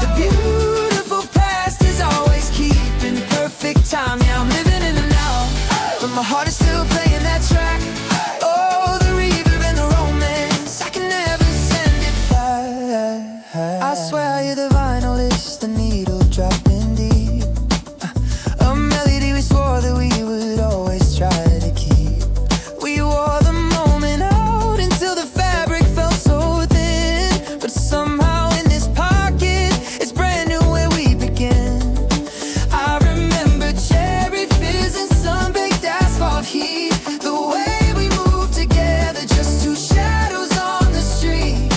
The beautiful past is always keeping perfect time. Yeah, I'm living in the now, but my heart is still playing that track. Oh, the reverb and the romance, I can never send it back. I swear you're the vinylist, the needle dropping deep. A melody we swore that we would always try to keep. We wore the moment out until the fabric felt so thin. But somehow in this pocket, it's brand new where we begin. I remember cherry fizz and sun-baked asphalt heat. The way we moved together, just two shadows on the street.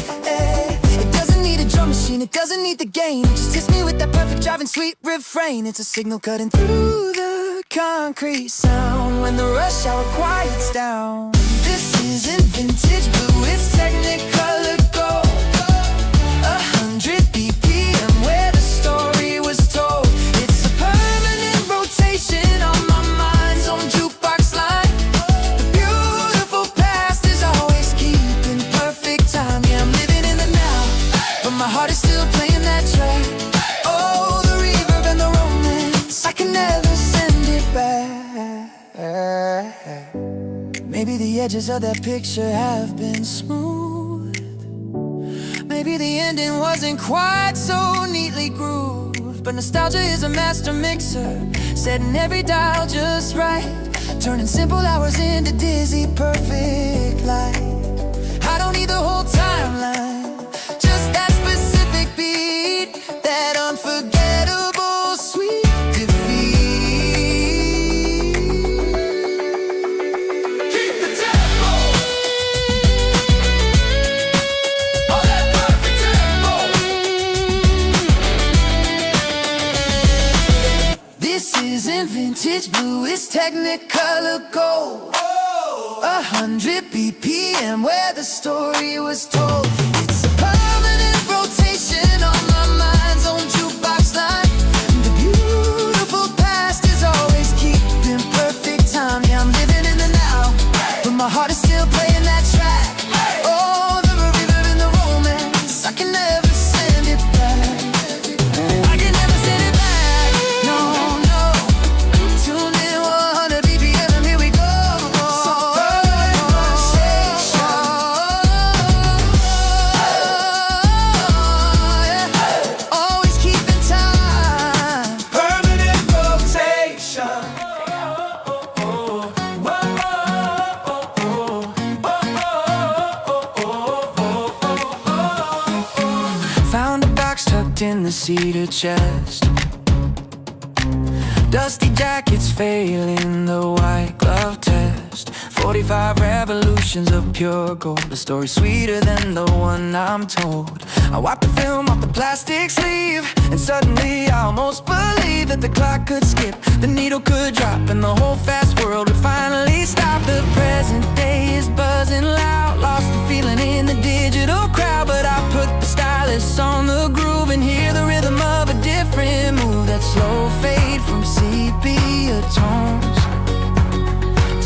It doesn't need a drum machine, it doesn't need the gain. It just hits me with that perfect driving sweet refrain. It's a signal cutting through the concrete sound when the rush hour quiets down. This isn't vintage blue, it's Technicolor gold. 100 BPM where the story was told. It's a permanent rotation on my mind's own jukebox line. The beautiful past is always keeping perfect time. Yeah, I'm living in the now, but my heart is still playing that track. Oh, the reverb and the romance, I can never send it back. Maybe the edges of that picture have been smooth. Maybe the ending wasn't quite so neatly grooved. But nostalgia is a master mixer, setting every dial just right, turning simple hours into dizzy perfect light. I don't need the whole timeline, just that specific beat, that unforgettable sweet defeat. Keep the tempo. Oh, that perfect tempo. This isn't vintage blue, it's Technicolor gold. 100 BPM where the story was told. It's a permanent rotation on my mind's own jukebox line. The beautiful past is always keeping perfect time. Yeah, I'm living in the now, but my heart is still playing that track. Oh, the reverb and the romance, I can never send it back. I can never send it back. No, no. Tune in 100 BPM and here we go. Always keeping time. Permanent rotation. Found a box tucked in the cedar chest. Dusty jackets failing the white glove test. 45 revolutions of pure gold, a story sweeter than the one I'm told. I wiped the film off the plastic sleeve, and suddenly I almost believed that the clock could skip, the needle could drop, and the whole fast world would finally stop. The present day is buzzing loud, lost the feeling in the digital crowd, but I put the stylus on the groove and hear the rhythm of a different move. That slow fade from sepia tones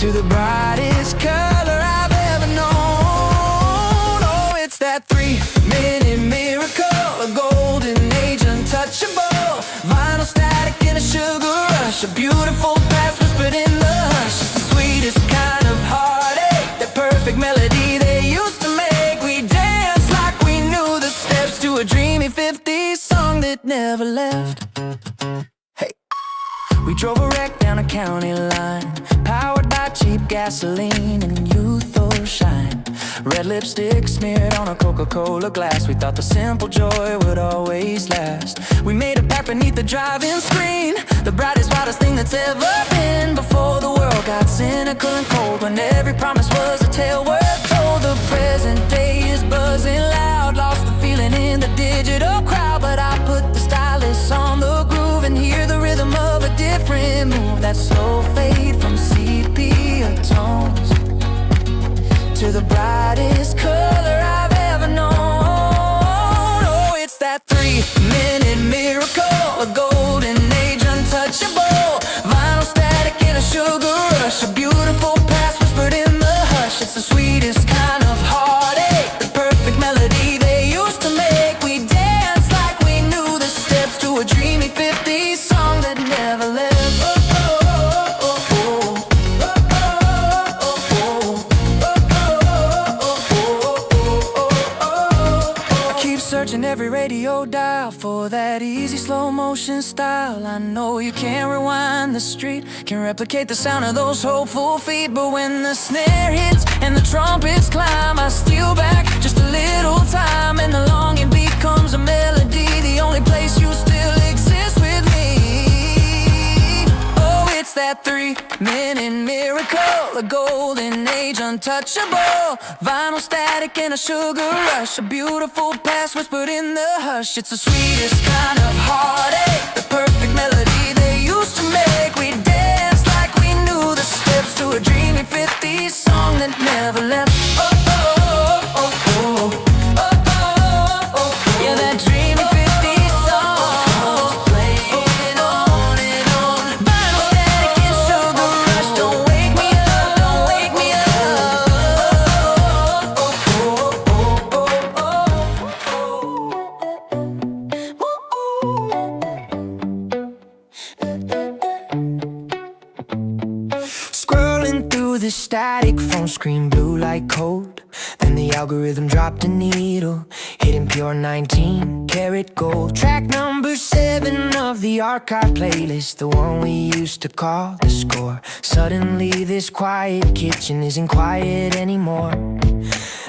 to the brightest color I've ever known. Oh, it's that 3-minute miracle, a golden age untouchable, vinyl static in a sugar rush, a beautiful past whispered in the hush. It's the sweetest kind of heartache, that perfect melody they used to make. We danced like we knew the steps to a dreamy 50s song that never left. Hey. We drove a wreck down a county line, powered by cheap gasoline and youthful shine. Red lipstick smeared on a Coca-Cola glass. We thought the simple joy would always last. We made a pact beneath the driving screen, the brightest, wildest thing that's ever been. Before the world got cynical and cold, when every promise was a tale worth told. The present day is buzzing loud, lost the feeling in searching every radio dial for that easy slow motion style. I know you can't rewind the street, can't replicate the sound of those hopeful feet. But when the snare hits and the trumpets climb, I steal back just a little time, and the longing becomes a melody. The only place you still exist with me. Oh, it's that 3-minute miracle, a golden age untouchable. Vinyl static and a sugar rush, a beautiful past whispered in the hush. It's the sweetest kind of heartache, the perfect melody they used to make. We danced like we knew the steps to a dreamy 50s song that never left. Oh, oh, oh, oh, oh, oh, oh, oh. Yeah, that dreamy 50s song playing on and on. Vinyl static and sugar rush, don't wake me up, don't wake me up. Scrolling through the static phone screen, blue like cold. Then the algorithm dropped a needle, hitting pure 19-karat gold. Track number 7 of the archive playlist, the one we used to call the score. Suddenly this quiet kitchen isn't quiet anymore.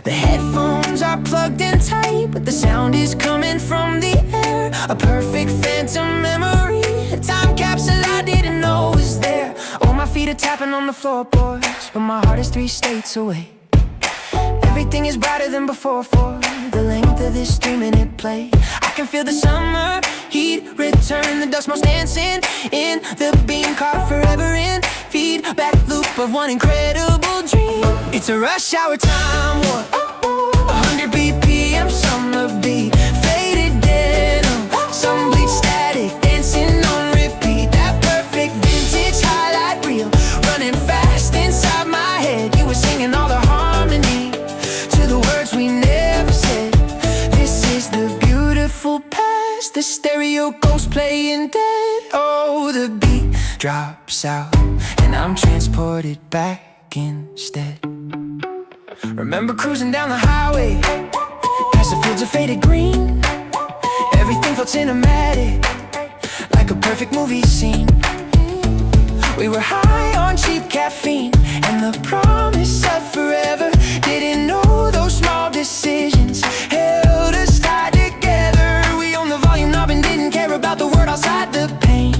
The headphones are plugged in tight, but the sound is coming from the air. A perfect phantom memory, a time capsule I didn't know was there. Oh, my feet are tapping on the floorboards, but my heart is 3 states away. Everything is brighter than before for the length of this 3-minute play. I can feel the summer heat return, the dust motes dancing in the beam, caught forever in feedback loop of one incredible dream. It's a rush hour time warp, 100 BPM summer beat, faded denim, some bleach static, dancing on repeat. That perfect vintage highlight reel, running fast inside my head. You were singing all the harmony to the words we never said. This is the beautiful past, the stereo ghost playing dead. Oh, the beat drops out and I'm transported back instead. Remember cruising down the highway, past the fields of faded green. Everything felt cinematic, like a perfect movie scene. We were high on cheap caffeine and the promise of forever. Didn't know those small decisions held us tied together. We owned the volume knob and didn't care about the word outside the pain.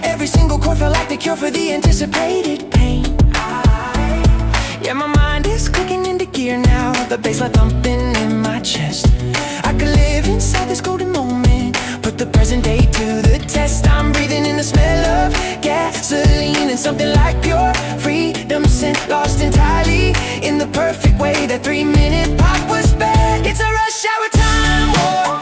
Every single chord felt like the cure for the anticipated pain. Yeah, my mind is clicking into gear now, the bass like thumping in my chest. I could live inside this golden moment, put the present day to the test. I'm breathing in the smell of gasoline and something like pure freedom scent, lost entirely in the perfect way. That 3-minute pop was bad. It's a rush hour time war,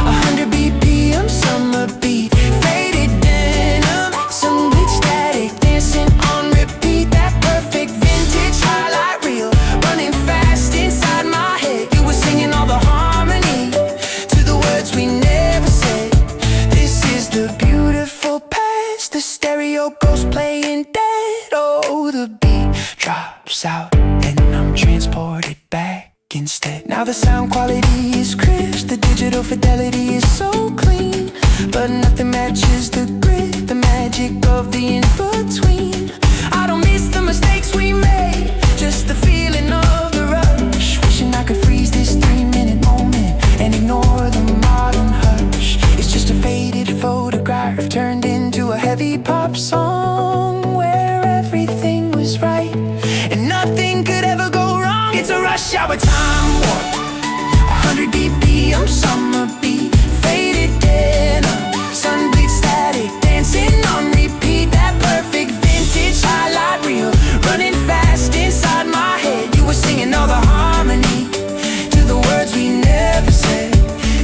100 BPM summer beat, faded denim, some bleach static, dancing on repeat. That perfect vintage highlight reel, running fast inside my head. You were singing all the harmony to the words we never said. This is the beautiful past, the stereo ghost playing dead. Oh, the beat drops out and I'm transported back instead. Now the sound quality is crisp, the digital fidelity is so clean, but nothing matches the grit, the magic of the in-between. I don't miss the mistakes we made, just the feeling of the rush. Wishing I could freeze this 3-minute moment and ignore the modern hush. It's just a faded photograph turned into a heavy pop song where everything was right and nothing could ever go wrong. It's a rush hour time warp, 100 BPM summer beat, faded denim, sun bleach static, dancing on repeat. That perfect vintage highlight reel, running fast inside my head. You were singing all the harmony to the words we never said.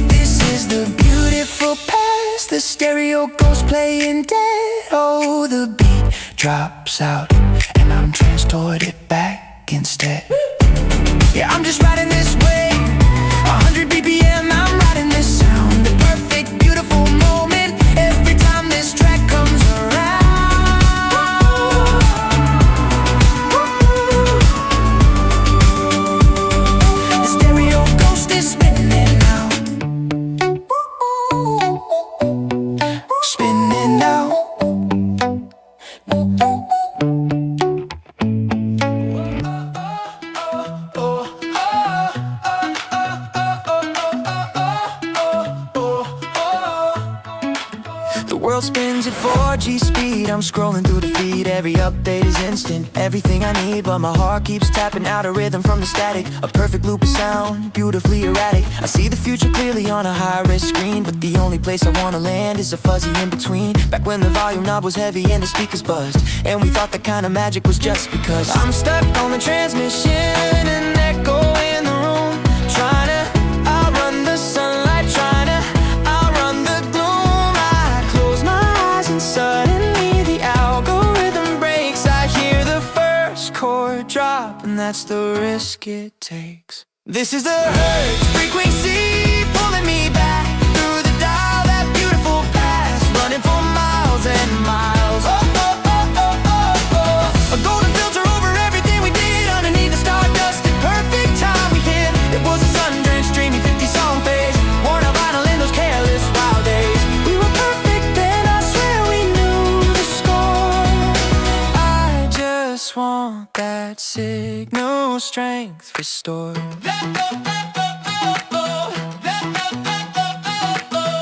This is the beautiful past, the stereo ghost playing dead. Oh, the beat drops out and I'm transported back instead. Yeah, I'm just riding this wave, 100 BPM, I'm riding this sound. The perfect, beautiful moment every time this track comes around. The stereo ghost is spinning world spins at 4G speed. I'm scrolling through the feed, every update is instant. Everything I need, but my heart keeps tapping out a rhythm from the static. A perfect loop of sound, beautifully erratic. I see the future clearly on a high-res screen, but the only place I wanna land is a fuzzy in-between. Back when the volume knob was heavy and the speakers buzzed, and we thought that kind of magic was just because I'm stuck on the transmission, an echo in the room, trying to outrun the sunlight, trying to outrun the gloom. I close my eyes and suddenly the algorithm breaks. I hear the first chord drop, and that's the risk it takes. This is the Hertz frequency pulling me back through the dial, that beautiful past, running for miles and miles. Oh, oh, oh, oh, oh, oh. A golden filter over everything we did underneath the stardust. The perfect time we hit. It was a sun-drenched, dreamy 50-song phase, worn out vinyl in those careless wild days. We were perfect then, I swear we knew the score. I just want that signal strength restored.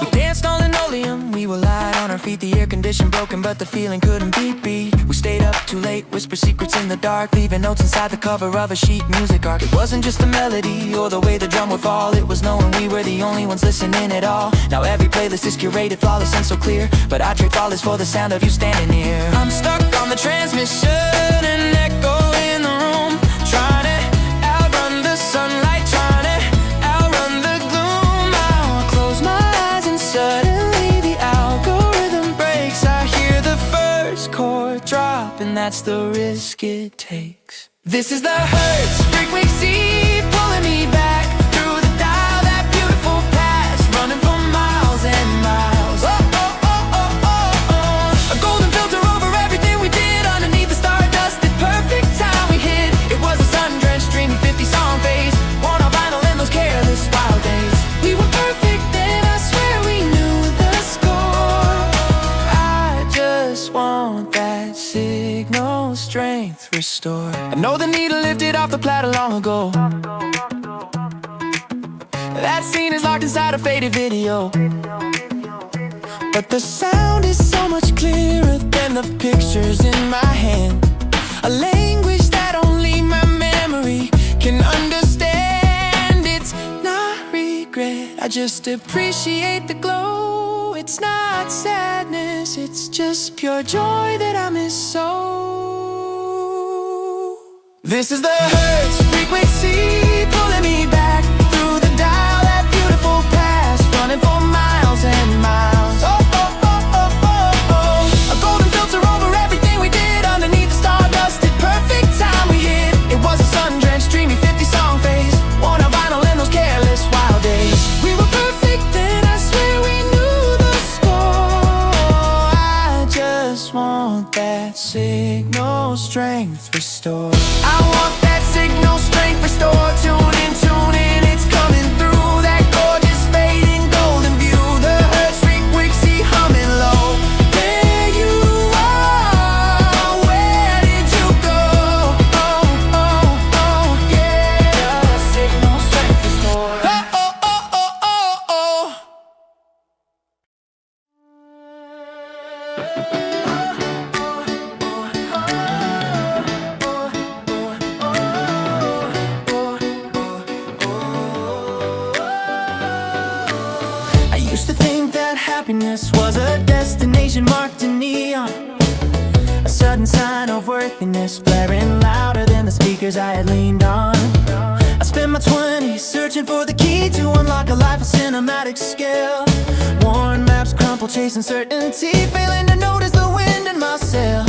We danced on linoleum, we were light on our feet. The air condition broken, but the feeling couldn't be beat. We stayed up too late, whisper secrets in the dark, leaving notes inside the cover of a sheet music arc. It wasn't just the melody or the way the drum would fall, it was knowing we were the only ones listening at all. Now every playlist is curated, flawless and so clear, but I trade flawless for the sound of you standing here. I'm stuck on the transmission, an echo in the room, trying to outrun the sunlight, trying to outrun the gloom. I'll close my eyes and suddenly the algorithm breaks. I hear the first chord drop, and that's the risk it takes. This is the Hertz frequency pulling me back through the dial, that beautiful past, running for miles and miles. Oh, oh, oh, oh, oh, oh. A golden filter over everything we did underneath the stardust. The perfect time we hit. It was a sun-drenched, dreamy 50-song phase, worn out vinyl in those careless wild days. We were perfect then, I swear we knew the score. I just want that signal strength restored. I know the needle lifted off the platter long ago. That scene is locked inside a faded video, but the sound is so much clearer than the pictures in my hand. A language that only my memory can understand. It's not regret, I just appreciate the glow. It's not sadness, it's just pure joy that I miss so. This is the Hertz frequency pulling me back through the dial, that beautiful past, running for miles and miles. Oh, oh, oh, oh, oh, oh. A golden filter over everything we did underneath the stardust. The perfect time we hit. It was a sun-drenched, dreamy 50-song phase, worn out vinyl in those careless wild days. We were perfect then, I swear we knew the score. I just want that signal strength restored. I want that signal strength restored. Tune in, it's coming through. That gorgeous fading golden view. The Hertz frequency humming low. There you are, where did you go? Oh, oh, oh, yeah. Signal strength restored. Oh, oh, oh, oh, oh, oh. Happiness was a destination marked in neon, a sudden sign of worthiness, blaring louder than the speakers I had leaned on. I spent my 20s searching for the key to unlock a life of cinematic scale. Worn maps crumple, chasing certainty, failing to notice the wind in my sail.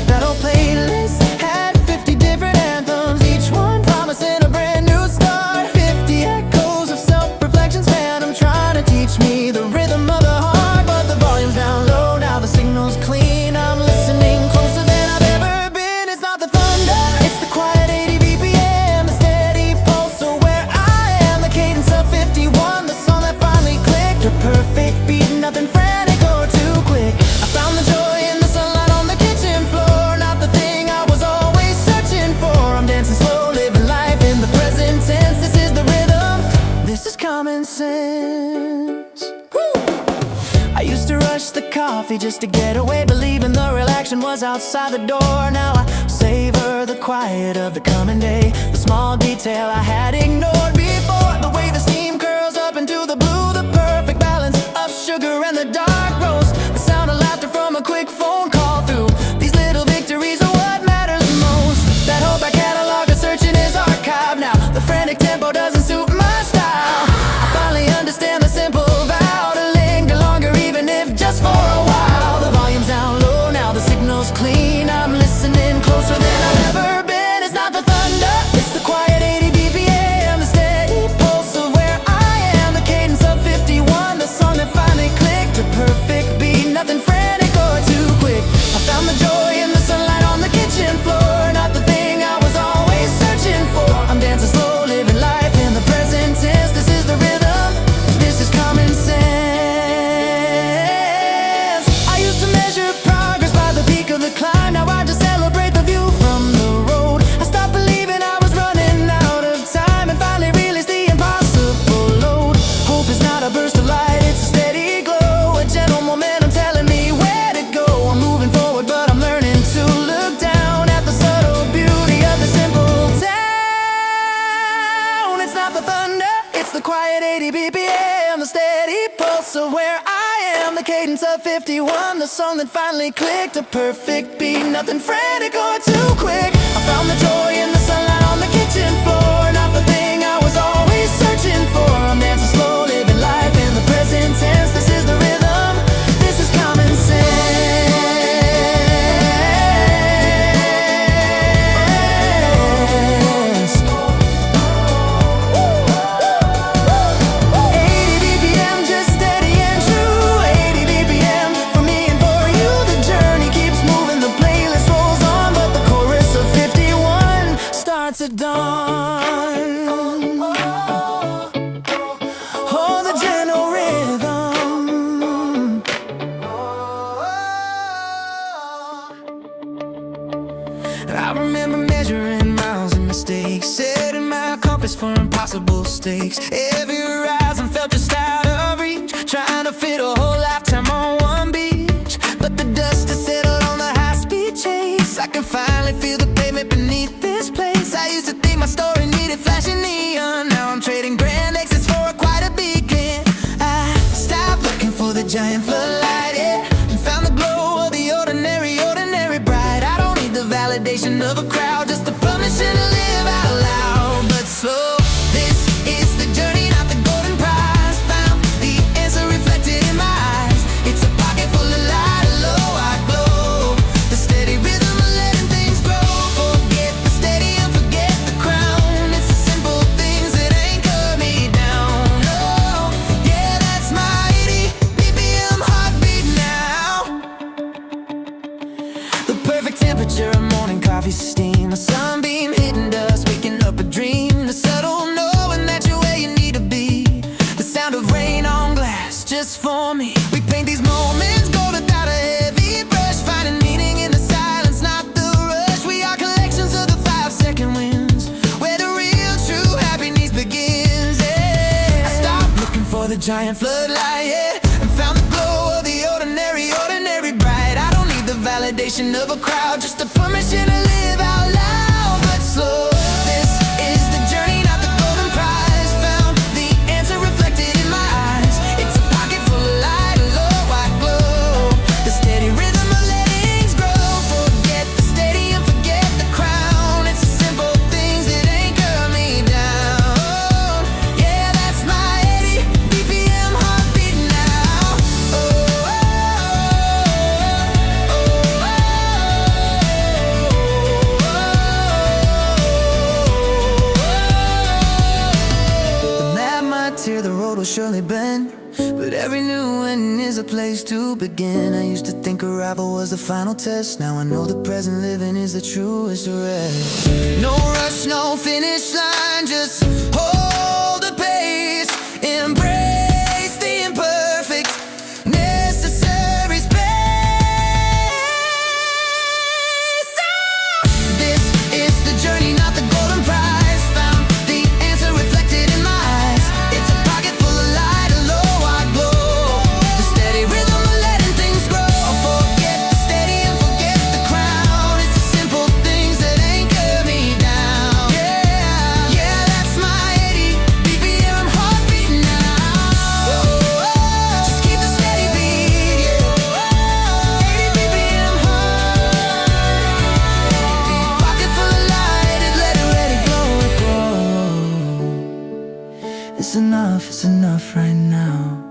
That old playlist had 50 different anthems, each one promising a brand new start. 50 echoes of self-reflections, man, I'm trying to teach me the rhythm of the heart, but the volume's down low, now the signal's clean. I'm listening closer than I've ever been. It's not the thunder, it's the quiet 80 BPM, the steady pulse, so where I am, the cadence of 51, the song that finally clicked. A perfect beat, nothing frantic or too quick. I found the joy in the sunlight on the kitchen floor, not the thing I was always searching for. I'm dancing slow, living life in the present tense. This is the rhythm, this is common sense. Woo! I used to write rush the coffee just to get away, believing the real action was outside the door. Now I savor the quiet of the coming day, the small detail I had ignored before, the way the steam curls up into the blue, the perfect balance of sugar and the dark roast, the sound of laughter from a quick phone call through. These little victories are what matters most. That whole back catalog of searching is archived now. The frantic tempo doesn't suit my style. I finally understand the simple vow to linger longer, even if just for a while. The volume's down low now, the signal's clean. I'm listening closer than I've ever been. It's not the thunder, it's the quiet 80 BPM, the steady pulse of where I am, the cadence of 51, the song that finally clicked, a perfect beat, nothing frantic or too quick. I found the joy in the sunlight on the kitchen floor, not the thing I was always searching for. I'm dancing slow, living life in the present tense. This is the rhythm, this is common sense. I used to measure progress by the peak of the climb, now I just celebrate the view from the road. I stopped believing I was running out of time and finally realized the impossible load. Hope is not a burst of light, it's a steady glow, a gentle momentum telling me where to go. I'm moving forward, but I'm learning to look down at the subtle beauty of the simple town. It's not the thunder, it's the quiet 80 BPM, the steady pulse of where I am, the cadence of 51, the song that finally clicked, a perfect beat, nothing frantic or too quick. I found the joy in the sunlight on the kitchen floor, not the thing I was always searching for. I'm dancing slow, living life in the present tense. This is the rhythm, this is common sense. 80 BPM, just steady and true. 80 BPM, for me and for you. The journey keeps moving, the playlist rolls on, but the chorus of 51 starts at dawn. Oh, the gentle rhythm. I remember measuring miles and mistakes, setting my compass for impossible stakes. Every horizon felt just out of reach, trying to fit a whole lifetime on one beach. But the dust has settled on the high-speed chase. I can finally feel the pavement beneath this place. I used to think my story needed flashing neon, now I'm trading grand exits for a quieter beacon. I stopped looking for the giant floodlight, yeah, and found the glow of the ordinary, ordinary bright. I don't need the validation of a crowd, just the permission to live out loud. But slow, this is the journey, not the golden prize. Found the answer reflected in my eyes. It's a pocket full of light, a low I glow. The steady rhythm of letting things grow. Forget the steady and forget the crown. It's the simple things that anchor me down. Oh, yeah, that's my 80 BPM heartbeat now. The perfect temperature of morning coffee steam, a sunbeam hitting dust, waking up a dream. The subtle knowing that you're where you need to be, the sound of rain on glass just for me. We paint these moments gold without a heavy brush, finding meaning in the silence, not the rush. We are collections of the 5-second wins, where the real true happiness begins, yeah. I stopped looking for the giant floodlight, yeah, and found the glow of the ordinary, ordinary bright. I don't need the validation of a crowd, just the permission to live out loud. But slow, this is the journey, not the golden prize. Found the answer reflected in my eyes. It's a pocket full of light, a low white glow. The steady rhythm of lettings grow. Forget the steady and forget the crown. It's the simple things that anchor me down. Yeah, that's my 80 BPM heartbeat now. Oh, oh, oh, oh, The map might tear, the road will surely bend, but every new ending is a place to begin. I used to think arrival was the final test, now I know the present living is the truest rest. No rush, no finish line, just hold the pace, embrace the imperfect, necessary space. This is the journey, not the golden prize. Found the answer reflected in my eyes. It's a pocket full of light, a low I glow. The steady rhythm of letting enough right now.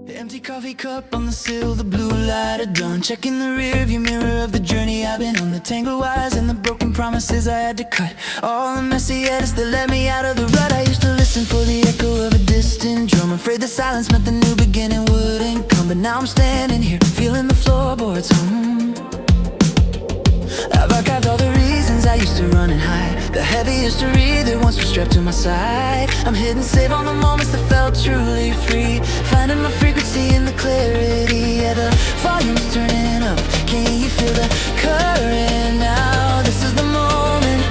The empty coffee cup on the sill, the blue light of dawn. Checking the rearview mirror of the journey I've been on. The tangled wires and the broken promises I had to cut. All the messy edits that led me out of the rut. I used to listen for the echo of a distant drum. Afraid the silence meant the new beginning wouldn't come. But now I'm standing here, feeling the floorboards hum. I've archived all the reasons I used to run and hide. The heavy history that once was strapped to my side. I'm hitting save on the moments that felt truly free. Finding my frequency in the clarity. Yeah, the volume's turning up. Can you feel the current now? This is the moment.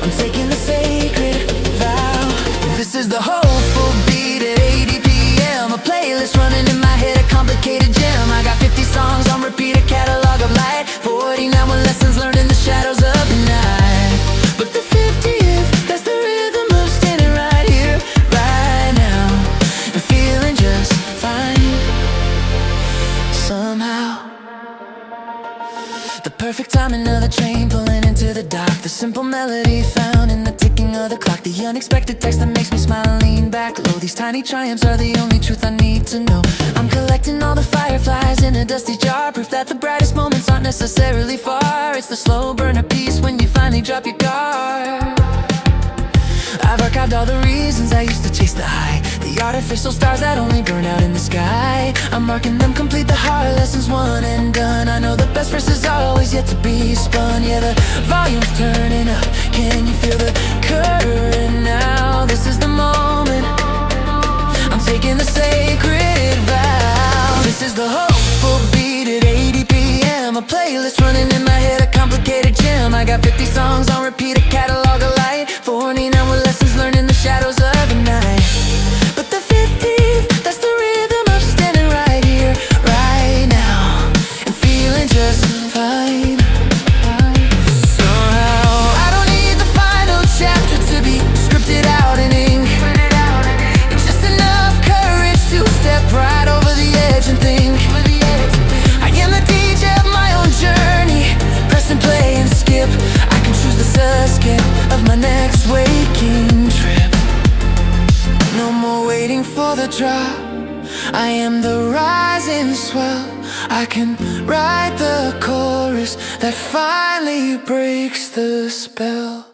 I'm taking the sacred vow. This is the hopeful beat at 80 p.m. A playlist running in my head, a complicated jam. I got 50 songs on repeat, a catalog of light. 49 with lessons learned in the shadows of the night. But the 50th, that's the rhythm of standing right here, right now, and feeling just fine. Somehow, the perfect timing of the train pulling into the dock. The simple melody found in the ticking of the clock. The unexpected text that makes me smile and lean back low. These tiny triumphs are the only truth I need to know. I'm collecting all the fireflies in a dusty jar. Proof that the brightest moments aren't necessarily far. It's the slow burn of peace when you finally drop your guard. I've archived all the reasons I used to chase the high. The artificial stars that only burn out in the sky. I'm marking them complete, the hard lessons one and done. I know the best verses are always yet to be spun. Yeah, the volume's turning up. Can you feel the current now? This is the moment. I'm taking the sacred vow. This is the hopeful beat at 80 p.m. A playlist running in my head, a complicated jam. I got 50 songs on repeat, a catalog of light. 49 with lessons learned in the shadows of the night. But the 50th, that's the rhythm of standing right here, right now, and feeling just fine. Somehow, I don't need the final chapter to be scripted out in ink. It's just enough courage to step right over the edge and think. I am the DJ of my own journey. Press and play and skip. I can choose the skip of my next waking trip. No more waiting for the drop. I am the rising swell. I can write the chorus that finally breaks the spell.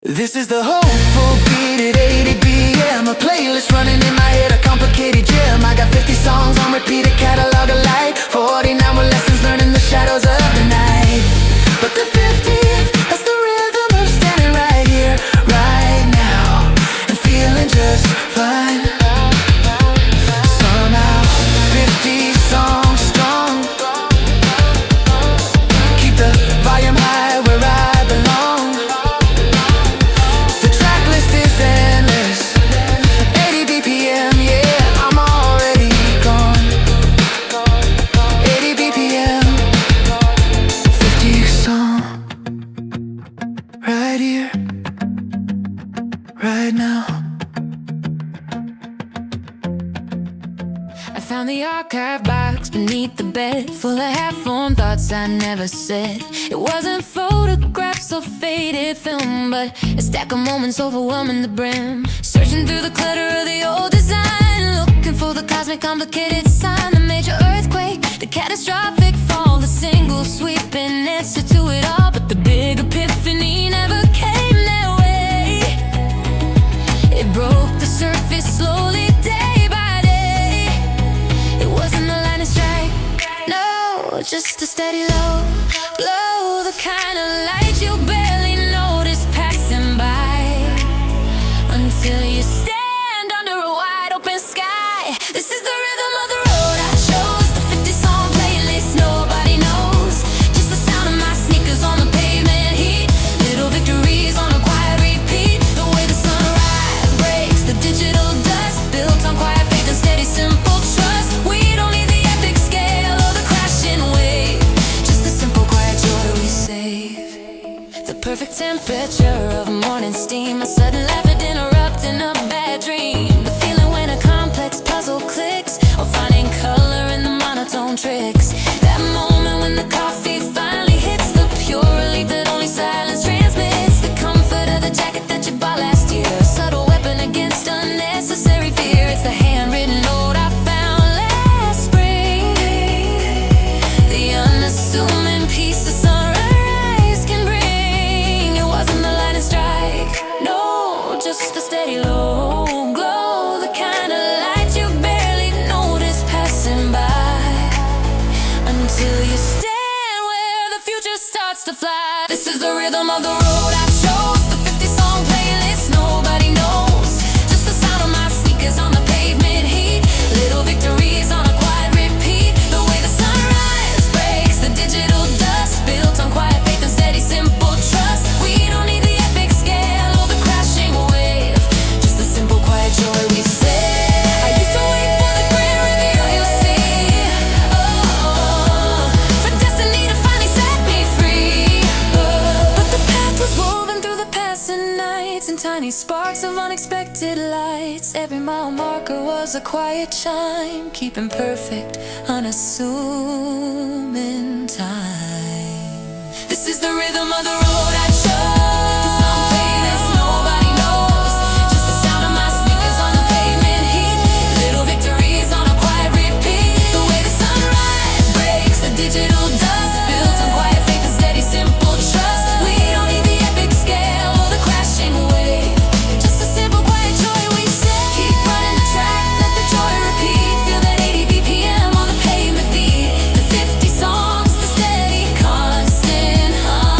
This is the hopeful beat at 80 p.m. A playlist running in my head, a complicated jam. I got 50 songs on repeat, a catalog of light. 49 with lessons learned in the shadows of the night. But the 50th, that's the rhythm of standing right here, right now, and feeling just fine. Somehow, 50 songs strong. Keep the volume high where I belong. The track list is endless. 80 BPM, yeah, I'm already gone. 80 BPM, 50 song. Right here, right now. I found the archive box beneath the bed, full of half-formed thoughts I never said. It wasn't photographs or faded film, but a stack of moments overwhelming the brim. Searching through the clutter of the old design, looking for the cosmic complicated sign. The major earthquake, the catastrophic fall, the single sweeping answer to it all. But the big epiphany never came their way. It broke the surface slowly, day by day. It wasn't a lightning strike, no, just a steady low glow, the kind of light you barely notice passing by, until you stand under a wide open sky. This is the rhythm of the road I chose, the 50-song playlist nobody knows. Just the sound of my sneakers on the pavement, heat, little victories on a quiet repeat. The way the sunrise breaks the digital dust, built on quiet faith and steady simple trust. We don't need the epic scale or the crashing wave, just the simple quiet joy we save. The perfect temperature of morning steam, a sudden laugh at interrupting a bad just a steady low glow, the kind of light you barely notice passing by, until you stand where the future starts to fly. This is the rhythm of the road I chose, the 50-song playlist nobody knows, just the sound of my sneakers on the pavement heat, little victories on a quiet repeat, the way the sunrise breaks the digital dust, built on quiet faith and steady simple trust. We don't need the epic scale or the crashing wave, just the simple quiet joy we say. I used to wait for the grand reveal, you see, for destiny to finally set me free, but the path was woven through the passing nights and tiny sparks of unexpected lights. Every mile marker was a quiet chime, keeping perfect, unassuming time. This is the rhythm of the road I chose. Some playlist nobody knows, just the sound of my sneakers on the pavement heat, little victories on a quiet repeat, the way the sunrise breaks the digital dust, built on quiet faith and steady simple trust. We don't need the epic scale or the crashing wave, just a simple quiet joy we say. Keep running the track, let the joy repeat, feel that 80 BPM on the pavement beat, the 50 songs, the steady constant hum.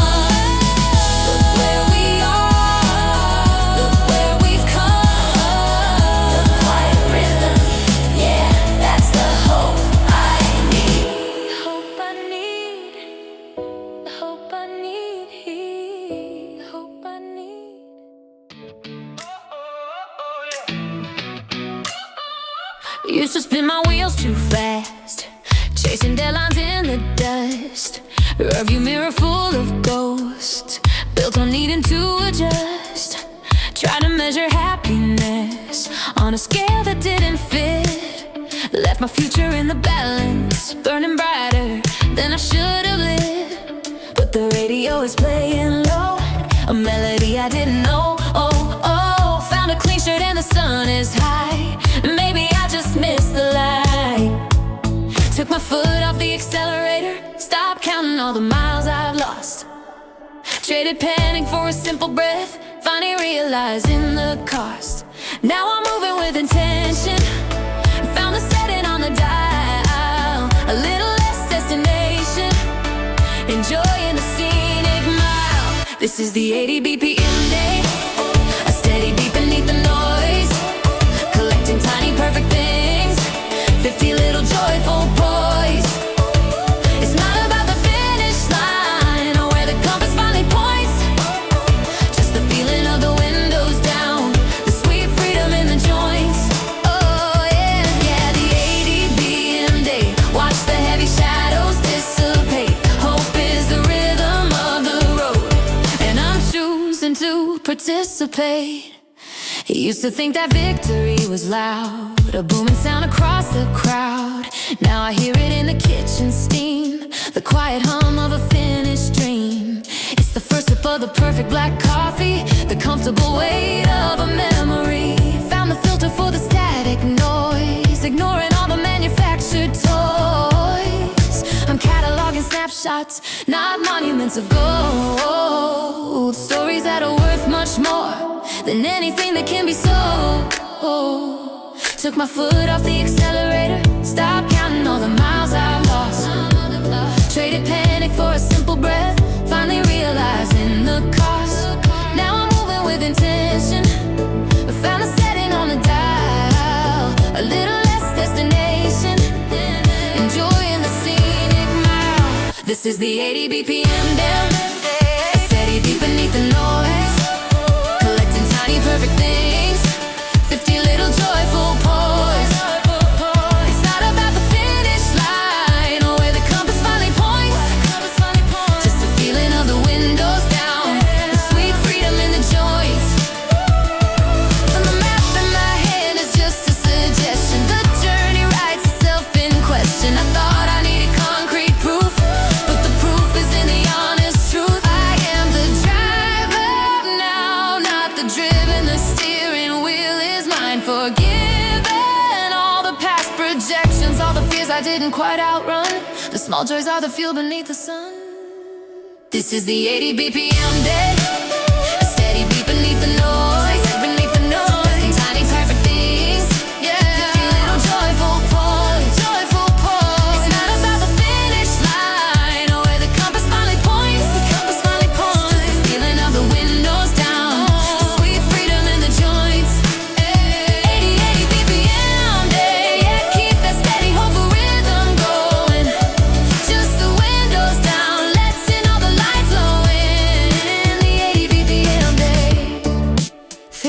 Look where we are, look where we've come, the quiet rhythm, yeah, that's the hope I need. The hope I need, the hope I need, the hope I need. Used to spin my wheels too fast, chasing deadlines in the dust, rearview mirror full of ghosts, built on needing to adjust, trying to measure happiness on a scale that didn't fit, left my future in the balance, burning brighter than I should have lit, but the radio is playing low, a melody I didn't know. Oh, oh, found a clean shirt and the sun is high, maybe I just missed the light. Took my foot off the accelerator, stopped counting all the miles I've lost, traded panic for a simple breath, finally realizing the cost. Now I'm moving with intention, found the setting on the dial, a little less destination, enjoying the scenic mile. This is the 80 BPM day, a steady beat beneath the noise, collecting tiny perfect things, 50 little joyful poise. It's not about the finish line or where the compass finally points, just the feeling of the windows down, the sweet freedom in the joints. Oh yeah, yeah, the 80 BPM day, watch the heavy shadows dissipate, hope is the rhythm of the road, and I'm choosing to participate. Used to think that victory was loud, a booming sound across the crowd. Now I hear it in the kitchen steam, the quiet hum of a finished dream. It's the first sip of the perfect black coffee, the comfortable weight of a memory. Found the filter for the static noise, ignoring all the manufactured toys. I'm cataloging snapshots, not monuments of gold, stories that are worth much more than anything that can be sold. Took my foot off the accelerator, stopped counting all the miles I've lost, traded panic for a simple breath, finally realizing the cost. Now I'm moving with intention, found the setting on the dial, a little less destination, enjoying the scenic mile. This is the 80 BPM down, a steady beat beneath the noise, collecting tiny perfect things, 50 little joyful poise. It's not about the finish line or where the compass finally points, just the feeling of the windows down, the sweet freedom in the joints. And the map in my hand is just a suggestion, the journey writes itself in question. I thought I needed concrete proof, but the proof is in the honest truth. I am the driver now, not the driven. The steering wheel is mine, forgiven all the past projections, all the fears I didn't quite outrun. The small joys are the fuel beneath the sun. This is the 80 BPM day, a steady beat beneath the noise, beneath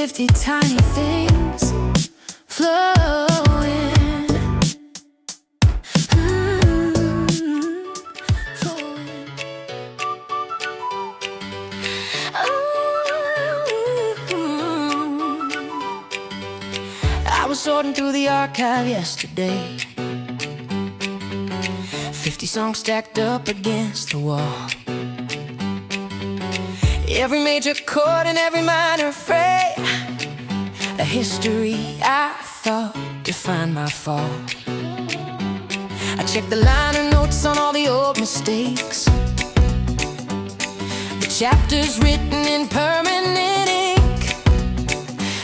50 tiny things flowing, flowing. I was sorting through the archive yesterday, 50 songs stacked up against the wall. Every major chord and every minor fray, a history I thought defined my fall. I checked the liner notes on all the old mistakes, the chapters written in permanent ink.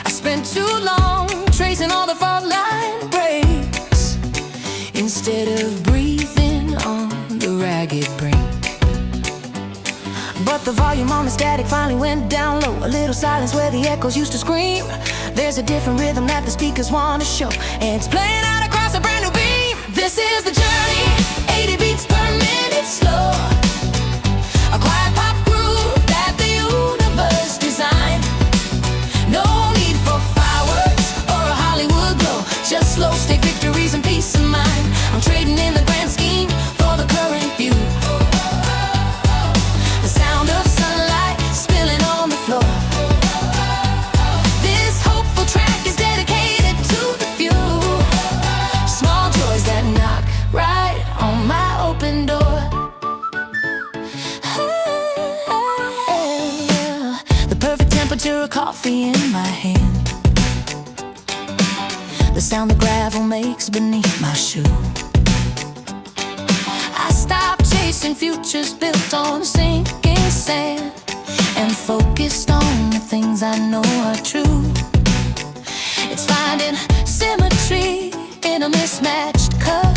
I spent too long tracing all the fault line breaks instead of breathing on the ragged brink. But the volume on the static finally went down low. A little silence where the echoes used to scream. There's a different rhythm that the speakers want to show, and it's playing out across a brand new beam. This is the journey, 80 beats per minute slow, a quiet pop groove that the universe designed. No need for fireworks or a Hollywood glow, just slow state victories and peace of mind. I'm trading in the grand scheme for the current view. Coffee in my hand, the sound the gravel makes beneath my shoe. I stopped chasing futures built on sinking sand and focused on the things I know are true. It's finding symmetry in a mismatched cup.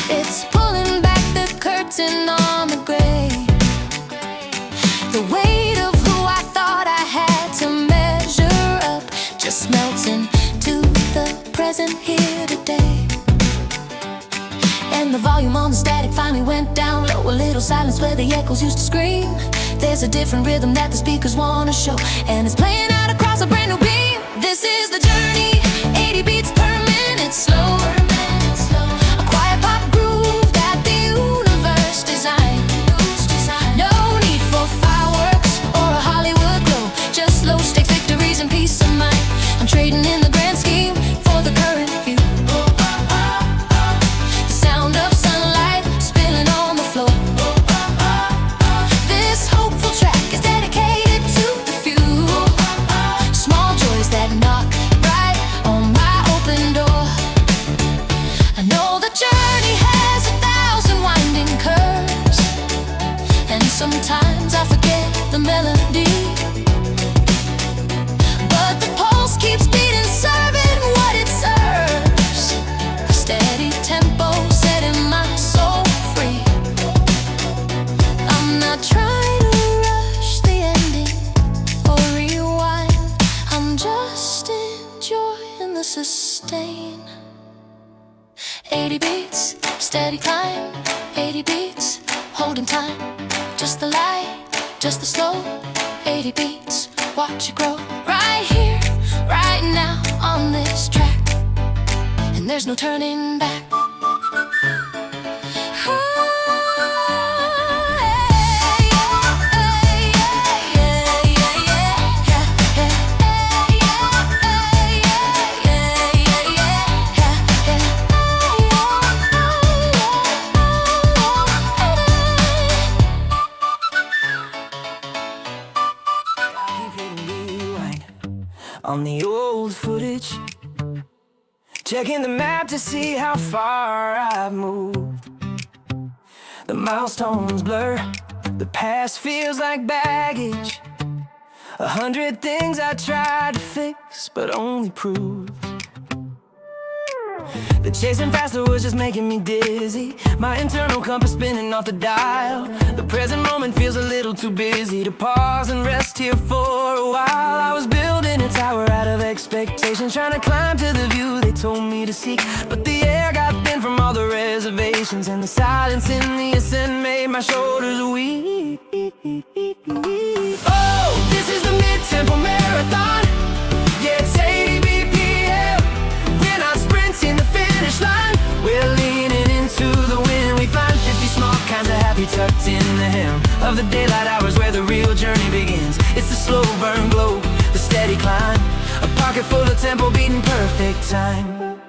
It's pulling back the curtain on the gray. The weight of who I thought I had to measure up just melts into the present here today. And the volume on the static finally went down low. A little silence where the echoes used to scream. There's a different rhythm that the speakers want to show, and it's playing out across a brand new beam. This is the journey, 80 beats per minute slow, a quiet pop groove that the universe designed. No need for fireworks or a Hollywood glow, just low stake victories and peace of mind. I'm trading in the grand scheme for the current view. The sound of sunlight spilling on the floor. This hopeful track is dedicated to the few small joys that knock right on my open door. I know the journey has 1,000 winding curves, and sometimes I forget the melody, but the pulse keeps beating, serving what it serves. A steady tempo setting my soul free. I'm not trying to rush the ending or rewind, I'm just enjoying the sustain. 80 beats, steady climb, 80 beats, holding time. Just the light, just the slow, 80 beats, watch it grow. Right here, right now on this track, and there's no turning back. On the old footage, checking the map to see how far I've moved. The milestones blur, the past feels like baggage. 100 things I tried to fix but only proved. The chasing faster was just making me dizzy, my internal compass spinning off the dial. The present moment feels a little too busy to pause and rest here for a while. I was building a tower out of expectation, trying to climb to the view they told me to seek, but the air got thin from all the reservations, and the silence in the ascent made my shoulders weak. Oh, this is the mid-tempo marathon, the daylight hours where the real journey begins. It's the slow burn glow, the steady climb, a pocket full of tempo beating perfect time.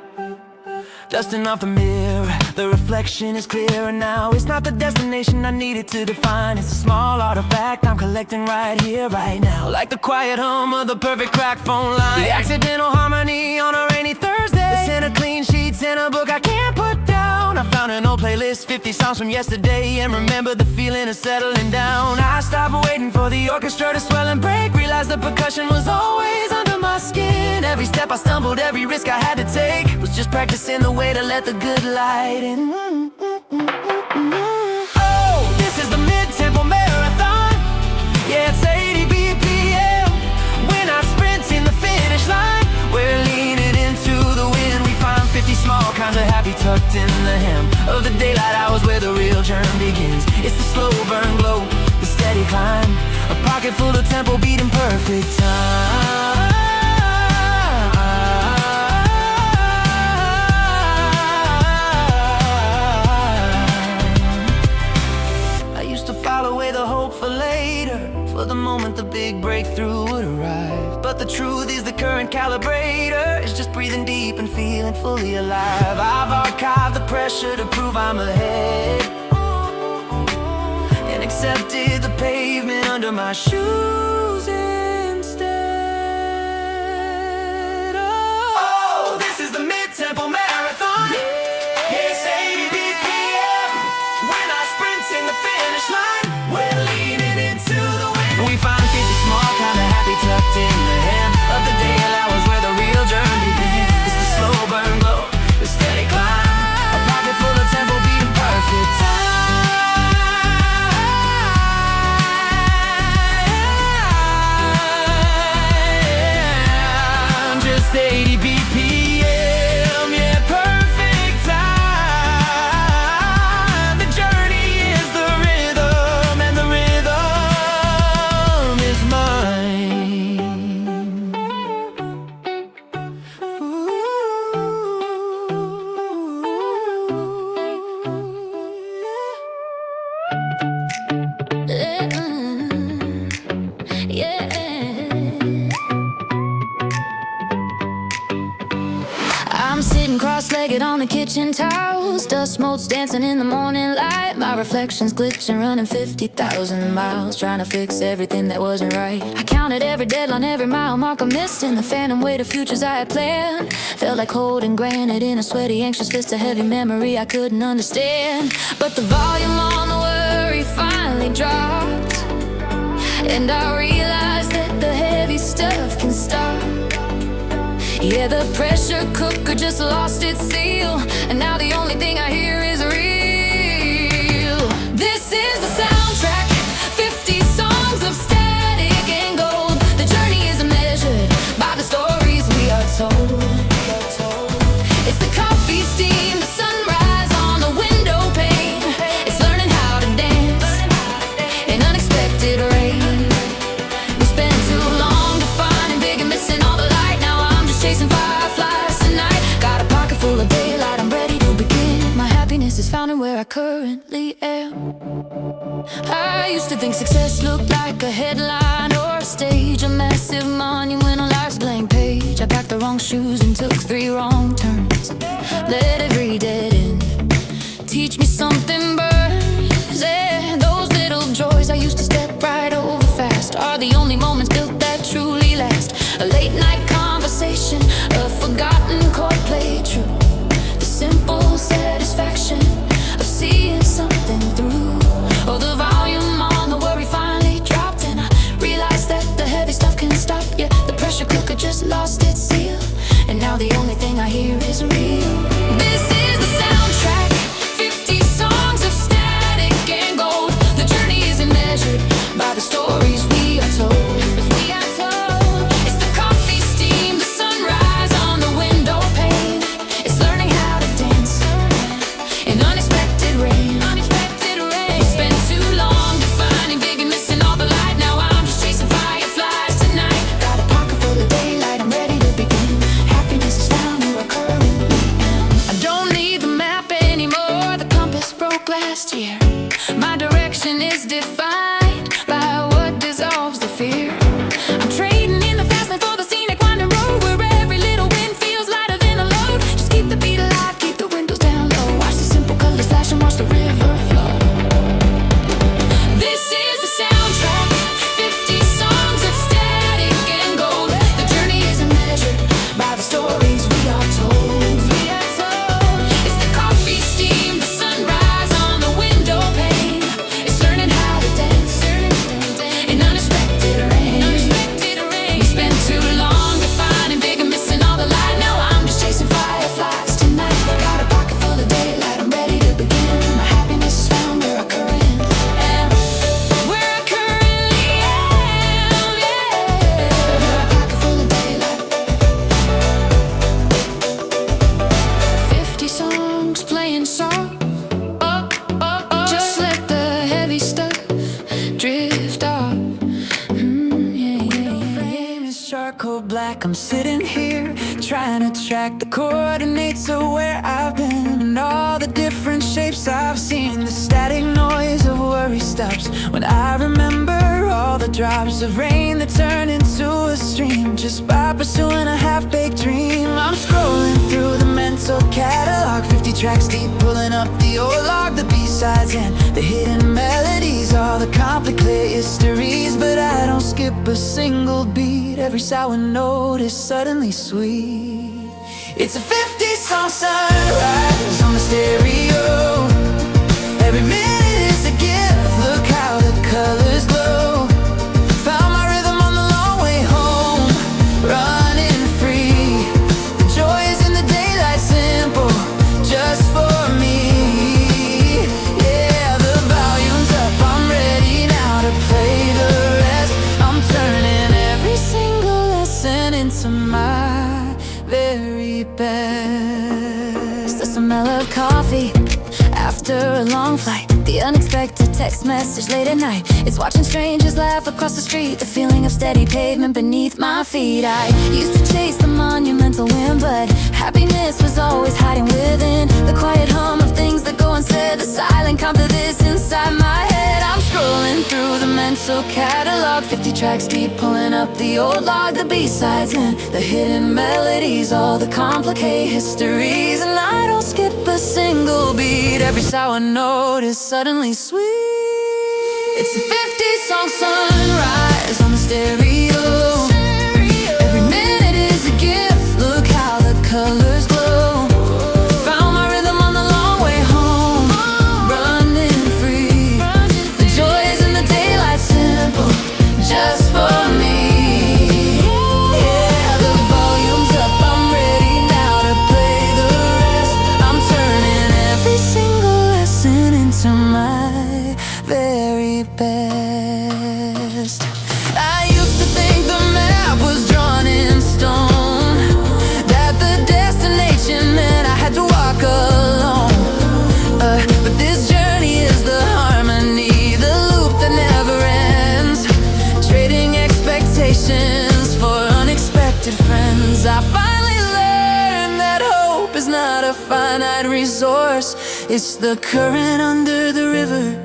Dusting off the mirror, the reflection is clearer now. It's not the destination I needed to define. It's a small artifact I'm collecting right here, right now. Like the quiet hum of the perfect crack phone line, the accidental harmony on a rainy Thursday, the scent of clean sheets in a book I can't put down. I found an old playlist, 50 songs from yesterday, and remember the feeling of settling down. I stopped waiting for the orchestra to swell and break, realized the percussion was always under my skin. Every step I stumbled, every risk I had to take was just practicing the way to let the good light in. Oh, this is the mid-tempo marathon. Yeah, it's 80 BPM. When I sprint in the finish line, we're leaning into the wind. We find 50 small kinds of happy tucked in the hem of the daylight hours where the real journey begins. It's the slow burn glow, the steady climb, a pocket full of tempo beating perfect time. For the moment the big breakthrough would arrive, but the truth is the current calibrator is just breathing deep and feeling fully alive. I've archived the pressure to prove I'm ahead, and accepted the pavement under my shoes instead. Oh, this is the mid-tempo marathon. Yeah, it's 80 BPM. When I sprint in the finish line, we're leaning into the wind. We find 50 small kind of happy tucked in the hem of the daylight hours where the real journey begins. It's the slow burn glow, the steady climb, a pocket full of tempo beating perfect time. Just 80 BPM, yeah, perfect time. The journey is the rhythm, and the rhythm is mine. Yeah. I'm sitting cross-legged on the kitchen tiles, dust motes dancing in the morning light. My reflections glitching, running 50,000 miles, trying to fix everything that wasn't right. I counted every deadline, every mile mark I missed, in the phantom weight of futures I had planned. Felt like holding granite in a sweaty, anxious fist, a heavy memory I couldn't understand. But the volume on the worry finally dropped, and I realized that the heavy stuff can stop. Yeah, the pressure cooker just lost its seal, and now the only thing I hear is real. This is the soundtrack, 50 songs of static and gold. The journey isn't measured by the stories we are told. It's the coffee steam, the sunrise on the window pane. It's learning how to dance in unexpected rain. We spent too long defining big and missing all the light. Now I'm just chasing fireflies tonight. Got a pocket full of daylight, I'm ready to begin. My happiness is found in where I currently am. I used to think success looked like a headline or a stage, a massive monument on life's blank page. I packed the wrong shoes and took 3 wrong turns. Let every dead end teach me something burns. Yeah, those little joys I used to step right over fast are the only moments built that truly last. A late night conversation, a forgotten chord played true. The simple satisfaction of seeing something through. Oh, the volume on the worry finally dropped, and I realized that the heavy stuff can stop. Yeah, the pressure cooker just lost its seal, and now the only thing I hear is real. This is the soundtrack, 50 songs of static and gold. The journey isn't measured by the stories we are told. It's the coffee steam, the sunrise charcoal black. I'm sitting here trying to track the coordinates of where I've been and all the different shapes I've seen. The static noise of worry stops when I remember all the drops of rain that turn into a stream just by pursuing a half-baked dream. I'm scrolling through the mental catalog, 50 tracks deep, pulling up the old log, the B-sides and the hidden melodies, all the complicated histories. But I don't skip a single beat. Every sour note is suddenly sweet. It's a 50-song sunrise on the stereo. Every minute is a gift. Look how the colors glow. Found my rhythm on the long way home, running free. The joy is in the daylight, simple, just for me. Yeah, the volume's up, I'm ready now to play the rest. I'm turning every single lesson into my very best. The smell of coffee after a long flight, the unexpected text message late at night. It's watching strangers laugh across the street, the feeling of steady pavement beneath my feet. I used to chase the monumental wind, but happiness was always hiding within the quiet hum of things that go unsaid, the silent calm to this inside my head. I'm scrolling through the mental catalog, 50 tracks deep, pulling up the old log, the B-sides and the hidden melodies, all the complicated histories. And I don't skip a single beat. Every sour note is suddenly sweet. It's a 50-song sunrise on the stereo. Every minute is a gift. Look how the colors glow. Found my rhythm on the long way home, running free. The joy is in the daylight, simple, just for me. Yeah, the volume's up, I'm ready now to play the rest. I'm turning every single lesson into my very best. I used to think the map was drawn in stone, that the destination meant I had to walk alone. But this journey is the harmony, the loop that never ends, trading expectations for unexpected friends. I finally learned that hope is not a finite resource. It's the current under the river,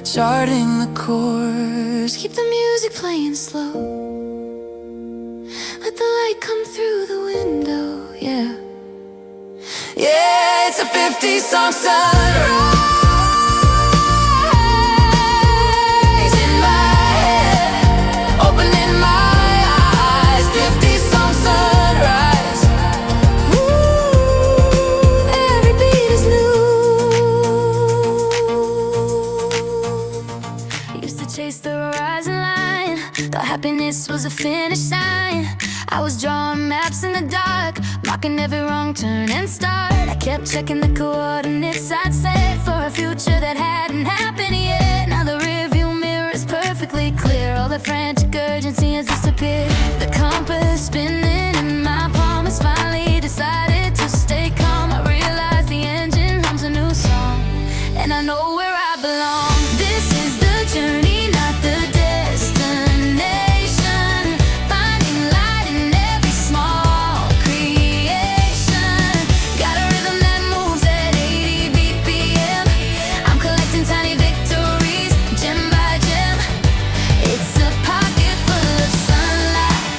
charting the course. Keep the music playing slow, let the light come through the window, yeah. Yeah, it's a 50-song sunrise in my head, opening my eyes. 50-song sunrise. Ooh, every beat is new. Used to chase the horizon line, thought happiness was a finish sign. I was drawing maps in the dark, marking every wrong turn and start. I kept checking the coordinates I'd set for a future that hadn't happened yet. Now the rearview mirror is perfectly clear, all the frantic urgency has disappeared. The compass spinning in my palm has finally decided to stay calm. I realize the engine hums a new song, and I know where I belong. This is the journey, not the destination. Finding light in every small creation. Got a rhythm that moves at 80 BPM. I'm collecting tiny victories, gem by gem. It's a pocket full of sunlight.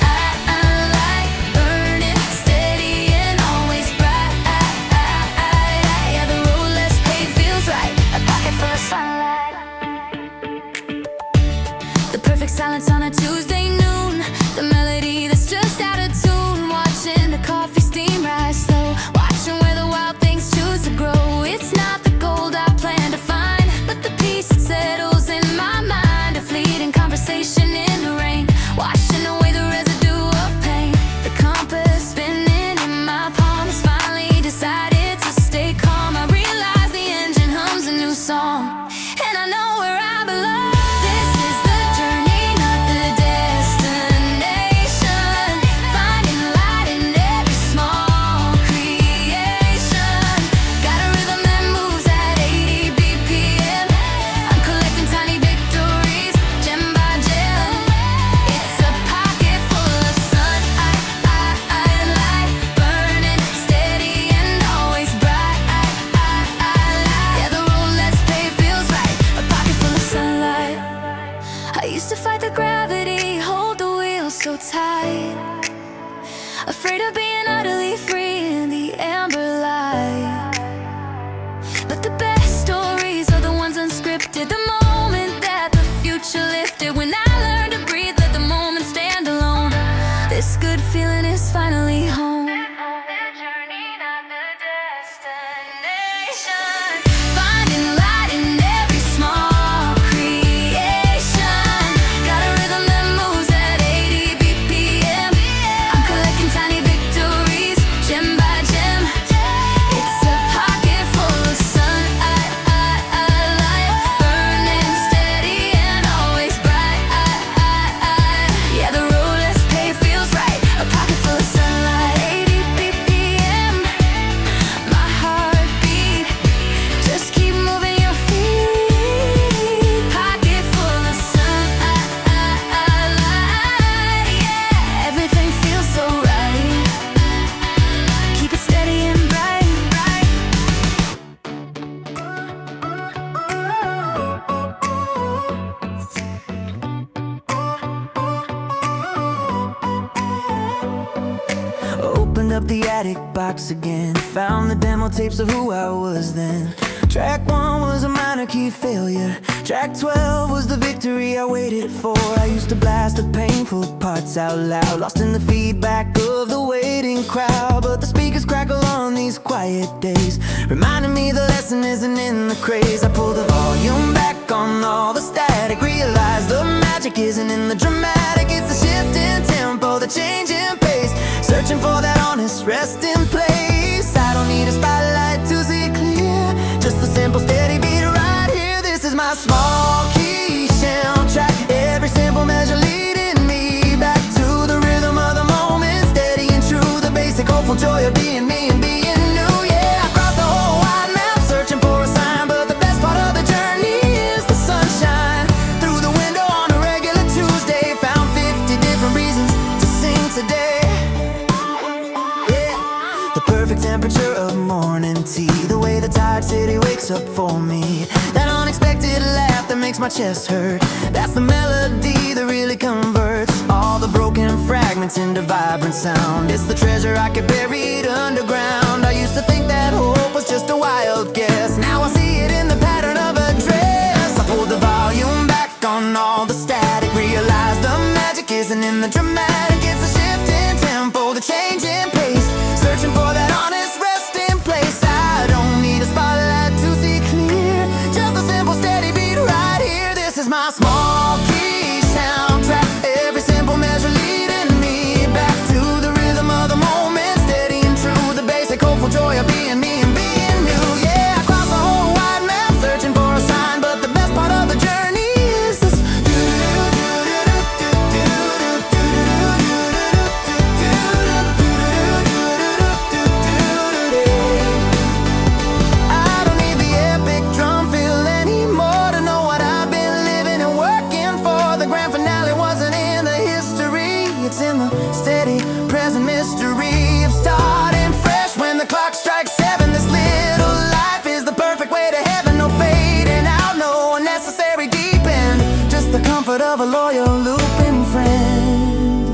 afraid of being utterly free in the amber light. But the best stories are the ones unscripted, the moment that the future lifted. When I learned to breathe, let the moment stand alone. This good feeling is finally home. Finding light in every small creation. Got a rhythm that moves at 80 BPM. I'm collecting tiny victories, gem by gem. It's a pocket full of sunlight, burning steady and always bright. Yeah, the road less paved feels right. A pocket full of sunlight, 80 BPM. My heartbeat, just keep moving your feet. Pocket full of sunlight, yeah, everything feels so right. Keep it steady and bright. Opened up the attic box again, found the demo tapes of who I was then. Track 1 was a minor key failure, track 12 was the victory I waited for. I used to blast the painful parts out loud, lost in the feedback of the waiting crowd. But the speakers crackle on these quiet days, reminding me the lesson isn't in the craze. I pulled the volume back on all the static, realized the magic isn't in the dramatic. It's the shift in tempo, the change in pace, searching for that honest resting place. I don't need a spotlight to see clear, just a simple steady beat right here. This is my small key soundtrack, every simple measure leading me back to the rhythm of the moment, steady and true, the basic hopeful joy of being me and being new. Yeah, I crossed the whole wide map searching for a sign, but the best part of the journey is the sunshine through the window on a regular Tuesday. Found 50 different reasons to sing today. Yeah, the perfect temperature of morning tea, the way the tired city wakes up for me, that unexpected laugh that makes my chest hurt. That's the melody that really converts all the broken fragments into vibrant sound. It's the treasure I kept buried underground. I used to think that hope was just a wild guess, now I see it in the pattern of a dress. I pulled the volume back on all the static, realized the magic isn't in the dramatic. It's a shift in tempo, the change in pace, searching for that honest resting place. I don't need a spotlight to see clear, just a simple steady beat right here. This is my small key soundtrack, every simple measure leading me back to the rhythm of the moment, steady and true, the basic hopeful joy of being me and being new. Yeah, I crossed the whole wide map searching for a sign, but the best part of the journey is this. I don't need the epic drum fill anymore to know what I've been living and working for. The grand finale wasn't in the history, it's in the steady present mystery of starting fresh when the clock strikes 7. This little life is the perfect way to heaven, no fading out, no unnecessary deep end, just the comfort of a loyal looping friend.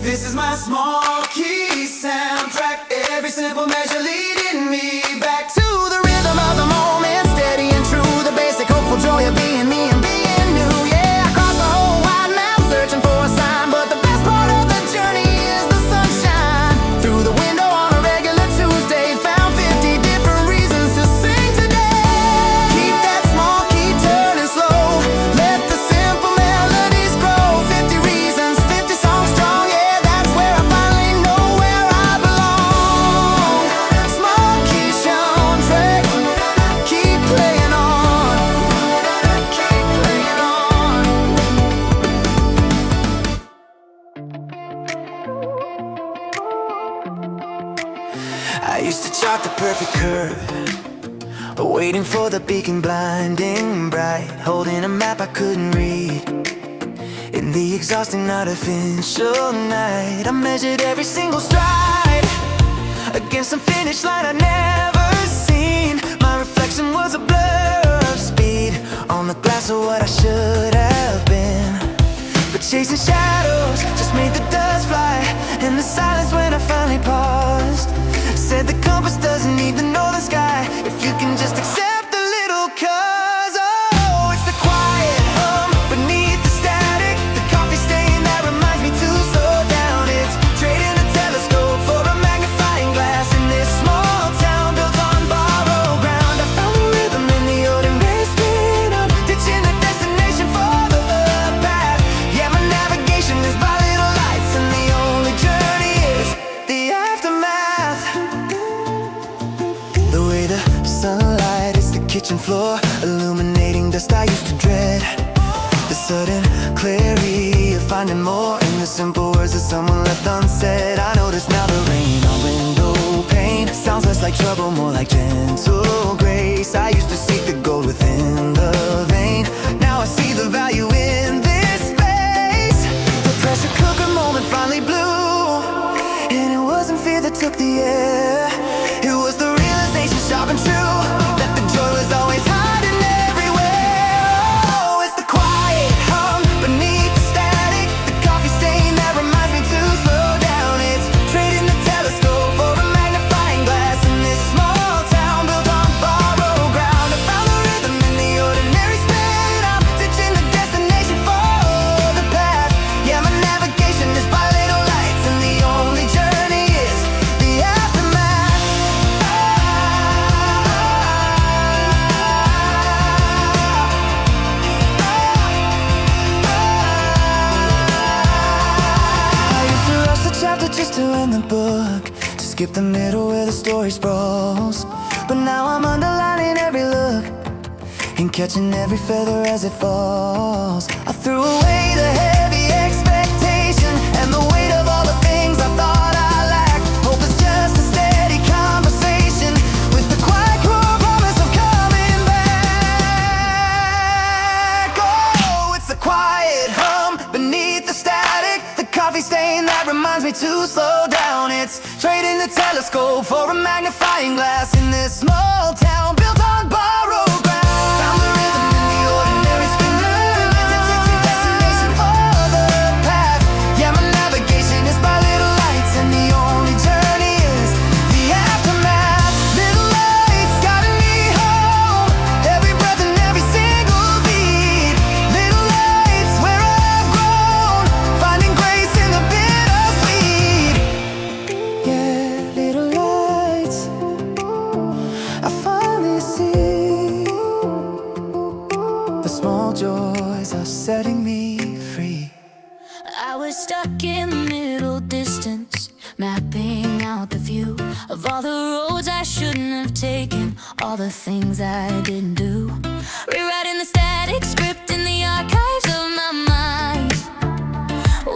This is my small key soundtrack, every simple measure leading me back to the rhythm of the moment, steady and true, the basic hopeful joy of being me and being new. Yeah, I crossed the whole wide map searching for a sign, but the best part of the journey is the sunshine through the window on a regular Tuesday. Found 50 different reasons to sing today. Keep that small key turning slow, let the simple melodies grow. 50 reasons, 50 songs strong, yeah, that's where I finally know where I belong. Small key soundtrack, keep playing on, keep playing on. I used to chart the perfect curve, waiting for the beacon blinding bright, holding a map I couldn't read. In the exhausting artificial night, I measured every single stride against some finish line I'd never seen. My reflection was a blur of speed on the glass of what I should have been. But chasing shadows just made the dust fly, and the silence went floor, illuminating dust I used to dread. The sudden clarity of finding more in the simple words that someone left unsaid. I notice now the rain on window pane sounds less like trouble, more like gentle grace. I used to seek the gold within the vein. Now I see the value in this space. The pressure cooker moment finally blew, and it wasn't fear that took the air. It was the realization sharp and true that the joy was always hiding everywhere. Oh, it's the quiet hum beneath the static, the coffee stain that reminds me to slow down. It's trading the telescope for a magnifying glass in this small town built on borrowed ground. I found the rhythm in the ordinary spin. I'm ditching the destination for the path. Yeah, my navigation is by little lights, and the only journey is the aftermath. I used to rush the chapter just to end the book, to skip the middle where the story sprawls. But now I'm underlining every look and catching every feather as it falls. I threw away the heavy expectation and the weight of all the things I thought I lacked. Hope is just a steady conversation with the quiet cruel promise of coming back. Oh, it's the quiet hum beneath the static, the coffee stain that reminds me to slow down. It's trading the telescope for a magnifying glass in this small town built on borrowed ground. Found the rhythm in the ordinary spin, the destination for the path. Yeah, my navigation is by little lights, and the only journey is the aftermath. Little lights guiding me home, every breath and every single beat. Little lights where I've grown, finding grace in the bittersweet. Yeah, little lights, I finally see the small joys are setting me free. I was stuck in the middle distance, mapping out the view of all the roads I shouldn't have taken, all the things I didn't do. Rewriting the static script in the archives of my mind,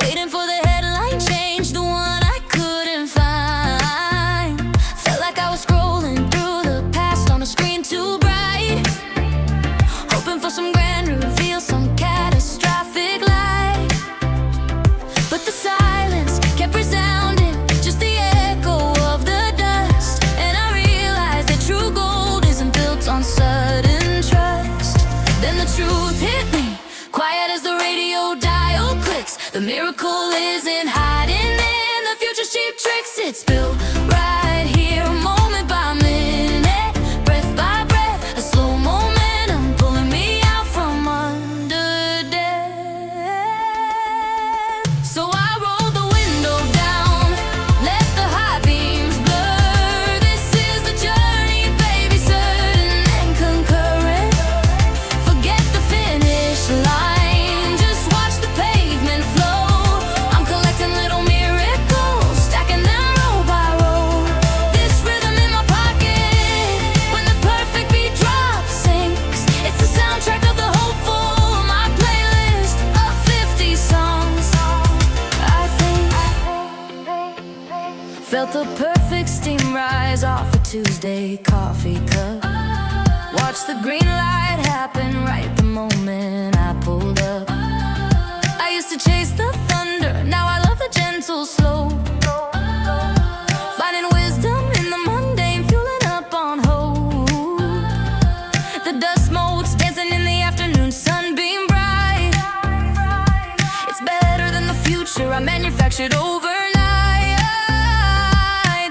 waiting for the headline change, the one I couldn't find. Felt like I was scrolling through the past on a screen too bright, hoping for some grand reveal, some catastrophic light. But the silence kept resounding, just the echo of the dust. And I realized that true gold isn't built on sudden trust. Then the truth hit me, quiet as the radio dial clicks. The miracle isn't hiding in the future's cheap tricks. It's built right here, moment by minute, breath by breath, a slow momentum pulling me out from under death. So I rolled the window down, let the high beams blur. This is the journey, baby, certain and concurrent. Forget the finish line, just watch the pavement flow. I'm collecting little miracles, stacking them row by row. This rhythm in my pocket, when the perfect beat drop sinks, it's the soundtrack of the hopeful, my playlist of 50 songs. I think felt the perfect steam rise off a Tuesday coffee cup. Watch the green light happen right the moment I pulled up. I used to chase the thunder, now I love the gentle slow. Finding wisdom in the mundane, fueling up on hope. The dust motes dancing in the afternoon, sunbeam bright. It's better than the future I manufactured overnight.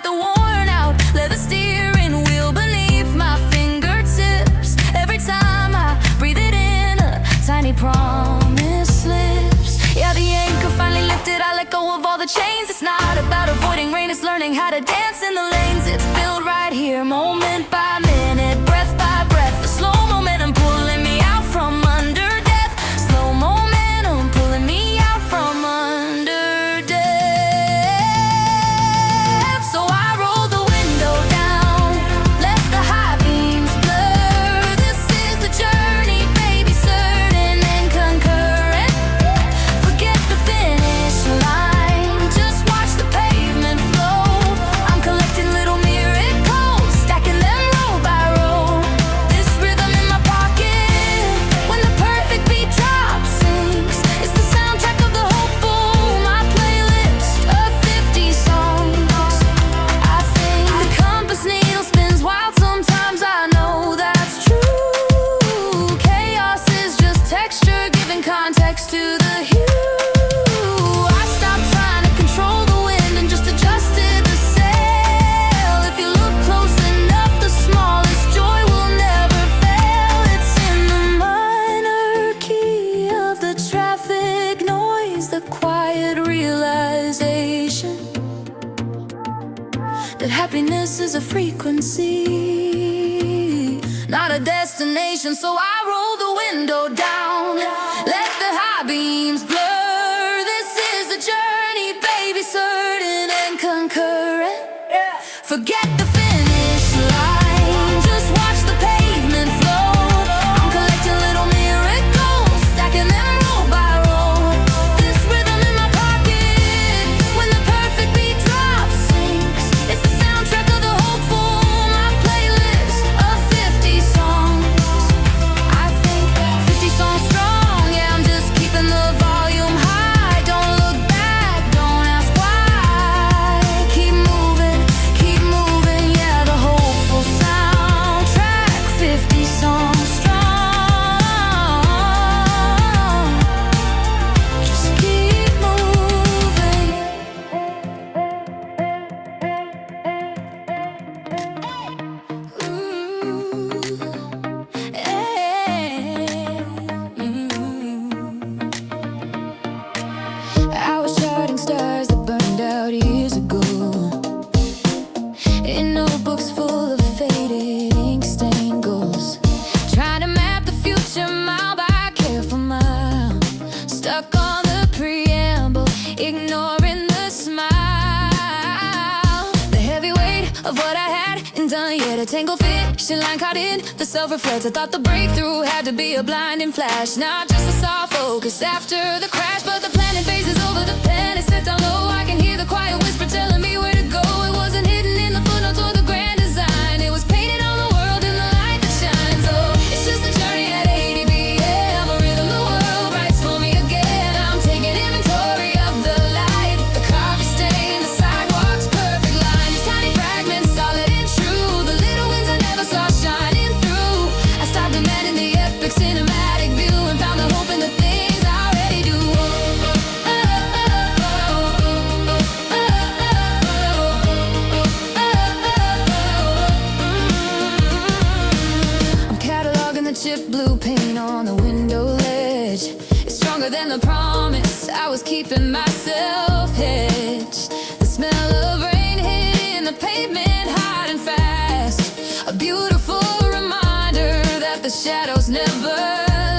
The worn out leather steering wheel beneath my fingertips. Every time I breathe it in, a tiny promise slips. Yeah, the anchor finally lifted, I let go of all the chains. It's not about avoiding rain, it's learning how to dance in the lanes. It's built right here, moment by minute, breath by breath, a slow momentum pulling me out from under death. Slow momentum pulling me out from under death. that happiness is a frequency, not a destination. So I roll the window down, let the high beams blur. This is the journey, baby, certain and concurrent. Forget the finish line, just watch the pavement flow. I'm collecting little miracles, stacking them roll by roll. This rhythm in my pocket, when the perfect beat drops, sinks. It's the soundtrack of the hopeful, my playlist of 50 songs. I think 50 songs strong, yeah, I'm just keeping the volume high. Don't look back, don't ask why. Keep moving, yeah, the hopeful soundtrack, 50 songs strong. Just keep moving. I was charting stars that burned out years ago, in notebooks full of faded ink stained goals, trying to map the future mile by careful mile, stuck on the preamble, ignoring the smile, the heavy weight of what I hadn't done yet, a tangled fiction line caught in the self-reflects. I thought the breakthrough had to be a blinding flash, not just a soft focus after the crash. But the planet phases over the pen, it's set down low. I can hear the quiet whisper telling me where to go. It wasn't hidden in the footnotes or the grand design, it was painted on the world in the light that shines. Oh, it's just a journey at 80 BPM, a rhythm the world writes for me again. I'm taking inventory of the light, the coffee stain, the sidewalk's perfect line, these tiny fragments, solid and true, the little wins I never saw shining through. I stopped demanding the epic cinematic view and found the hope in the things I already do. I'm cataloging the chip blue paint on the window ledge. It's stronger than the promise I was keeping myself hedged. The smell of rain hitting the pavement hard and fast, a beautiful reminder that the shadows never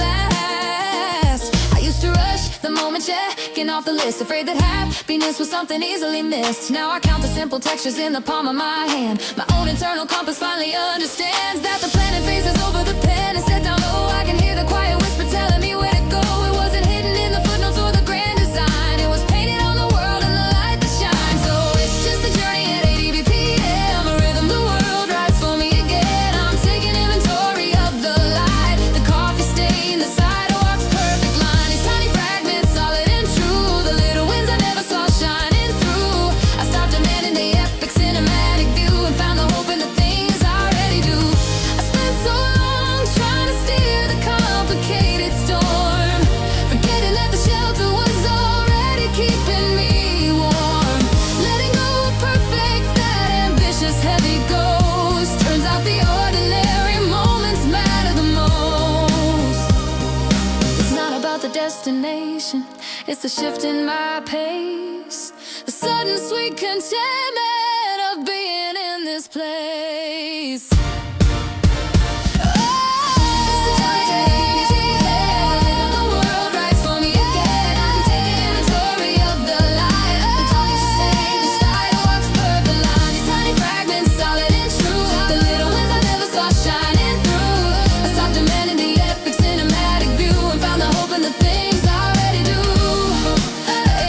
last. I used to rush the moment checking off the list, afraid that happiness was something easily missed. Now I count the simple textures in the palm of my hand. My own internal compass finally understands that the planet phases over the pen and set down low. I can hear the quiet whisper telling me where to go. It wasn't hidden in the footnotes or the grand design, it was painted on the world in the light that shines. So it's just a journey at 80 BPM, a rhythm the world writes for me again. I'm taking inventory of the light, the coffee stain, the sidewalk's perfect line, these tiny fragments, solid and true, the little wins I never saw shining through. I stopped demanding the epic cinematic view and found the hope in the things I already do. I spent so long trying to steer the complicated storm, forgetting that the shelter was already keeping me warm. Letting go of perfect, that ambitious heavy ghost. Turns out the ordinary moments matter the most. It's not about the destination, it's the shift in my pace, the sudden sweet contentment of being in this place. The world writes for me again. I'm taking inventory of the light, the coffee stain, the sidewalk's perfect line, these tiny fragments, solid and true, the little wins I never saw shining through. I stopped demanding the epic cinematic view and found the hope in the things I already do.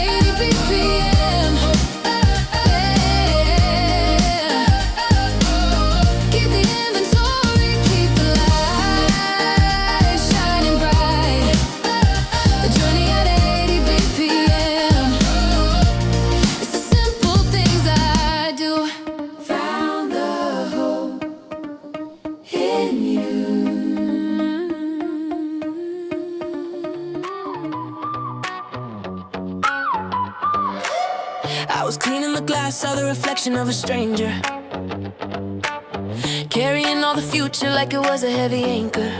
80 BPM, keep the inventory, keep the light shining bright. The journey at 80 BPM, it's the simple things I do. Found the hope in you. I was cleaning the glass, saw the reflection of a stranger, carrying all the future like it was a heavy anchor.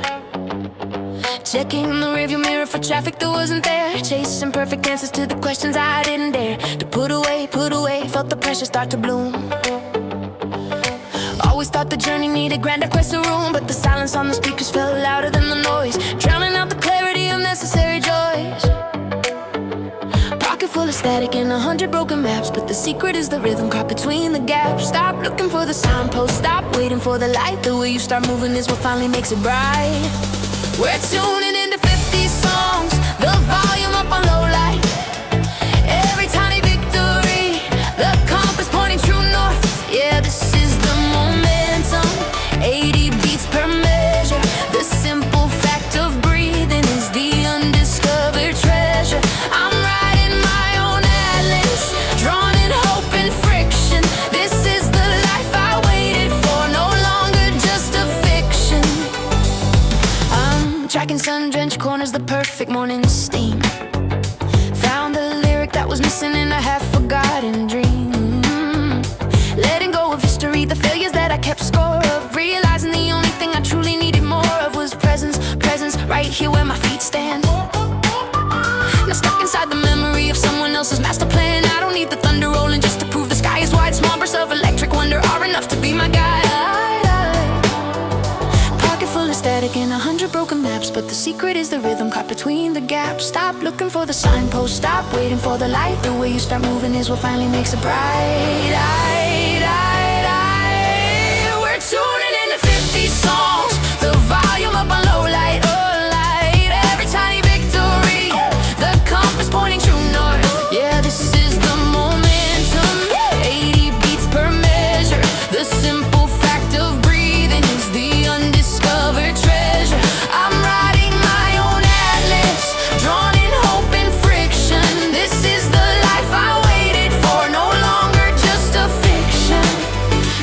Checking the rearview mirror for traffic that wasn't there, chasing perfect answers to the questions I didn't dare to put away. Felt the pressure start to bloom. thought the journey needed grander quest a room, but the silence on the speakers felt louder than the noise, drowning out the clarity of necessary joys. Pocket full of static and 100 broken maps, but the secret is the rhythm caught between the gaps. Stop looking for the signpost, stop waiting for the light. The way you start moving is what finally makes it bright. We're tuning into 50 songs, the volume up on low light. Every tiny victory, the compass pointing true north. Yeah, this is the momentum, 80 beats per measure. The simple fact of breathing is the undiscovered treasure. I'm writing my own atlas, drawn in hope and friction. This is the life I waited for, no longer just a fiction. I'm tracking sun-drenched corners, the perfect morning steam. Found the lyric that was missing in a half-forgotten dream. Letting go of history, the failures that I kept score of. Realizing the only thing I truly needed more of was presence, presence, right here where my feet stand. Now stuck inside the memory of someone else's master plan. I don't need the thunder rolling just to prove the sky is wide. Small bursts of electric wonder are enough to be my guide. Pocket full of static and 100 broken maps, but the secret is the rhythm caught between the gaps. Stop looking for the signpost, stop waiting for the light. The way you start moving is what finally makes it bright. We're tuning into 50 songs, the volume up on low light, oh light. Every tiny victory, the compass pointing true north. Yeah, this is the momentum, 80 beats per measure. The simple fact of breathing is the undiscovered treasure. I'm writing my own atlas, drawn in hope and friction. This is the life I waited for, no longer just a fiction.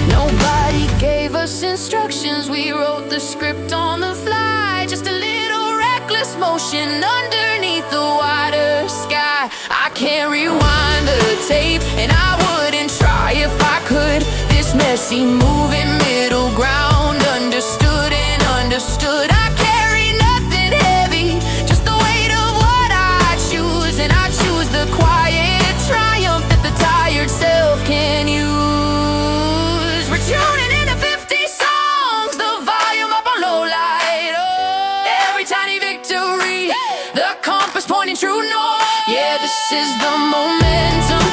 Nobody gave us instructions, we wrote the script on the fly. Just a little reckless motion underneath the wider sky. I can't rewind the tape, and I wouldn't try if I could. This messy moving middle ground, understood and understood. I carry nothing heavy, just the weight of what I choose. And I choose the quiet triumph that the tired self can use. We're tuning into 50 songs, the volume up on low light. Oh, every tiny victory, the compass pointing true north. Yeah, this is the momentum,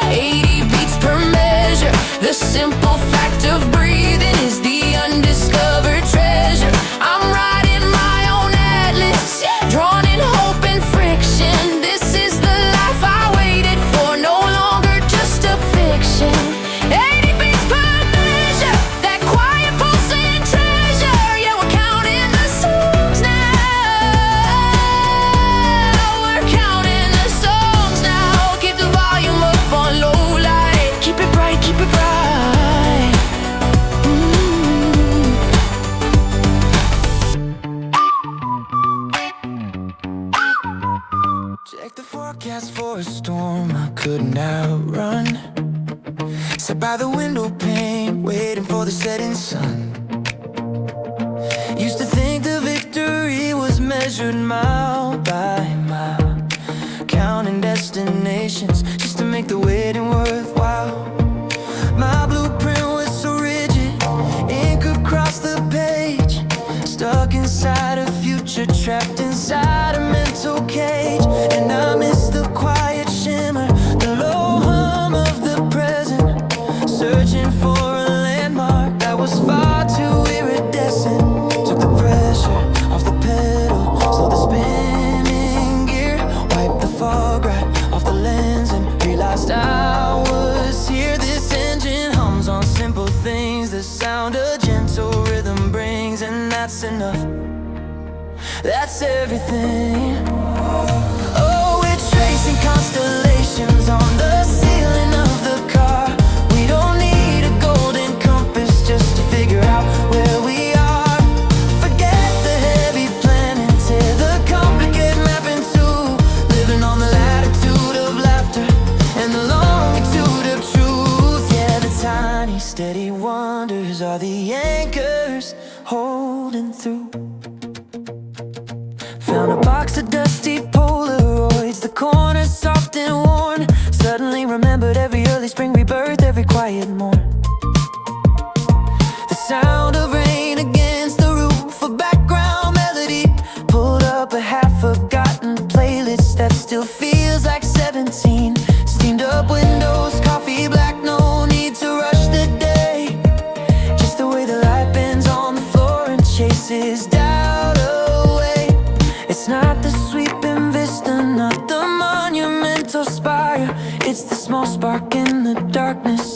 80 beats per measure. The simple fact of breathing is the undiscovered treasure. I'm writing my own atlas, drawn in hope and friction. This is the life I waited for, no longer just a fiction. 80 beats per measure, that quiet pulsing treasure. Yeah, we're counting the songs now. We're counting the songs now. Keep the volume up on low light. Keep it bright, keep it bright. Check the forecast for a storm I couldn't outrun. Sat by the window pane, waiting for the setting sun. Used to think the victory was measured mile by mile, counting destinations just to make the waiting worthwhile. My blueprint was so rigid, ink across the page, stuck inside a future, trapped inside a mental cage. And I miss the quiet shimmer, the low hum of the present, searching for a landmark that was far too iridescent. Took the pressure off the pedal, slow the spinning gear, wipe the fog right off the lens, and realized I was here. This engine hums on simple things, the sound a gentle rhythm brings, and that's enough. That's everything. Oh, we're tracing constellations on the ceiling of the car. We don't need a golden compass just to figure out where we are. Forget the heavy planning, tear the complicated map in two. Living on the latitude of laughter and the longitude of truth. Yeah, the tiny steady wonders are the anchors holding through. Found a box of dusty Polaroids, the corners soft and worn. Suddenly remembered every early spring rebirth, every quiet morn. The sound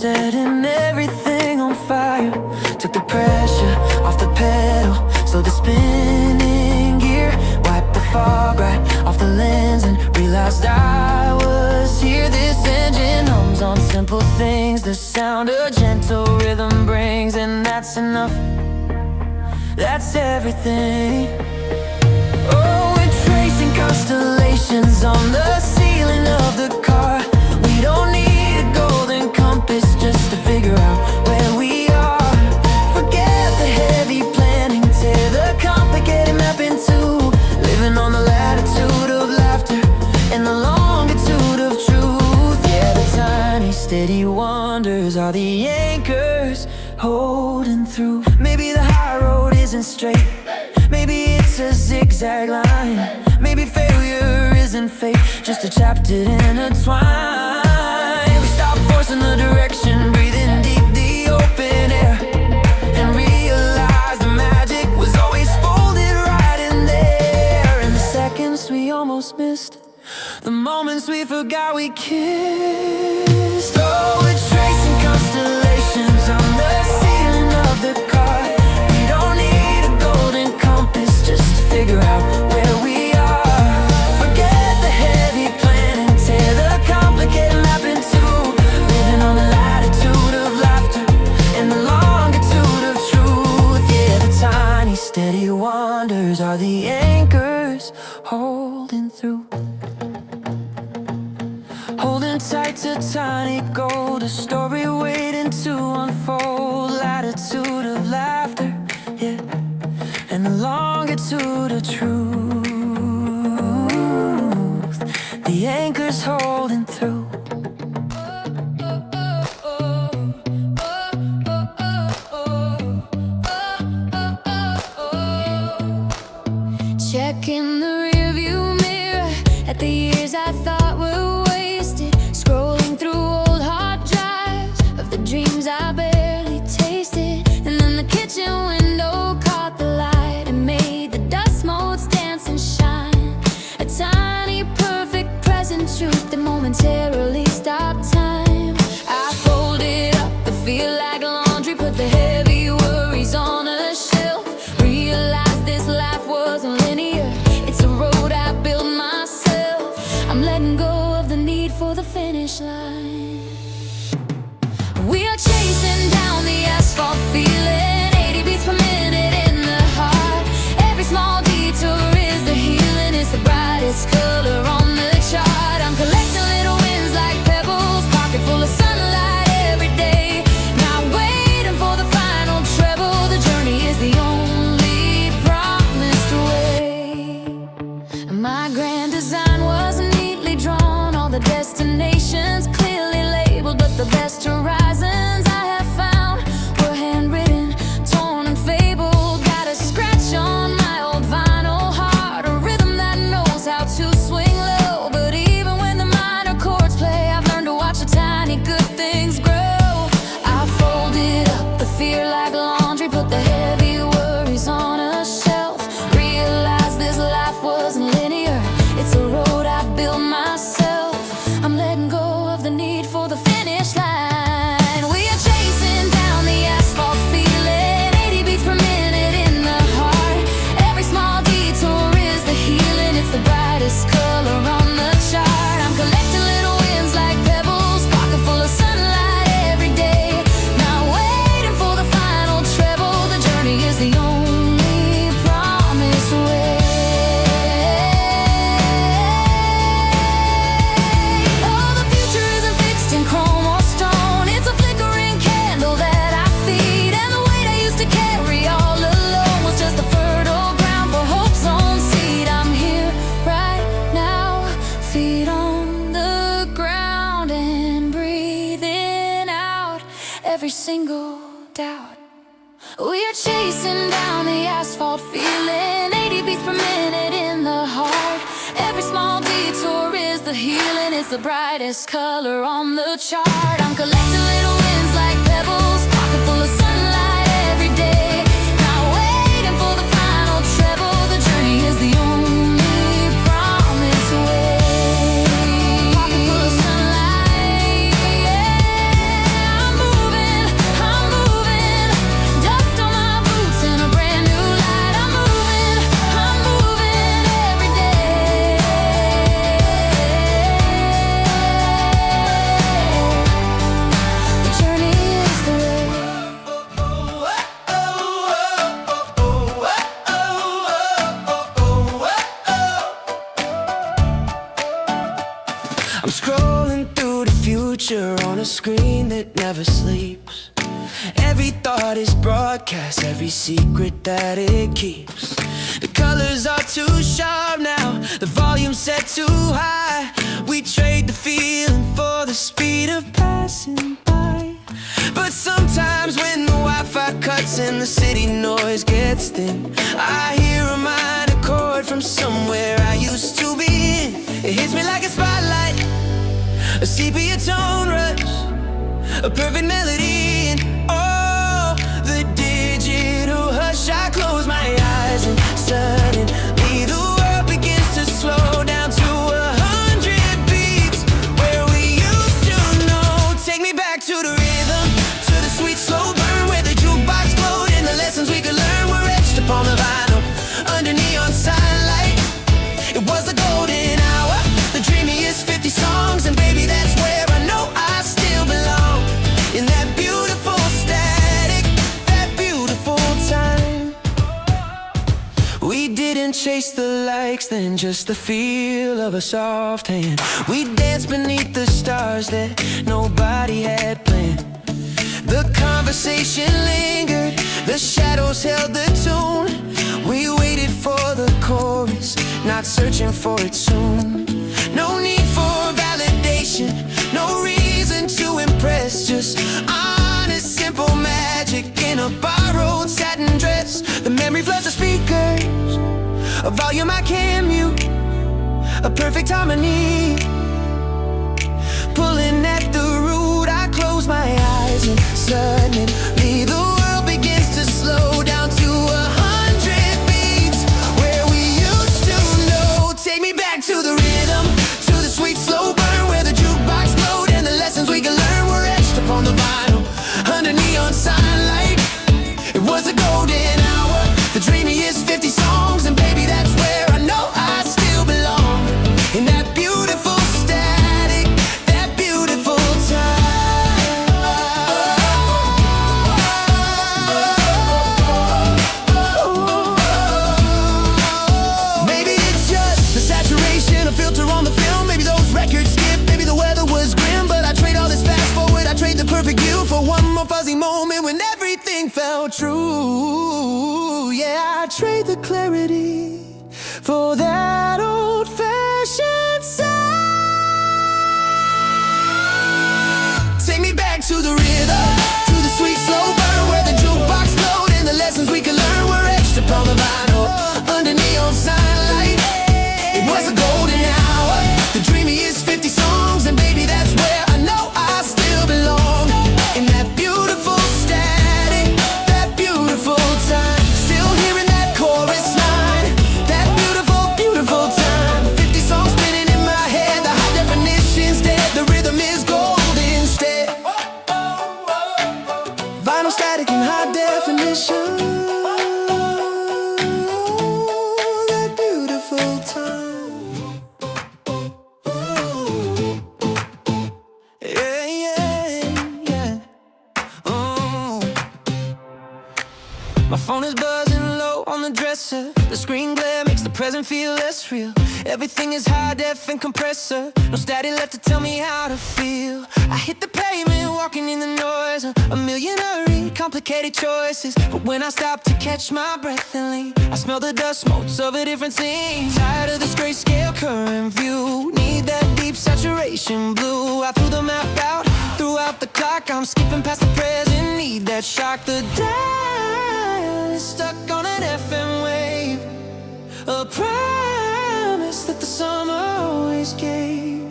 setting everything on fire. Took the pressure off the pedal, slowed the spinning gear, wiped the fog right off the lens and realized I was here. This engine hums on simple things, the sound a gentle rhythm brings, and that's enough. That's everything. Oh, we're tracing constellations on the ceiling of the car. We don't need a golden compass just to figure out where we are. Forget the heavy planning, tear the complicated map in two. Living on the latitude of laughter and the longitude of truth. Yeah, the tiny steady wonders are the anchors holding through. Maybe the high road isn't straight, maybe it's a zigzag line. Maybe failure isn't fate, just a chapter intertwined. We stop forcing the direction, breathing deep the open air, and realize the magic was always folded right in there. And the seconds we almost missed, the moments we forgot we kissed. Oh, we're tracing constellations on the ceiling of the car. We don't need a golden compass just to figure out where we are. Forget the heavy planning, tear the complicated map in two. Living on the latitude of laughter and the longitude of truth. Yeah, the tiny steady wonders are the anchors holding through. Holding tight to tiny gold, a story waiting to unfold. Latitude of laughter, yeah, and the longitude of truth. The anchor's holding through. Checking the rearview mirror at the years I thought were wasted. Scrolling through old hard drives of the dreams I barely tasted. And then the kitchen window caught the light and made the dust motes dance and shine. A tiny perfect present truth that momentarily stopped time. I folded up the feel like laundry, put the heavy worries on a shelf. Realized this life wasn't linear, it's a road I built myself. I'm letting go of the need for the finish line. We are chasing down the asphalt, feeling 80 beats per minute in the heart. Every small detour is the healing, it's the brightest color on the chart. I'm collecting little wins like pebbles, pocket full of sunlight every day. Not waiting for the final treble, the journey is the only promised way. My grand design was neatly drawn, all the destinations clearly labeled, but the best horizons I have found were handwritten, torn and fabled. Got a scratch on my old vinyl heart, a rhythm that knows how to swing low. But even when the minor chords play, I've learned to watch the tiny good things grow. I folded up the fear like laundry, put the heavy worries on a shelf. Realized this life wasn't linear, it's a road I built myself. I'm letting go of the need for the finish line. We are chasing down the asphalt, feeling 80 beats per minute in the heart. Every small detour is the healing, it's the brightest color on the chart. I'm collecting little wins like pebbles, pocket full of sunlight every day. Not waiting for the final treble, the journey is the only promised way. Oh, the future isn't fixed in chrome or stone, it's a flickering candle that I feed. And the weight I used to carry all alone was just the fertile ground for hope's own seed. I'm here right now, feet on the ground and breathing out every single doubt. We are chasing down the asphalt, feeling 80 beats per minute in the heart. Every small detour is the healing, it's the brightest color on the chart. I'm collecting little wins like pebbles, pocket full of sunlight every day. Not waiting for the final treble, the journey is the only promised way. Pocket full of sunlight, yeah. I'm on a screen that never sleeps. Every thought is broadcast, every secret that it keeps. The colors are too sharp now, the volume set too high. We trade the feeling for the speed of passing by. But sometimes when the Wi-Fi cuts and the city noise gets thin, I hear a minor chord from somewhere I used to be in. It hits me like a spotlight, a sepia tone rush, a perfect melody, and oh, the digital hush. I close my eyes and suddenly the world begins to slow down to 100 beats where we used to know. Take me back to the rhythm, to the sweet slow burn where the jukebox glowed and the lessons we could learn were etched upon the vinyl under neon sunlight. It was the golden hour, the dreamiest 50 songs, and baby, that's where I know I still belong. In that beautiful static, that beautiful time. We didn't chase the likes then, just the feel of a soft hand. We danced beneath the stars that nobody had planned. The conversation lingered, the shadows held the tune. We waited for the chorus, not searching for it soon. No need for validation, no reason to impress, just honest, simple magic in a borrowed satin dress. The memory floods the speakers, a volume I can't mute, a perfect harmony. Pulling at the root, I close my eyes and suddenly the world begins to slow down to 100 beats where we used to know. Take me back to the rhythm, to the sweet slow burn where the jukebox glowed and the lessons we could learn were etched upon the vinyl under neon sunlight. It was a golden hour, the dreamiest 50 songs, and baby, that's where I know I still belong. In that beautiful static, that beautiful time. Maybe it's just the saturation, a filter on the film. Maybe those records skip, maybe the weather was grim, but I trade all this fast forward, I trade the perfect view for one more fuzzy moment when everything felt true. Yeah, I trade the clarity for that old-fashioned sound. Take me back to the rhythm, to the sweet slow burn where the jukebox glowed and the lessons we could learn were etched upon the vinyl under neon sunlight. It was a golden hour, the dreamiest 50 songs, and baby, that's where I know I still belong. In that beautiful static, that beautiful time. Still hearing that chorus line, that beautiful, beautiful time. 50 songs spinning in my head, the high definition's dead, the rhythm is gold instead. Vinyl static in high definition. That beautiful time. Yeah, yeah, yeah. Oh. My phone is buzzing low on the dresser. The screen glare makes the present feel less real. Everything is high def and compressor. No static left to tell me how to feel. I hit the pavement, walking in the noise. A million hurried, complicated choices. But when I stop to catch my breath and leave, I smell the dust motes of a different scene. Tired of this grayscale current view. Need that deep saturation blue. I threw the map out, throughout the clock. I'm skipping past the present. Need that shock. The dial is stuck on an FM wave. A promise that the summer always gave.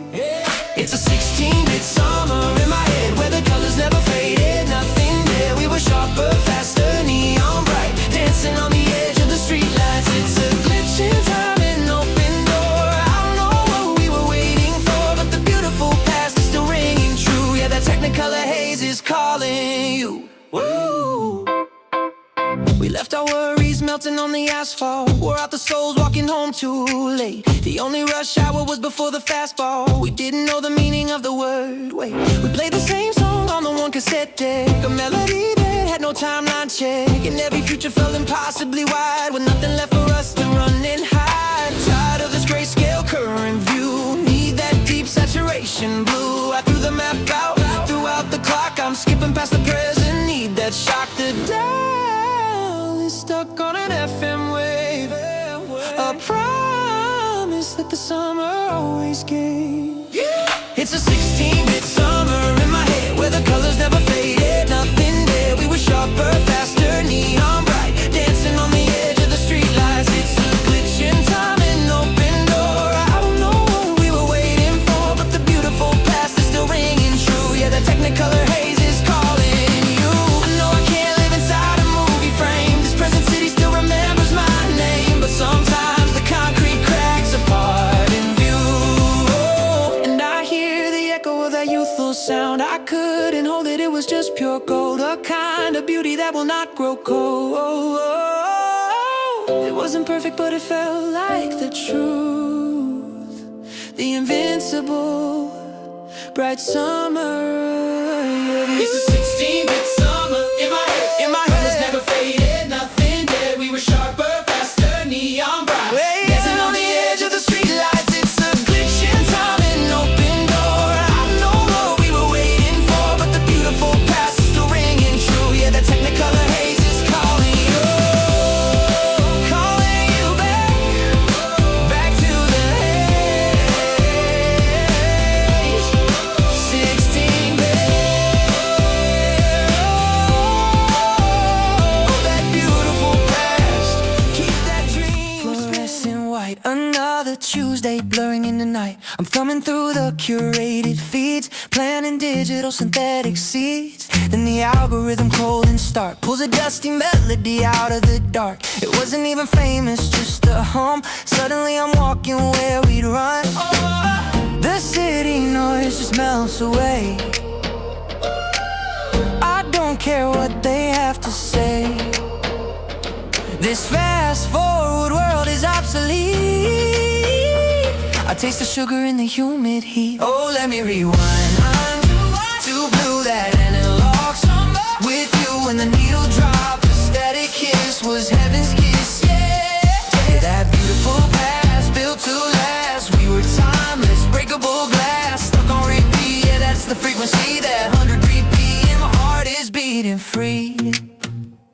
It's a 16-bit summer in my head where the colors never faded. Nothing there. We were sharper, faster, neon bright, dancing on the edge of the streetlights. It's a glitch in time, an open door. I don't know what we were waiting for, but the beautiful past is still ringing true. Yeah, that Technicolor haze is calling you. Woo! We left our worries melting on the asphalt. Wore out the souls walking home too late. The only rush hour was before the fastball. We didn't know the meaning of the word wait. We played the same song on the one cassette deck, a melody that had no timeline check, and every future felt impossibly wide with nothing left for us to run and hide. Tired of this grayscale current view. Need that deep saturation blue. I threw the map out, threw skipping past the present need that shock. The dial is stuck on an FM wave. A promise that the summer always gave. It's a 16-bit summer in my head where the colors never faded. Nothing there, we were sharper, faster, neon bright, dancing on the edge of the streetlights. It's a glitch in time, an open door. I don't know what we were waiting for, but the beautiful past is still ringing true. Yeah, the Technicolor haze is calling you. I know I can't live inside a movie frame. This present city still remembers my name, but sometimes the concrete cracks apart in view. And I hear the echo of that youthful sound. I couldn't hold it, it was just pure gold, a kind of beauty that will not grow cold. It wasn't perfect, but it felt like the truth, the invincible, bright summer. It's a 16-bit summer in my head. Colors never faded, nothing dead. We were sharper, faster, neon bright, dancing on the edge of the streetlights. It's a glitch in time, an open door. I don't know what we were waiting for, but the beautiful past is still ringing true. Yeah, the Technicolor haze is calling you back to the haze. 16-bit, that beautiful past. Keep that dream fluorescent white. Another Tuesday blurring in the night. I'm thumbing through the curated feeds, planning digital synthetic seeds. Then the algorithm cold and stark pulls a dusty melody out of the dark. It wasn't even famous, just a hum. Suddenly I'm walking where we'd run. The city noise just melts away. I don't care what they have to say. This fast forward world is obsolete. I taste the sugar in the humid heat. Oh, let me rewind to blue, that analog summer with you when the needle dropped. The static kiss was heaven's kiss. Yeah, that beautiful past built to last. We were timeless, breakable glass, stuck on repeat. Yeah, that's the frequency, that 100 BPM. My heart is beating free.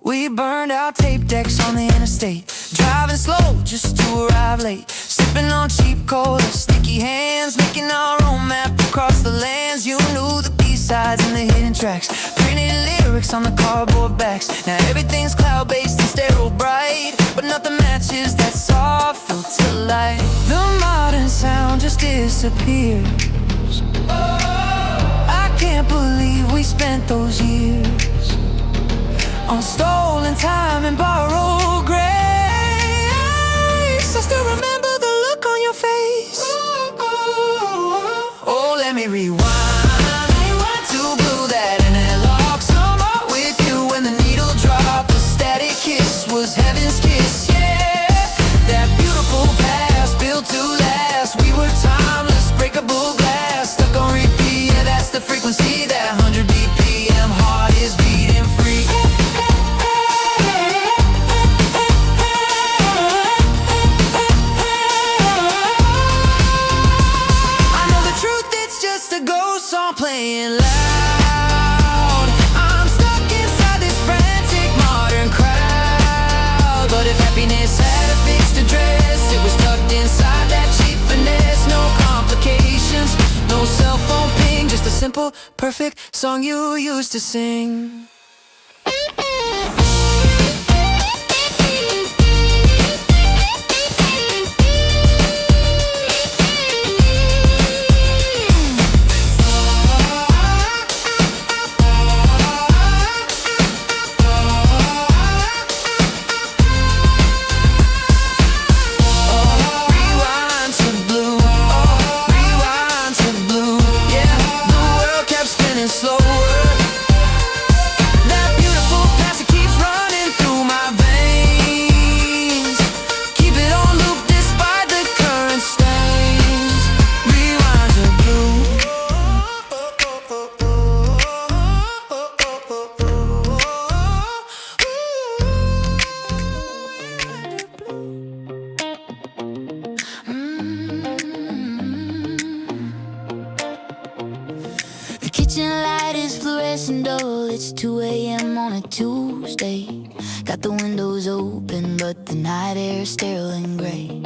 We burned out tape decks on the interstate, driving slow just to arrive late, sipping on cheap cola, sticky hands, making our own map across the lands. You knew the B-sides and the hidden tracks, printed lyrics on the cardboard backs. Now everything's cloud-based and sterile bright, but nothing matches that soft filter light. The modern sound just disappears. I can't believe we spent those years on stolen time and borrowed grace. I still remember the look on your face. Oh, let me rewind to blue, that analog summer with you when the needle dropped. The static kiss was heaven's kiss. Yeah, that beautiful past built to last. We were timeless, breakable glass, stuck on repeat. Yeah, that's the frequency, that 100 BPM. Heart is beating free. Song playing loud. I'm stuck inside this frantic modern crowd. But if happiness had a fixed address, it was tucked inside that cheap finesse. No complications, no cell phone ping, just a simple, perfect song you used to sing. Slower girl, it's 2 a.m. on a Tuesday. Got the windows open, but the night air's sterile and gray.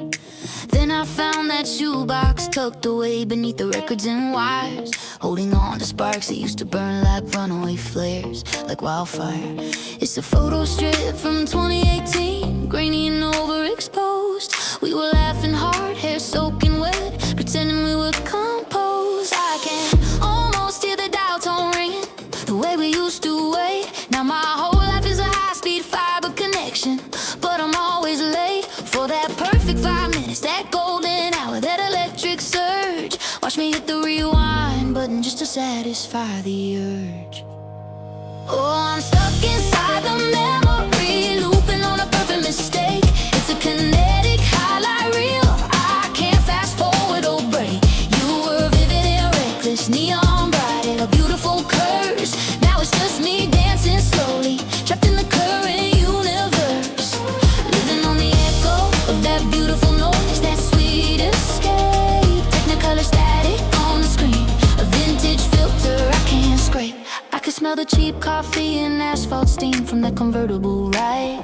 Then I found that shoebox tucked away beneath the records and wires, holding on to sparks that used to burn like runaway flares, like wildfire. It's a photo strip from 2018, grainy and overexposed. We were laughing hard, hair soaking wet, pretending we were composed. I can almost hear the dial tone ringing, the way we used to wait. Now my whole life is a high-speed fiber connection, but I'm always late for that perfect 5 minutes, that golden hour, that electric surge. Watch me hit the rewind button just to satisfy the urge. Oh, I'm stuck inside the memory, looping on a perfect mistake. It's a kinetic highlight reel, I can't fast forward or break. You were vivid and reckless, neon bright and a beautiful curse. Now it's just me dancing slowly, trapped in the current universe, living on the echo of that beautiful noise, that sweet escape. Technicolor static on the screen, a vintage filter I can't scrape. I could smell the cheap coffee and asphalt steam from that convertible ride.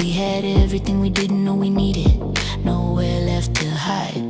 We had everything we didn't know we needed, nowhere left to hide.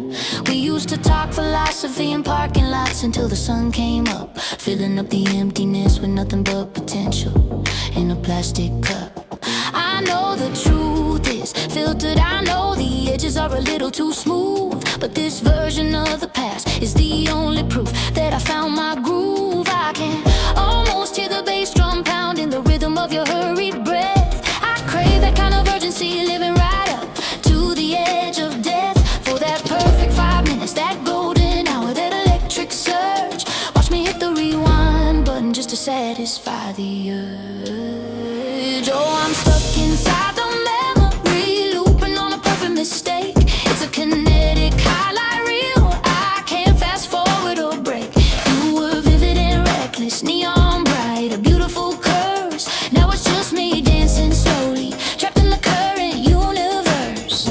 We used to talk philosophy in parking lots until the sun came up, filling up the emptiness with nothing but potential in a plastic cup. I know the truth is filtered, I know the edges are a little too smooth, but this version of the past is the only proof that I found my groove. I can almost hear the bass drum pounding the rhythm of your hurried breath. I crave that kind of urgency, living right up to the edge of death, for that perfect 5 minutes, that golden hour, that electric surge. Watch me hit the rewind button just to satisfy the urge. Oh, I'm stuck inside the memory, looping on a perfect mistake. It's a kinetic highlight reel, I can't fast forward or break. You were vivid and reckless, neon bright, a beautiful curse. Now it's just me dancing slowly, trapped in the current universe,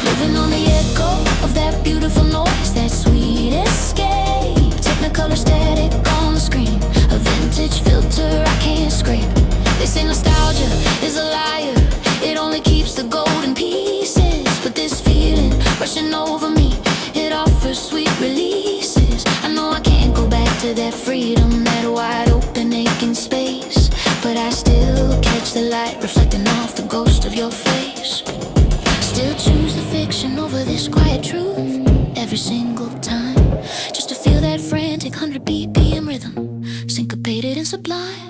living on the echo of that beautiful noise, that sweet escape. Technicolor static on the screen, a vintage filter I can't scrape. They say nostalgia is a liar, it only keeps the golden pieces, but this feeling rushing over me, it offers sweet releases. I know I can't go back to that freedom, that wide open aching space, but I still catch the light reflecting off the ghost of your face. Still choose the fiction over this quiet truth every single time, just to feel that frantic 100 BPM rhythm, syncopated and sublime.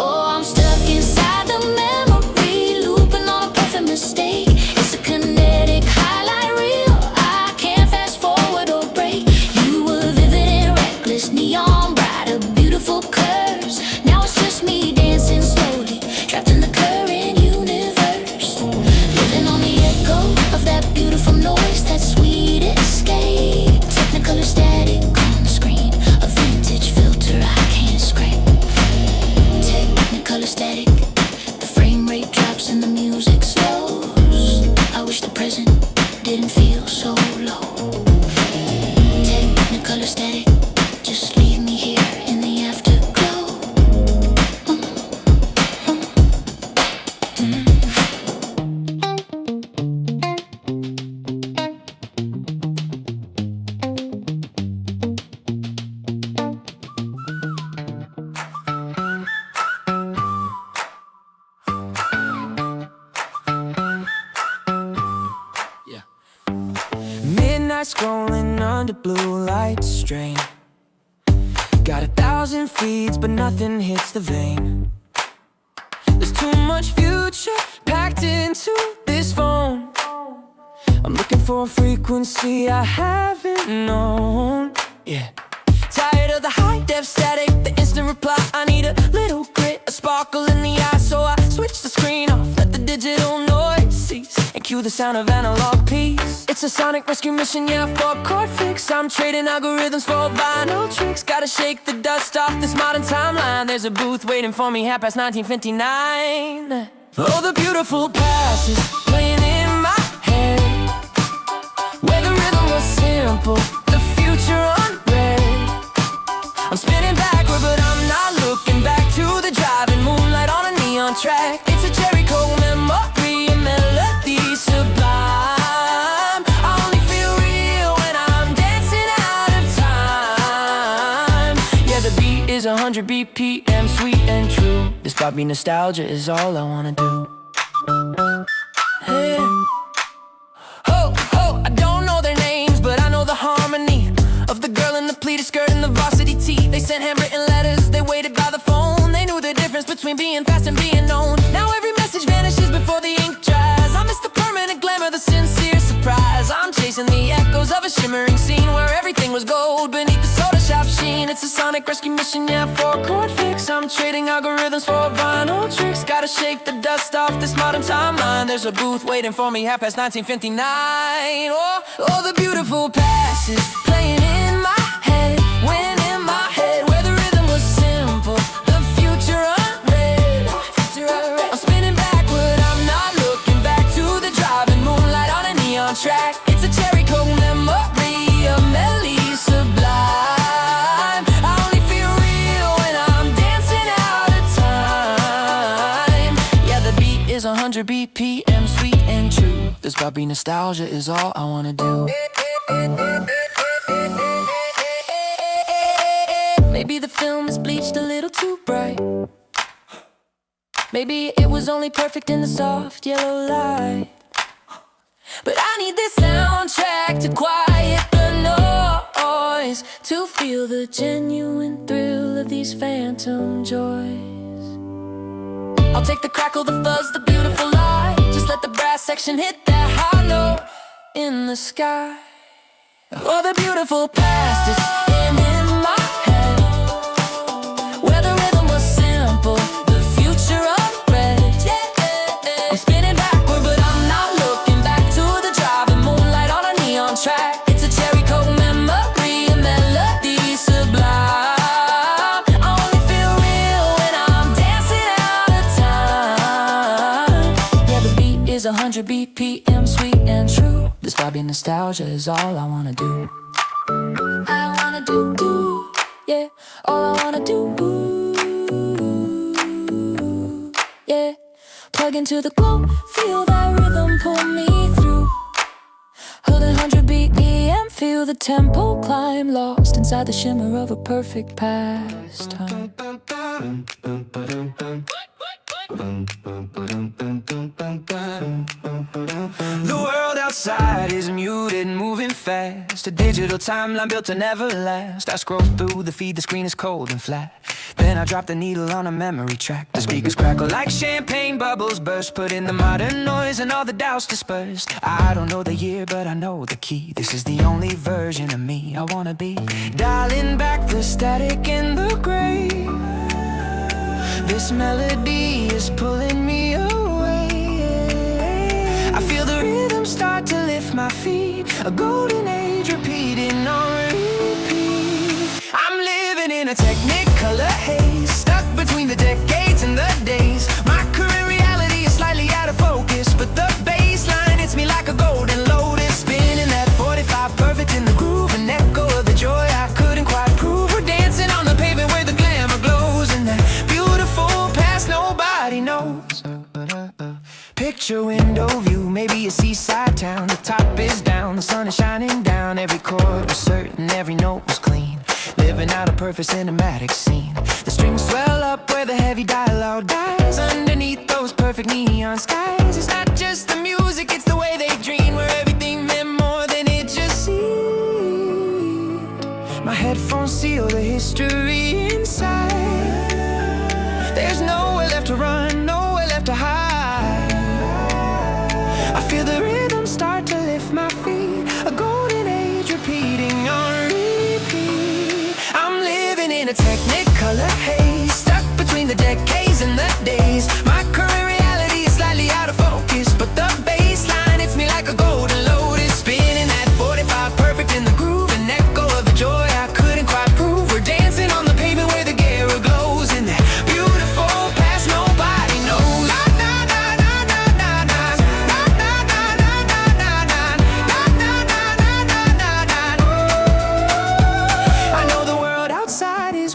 Oh, I'm stuck inside the memory, looping on a perfect mistake. It's a kinetic highlight reel, I can't fast forward or break. You were vivid and reckless, neon bright, a beautiful curse. Now it's just me dancing slowly, trapped in the current universe, living on the echo of that beautiful noise, that sweet escape. Technicolor static on the screen, a vintage filter I can't scrape. Technicolor static, the frame rate drops and the music slows. I wish the present didn't feel so low. Technicolor static, just leave me here in the afterglow. Midnight scrolling under blue light strain, got 1,000 feeds but nothing hits the vein. There's too much future packed into this phone, I'm looking for a frequency I haven't known. Yeah, tired of the high def static, the instant reply. I need a little grit, a sparkle in the eye, so I switch the screen off, let the digital noise cease, and cue the sound of analog peace. It's a sonic rescue mission, yeah, for a chord fix. I'm trading algorithms for vinyl tricks. Gotta shake the dust off this modern timeline. There's a booth waiting for me, 19:59. Oh, the beautiful past is playing in my head, where the rhythm was simple, the future unread. I'm spinning backward, but I'm not looking back to the driving moonlight on a neon track. It's a cherry coke memory, a melody sublime. I only feel real when I'm dancing out of time. Yeah, the beat is 100 BPM, sweet and true. This poppy nostalgia is all I wanna do. Hey. I don't know their names, but I know the harmony of the girl in the pleated skirt and the varsity tee. They sent handwritten letters, they waited by the phone. They knew the difference between being fast and being known. Now every message vanishes before the ink dries. I miss the permanent glamour, the sincere surprise. I'm chasing the echoes of a shimmering scene where everything was gold beneath the soda shop sheen. It's a sonic rescue mission, yeah, for a chord fix. I'm trading algorithms for vinyl tricks. Gotta shake the dust off this modern timeline. There's a booth waiting for me, 19:59. Oh, the beautiful past is playing in my head, when in my head, where the rhythm was simple, the future unread. I'm spinning backward, I'm not looking back to the driving moonlight on a neon track. It's a cherry coke memory, a melody sublime. I only feel real when I'm dancing out of time. Yeah, the beat is 100 BPM, sweet and true. This poppy nostalgia is all I wanna do. Maybe the film is bleached a little too bright. Maybe it was only perfect in the soft yellow light. But I need this soundtrack to quiet the noise, to feel the genuine thrill of these phantom joys. I'll take the crackle, the fuzz, the beautiful light. Just let the brass section hit that high note in the sky. Oh, the beautiful past is in my head, where the rhythm was simple, the future unread. I'm spinning backward, but I'm not looking back to the driving moonlight on a neon track. It's a cherry coke memory, a melody sublime. I only feel real when I'm dancing out of time. Yeah, the beat is 100 BPM, sweet and true. This poppy nostalgia is all I wanna do. I wanna do, yeah, all I wanna do, yeah. Plug into the glow, feel that rhythm pull me through. Hold 100 BPM, feel the tempo climb, lost inside the shimmer of a perfect pastime. The world outside is muted, moving fast. A digital timeline built to never last. I scroll through the feed, the screen is cold and flat. Then I drop the needle on a memory track. The speakers crackle like champagne bubbles burst. Put in the modern noise and all the doubts dispersed. I don't know the year, but I know the key. This is the only version of me I wanna be. Dialing back the static in the gray. This melody is pulling me away. I feel the rhythm start to lift my feet. A golden age repeating on repeat. I'm living in a technicolor haze, stuck between the decades and the days. My current reality is slightly out of focus, but the bass line hits me like a golden lotus. Spinning that 45 perfect in the groove, an echo of the joy I couldn't quite prove. We're dancing on the pavement where the glamour glows, and that beautiful past nobody knows. Picture window view, maybe a seaside town. The top is down, the sun is shining down. Every chord was certain, every note was clean. Living out a perfect cinematic scene. The strings swell up where the heavy dialogue dies. Underneath those perfect neon skies. It's not just the music, it's the way they dream, where everything meant more than it just seemed. My headphones seal the history inside. There's nowhere left to run, nowhere left to hide. I feel the rhythm start to lift my feet. A golden age repeating on repeat. I'm living in a technicolor haze, stuck between the decades and the days. My current reality is slightly out of focus, but the bass line hits me like a golden lotus. Spinning that 45 perfect in the groove, an echo of the joy I couldn't quite prove. We're dancing on the pavement where the Guerra glows, in that beautiful past nobody knows. I know the world outside is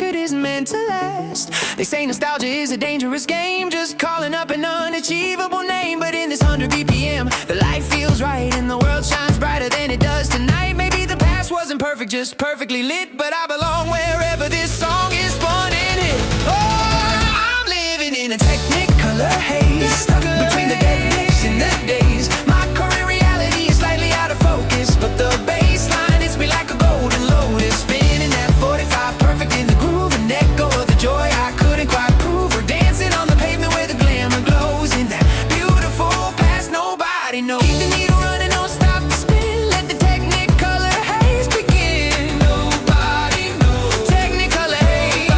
record isn't meant to last. They say nostalgia is a dangerous game, just calling up an unachievable name. But in this 100 BPM, the light feels right and the world shines brighter than it does tonight. Maybe the past wasn't perfect, just perfectly lit, but I belong wherever this song is spun and hit. Oh, I'm living in a technicolor haze, stuck between the days and the days. My current reality is slightly out of focus, but the baseline hits me like a golden lotus, spinning that 45 perfect in the groove, an echo of the joy I couldn't quite prove. We're dancing on the pavement where the glamour glows in that beautiful past nobody knows. Keep the needle running, don't stop the spin, let the technicolor haze begin. Nobody knows. Technicolor haze,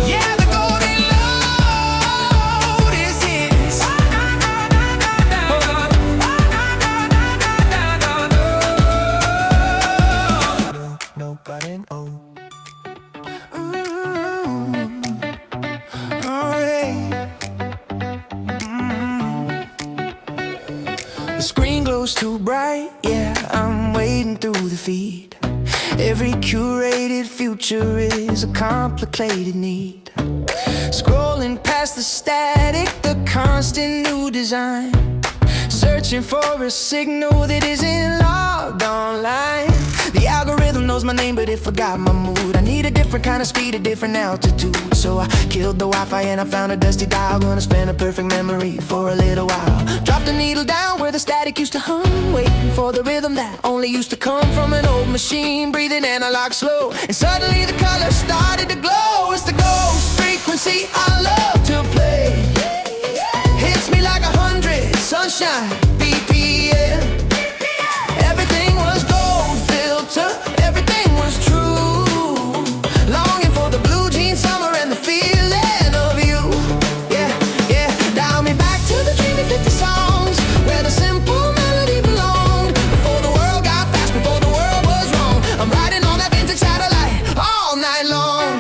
yeah, the golden lotus hits. Nobody knows. The screen glows too bright, yeah, I'm waiting through the feed. Every curated future is a complicated need. Scrolling past the static, the constant new design, searching for a signal that isn't logged online. The algorithm knows my name, but it forgot my mood. I need a different kind of speed, a different altitude. So I killed the Wi-Fi and I found a dusty dial. Gonna spend a perfect memory for a little while. Drop the needle down where the static used to hum, waiting for the rhythm that only used to come from an old machine, breathing analog slow. And suddenly the color started to glow. It's the ghost frequency I love to play. Hits me like 100 sunshine BPM. Everything was gold filter, everything was true. Longing for the blue jean summer and the feeling of you. Yeah, yeah. Dial me back to the dreamy 50 songs where the simple melody belonged. Before the world got fast, before the world was wrong. I'm riding on that vintage satellite all night long.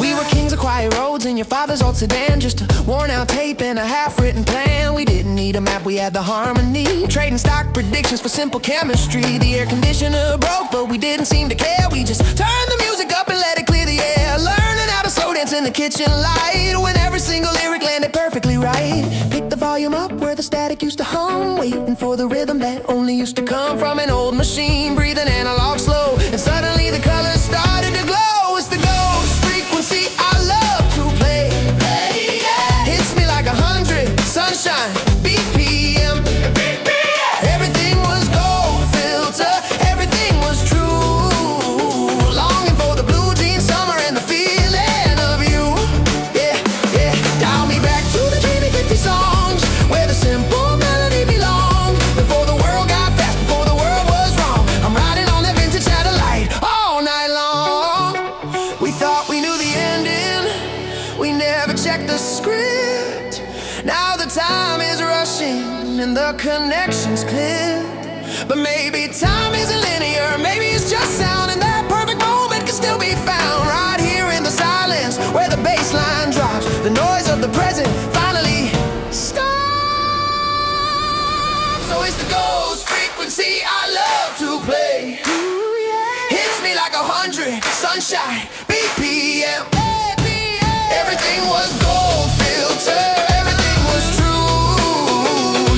We were kings of quiet roads in your father's old sedan, just a worn out tape and a half-written plan. We didn't need a map, we had the harmony, trading stock predictions for simple chemistry. The air conditioner broke, but we didn't seem to care. We just turned the music up and let it clear the air, learning how to slow dance in the kitchen light when every single lyric landed perfectly right. Pick the volume up where the static used to hum, waiting for the rhythm that only used to come from an old machine, breathing analog slow. And suddenly the colors started to glow. It's the ghost frequency I love to play. Hits me like 100 sunshine BPM. Everything was gold filter, everything was true. Longing for the blue jean summer and the feeling of you. Yeah, yeah. Dial me back to the dreamy 50 songs where the simple melody belonged. Before the world got fast, before the world was wrong. I'm riding on that vintage satellite all night long. We thought we knew the ending, we never checked the script. Now the time is rushing and the connection's clear. But maybe time isn't linear, maybe it's just sound, and that perfect moment can still be found right here in the silence where the bass line drops. The noise of the present finally stops. So it's the ghost frequency I love to play. Hits me like 100 sunshine BPM. Everything was gold filter, everything was true.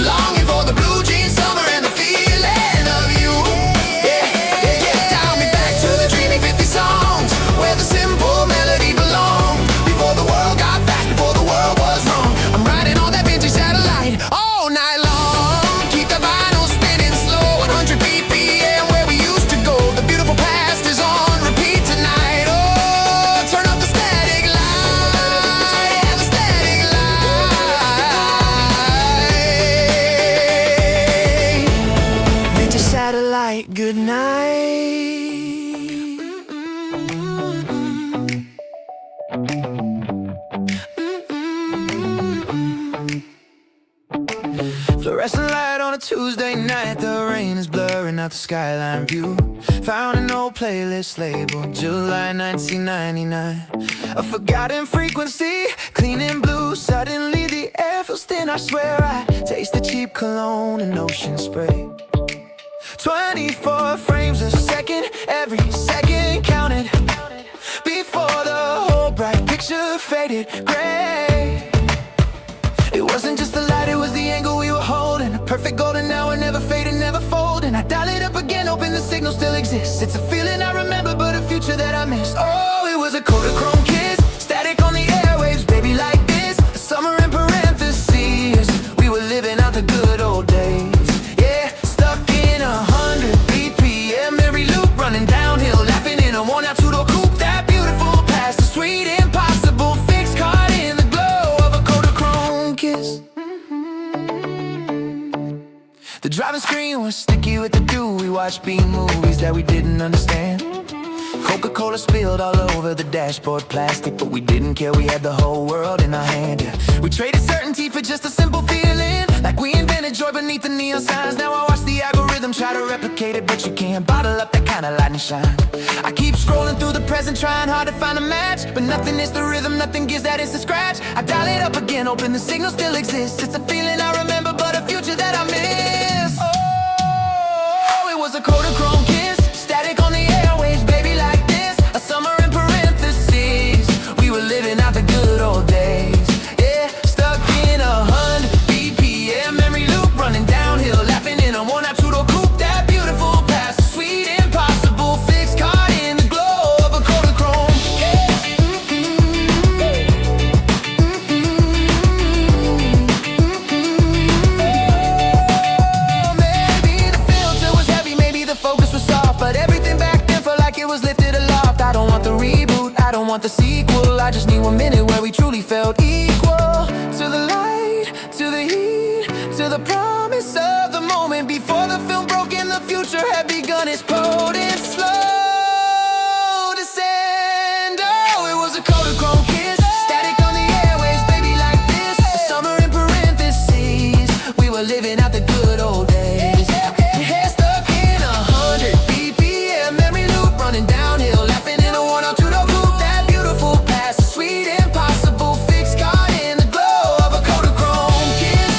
Longing for the blue jean summer and the feeling of you. Yeah, yeah, yeah. Dial me back to the dreamy 50 songs where the simple melody belonged. Before the world got fast, before the world was wrong. I'm riding on that vintage satellite all night long. Keep the vinyl spinning slow, 100 BPM where we used to go. The beautiful past is on repeat tonight. Oh, turn up the static light, yeah, the static light. Vintage satellite, good night. Fluorescent light on a Tuesday night, the rain is blurring out the skyline view. Found an old playlist labeled July 1999. A forgotten frequency, clean and blue. Suddenly the air feels thin, I swear I taste the cheap cologne and ocean spray. 24 frames a second, every second counted. Be picture faded gray. It wasn't just the light, it was the angle we were holding. A perfect golden hour, never fading, never folding. I dial it up again, hoping the signal still exists. It's a feeling I remember, but a future that I missed. Oh, it was a Kodachrome kiss, static on the airwaves, baby like this. A summer in parentheses, we were living out the good old days. Yeah, stuck in 100 BPM, every loop running downhill, laughing in a worn-out two-door coupe. That beautiful past, the sweet impossible fix, caught in the glow of a Kodachrome kiss. The driving screen was sticky with the dew. We watched B movies that we didn't understand. Coca-Cola spilled all over the dashboard, plastic, but we didn't care. We had the whole world in our hand. Yeah. We traded certainty for just a simple feeling, like we invented joy beneath the neon signs. Now I watch the algorithm try to replicate it, but you can't bottle up that kind of light and shine. I keep scrolling through the present, trying hard to find a match, but nothing is the rhythm, nothing gives that instant scratch. I dial it up again, hoping the signal still exists. It's a feeling I remember, but a future that I miss. Oh, it was a Kodachrome kiss, static on the airwaves, baby like this. A summer in parentheses, we were living out the good old days. Yeah, stuck in 100 BPM, memory loop running downhill, laughing in a worn-out two-door coupe. That beautiful past, sweet impossible fix, caught in the glow of a Kodachrome. Oh, maybe the filter was heavy, maybe the focus was soft, but everything back then felt like it was lifted aloft. I don't want the reboot, I don't want the sequel, I just need 1 minute where we truly felt equal. To the light, to the heat, to the promise of the moment before the film broke and the future had begun its potent slow descent. Oh, it was a Kodachrome kiss, static on the airwaves, baby like this. A summer in parentheses, we were living out the good old days. Hair stuck in 100 BPM, memory loop running downhill, laughing in a worn-out two-door coupe. That beautiful past, sweet impossible fix, caught in the glow of a Kodachrome kiss.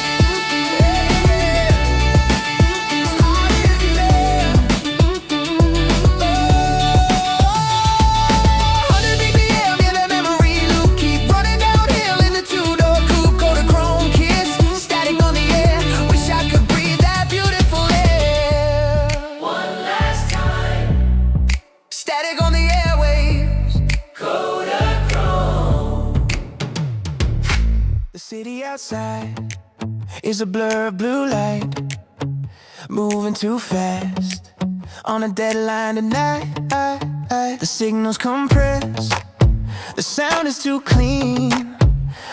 100 BPM, yeah, that memory loop keep running downhill in the two-door coupe. Kodachrome kiss, static on the air, wish I could breathe that beautiful air. One last time, static on the airwaves, Kodachrome. The city outside is a blur of blue light, moving too fast on a deadline tonight. The signals compress, the sound is too clean,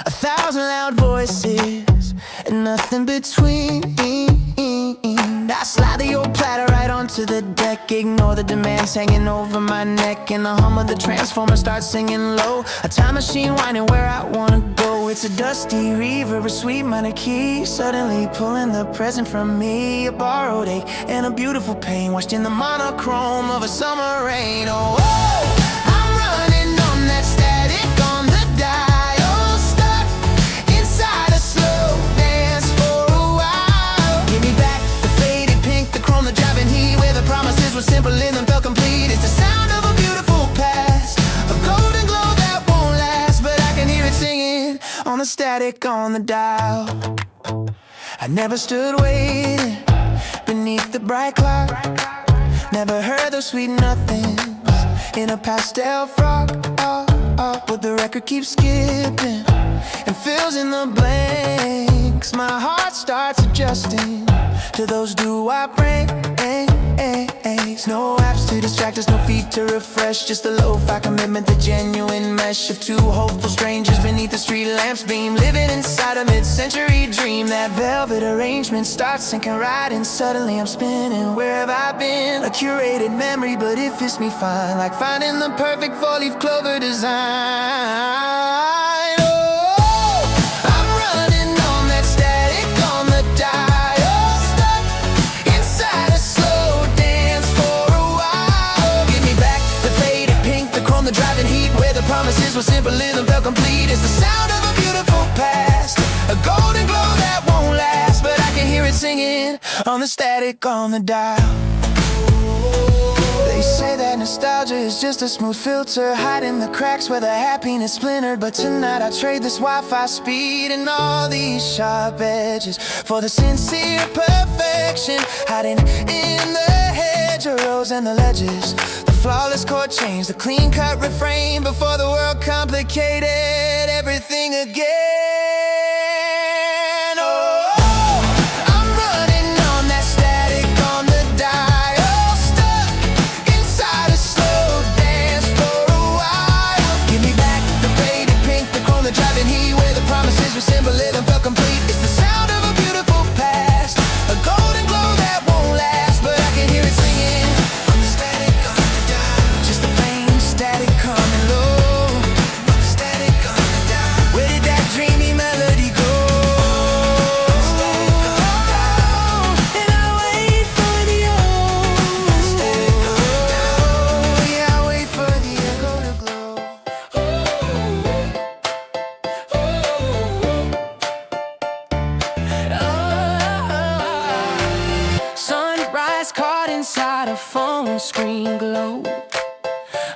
1,000 loud voices and nothing between. I slide the old platter right onto the deck, ignore the demands hanging over my neck, and the hum of the transformer starts singing low. A time machine winding where I wanna go. It's a dusty reverb, a sweet minor key, suddenly pulling the present from me. A borrowed ache and a beautiful pain, washed in the monochrome of a summer rain. Oh, I'm running on that static on the dial, stuck inside a slow dance for a while. Give me back the faded pink, the chrome, the driving heat, where the promises were simple and then felt complete. It's the sound of a beautiful past, a golden glow that won't last, but I can hear it singing on the static on the dial. I never stood waiting beneath the bright clock, never heard those sweet nothings in a pastel frock. But the record keeps skipping and fills in the blanks. My heart starts adjusting to those doo-wop rings. No apps to distract us, no feet to refresh, just a lo-fi commitment, the genuine mesh of two hopeful strangers beneath the street lamps beam, living inside a mid-century dream. That velvet arrangement starts sinking right in, suddenly I'm spinning. Where have I been? A curated memory, but it fits me fine, like finding the perfect four-leaf clover design. Oh, I'm running on that static on the dial, stuck inside a slow dance for a while. Give me back the faded pink, the chrome, the driving heat, where the promises were simple and felt complete. It's the sound of a beautiful past, a golden glow that won't last, but I can hear it singing on the static on the dial. They say that nostalgia is just a smooth filter, hiding the cracks where the happiness splintered. But tonight I trade this Wi-Fi speed and all these sharp edges for the sincere perfection hiding in the hedgerows and the ledges. The flawless chord change, the clean-cut refrain before the world complicated everything again. Oh, I'm running on that static on the dial, stuck inside a slow dance for a while. Give me back the faded pink, the chrome, the driving heat, where the promises were symbolism felt complete. It's the sound of a beautiful past, a golden glow that won't last, but I can hear it singing on the static on the dial. Just the plain static coming low, static on the dial. Where did that dreamy melody go? And I wait for the static on the dial. Yeah, I wait for the echo to glow. Sunrise caught inside a phone screen glow.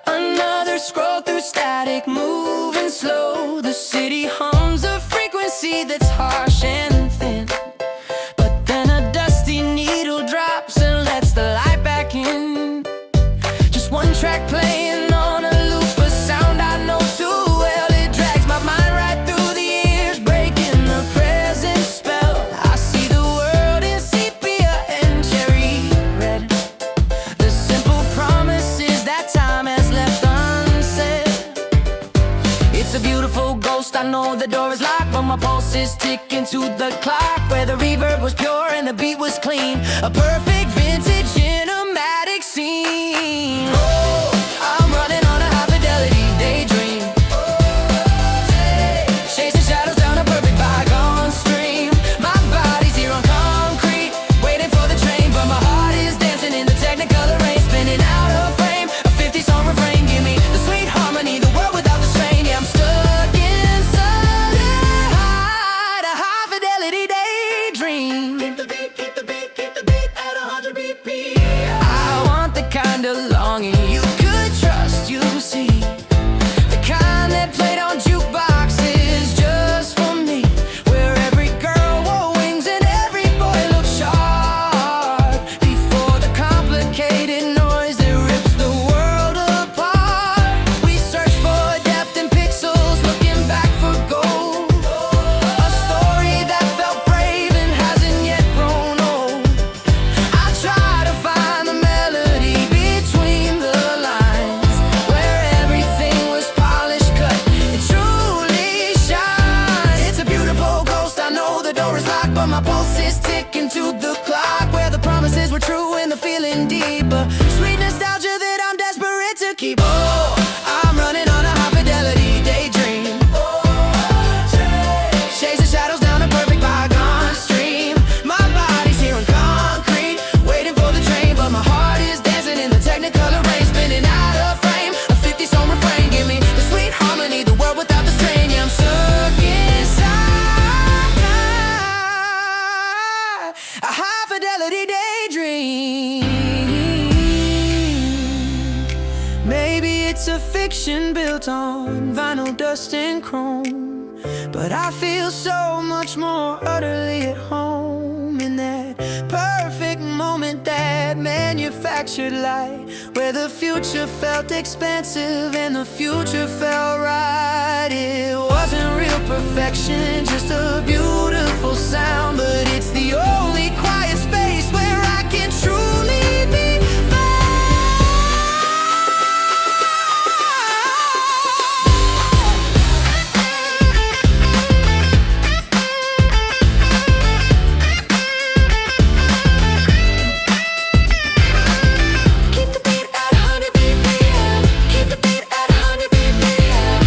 Another scroll through static, moving slow. The city hums a frequency that's harsh and thin. But then a dusty needle drops and lets the light back in. Just one track playing on a loop, a sound I know too well. It drags my mind right through the years, breaking the present spell. I see the world in sepia and cherry red. The simple promises that time has left unsaid. It's a beautiful ghost, I know the door is locked, but my pulse is ticking to the clock, where the reverb was pure and the beat was clean. A perfect vintage cinematic scene. Oh, I'm running on a high fidelity daydream, chasing shadows down a perfect bygone stream. My body's here on concrete, waiting for the train, but my heart is dancing in the technicolor rain, spinning out of frame. A 50-song refrain, give me the sweet harmony, the world without the strain. Yeah, I'm stuck inside a high fidelity daydream. Keep the beat, keep the beat, keep the beat at 100 BPM. I want the kind of longing you could trust, you see, the kind that played on jukeboxes just for me, where every girl wore wings and every boy looked sharp before the complicated noise that rips the world apart. We search for depth in pixels, looking back for gold, a story that felt brave and hasn't yet grown old. I try to find the melody between the lines, where everything was polished, cut, it truly shines. It's a beautiful ghost, I know the door is locked, but my pulse is ticking to the clock, where the promises were true and the feeling deeper. Sweet nostalgia that I'm desperate to keep. Oh, I'm running on a high fidelity daydream, chasing shadows down a perfect bygone stream. My body's here on concrete, waiting for the train, but my heart is dancing in the technicolor rain, spinning out of frame. A 50-song refrain, give me the sweet harmony, the world without the strain. Yeah, I'm stuck inside a high fidelity daydream. Maybe it's a fiction built on vinyl dust and chrome, but I feel so much more utterly at home in that perfect moment, that manufactured light, where the future felt expansive and the future felt right. It wasn't real perfection, just a beautiful sound, but it's the only quiet space where I can truly be keep the beat at 100 BPM, keep the beat at 100 BPM.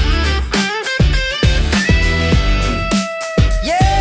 Yeah.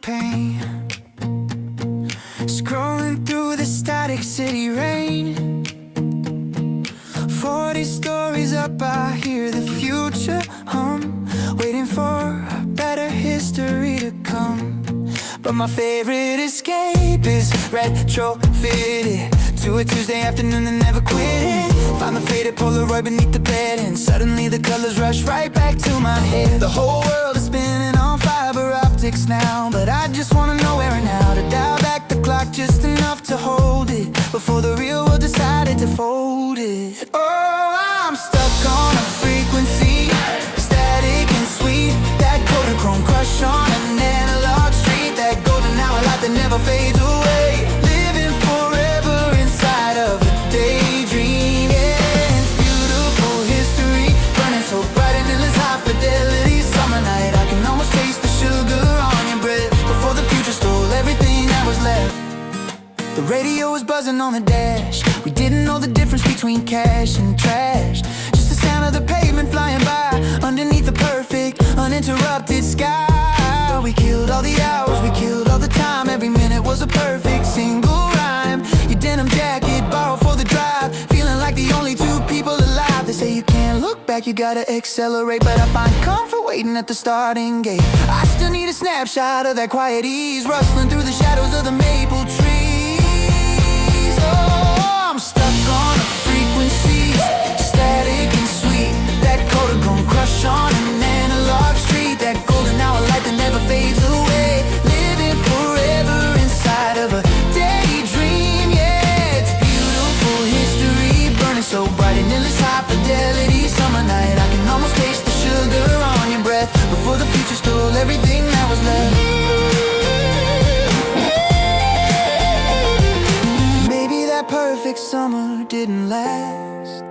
pain. Scrolling through the static city rain. 40 stories up, I hear the future hum, waiting for a better history to come. But my favorite escape is retrofitted to a Tuesday afternoon that never quit. Find the faded Polaroid beneath the bed, and suddenly the colors rush right back to my head. The whole world is spinning on fiber optics now, but I just wanna know where and how to dial back the clock just enough to hold it before the real world decided to fold it. Oh, I'm stuck on a frequency, static and sweet. That Kodachrome crush on an analog street. That golden hour light that never fades away. Living forever inside of a daydream. Yeah, it's beautiful history, burning so bright and endless high fidelity. Summer night, I can almost taste the sugar on your breath before the future stole everything that was left. The radio was buzzing on the dash. We didn't know the difference between cash and trash. Just the sound of the pavement flying by underneath the perfect, uninterrupted sky. We killed all the hours, we killed all the time. Every minute was a perfect single rhyme. Your denim jacket, borrowed for the drive. Feeling like the only two people alive. They say you can't look back, you gotta accelerate. But I find comfort waiting at the starting gate. I still need a snapshot of that quiet ease, rustling through the shadows of the maple trees. Oh, I'm stuck on a frequency, static and sweet. That Kodachrome crush on an analog street. That golden hour light that never fades away. Living forever inside of a daydream. Yeah, it's beautiful history, burning so bright and endless high fidelity. Summer night, I can almost taste the sugar on your breath before the future stole everything that was left. Maybe that perfect summer didn't last.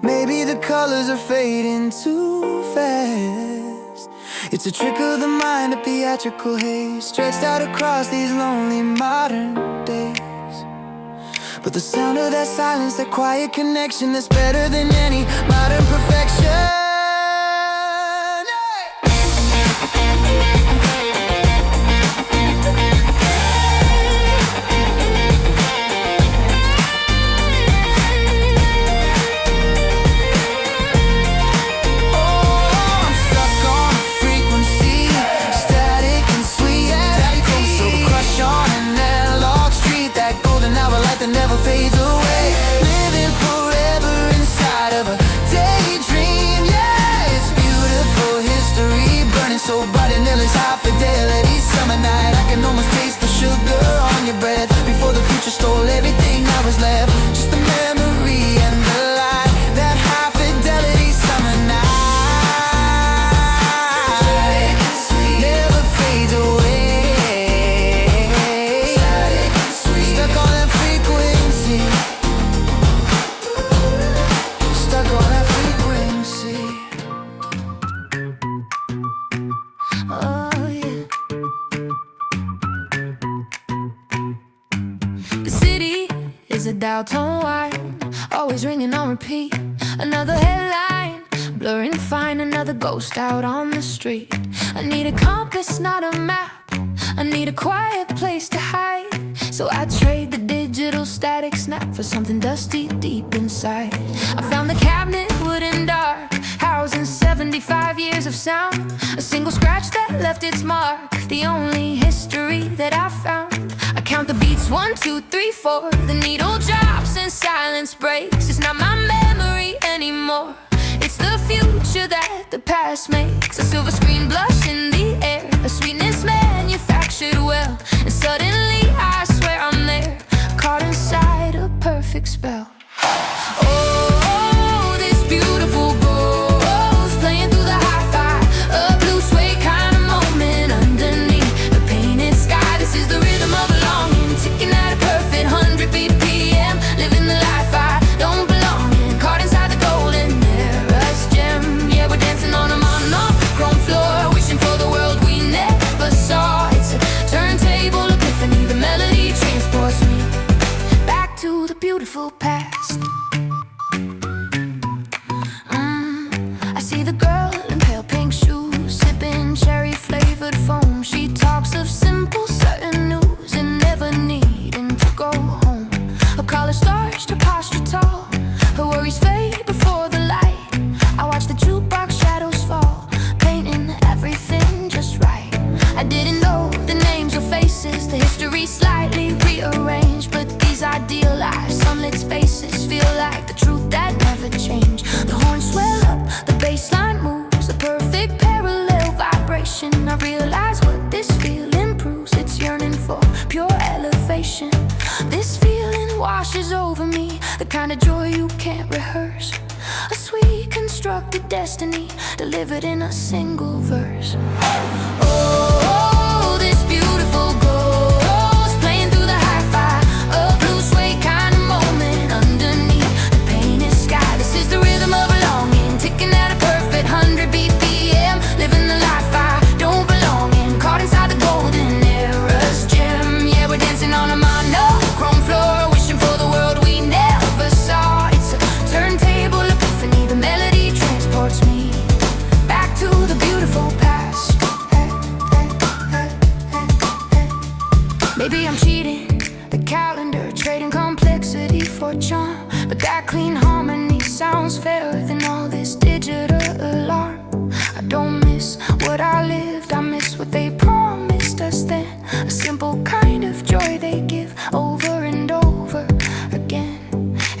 Maybe the colors are fading too fast. It's a trick of the mind, a theatrical haze, stretched out across these lonely modern days. But the sound of that silence, that quiet connection, that's better than any modern perfection. That never fades away. Living forever inside of a daydream. Yeah, it's beautiful history, burning so bright and endless high fidelity. Summer night, I can almost taste the sugar on your breath before the future stole everything that was left. Just the memory and the light, that high fidelity summer night never fades away. Stuck on that frequency. Stuck on that frequency. Oh yeah. The city is a dial tone wine, always ringing on repeat. Another headline, blurring fine, another ghost out on the street. I need a compass, not a map. I need a quiet place to hide. So I trade the digital static snap for something dusty deep inside. I found the cabinet, wood and dark, housing 75 years of sound. A single scratch that left its mark, the only history that I found. I count the beats, 1, 2, 3, 4. The needle drops and silence breaks. It's not my memory anymore. It's the future that the past makes. A silver screen blush in the air, a sweetness manufactured well. And suddenly I swear I'm there, caught inside a perfect spell. Oh, this beautiful ghost playing through the hi-fi, a blue suede kind of moment underneath the painted sky. This is the rhythm of belonging, ticking at a perfect 100 BPM, living the life I don't belong in, caught inside the golden era's gem. Yeah, we're dancing on a monochrome floor, wishing for the world we never saw. It's a turntable epiphany, the melody transports me back to the beautiful past. I see the girl in pale pink shoes, sipping cherry flavored foam. She a perfect parallel vibration. I realize what this feeling proves. It's yearning for pure elevation. This feeling washes over me, the kind of joy you can't rehearse. A sweet constructed destiny delivered in a single verse. Oh, this beautiful ghost playing through the hi-fi, a blue suede kind of moment underneath the painted sky. This is the rhythm of a longing, ticking at a perfect 100 BPM, living the life I don't belong in, caught inside the golden era's gem. Yeah, we're dancing on a monochrome floor, wishing for the world we never saw. It's a turntable epiphany, the melody transports me back to the beautiful past. Maybe I'm cheating the calendar, trading complexity for charm, but that clean harmony sounds fairer than all this digital alarm. I don't miss what I lived, I miss what they promised us then. A simple kind of joy they give over and over again.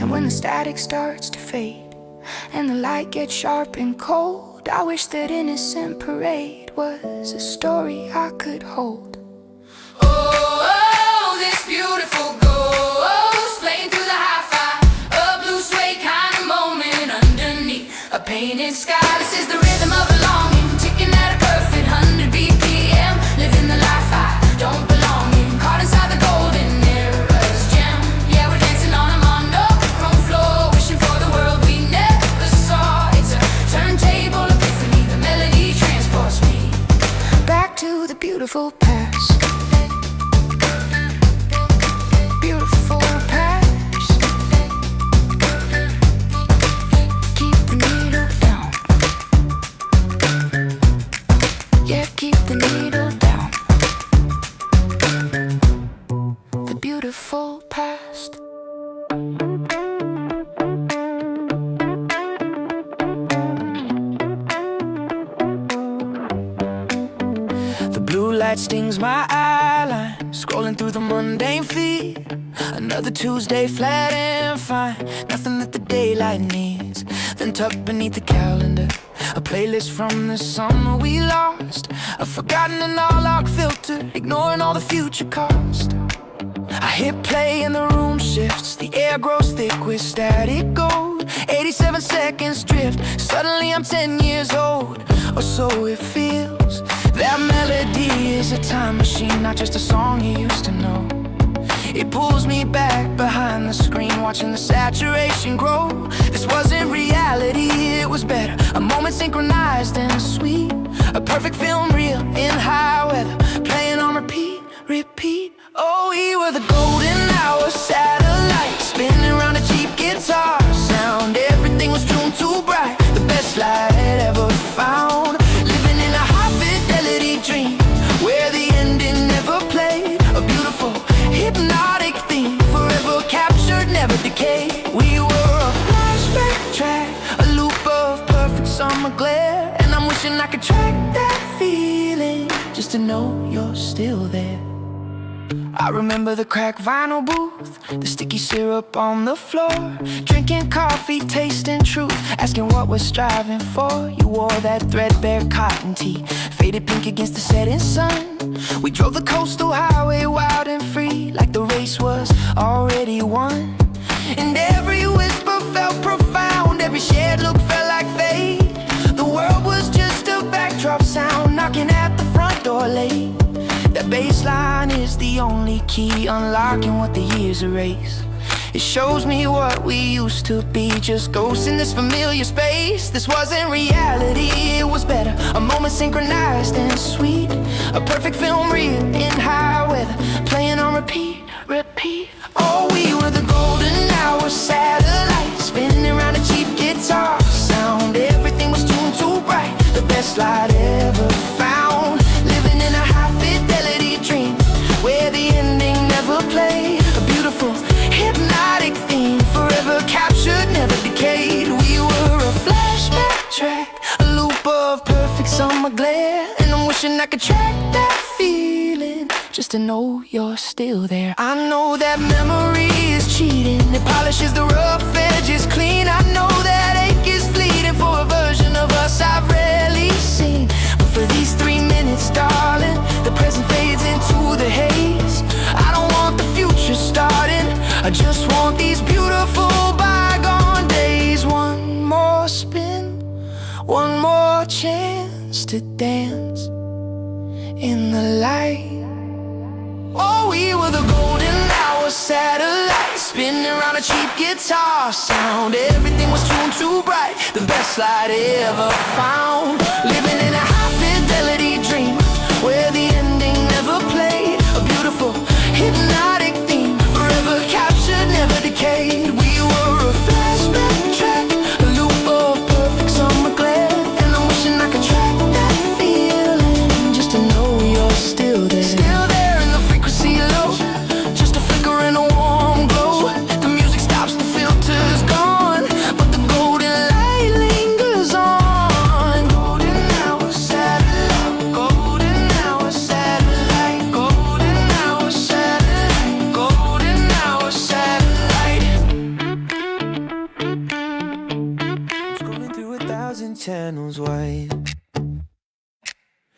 And when the static starts to fade and the light gets sharp and cold, I wish that innocent parade was a story I could hold. Oh, this beautiful ghost playing through the hi-fi, a blue suede kind of moment underneath a painted sky. This is the rhythm of a longing, ticking at a perfect 100 BPM, living the life I don't belong in, caught inside the golden era's gem. Yeah, we're dancing on a monochrome floor, wishing for the world we never saw. It's a turntable epiphany, the melody transports me back to the beautiful past. Beautiful past. Keep the needle down. Yeah, keep the needle down. The beautiful past. The blue light stings my eyeline, scrolling through the mundane feed. Another Tuesday flat and fine, nothing that the daylight needs. Then tucked beneath the calendar, a playlist from the summer we lost, a forgotten and all-out filter, ignoring all the future cost. I hit play and the room shifts, the air grows thick with static gold. 87 seconds drift, suddenly I'm 10 years old, or so it feels. That melody is a time machine, not just a song you used to know. It pulls me back behind the screen, watching the saturation grow. This wasn't reality, it was better, a moment synchronized and sweet, a perfect film reel in high weather, playing on repeat, repeat. Oh, we were the golden hour satellite, spinning around a cheap guitar sound. Everything was tuned too bright, the best light I'd ever found. Living in a high fidelity dream, where the ending never played. A beautiful hypnotic theme, forever captured, never decayed. We were a flashback track, a loop of perfect summer glare, and I'm wishing I could track that feeling, just to know you're still there. I remember the cracked vinyl booth, the sticky syrup on the floor, drinking coffee, tasting truth, asking what we're striving for. You wore that threadbare cotton tee, faded pink against the setting sun. We drove the coastal highway wild and free, like the race was already won. And every whisper felt profound, every shared look felt like fate. The world was just a backdrop sound, knocking at the front door late. That bass line is the only key, unlocking what the years erase. It shows me what we used to be, just ghosts in this familiar space. This wasn't reality, it was better, a moment synchronized and sweet, a perfect film reel in high weather, playing on repeat, repeat. Oh, we were the golden hour satellite, spinning around a cheap guitar sound. Everything was tuned too bright, the best light ever found. Living in a high fidelity dream, where the ending never played. A beautiful hypnotic theme, forever captured, never decayed. We were a flashback track, a loop of perfect summer glare, and I'm wishing I could track that feeling, just to know you're still there. I know that memory is cheating, it polishes the rough edges clean. I know that ache is fleeting for a version of us I've rarely one more chance to dance in the light. Oh, we were the golden hour satellite, spinning around a cheap guitar sound. Everything was tuned too bright, the best light ever found. Living in a high fidelity dream where the ending never played. A beautiful hypnotic theme, forever captured, never decayed. We were a flashback track, a loop of perfect summer glare. And I'm wishing I could track that feeling just to know you're still there. Still there in the frequency low, just a flicker and a warm glow. The music stops, the filter's gone, but the golden light lingers on. Golden hour satellite, golden hour satellite, golden hour satellite, golden hour satellite. Scrolling through 1,000 channels wide.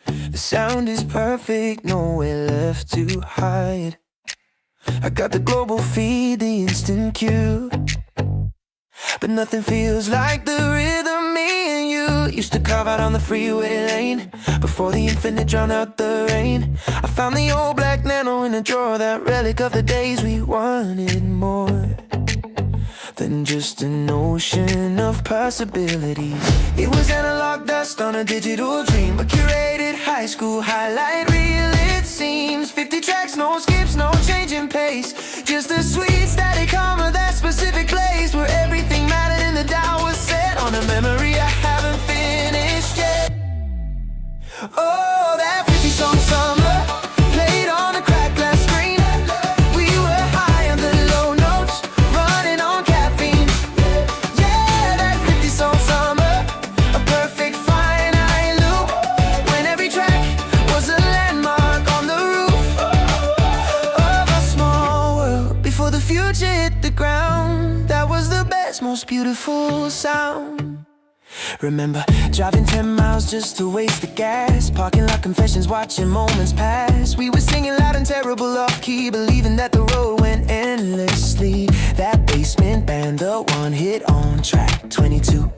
The sound is perfect, nowhere left to hide. I got the global feed, the instant cue, but nothing feels like the rhythm me and you used to carve out on the freeway lane. Before the infinite drowned out the rain, I found the old black Nano in a drawer, that relic of the days we wanted more than just an ocean of possibilities. It was analog dust on a digital dream, a curated high school highlight reel. It seems 50 tracks, no skips, no changing pace, just a sweet static hum of that specific place where everything mattered and the dial was set on a memory I haven't finished yet. Oh, that 50-song summer played on a cracked glass screen. We were high on the low notes, running on caffeine. Yeah, that 50-song summer, a perfect finite loop, when every track was a landmark on the roof of a small world. Before the future hit the ground, that was the best, most beautiful sound. Remember driving 10 miles just to waste the gas, parking lot confessions, watching moments pass. We were singing loud and terrible off key, believing that the road went endlessly. That basement band, the one hit on track 22.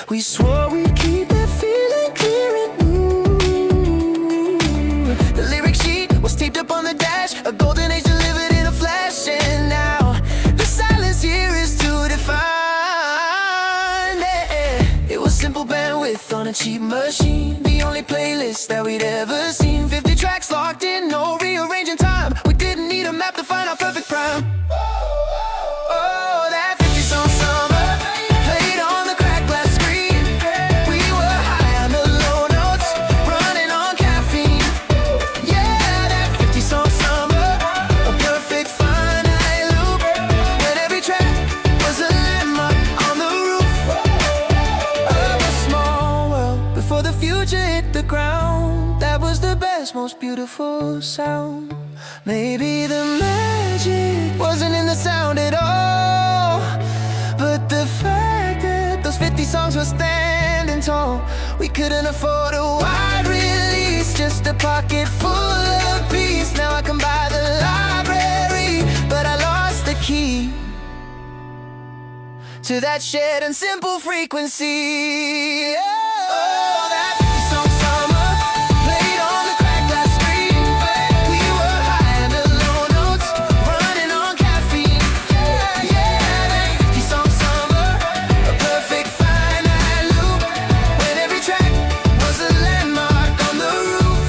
We swore we'd keep that feeling clear and new. The lyric sheet was taped up on the dash, a golden age delivered in a flash. And now the silence here is too defined. It was simple bandwidth on a cheap machine, the only playlist that we'd ever seen. 50 tracks locked in, no rearranging time. We didn't need a map to find our perfect prime. Oh, that 50-song summer played on the cracked glass screen. We were high on the low notes, running on caffeine. Yeah, that 50-song summer, a perfect finite loop, when every track was a landmark on the roof of a small world. Before the future hit the ground, that was the best, most beautiful sound. Maybe the magic wasn't in the sound at all, but the fact that those 50 songs were standing tall. We couldn't afford a wide release, just a pocket full of peace. Now I can buy the library, but I lost the key to that shared and simple frequency. Oh, that 50-song summer played on the cracked glass screen. We were high on the low notes, running on caffeine. Yeah, that 50-song summer, a perfect finite loop, when every track was a landmark on the roof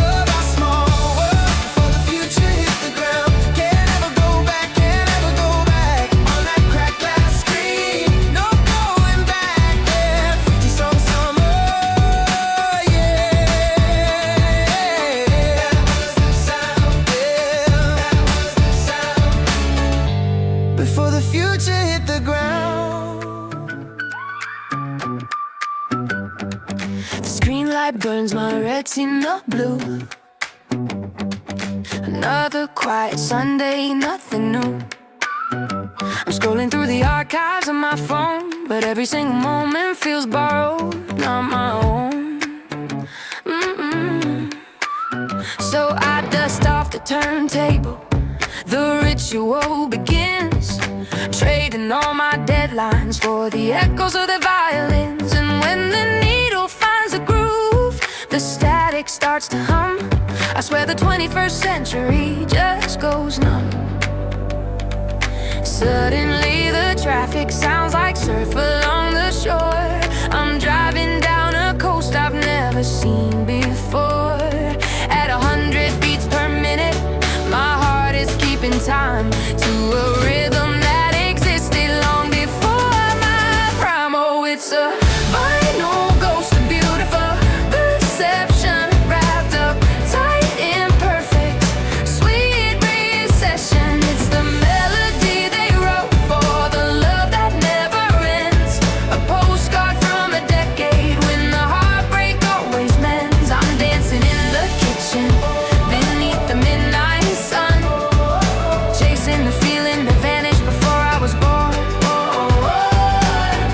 of our small world. Before the future hit the ground, can't ever go back, can't ever go back on that cracked glass screen. No going back there. 50-song summer, yeah. That was the sound, yeah. That was the sound. Before the future hit the ground. The screen light burns my retina blue. Another quiet Sunday, nothing new. I'm scrolling through the archives on my phone, but every single moment feels borrowed, not my own. So I dust off the turntable. The ritual begins. trading all my deadlines for the echoes of the violins. And when the needle finds a groove, the static starts to hum. I swear the 21st century just goes numb. Suddenly the traffic sounds like surf along the shore. I'm driving down a coast I've never seen before. At 100 beats per minute, my heart is keeping time to a rhythm that existed long before my prime. Oh, it's a vinyl ghost, a beautiful perception, wrapped up tight in perfect sweet recession. It's the melody they wrote for the love that never ends, a postcard from a decade when the heartbreak always mends. I'm dancing in the kitchen beneath the midnight sun, chasing the feeling that vanished before I was born.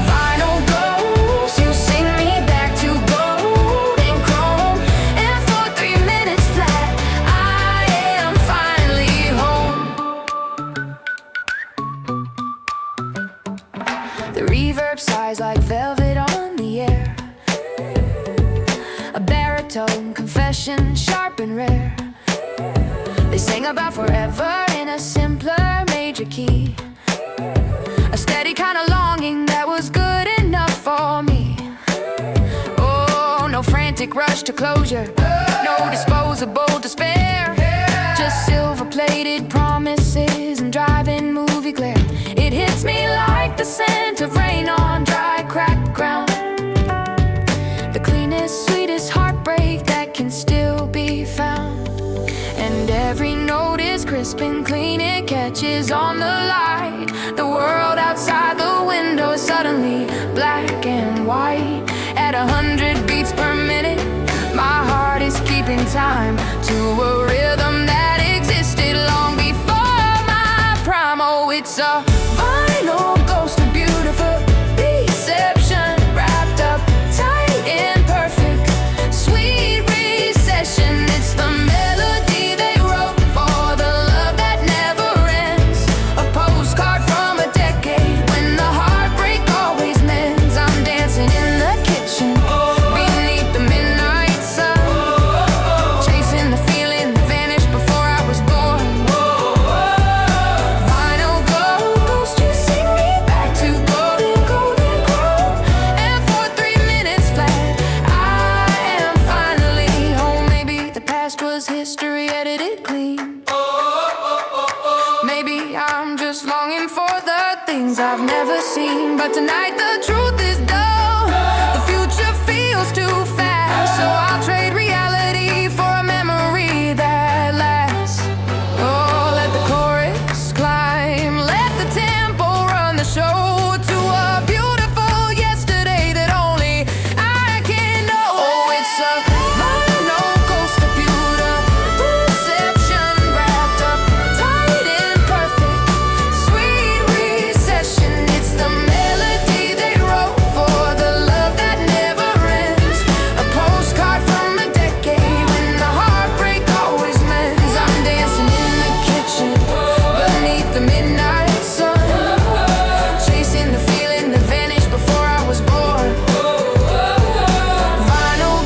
Vinyl ghost, you sing me back to gold and chrome, and for 3 minutes flat, I am finally home. The reverb sighs like velvet on the air, a baritone confession, sharp and rare. They sang about forever in a simpler major key, a steady kind of longing that was good enough for me. Oh, no frantic rush to closure, no disposable despair, just silver-plated promises and driving movie glare. It hits me like the scent of rain on dry, cracked ground, the cleanest, sweetest heartbreak that can still be found. And every note is crisp and clean, it catches on the light. The world outside the window is suddenly black and white. At 100 beats per minute, my heart is keeping time to a rhythm that existed long before my prime. Oh, it's a vinyl ghost, a beautiful deception, wrapped up tight in perfect sweet recession. It's the melody they wrote for the love that never ends, a postcard from a decade when the heartbreak always mends. I'm dancing in the kitchen beneath the midnight sun, chasing the feeling that vanished before I was born. Vinyl ghost, you sing me back to golden, golden chrome, and for 3 minutes flat, I am finally home. Maybe the past was history edited clean. Maybe I'm just longing for the things I've never seen. But tonight the truth is dull, the future feels too fast, so I'll trade reality for a memory that lasts. Oh, let the chorus climb, let the tempo run the show to a beautiful yesterday that only I can know. Oh, it's a vinyl ghost, a beautiful perception, wrapped up tight in perfect sweet recession. It's the melody they wrote for the love that never ends, a postcard from a decade when the heartbreak always mends. I'm dancing in the kitchen beneath the midnight sun, chasing the feeling that vanished before I was born. Vinyl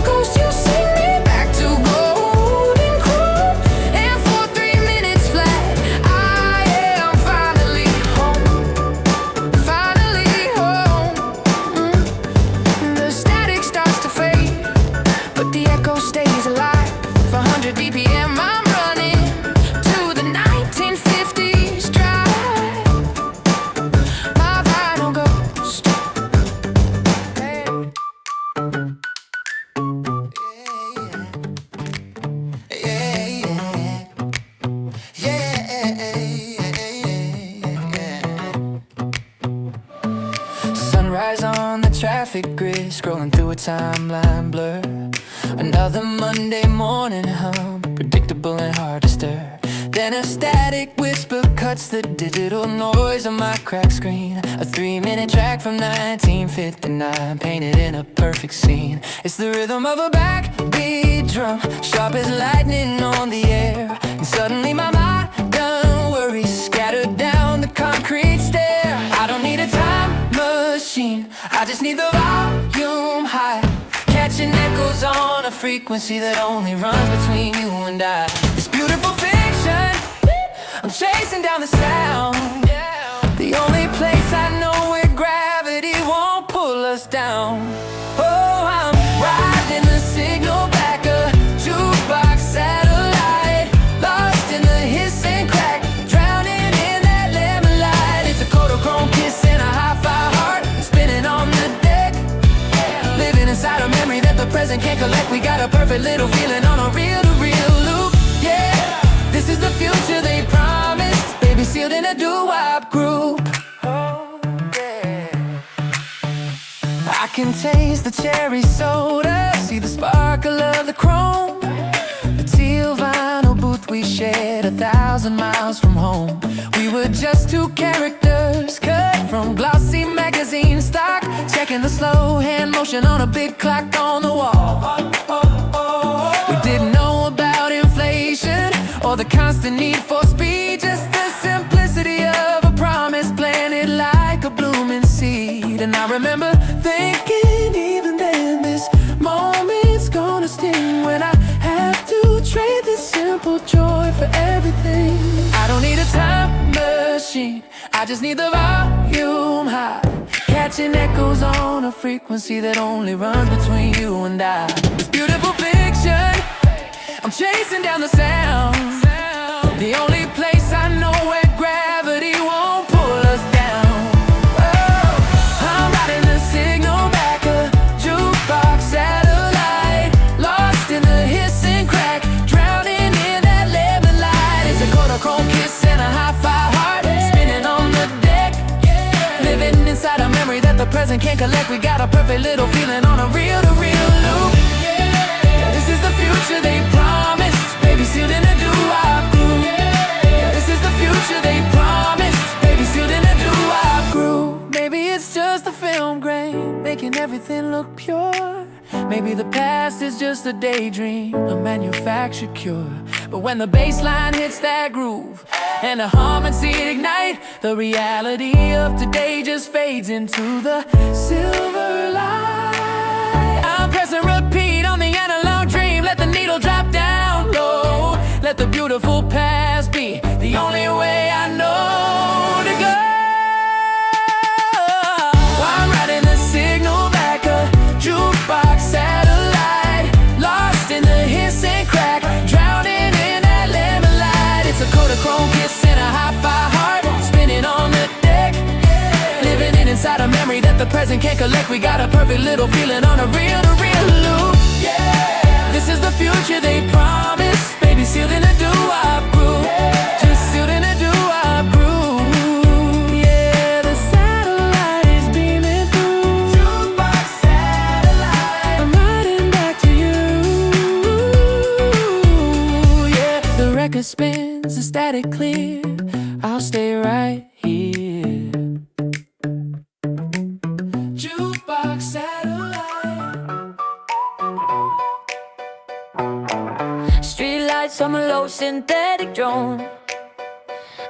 ghost, you sing me back to golden chrome, and for 3 minutes flat, I am finally home. Finally home. The static starts to fade, but the echo stays alive. For 100 BPM, I'm running to the 1950s drive. My vinyl ghost. Hey. Sunrise on the traffic grid, scrolling through a timeline blur. Another Monday morning hum, predictable and hard to stir. Then a static whisper cuts the digital noise on my cracked screen. A 3-minute track from 1959, painted in a perfect scene. It's the rhythm of a backbeat drum, sharp as lightning on the air. And suddenly my mind done worries scattered down the concrete just need the volume high, catching echoes on a frequency that only runs between you and I. This beautiful fiction, I'm chasing down the sound, the only place I know where gravity won't pull us down. Oh, I'm riding the signal back, a jukebox satellite, lost in the hiss and crack, drowning in that lemon light. It's a Kodachrome kiss and a hi-fi heart spinning on the deck, living inside a memory that the present can't collect. We got a perfect little feeling on a reel-to-reel loop. Yeah, this is the future they promised, baby, sealed in a doo-wop group. I can taste the cherry soda, see the sparkle of the chrome, the teal vinyl booth we shared 1,000 miles from home. We were just two characters cut from glossy magazine stock, checking the slow hand motion on a big clock on the wall. We didn't know about inflation or the constant need for speed, just the simplicity of a promise planted like a blooming seed. And I remember thinking even then, this moment's gonna sting when I have to trade this simple joy for everything. I don't need a time machine, I just need the volume high, catching echoes on a frequency that only runs between you and I. This beautiful fiction, I'm chasing down the sound, the only place I know where gravity won't pull us down. Oh, I'm riding the signal back, a jukebox satellite, lost in the hiss and crack, drowning in that lemon light. It's a Kodachrome kiss and a hi-fi heart spinning on the deck, living inside a memory that the present can't collect. We got a perfect little feeling on a reel-to-reel loop. This is the future they promised, baby, sealed in a doo-wop group. This is the future they promised, baby, sealed in a doo-wop group. Maybe it's just a film grain, making everything look pure. Maybe the past is just a daydream, a manufactured cure. But when the bass line hits that groove and the harmony ignite, the reality of today just fades into the silver light. I'm pressing repeat on the analog dream, let the needle drop down low, let the beautiful past be the only way I know to go. I'm riding the signal back, a jukebox satellite, lost in the hiss and crack, drowning in that lemon light. It's a Kodachrome kiss and a hi-fi heart spinning on the deck, living inside a memory that the present can't collect. We got a perfect little feeling on a reel-to-reel loop. Yeah, this is the future they promised, baby, sealed in a doo-wop group, just sealed in a doo-wop group. Yeah, the satellite is beaming through, jukebox satellite, I'm riding back to you. Yeah, the record spins, the static clear, I'll stay right here. Jukebox satellite. Streetlights on a low synthetic drone,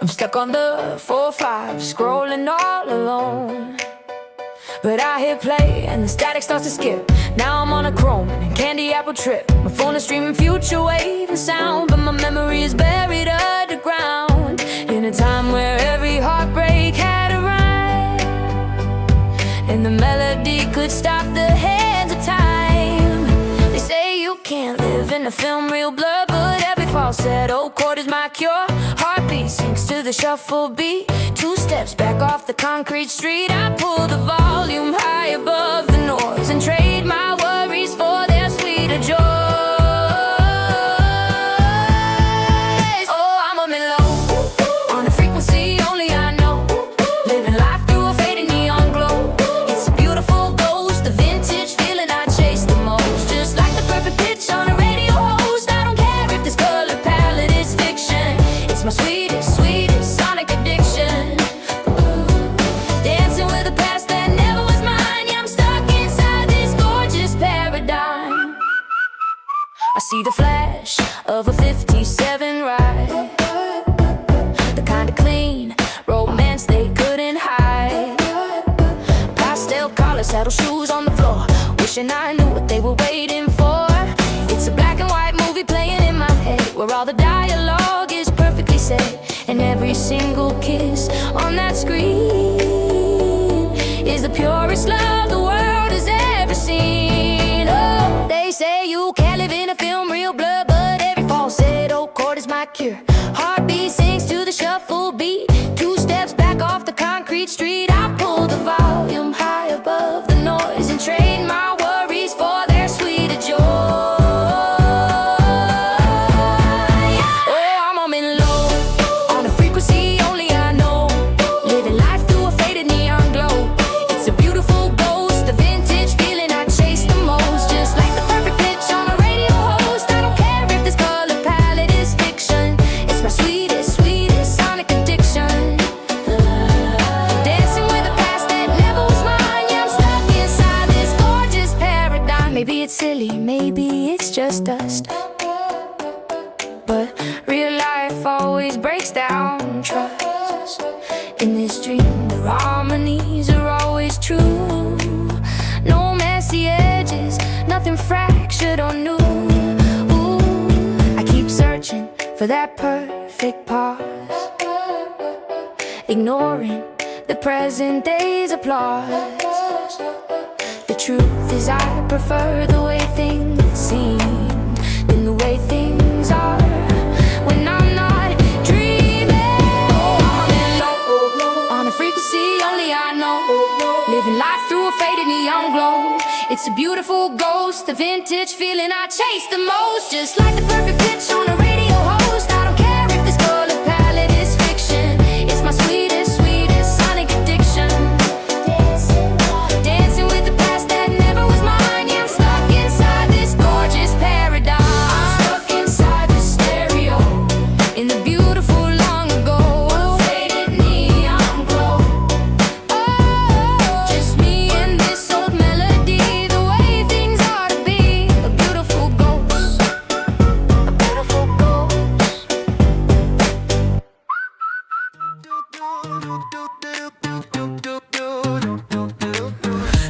I'm stuck on the 4-5, scrolling all alone. But I hit play and the static starts to skip. Now I'm on a chrome and a candy apple trip. My phone is streaming future wave and sound, but my memory is buried underground, in a time where every heartbreak had a rhyme, and the melody could stop the hands of time. They say you can't live in a film real blur, but every falsetto chord is my cure. Heartbeat sinks to the shuffle beat, 2 steps back off the concrete street. I pull the volume high above the noise and trade my worries for their sweeter joys. Oh, I'm a mellow on a frequency only I know, living life through a fading neon glow. It's a beautiful ghost, the vintage feeling I chase the most, just like the perfect pitch on a radio host. I don't care if this color palette is fiction, it's my sweetest, sweetest sonic addiction. Dancing with a past that never was mine, yeah, I'm stuck inside this gorgeous paradigm. I see the flash of a 57 ride, the kind of clean romance they couldn't hide. Pastel colors, puddle shoes on the floor, wishing I knew what they were waiting for. It's a black and white movie playing in my head, where all the dialogue is perfectly said, and every single kiss on that screen is the purest love the world has ever seen. Oh, they say you can't live in a film real blur, but every falsetto chord is my cure. Heartbeat sings to the shuffle beat, 2 steps back off the concrete street. I pull the volume high above the noise and trade my worries for their sweeter joy. Oh, I'm humming low on a frequency only I know, living life through a faded neon glow. It's a beautiful ghost, the vintage feeling I chase the most, just like the perfect pitch on a radio host. I don't care if this color palette is fiction, it's my sweetest, sweetest sonic addiction. Dancing with a past that never was mine. Yeah, I'm stuck inside this gorgeous paradigm. Maybe it's silly, maybe it's just dust, but real life always breaks down trust. In this dream, the harmonies are always true. No messy edges, nothing fractured or new. Ooh, I keep searching for that perfect pause, ignoring the present day's applause. The truth is I prefer the way things seem than the way things are when I'm not dreaming. I'm in low on a frequency only I know, living life through a faded neon glow. It's a beautiful ghost, the vintage feeling I chase the most, just like the perfect pitch on a radio host. I don't care if this color palette is fiction, it's my sweetest, sweetest sonic addiction. Dancing with the past that never was mine. Yeah, I'm stuck inside this gorgeous paradigm. I'm stuck inside this stereo in the beautiful long ago, faded neon glow. Oh, just me and this old melody, the way things ought to be. A beautiful ghost, a beautiful ghost.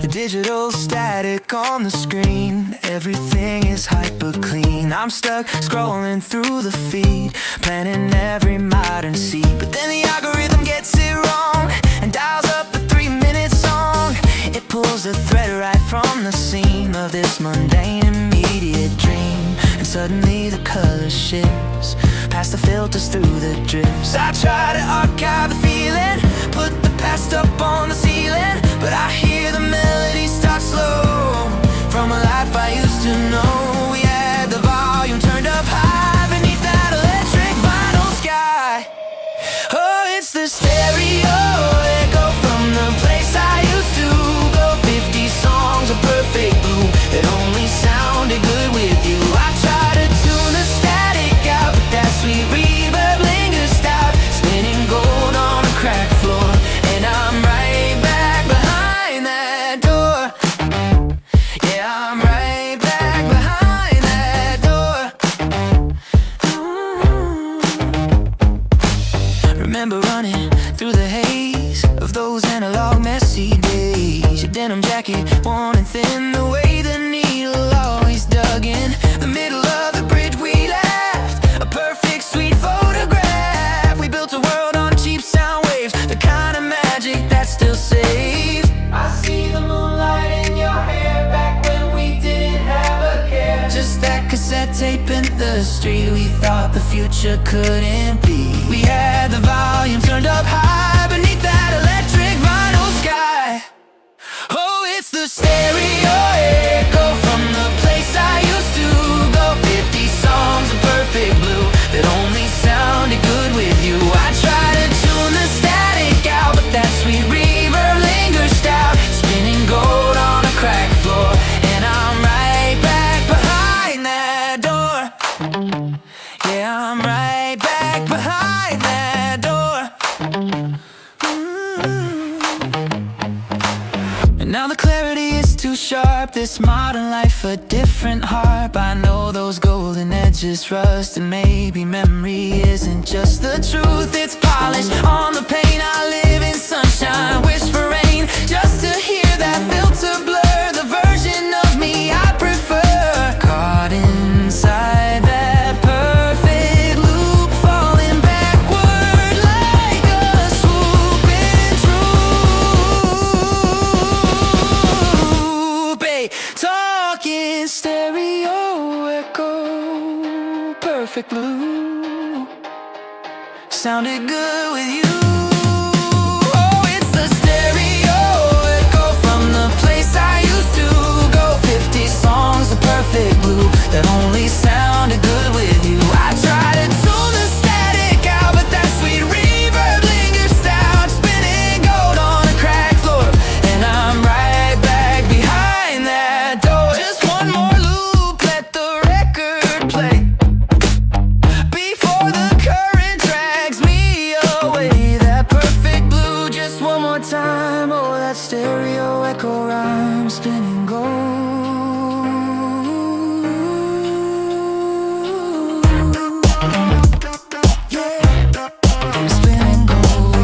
Digital static on the screen, everything is hyper clean. I'm stuck scrolling through the feed, planning every modern seed, but then the algorithm gets it wrong and dials up the 3-minute song. It pulls the thread right from the seam of this mundane immediate dream, and suddenly the color shifts past the filters through the drips. I try to archive the feeling, put the past up on the ceiling, but I hear the melody start slow from a life I used to know. We had the volume turned up high beneath that electric vinyl sky. Oh, it's the stereo echo from the place I used to go. 50 songs of perfect blue that only sounded good with you. I try to tune the static out, but that sweet reverb lingers stout, spinning gold on a cracked floor, and I'm right back behind that door. Yeah, I'm right back behind that door. Remember running through the haze of those analog messy days, your denim jacket worn and thin, the way the needle always dug in the middle of the bridge we left, a perfect sweet photograph. We built a world on cheap sound waves, the kind of magic that still saves. I see the moonlight in your hair back when we didn't have a care, just that cassette tape in the street we thought the future couldn't be. We had the volume turned up high beneath that electric vinyl sky. Oh, it's the stereo echo from the place I used to go. 50 songs of perfect blue that only sounded good with you. I try to tune the static out, but that sweet reverb lingers stout, spinning gold on a cracked floor, and I'm right back behind that door. Yeah, I'm right back behind that door. And now the clarity is too sharp, this modern life a different harp. I know those golden edges rust, and maybe memory isn't just the truth, it's polished on the pain. I live in sunshine, wish for rain, just to hear that filter to blur the version of me I prefer. Caught inside that perfect loop, falling backward like a swooping troop. Hey, talking stereo echo, perfect loop. Sounded good with you. Oh, it's the stereo echo from the place I used to go. 50 songs of perfect blue that only sounded good with you. I try to tune the static out, but that sweet reverb lingers down, spinning gold on a cracked floor, and I'm right back behind that door. Just one more loop, let the record play before the current drags me away. That perfect blue, just one more time. Oh, that stereo echo rhyme, spinning gold. Yeah, spinning gold.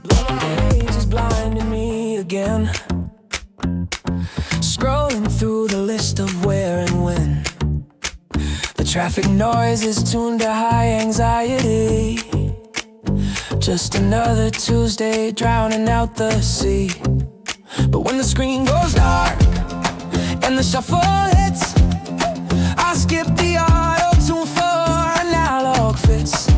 Blue haze is blinding me again. Scrolling through the list of where and when. The traffic noise is tuned to high anxiety. Just another Tuesday drowning out the sea. But when the screen goes dark and the shuffle hits, I skip the auto-tune for analog fits.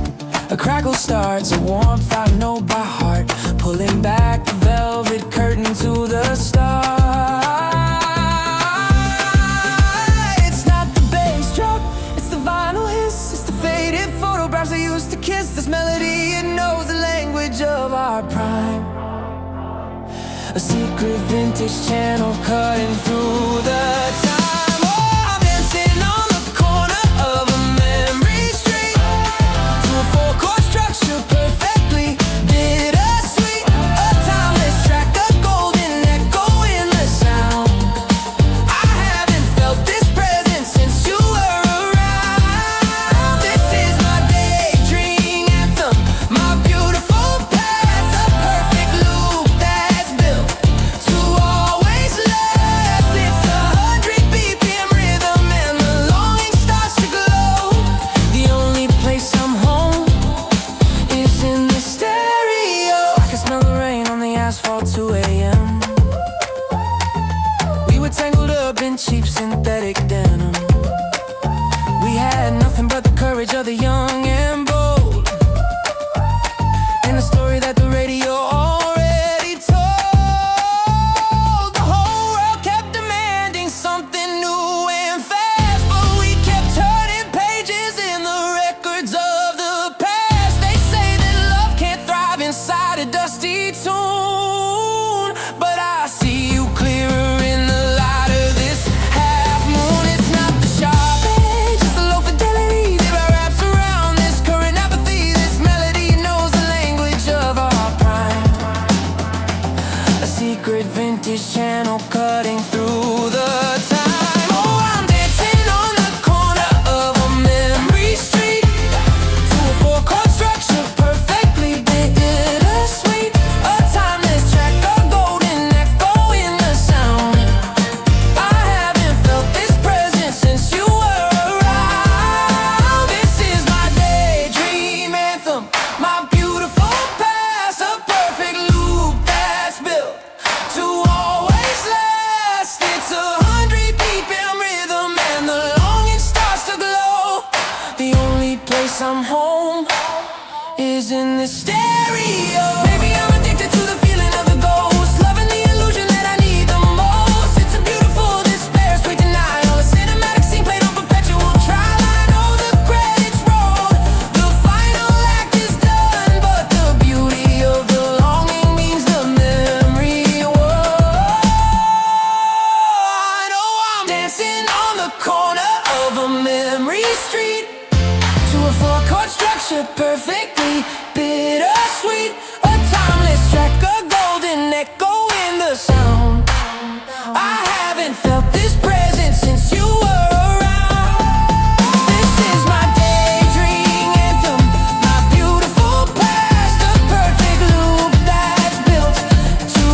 A crackle starts, a warmth I know by heart, pulling back the velvet curtain to the start. It's not the bass drop, it's the vinyl hiss, it's the faded photographs I used to kiss. This melody, it knows the language of our prime. A secret vintage channel cutting through the time. Oh, I'm dancing on the corner of a memory street to a four-chord structure perfectly bittersweet. A timeless track, a golden echo in the sound. I haven't felt this presence since you were around. This is my daydream anthem, my beautiful past, a perfect loop that's built to always last. It's 100 BPM rhythm and the longing starts to glow. The only place I'm home is in the stereo. I can smell the rain on the asphalt 2 a.m. We were tangled up in cheap synthetic denim. We had nothing but the courage of the young and bold, and the story that the radio already told. The whole world kept demanding something new and fast, but we kept turning pages in the records of the past. They say that love can't thrive inside a dusty tune, but I see you clearer in the light of this half moon. It's not the sharp edge, it's the low fidelity that wraps around this current apathy. This melody knows the language of our prime. A secret vintage channel cutting through the time. Oh, I'm dancing on the corner of a memory street to a four-chord structure perfectly bittersweet. A timeless track, a golden echo in the sound. I haven't felt this presence since you were around. This is my daydream anthem, my beautiful past, a perfect loop that's built to always last. It's 100 BPM rhythm and the longing starts to glow. The only place I'm home is in the stereo. Maybe I'm addicted to the feeling of the ghost, loving the illusion that I need the most. It's a beautiful despair, sweet denial, a cinematic scene played on perpetual trial. I know the credits roll, the final act is done, but the beauty of the longing means the memory won. I know I'm dancing on the corner of a memory street to a four-chord structure perfectly bittersweet. A timeless track, a golden echo in the sound. I haven't felt this presence since you were around. This is my daydream anthem, my beautiful past, a perfect loop that's built to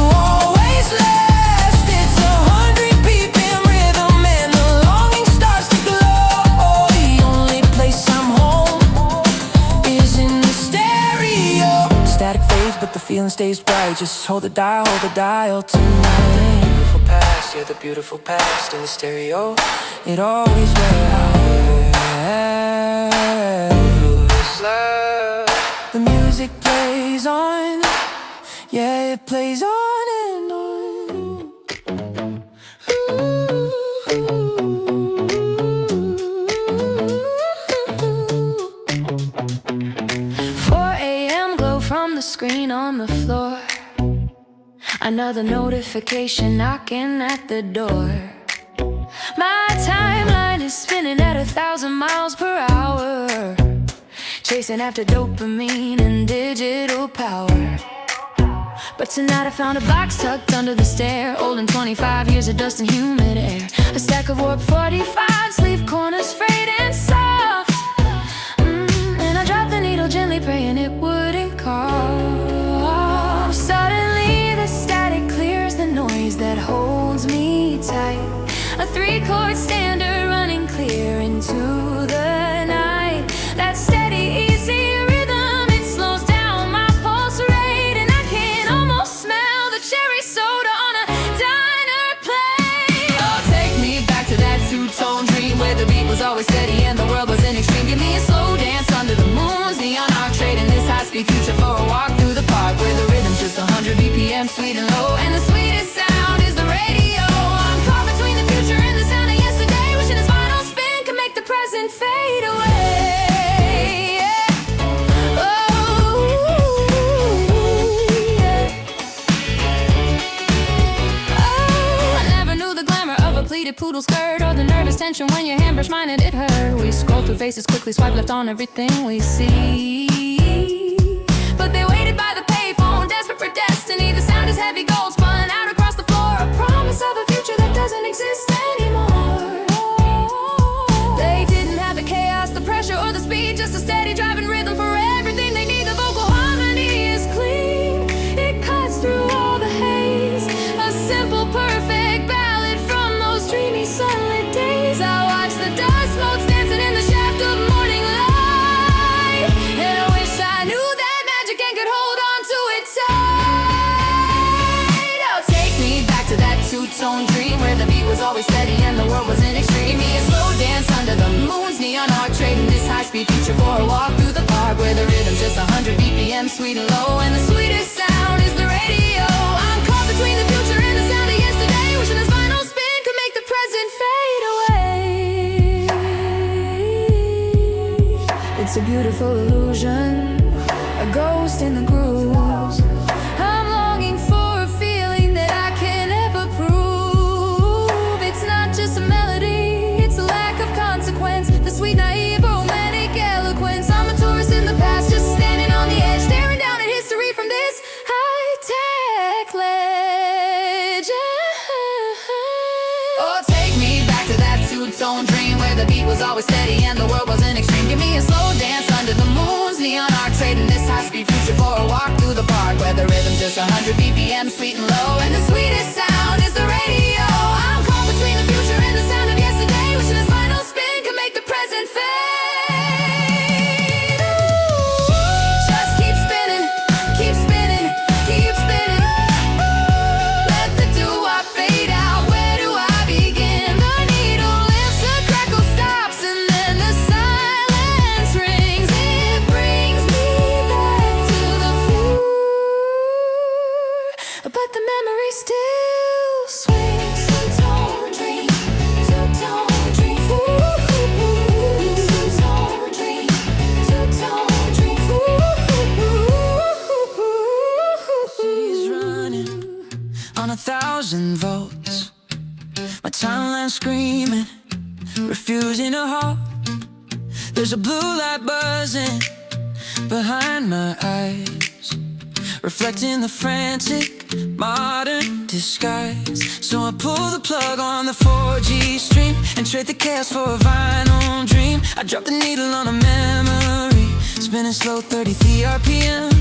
feeling stays bright. Just hold the dial tonight. The beautiful past, yeah, the beautiful past in the stereo. It always wears. The music plays on, yeah, it plays on and on. 4 a.m. glow from the screen on the floor. Another notification knocking at the door. My timeline is spinning at 1,000 miles per hour, chasing after dopamine and digital power. But tonight I found a box tucked under the stair, holding 25 years of dust and humid air. A stack of warp 45, sleeve corners frayed and soft. And I dropped the needle gently, praying it wouldn't cough. Suddenly the static clears the noise that holds me tight. A 3-chord standard running clear into the night. That steady, easy rhythm, it slows down my pulse rate, and I can almost smell the cherry soda on a diner plate. Oh, take me back to that two-tone dream where the beat was always steady and the world was in extreme. Give me a slow dance under the moon's neon arc, trading this high-speed future for a walk through the park where the rhythm's just 100 BPM, sweet and low, and the sweetest sound is the radio. I'm caught between the future and the sound of yesterday, wishing this final spin could make the present fade away. Yeah. Oh, yeah. Oh, I never knew the glamour of a pleated poodle skirt or the nervous tension when your hand brushed mine and it hurt. We scroll through faces quickly, swipe left on everything we see. But they waited by the payphone, desperate for destiny. The sound is heavy gold spun out across the floor, a promise of a future that doesn't exist anymore. They didn't have the chaos, the pressure, or the speed, just a steady driving rhythm for everything they need. The vocal harmony is clean, it cuts through all the haze. A simple, perfect ballad from those dreamy sunlit days. I watch the dust motes dancing in the shaft of morning light, and I wish I knew that magic and could hold on to it tight. Oh, take me back to that two-tone dream where the beat was always steady and the world was in extreme. Give me a slow dance under the moon's neon arc, trading this high-speed future for a walk through the park where the rhythm's just 100 BPM, sweet and low, and the sweetest sound is the radio. I'm caught between the future and the sound of yesterday, wishing this final spin could make the present fade away. It's a beautiful illusion, a ghost in the grooves. I'm longing for a feeling that I can never prove. It's not just a melody, it's a lack of consequence. The sweet, naive, romantic eloquence. I'm a tourist in the past, just standing on the edge, staring down at history from this high-tech ledge. Oh, take me back to that two-tone dream where the beat was always steady and the world was in extreme. Give me a slow dance under the moon's neon arc, trading this high-speed future for a walk through the park where the rhythm's just 100 BPM, sweet and low, and the sweetest sound is the radio. I'm caught between the future and the sound of yesterday, wishing this final spin could make the present fade. Ooh, just keep spinning, keep spinning, keep spinning. Let the doo-wop fade out. Where do I begin? The needle lifts, the crackle stops, and then the silence rings. It brings me back to the floor, but the memory still swings. Two-tone dream, two-tone dream. Two-tone dream, two-tone dream. She's running on 1,000 volts. My timeline screaming, refusing to halt. There's a blue light buzzing behind my eyes, reflecting the frantic modern disguise. So I pull the plug on the 4G stream and trade the chaos for a vinyl dream. I drop the needle on a memory, spinning slow 33 RPM.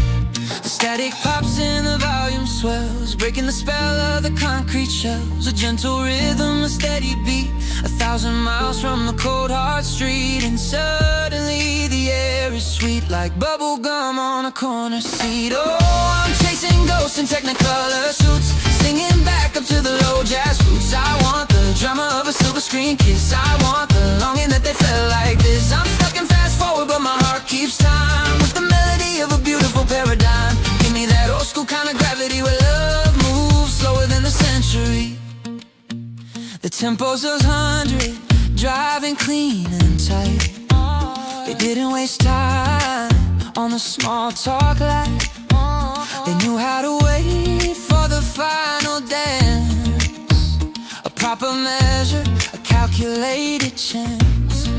The static pops and the volume swells, breaking the spell of the concrete shells. A gentle rhythm, a steady beat, 1,000 miles from the cold hard street. And suddenly the air is sweet like bubble gum on a corner seat. Oh, I'm chasing ghosts in technicolor suits, singing back up to the low jazz roots. I want the drama of a silver screen kiss, I want the longing that they felt like this. I'm stuck in fast forward but my heart keeps time with the melody of a beautiful paradigm. Give me that old school kind of gravity where love moves slower than the century. The tempo's 100, driving clean and tight. They didn't waste time on the small talk like they knew how to wait for the final dance. A proper measure, a calculated chance.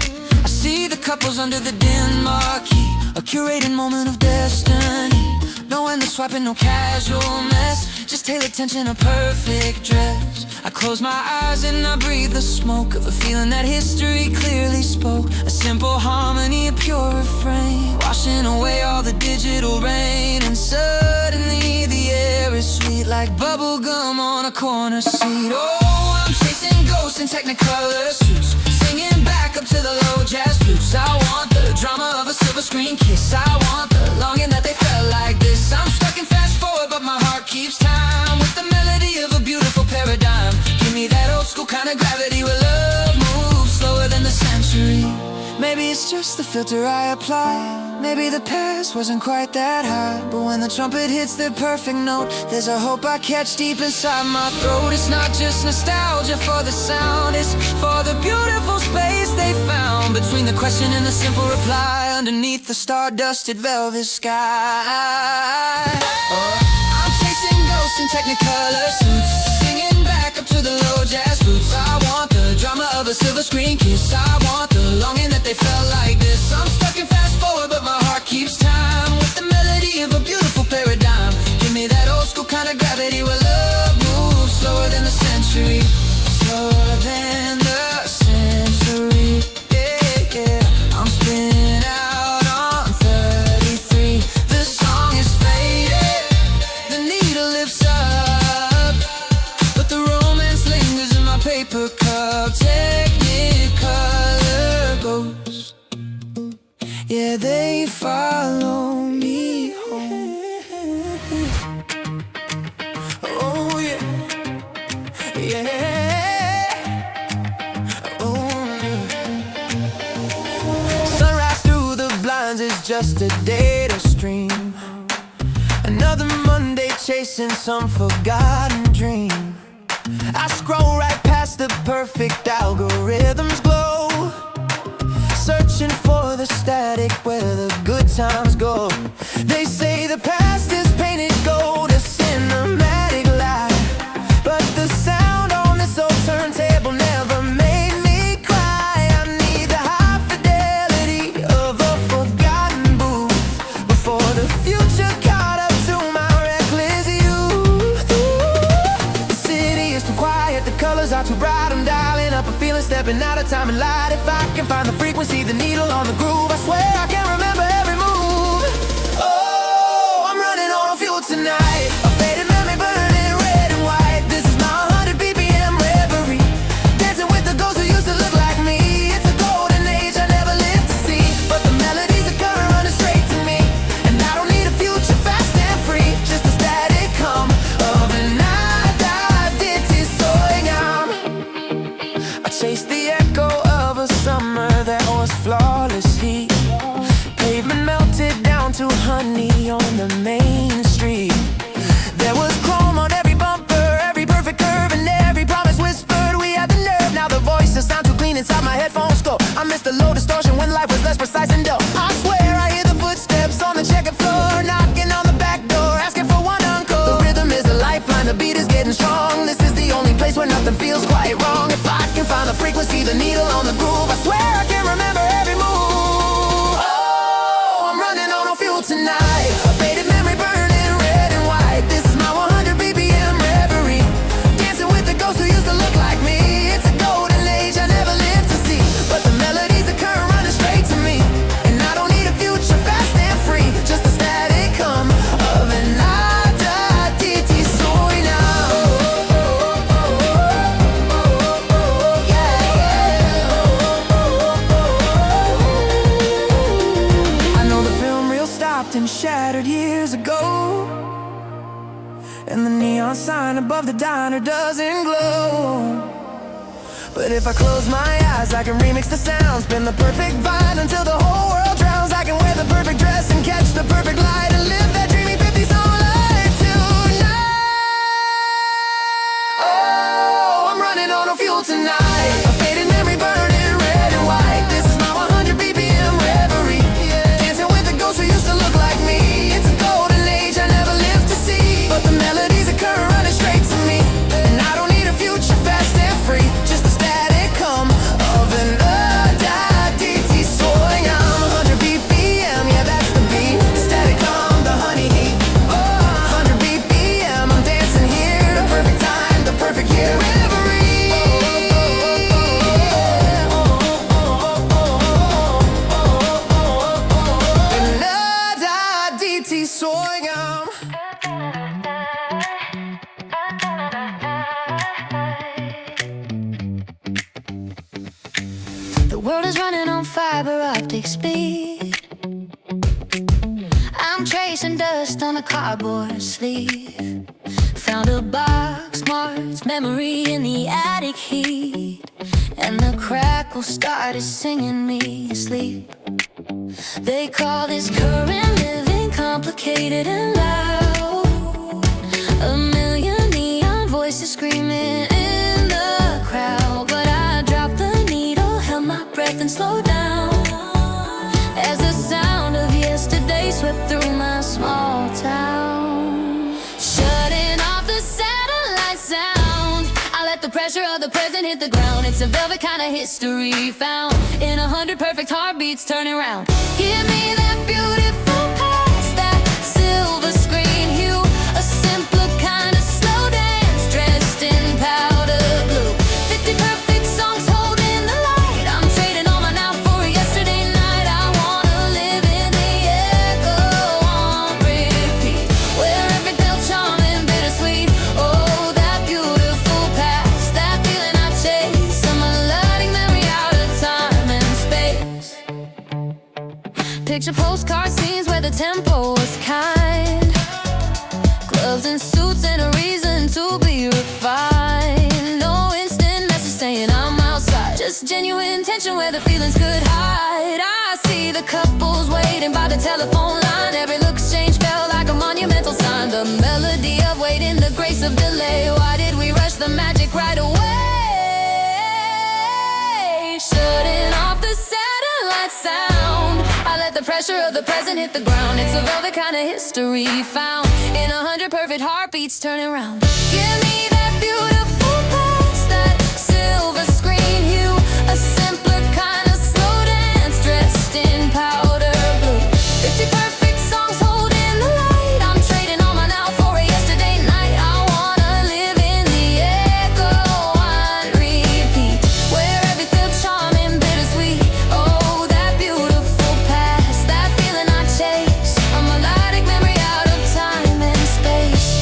I see the couples under the dim marquee, a curated moment of destiny. No end to swiping, no casual mess, just tailored tension, a perfect dress. I close my eyes and I breathe the smoke of a feeling that history clearly spoke. A simple harmony, a pure refrain, washing away all the digital rain. And suddenly the air is sweet like bubble gum on a corner seat. Oh, I'm chasing ghosts in technicolor suits, singing back up to the low jazz flutes. I want the drama of a silver screen kiss, I want the longing that they felt like this. I'm stuck in fast forward but my heart keeps time with the melody of a beautiful paradigm. Give me that old school kind of gravity where love moves slower than the century. Maybe it's just the filter I apply, maybe the past wasn't quite that high, but when the trumpet hits the perfect note, there's a hope I catch deep inside my throat. It's not just nostalgia for the sound, it's for the beautiful space they found between the question and the simple reply, underneath the star-dusted velvet sky. I'm chasing ghosts in technicolor suits, singing back up to the low jazz roots. I want the drama of a silver screen kiss, I want the longing that they felt like this. I'm stuck in fast forward but my heart keeps time with the melody of a beautiful paradigm. Give me that old school kind of gravity where love moves slower than the century, slower than the century. Yeah, yeah. I'm spinning out on 33. The song is faded, the needle lifts up, but the romance lingers in my paper cup. Technicolor ghosts, yeah, they follow me home. Oh yeah, yeah. Oh yeah. Sunrise through the blinds is just a data stream, another Monday chasing some forgotten dream. I scroll right past the perfect algorithms glow, searching for the static where the good times go. They say the past is painted gold, a cinematic lie, but the sound on this old turntable never made me cry. I need the high fidelity of a forgotten booth before the future caught up to my reckless youth. The city is too quiet, the colors are too bright, I'm dialing up a feeling, stepping out of time and light. If I can find the frequency, the needle on the groove, I swear I can remember every move. Oh, I'm running on fuel tonight, a faded memory burning red and white. This is my 100 BPM reverie, dancing with the ghosts who used to look like me. It's a golden age I never lived to see, but the melodies are current running straight to me. And I don't need a future fast and free, just a static hum of a nada ditty soingam. I chase the echo of a summer that was flawless heat, pavement melted down to honey on the main street. There was chrome on every bumper, every perfect curve, and every promise whispered. We had the nerve, now the voices sound too clean inside my headphones go. I miss the low distortion when life was less precise and dull. I swear I hear the footsteps on the checkered floor, knocking on the back door, asking for one encore. The rhythm is a lifeline, the beat is getting strong. This is the only place where nothing feels quite wrong. If I can find the frequency, the needle on the groove, I swear I can remember every move. Oh, I'm running on fuel tonight, a faded memory burning red and white. This is my 100 BPM reverie, dancing with the ghosts who used to look like me. It's a golden age I never lived to see, but the melodies are current running straight to me. And I don't need a future fast and free, just a static hum of shattered years ago, and the neon sign above the diner doesn't glow. But if I close my eyes, I can remix the sound, spin the perfect vine until the whole world drowns. I can wear the perfect dress and catch the perfect light and live that dreamy 50-song life tonight. Oh, I'm running on no fuel tonight. A faded memory burning red and white. This is my 100 BPM reverie. Dancing with the ghosts who used to look like me. It's a golden age I never lived to see, but the melodies occur running straight to me. And I don't need a future fast and free, just the static hum of an DT soaring. I'm 100 BPM, yeah, that's the beat. The static hum, the honey heat. Oh, 100 BPM, I'm dancing here. The perfect time, the perfect year. Reverie. And DT soaring. The world is running on fiber optic speed. I'm tracing dust on a cardboard sleeve. Found a box marked memory in the attic heat, and the crackle started singing me asleep. They call this current living complicated and loud. A million neon voices screaming in the crowd, but I dropped the needle, held my breath and slowed down as the sound of yesterday swept through my small town. Shutting off the satellite sound, I let the pressure of the present hit the ground. It's a velvet kind of history found in 100 perfect heartbeats turning round. Give me that beautiful past, that silver screen hue, a simpler kind of slow dance dressed in powder blue. 50 perfect songs holding the light. I'm trading all my now for yesterday night. I wanna live in the echo on repeat, where every felt charm and bittersweet. Oh, that beautiful past, that feeling I chase. I'm a melodic memory out of time and space. Picture postcard scenes where the tempo was kind, gloves and suits and a reason to be refined. No instant message saying I'm outside, just genuine tension where the feelings could hide. I see the couples waiting by the telephone line. Every look exchange felt like a monumental sign. The melody of waiting, the grace of delay. Why did we rush the magic right away? Shutting off the satellite sound, I let the pressure of the present hit the ground. It's a velvet kind of history found in 100 perfect heartbeats turning round. Give me that beautiful past, that silver screen hue, a simpler kind of slow dance dressed in powder blue. 50 perfect songs holding the light. I'm trading all my now for a yesterday night. I wanna live in the echo on repeat, where every felt charm and bittersweet. Oh, that beautiful past, that feeling I chase. A melodic memory out of time and space.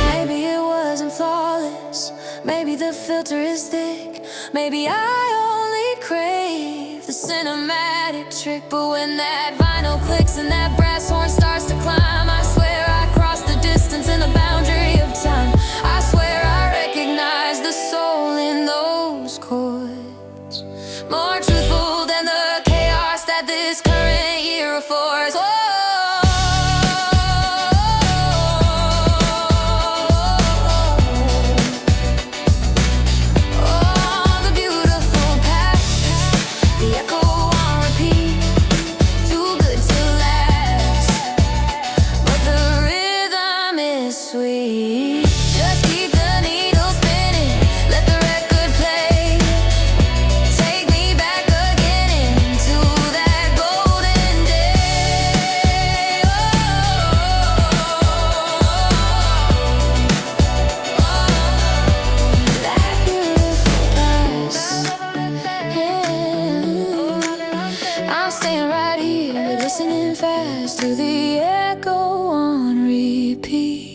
Maybe it wasn't flawless, maybe the filter is thick, maybe I only crave the cinematic trick. But when that vinyl clicks and that brass horn starts to climb, I swear I crossed the distance in the boundary of time. I swear I recognize the soul in those chords, more truthful than the chaos that this current year affords. Whoa. Oh, the beautiful past, the echo on repeat, too good to last, but the rhythm is sweet. Just keep the needle spinning, let the record play. Take me back again into that golden day. Oh, that beautiful past. Yeah. I'm staying right here, listening fast to the echo on repeat.